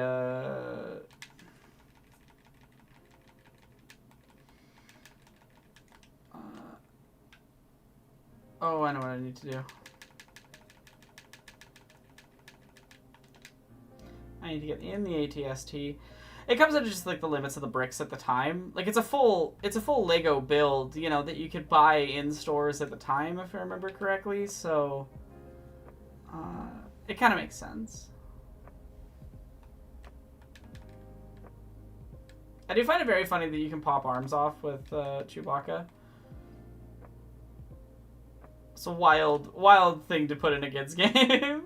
oh, I know what I need to do. I need to get in the ATST. It comes out of just like the limits of the bricks at the time. Like it's a full Lego build, you know, that you could buy in stores at the time, if I remember correctly. So it kind of makes sense. I do find it very funny that you can pop arms off with Chewbacca. It's a wild thing to put in a kids game.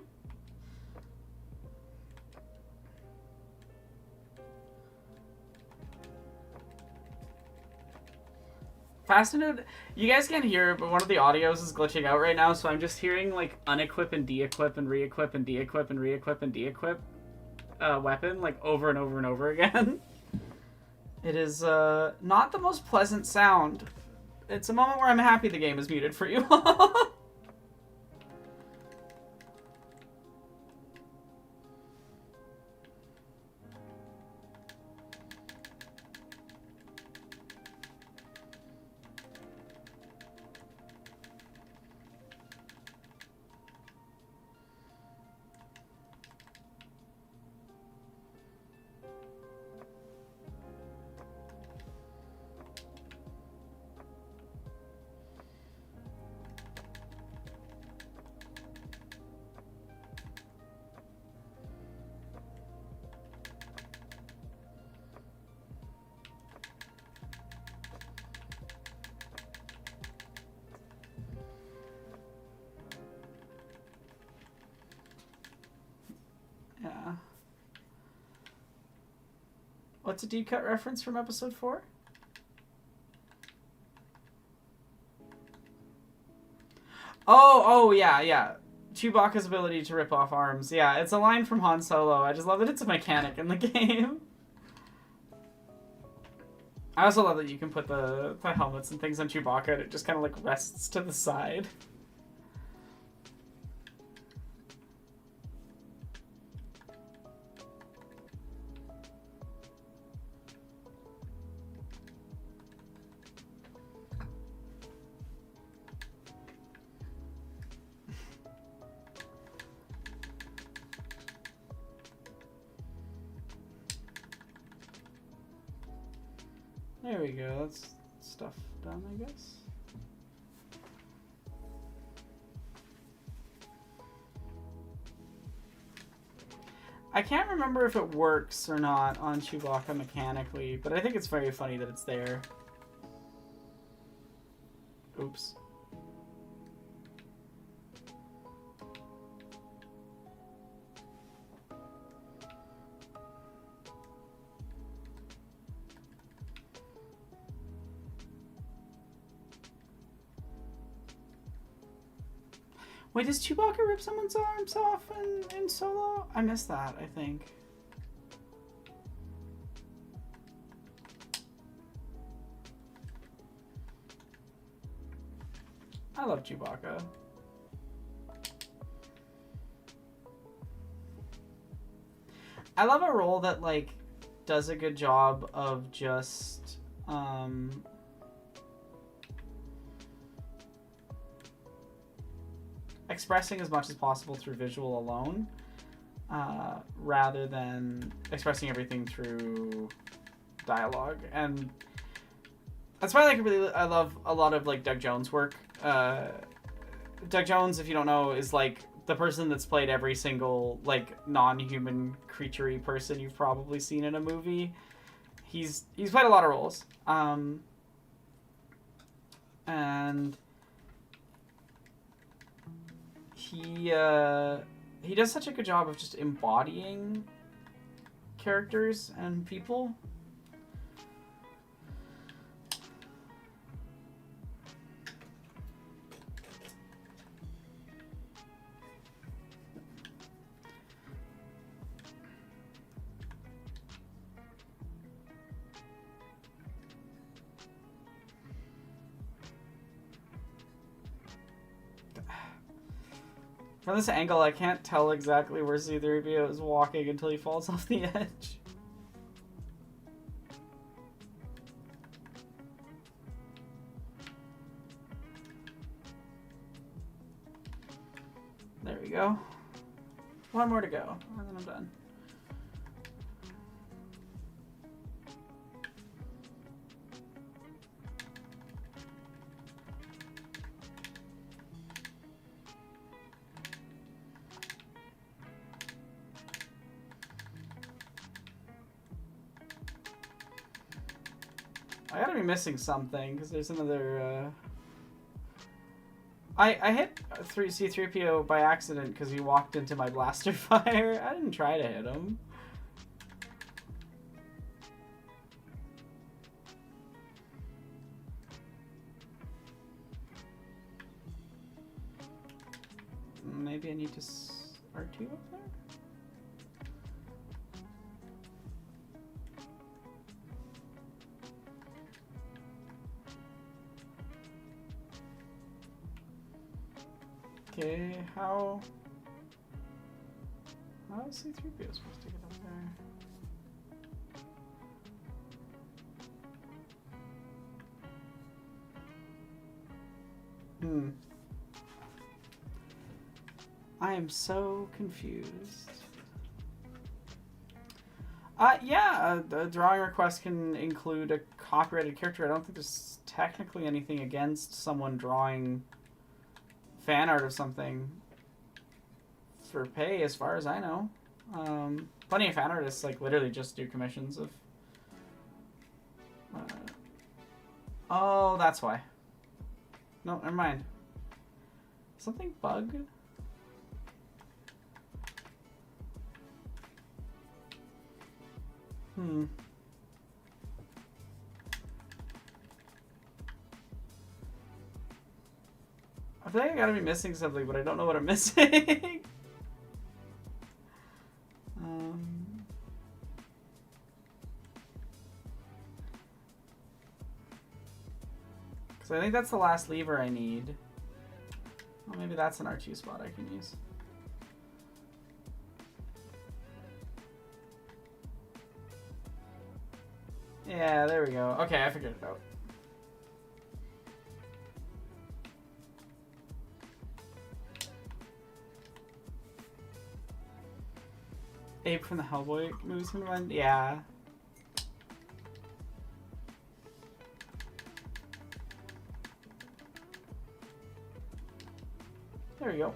Fascinated. You guys can't hear it, but one of the audios is glitching out right now, so I'm just hearing like unequip and de-equip and re-equip and de-equip and re-equip and de-equip weapon like over and over and over again. It is not the most pleasant sound. It's a moment where I'm happy the game is muted for you. Yeah. What's a deep cut reference from episode 4? Oh, yeah. Chewbacca's ability to rip off arms. Yeah, it's a line from Han Solo. I just love that it's a mechanic in the game. I also love that you can put the helmets and things on Chewbacca and it just kind of like rests to the side. There we go, that's stuff done, I guess. I can't remember if it works or not on Chewbacca mechanically, but I think it's very funny that it's there. Oops. Wait, does Chewbacca rip someone's arms off in Solo? I missed that, I think. I love Chewbacca. I love a role that, like, does a good job of just, expressing as much as possible through visual alone, rather than expressing everything through dialogue. And that's why I love a lot of like Doug Jones' work. Doug Jones, if you don't know, is like the person that's played every single like non-human creature-y person you've probably seen in a movie. He's played a lot of roles, and he does such a good job of just embodying characters and people. From this angle, I can't tell exactly where C-3PO is walking until he falls off the edge. There we go. One more to go, and then I'm done. I gotta be missing something, because there's another, I hit C-3PO by accident because he walked into my blaster fire. I didn't try to hit him. Maybe I need to R2 up there? Okay, how is C-3PO supposed to get up there? I am so confused. Yeah, the drawing request can include a copyrighted character. I don't think there's technically anything against someone drawing fan art of something for pay, as far as I know. Plenty of fan artists like literally just do commissions of. Oh, that's why. No, never mind. Something bugged? I feel like I gotta be missing something, but I don't know what I'm missing. Because I think that's the last lever I need. Well, maybe that's an R2 spot I can use. Yeah, there we go. Okay, I figured it out. Abe from the Hellboy movies from one? Yeah. There we go.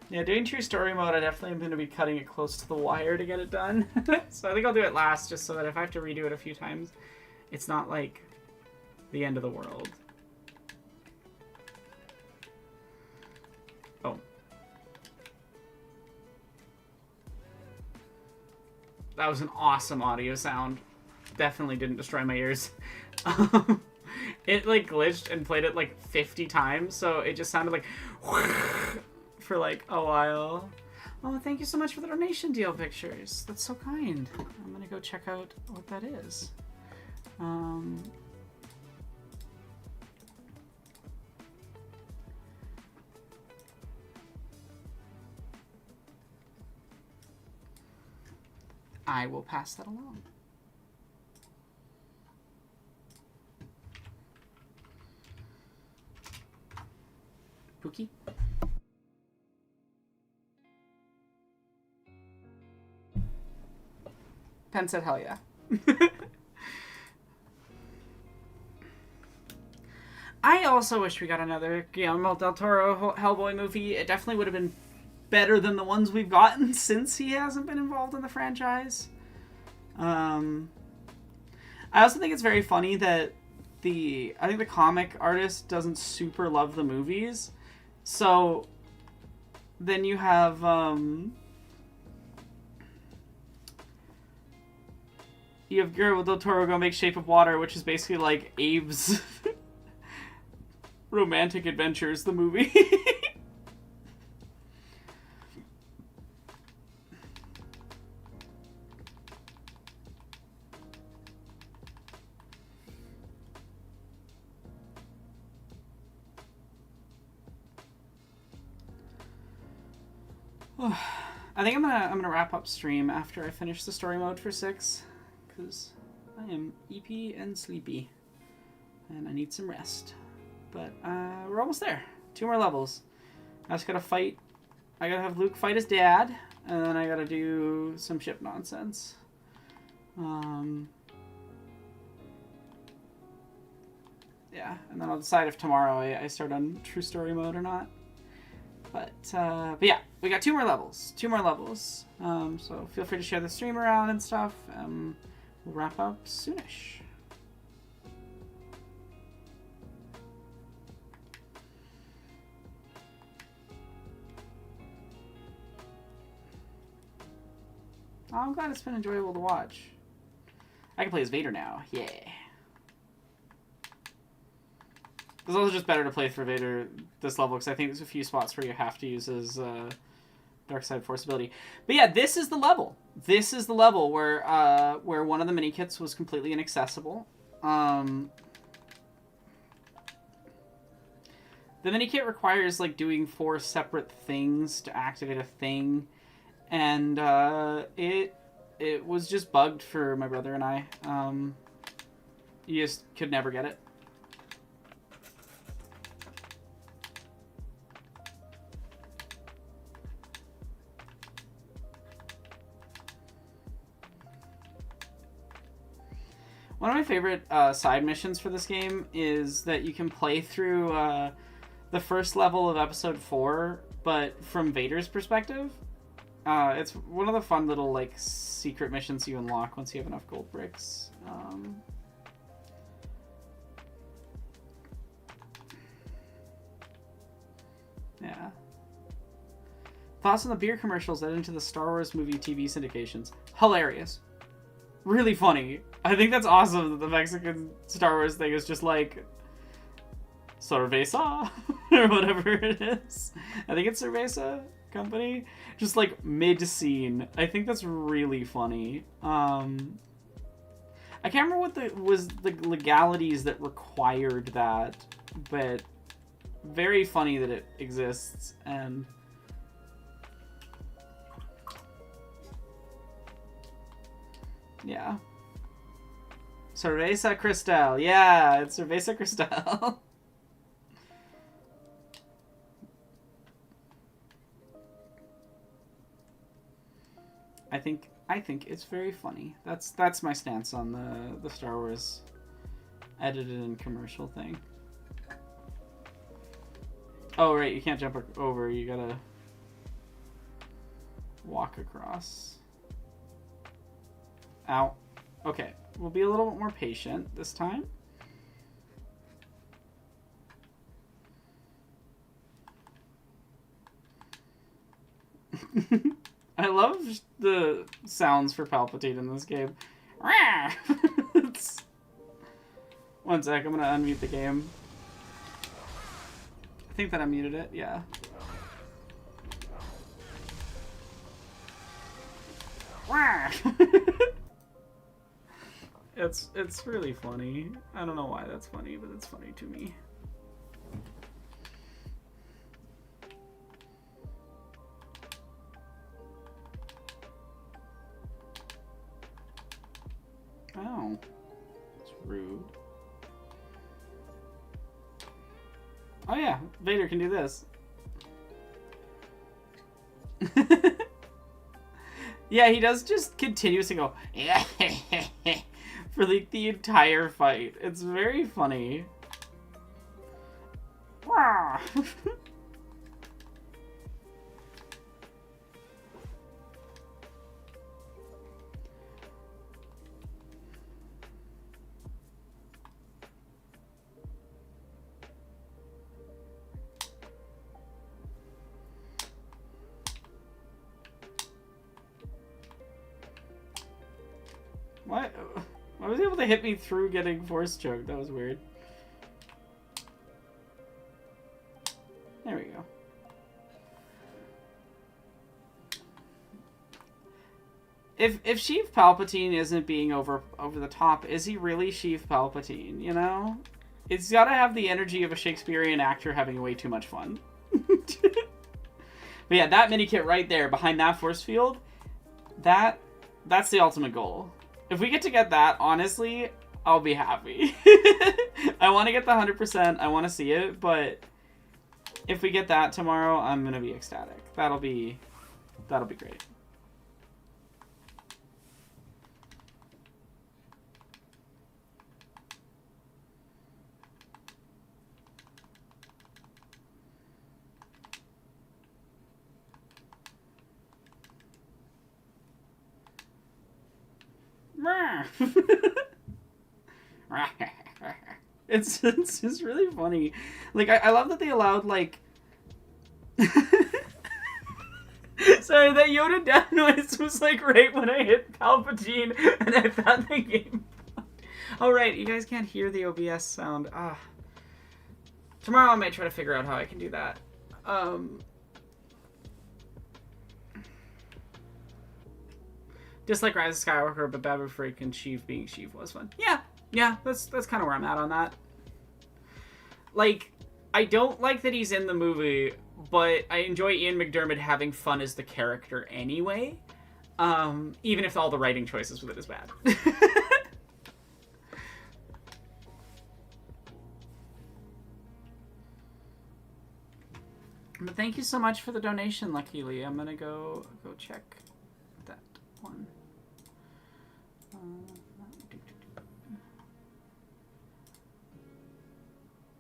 Yeah, doing true story mode, I definitely am going to be cutting it close to the wire to get it done. So I think I'll do it last, just so that if I have to redo it a few times, it's not like the end of the world. Oh. That was an awesome audio sound. Definitely didn't destroy my ears. It like glitched and played it like 50 times, so it just sounded like for like a while. Oh, thank you so much for the donation deal pictures. That's so kind. I'm gonna go check out what that is. I will pass that along. Pookie? Pen said hell yeah. I also wish we got another Guillermo del Toro Hellboy movie. It definitely would have been better than the ones we've gotten since he hasn't been involved in the franchise. I also think it's very funny that I think the comic artist doesn't super love the movies. So then you have Guillermo del Toro go make Shape of Water, which is basically like Abe's Romantic Adventures, the movie. I think I'm gonna wrap up stream after I finish the story mode for 6, because I am EP and sleepy, and I need some rest. But we're almost there. 2 more levels. I just gotta fight. I gotta have Luke fight his dad, and then I gotta do some ship nonsense. Yeah, and then I'll decide if tomorrow I start on true story mode or not. But yeah, we got 2 more levels. 2 more levels. So feel free to share the stream around and stuff. We'll wrap up soonish. Oh, I'm glad it's been enjoyable to watch. I can play as Vader now. Yeah. It's also just better to play through Vader this level, because I think there's a few spots where you have to use his Dark Side Force ability. But yeah, this is the level. This is the level where one of the mini kits was completely inaccessible. The mini kit requires like doing 4 separate things to activate a thing, and it was just bugged for my brother and I. You just could never get it. One of my favorite side missions for this game is that you can play through the first level of episode 4, but from Vader's perspective. It's one of the fun little like secret missions you unlock once you have enough gold bricks. Yeah. Thoughts on the beer commercials that into the Star Wars movie TV syndications? Hilarious. Really funny. I think that's awesome that the Mexican Star Wars thing is just like Cerveza or whatever it is. I think it's Cerveza company. Just like mid-scene. I think that's really funny. I can't remember what was the legalities that required that, but very funny that it exists. And yeah. Cerveza Cristal. Yeah, it's Cerveza Cristal. I think it's very funny. That's my stance on the Star Wars edited and commercial thing. Oh right, you can't jump over. You gotta walk across. Ow. Okay, we'll be a little bit more patient this time. I love the sounds for Palpatine in this game. It's... One sec, I'm gonna unmute the game. I think that I muted it, yeah. It's really funny. I don't know why that's funny, but it's funny to me. Oh, it's rude. Oh yeah, Vader can do this. Yeah, he does just continuously go for like the entire fight. It's very funny. What? I was able to hit me through getting force choked. That was weird. There we go. If Sheev Palpatine isn't being over the top, is he really Sheev Palpatine? You know, it's got to have the energy of a Shakespearean actor having way too much fun. But yeah, that mini kit right there behind that force field, that's the ultimate goal. If we get that, honestly, I'll be happy. I want to get the 100%. I want to see it, but if we get that tomorrow, I'm gonna be ecstatic. That'll be great. It's just really funny. Like, I love that they allowed, like... Sorry, that Yoda death noise was, like, right when I hit Palpatine, and I thought the game... Oh, right, you guys can't hear the OBS sound. Ah. Tomorrow I might try to figure out how I can do that. Just like Rise of Skywalker, but Babu Frick and Sheev being Sheev was fun. Yeah, that's kind of where I'm at on that. Like, I don't like that he's in the movie, but I enjoy Ian McDiarmid having fun as the character anyway. Even if all the writing choices with it is bad. But thank you so much for the donation, Lucky Lee. I'm gonna go check that one.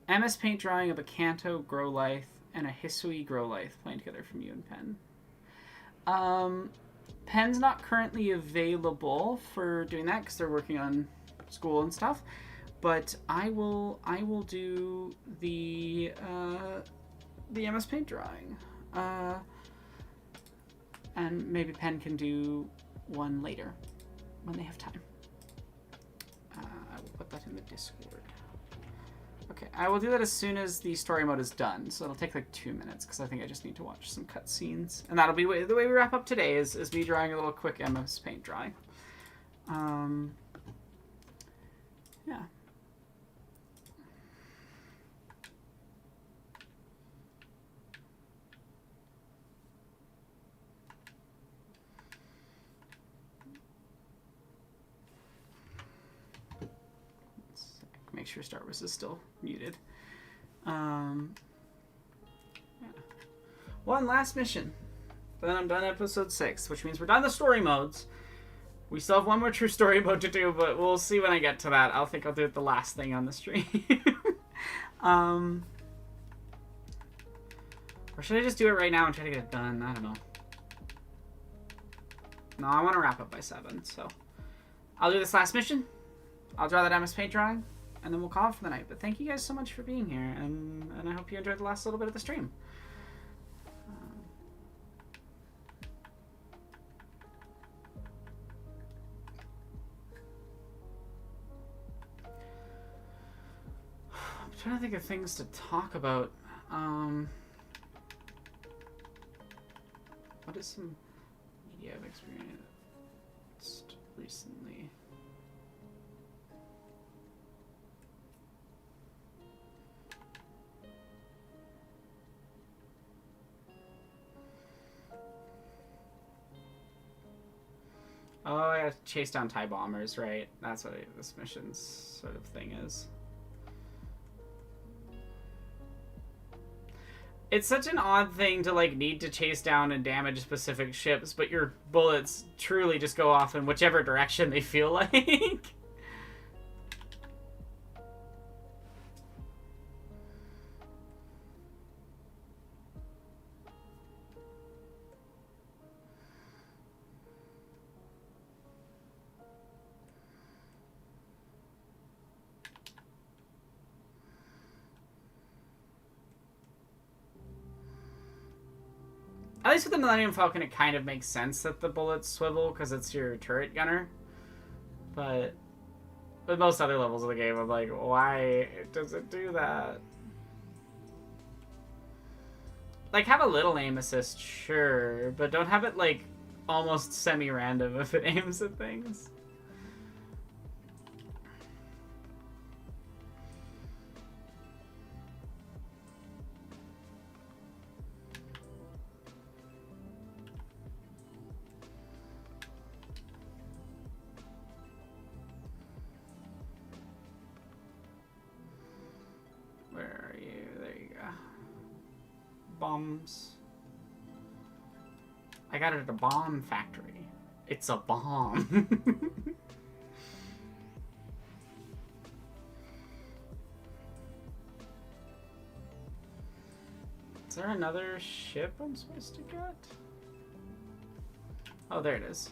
MS Paint drawing of a Kanto Growlithe and a Hisui Growlithe playing together from you and Pen. Pen's not currently available for doing that because they're working on school and stuff. But I will do the MS Paint drawing. And maybe Pen can do one later when they have time. I will put that in the Discord. Okay, I will do that as soon as the story mode is done, so it'll take like 2 minutes, because I think I just need to watch some cutscenes. And that'll be the way we wrap up today, is me drawing a little quick MS Paint drawing. Yeah. Make sure Star Wars is still muted. Yeah. One last mission. Then I'm done episode 6, which means we're done the story modes. We still have one more true story mode to do, but we'll see when I get to that. I'll do it the last thing on the stream. Or should I just do it right now and try to get it done? I don't know. No, I want to wrap up by 7, so I'll do this last mission. I'll draw that MS Paint drawing, and then we'll call it for the night. But thank you guys so much for being here, and I hope you enjoyed the last little bit of the stream. I'm trying to think of things to talk about. What is some media I've experienced recently? Oh, I gotta chase down TIE bombers, right? That's what this mission's sort of thing is. It's such an odd thing to, like, need to chase down and damage specific ships, but your bullets truly just go off in whichever direction they feel like. At least with the Millennium Falcon, it kind of makes sense that the bullets swivel because it's your turret gunner. But with most other levels of the game, I'm like, why does it do that? Like, have a little aim assist, sure, but don't have it, like, almost semi-random if it aims at things. Where are you? There you go. Bombs. I got it at a bomb factory. It's a bomb. Is there another ship I'm supposed to get? Oh, there it is.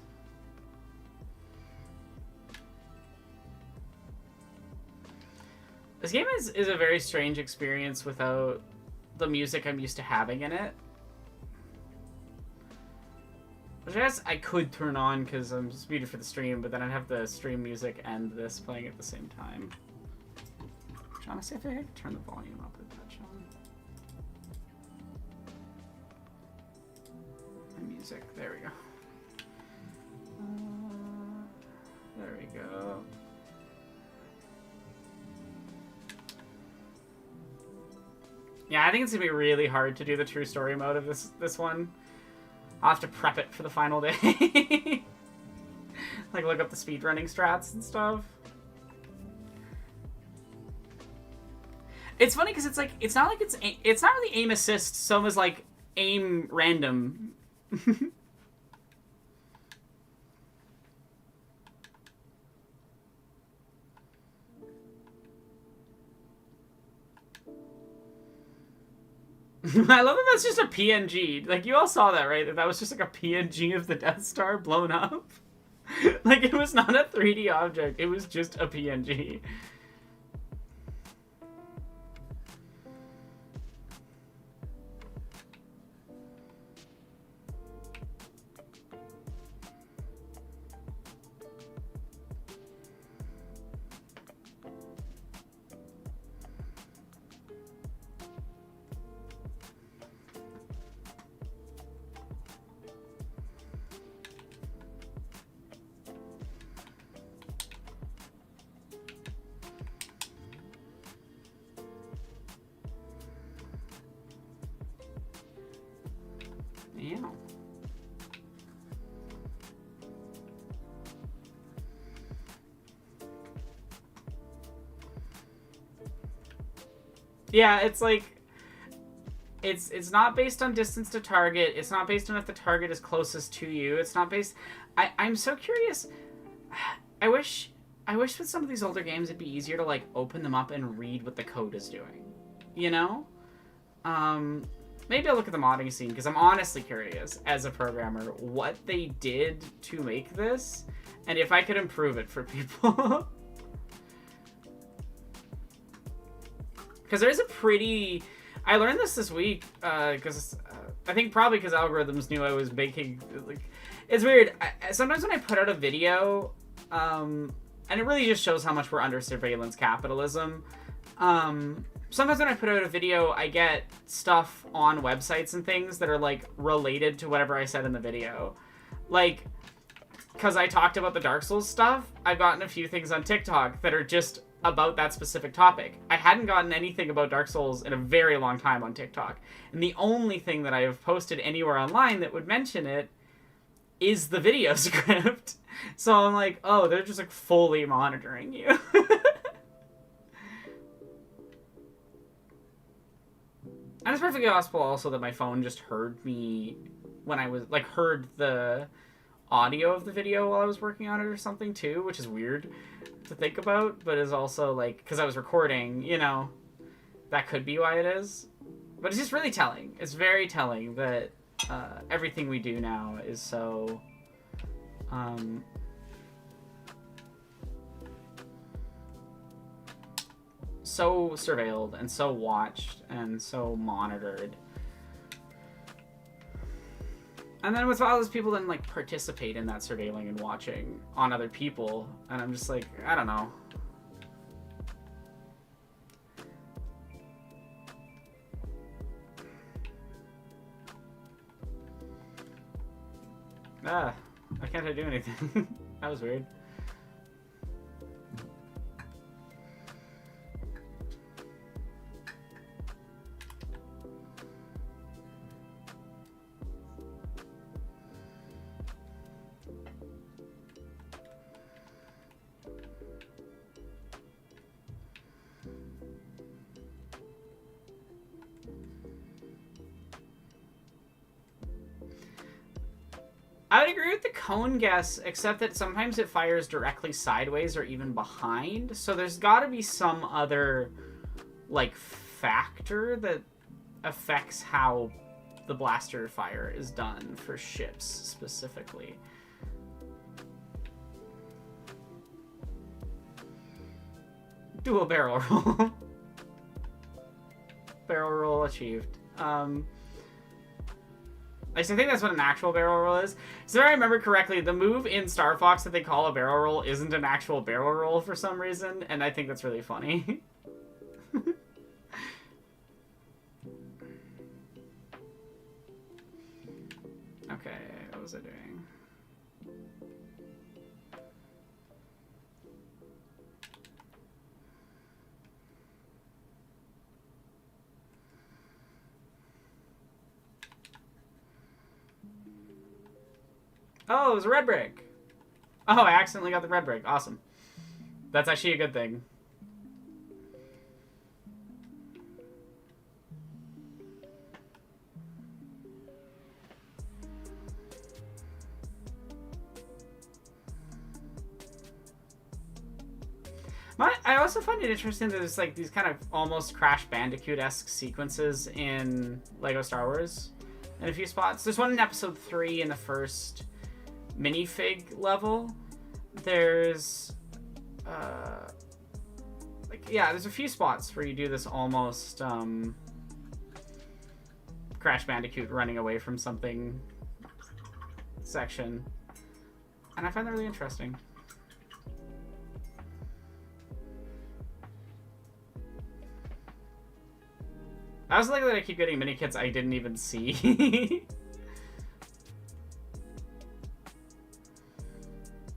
This game is a very strange experience without the music I'm used to having in it. Which I guess I could turn on because I'm just muted for the stream, but then I'd have the stream music and this playing at the same time. Which honestly, I think I could turn the volume up a touch on. My music, there we go. There we go. Yeah, I think it's gonna be really hard to do the true story mode of this one. I'll have to prep it for the final day. Like, look up the speedrunning strats and stuff. It's funny because it's like, it's not really aim assist so much as like aim random. I love that that's just a PNG. Like, you all saw that, right? That was just like a PNG of the Death Star blown up. Like, it was not a 3D object. It was just a PNG. Yeah. Yeah, it's like it's not based on distance to target. It's not based on if the target is closest to you. It's not based. I'm so curious. I wish with some of these older games it'd be easier to like open them up and read what the code is doing. You know? maybe I'll look at the modding scene, because I'm honestly curious, as a programmer, what they did to make this, and if I could improve it for people. Because there's a pretty... I learned this week, because I think probably because algorithms knew I was making... Like, it's weird. Sometimes when I put out a video, and it really just shows how much we're under surveillance capitalism, sometimes when I put out a video, I get stuff on websites and things that are, like, related to whatever I said in the video. Like, because I talked about the Dark Souls stuff, I've gotten a few things on TikTok that are just about that specific topic. I hadn't gotten anything about Dark Souls in a very long time on TikTok. And the only thing that I have posted anywhere online that would mention it is the video script. So I'm like, oh, they're just, like, fully monitoring you. And it's perfectly possible also that my phone just heard me when I was, like, heard the audio of the video while I was working on it or something too, which is weird to think about, but is also, like, because I was recording, you know, that could be why it is. But it's just really telling. It's very telling that everything we do now is so... so surveilled and so watched and so monitored. And then with all those people then, like, participate in that surveilling and watching on other people, and I'm just like, I don't know. Why can't I do anything? That was weird. I would agree with the cone guess, except that sometimes it fires directly sideways or even behind. So there's got to be some other, like, factor that affects how the blaster fire is done for ships specifically. Dual barrel roll. Barrel roll achieved. I think that's what an actual barrel roll is. So if I remember correctly, the move in Star Fox that they call a barrel roll isn't an actual barrel roll for some reason, and I think that's really funny. Okay, what was I doing? Oh, it was a red brick. Oh, I accidentally got the red brick. Awesome. That's actually a good thing. I also find it interesting that there's, like, these kind of almost Crash Bandicoot-esque sequences in LEGO Star Wars in a few spots. There's one in episode 3 in the first minifig level. There's there's a few spots where you do this almost Crash Bandicoot running away from something section, and I find that really interesting. I also like that I keep getting mini kits I didn't even see.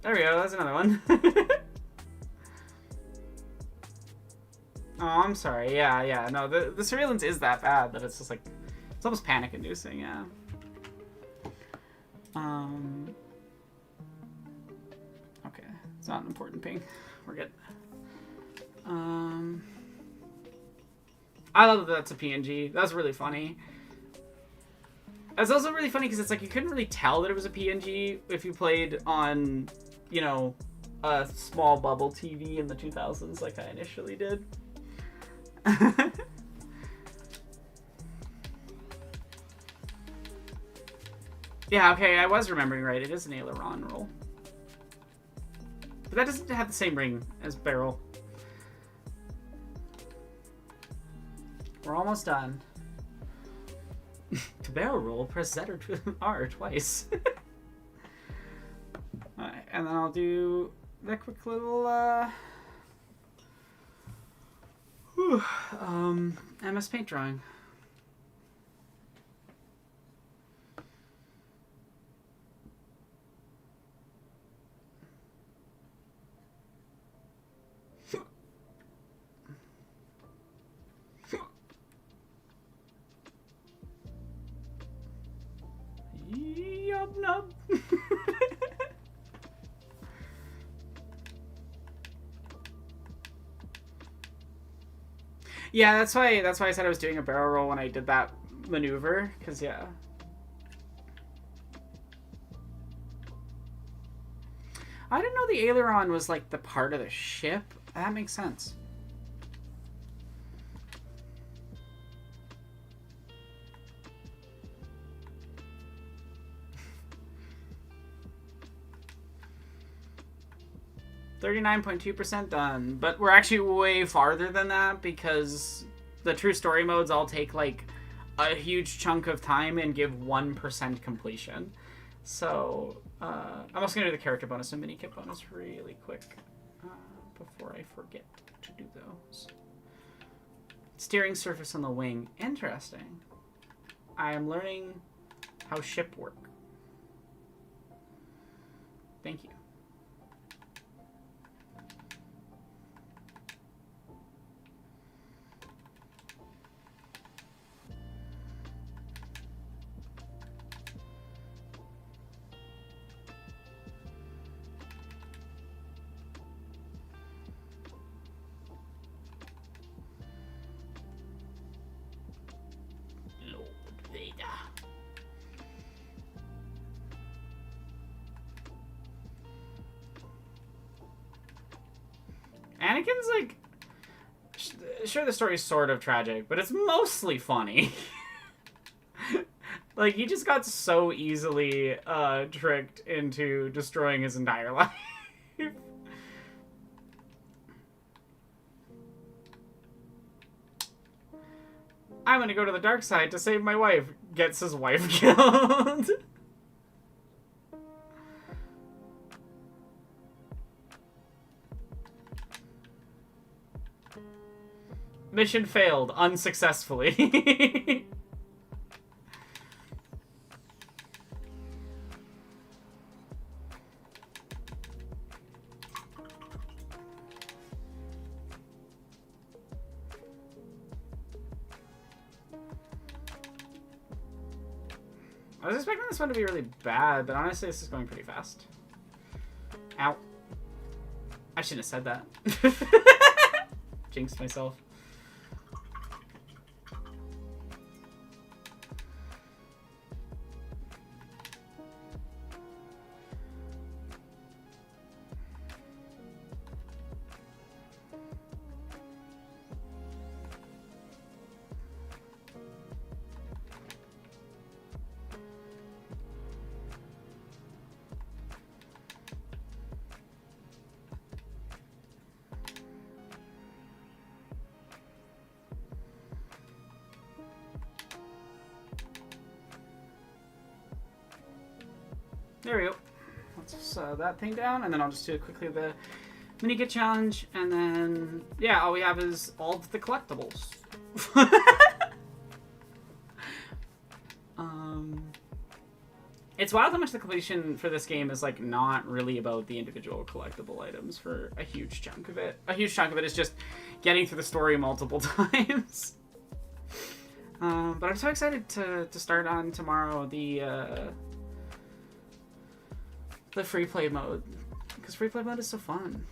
There we go, that's another one. Oh, I'm sorry. Yeah. No, the surveillance is that bad that it's just like, it's almost panic inducing, yeah. Okay, it's not an important ping. We're good. I love that that's a PNG. That was really funny. It's also really funny because it's like you couldn't really tell that it was a PNG if you played on, you know, a small bubble TV in the 2000s like I initially did. Yeah, okay, I was remembering right. It is an aileron roll. But that doesn't have the same ring as barrel. We're almost done. To barrel roll, press Z or R twice. Alright, and then I'll do that quick little MS Paint drawing. Yub nub. Yeah, that's why I said I was doing a barrel roll when I did that maneuver, because yeah. I didn't know the aileron was like the part of the ship. That makes sense. %39.2% done, but we're actually way farther than that because the true story modes all take like a huge chunk of time and give 1% completion. So I'm also gonna do the character bonus and mini kit bonus really quick before I forget to do those. Steering surface on the wing, interesting. I am learning how ship work. Thank you. Anakin's like, sure, the story's sort of tragic, but it's mostly funny. Like, he just got so easily tricked into destroying his entire life. I'm gonna go to the dark side to save my wife. Gets his wife killed. Mission failed unsuccessfully. I was expecting this one to be really bad, but honestly, this is going pretty fast. Ow. I shouldn't have said that. Jinxed myself. There we go. Let's that thing down, and then I'll just do quickly the mini kit challenge, and then yeah, all we have is all of the collectibles. It's wild how much the completion for this game is like not really about the individual collectible items for a huge chunk of it. A huge chunk of it is just getting through the story multiple times. But I'm so excited to start on tomorrow the free play mode, because free play mode is so fun.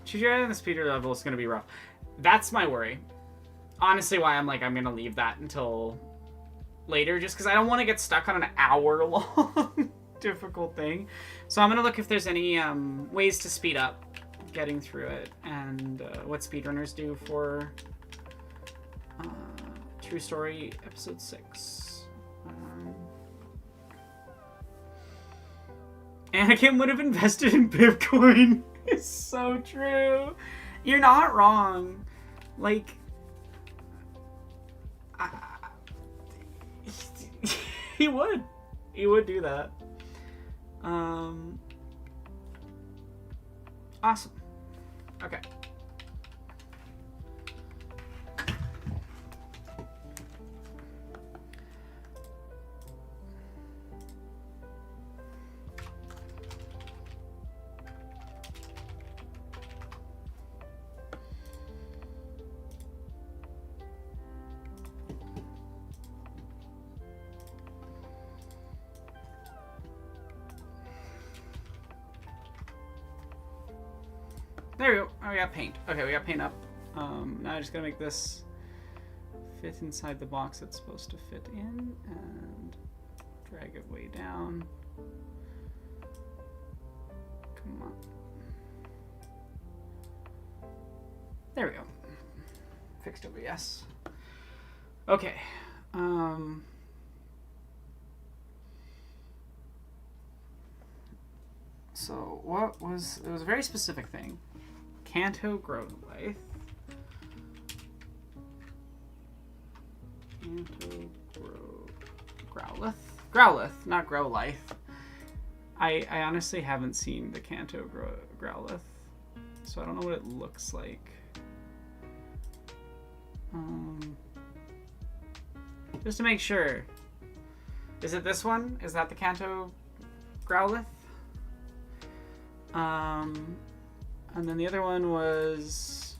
Choose your item. The speed level is going to be rough. That's my worry. Honestly, why I'm going to leave that until later, just because I don't want to get stuck on an hour-long difficult thing. So I'm going to look if there's any ways to speed up getting through it, and what speedrunners do for True Story Episode 6. Anakin would have invested in Bitcoin. It's so true. You're not wrong. Like, he would. He would do that. Awesome. Okay. There we go. Oh, we got paint. Okay, we got paint up. Now I just gotta make this fit inside the box it's supposed to fit in, and drag it way down. Come on. There we go. Fixed OBS. Okay. So what was... It was a very specific thing. Kanto Growlithe. Kanto Growlithe? Growlithe, not Growlithe. I honestly haven't seen the Kanto Growlithe, so I don't know what it looks like. Just to make sure. Is it this one? Is that the Kanto Growlithe? And then the other one was...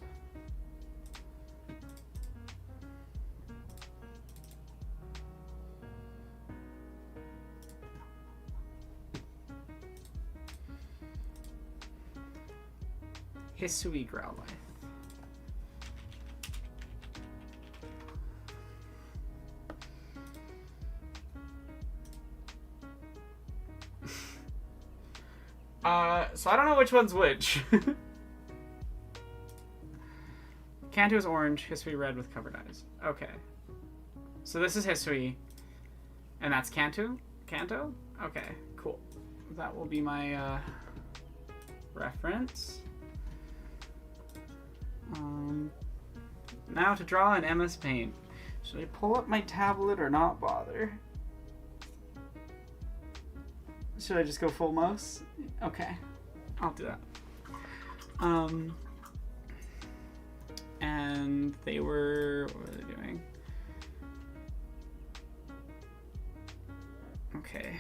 Hisui Growlithe. So I don't know which one's which. Kanto is orange, Hisui red with covered eyes. Okay. So this is Hisui, and that's Kanto? Kanto? Okay, cool. That will be my reference. Now to draw in MS Paint. Should I pull up my tablet or not bother? Should I just go full mouse? Okay, I'll do that. And they were... What were they doing? Okay.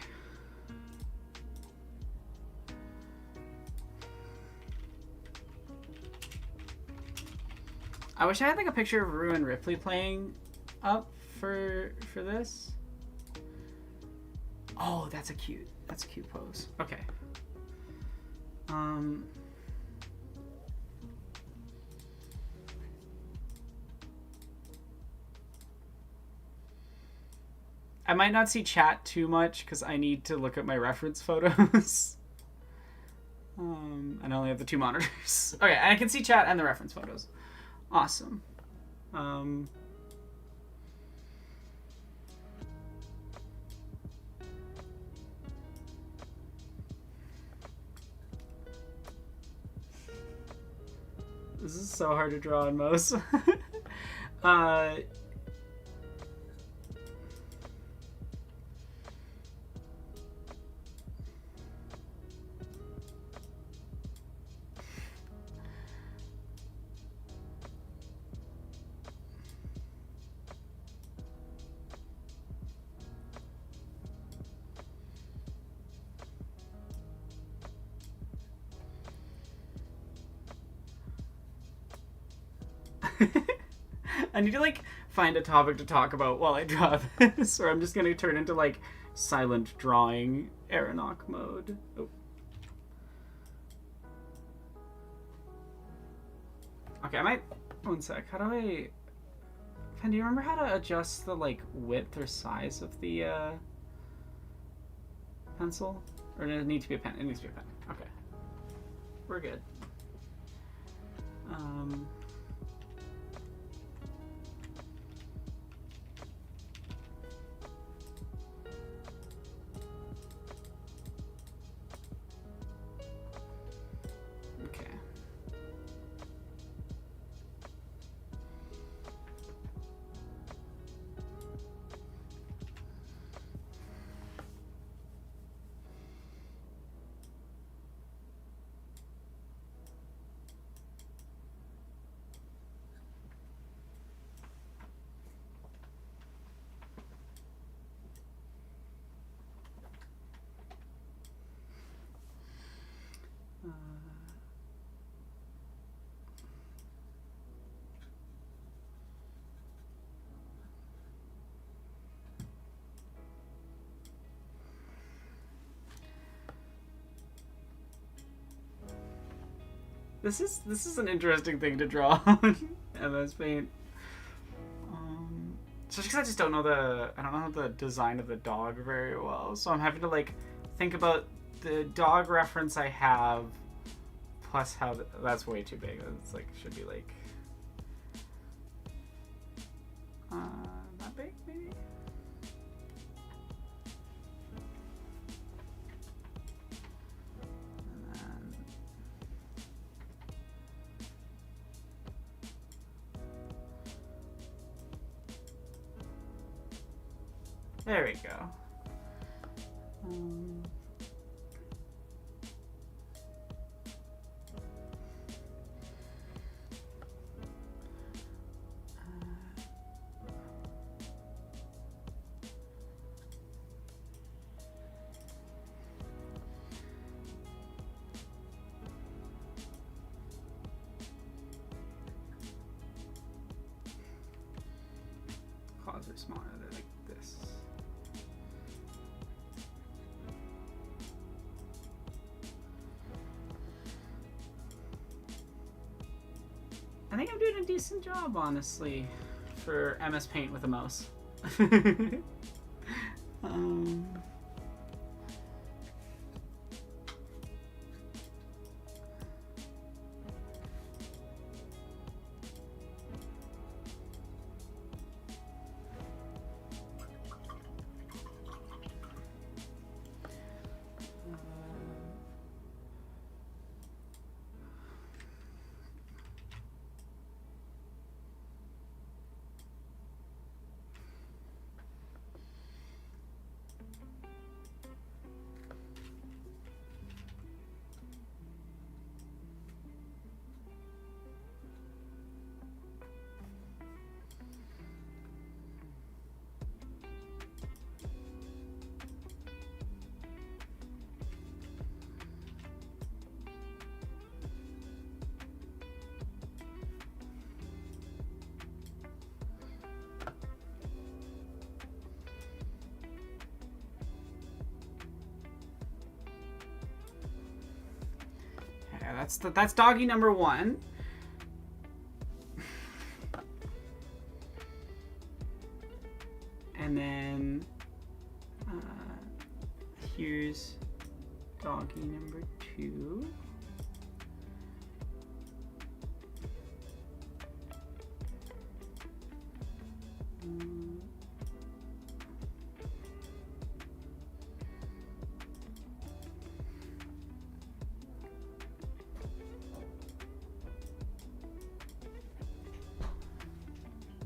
I wish I had like a picture of Rue and Ripley playing up for this. Oh, that's a cute pose. Okay. I might not see chat too much because I need to look at my reference photos. And I only have the two monitors. Okay, and I can see chat and the reference photos. Awesome. This is so hard to draw in mouse. I need to like find a topic to talk about while I draw this, or I'm just gonna turn into like silent drawing Aeronok mode. Oh. Okay, I might. One sec. How do I? Pen, do you remember how to adjust the like width or size of the pencil? Or does it need to be a pen? It needs to be a pen. Okay, we're good. Okay. This is an interesting thing to draw on MS Paint. Just because I just don't know the design of the dog very well, so I'm having to like think about the dog reference I have, plus how that's way too big. It's like should be like that big maybe. There we go. Claws are smaller. They're like this. I think I'm doing a decent job, honestly, for MS Paint with a mouse. That's doggy number 1. And then here's doggy number 2.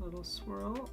Little swirl.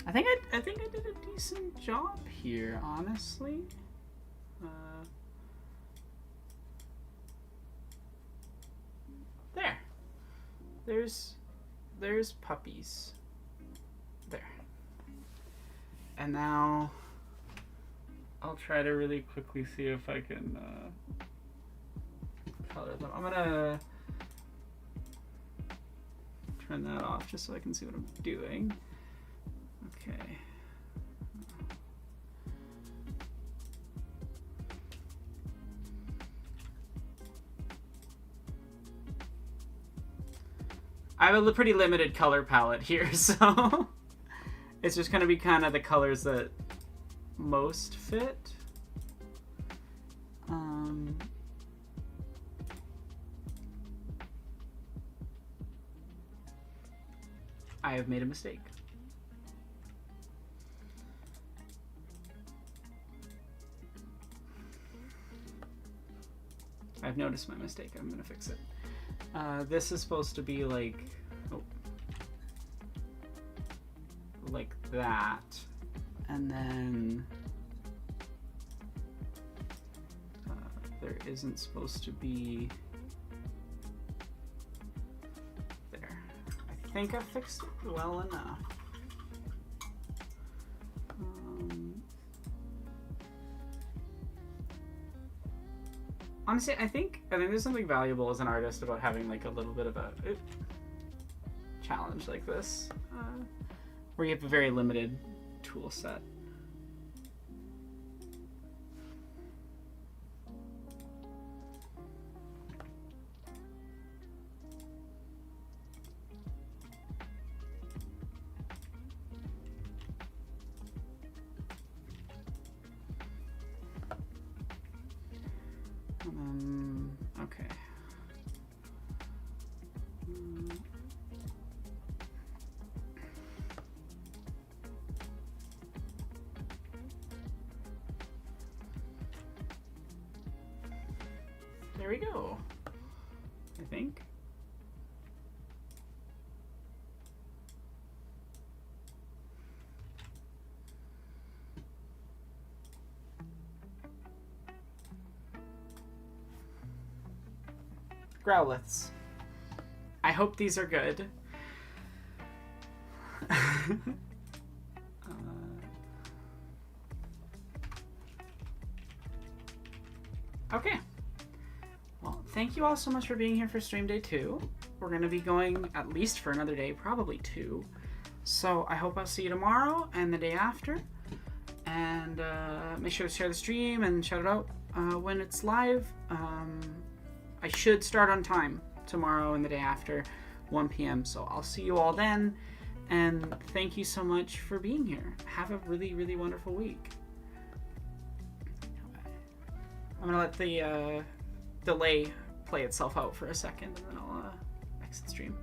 I think I did a decent job here, honestly. There. There's puppies. There. And now I'll try to really quickly see if I can color them. I'm gonna turn that off just so I can see what I'm doing. Okay. I have a pretty limited color palette here, so it's just going to be kind of the colors that most fit. I have made a mistake. I've noticed my mistake. I'm gonna fix it. This is supposed to be like, like that, and then there isn't supposed to be there. I think I fixed it well enough. Honestly, I think there's something valuable as an artist about having like a little bit of a challenge like this, where you have a very limited tool set. Okay. There we go, I think. Growliths. I hope these are good. Okay. Well, thank you all so much for being here for stream day 2. We're going to be going at least for another day, probably 2. So I hope I'll see you tomorrow and the day after. And make sure to share the stream and shout it out when it's live. I should start on time tomorrow and the day after, 1 p.m. So I'll see you all then. And thank you so much for being here. Have a really, really wonderful week. I'm going to let the delay play itself out for a second, and then I'll exit stream.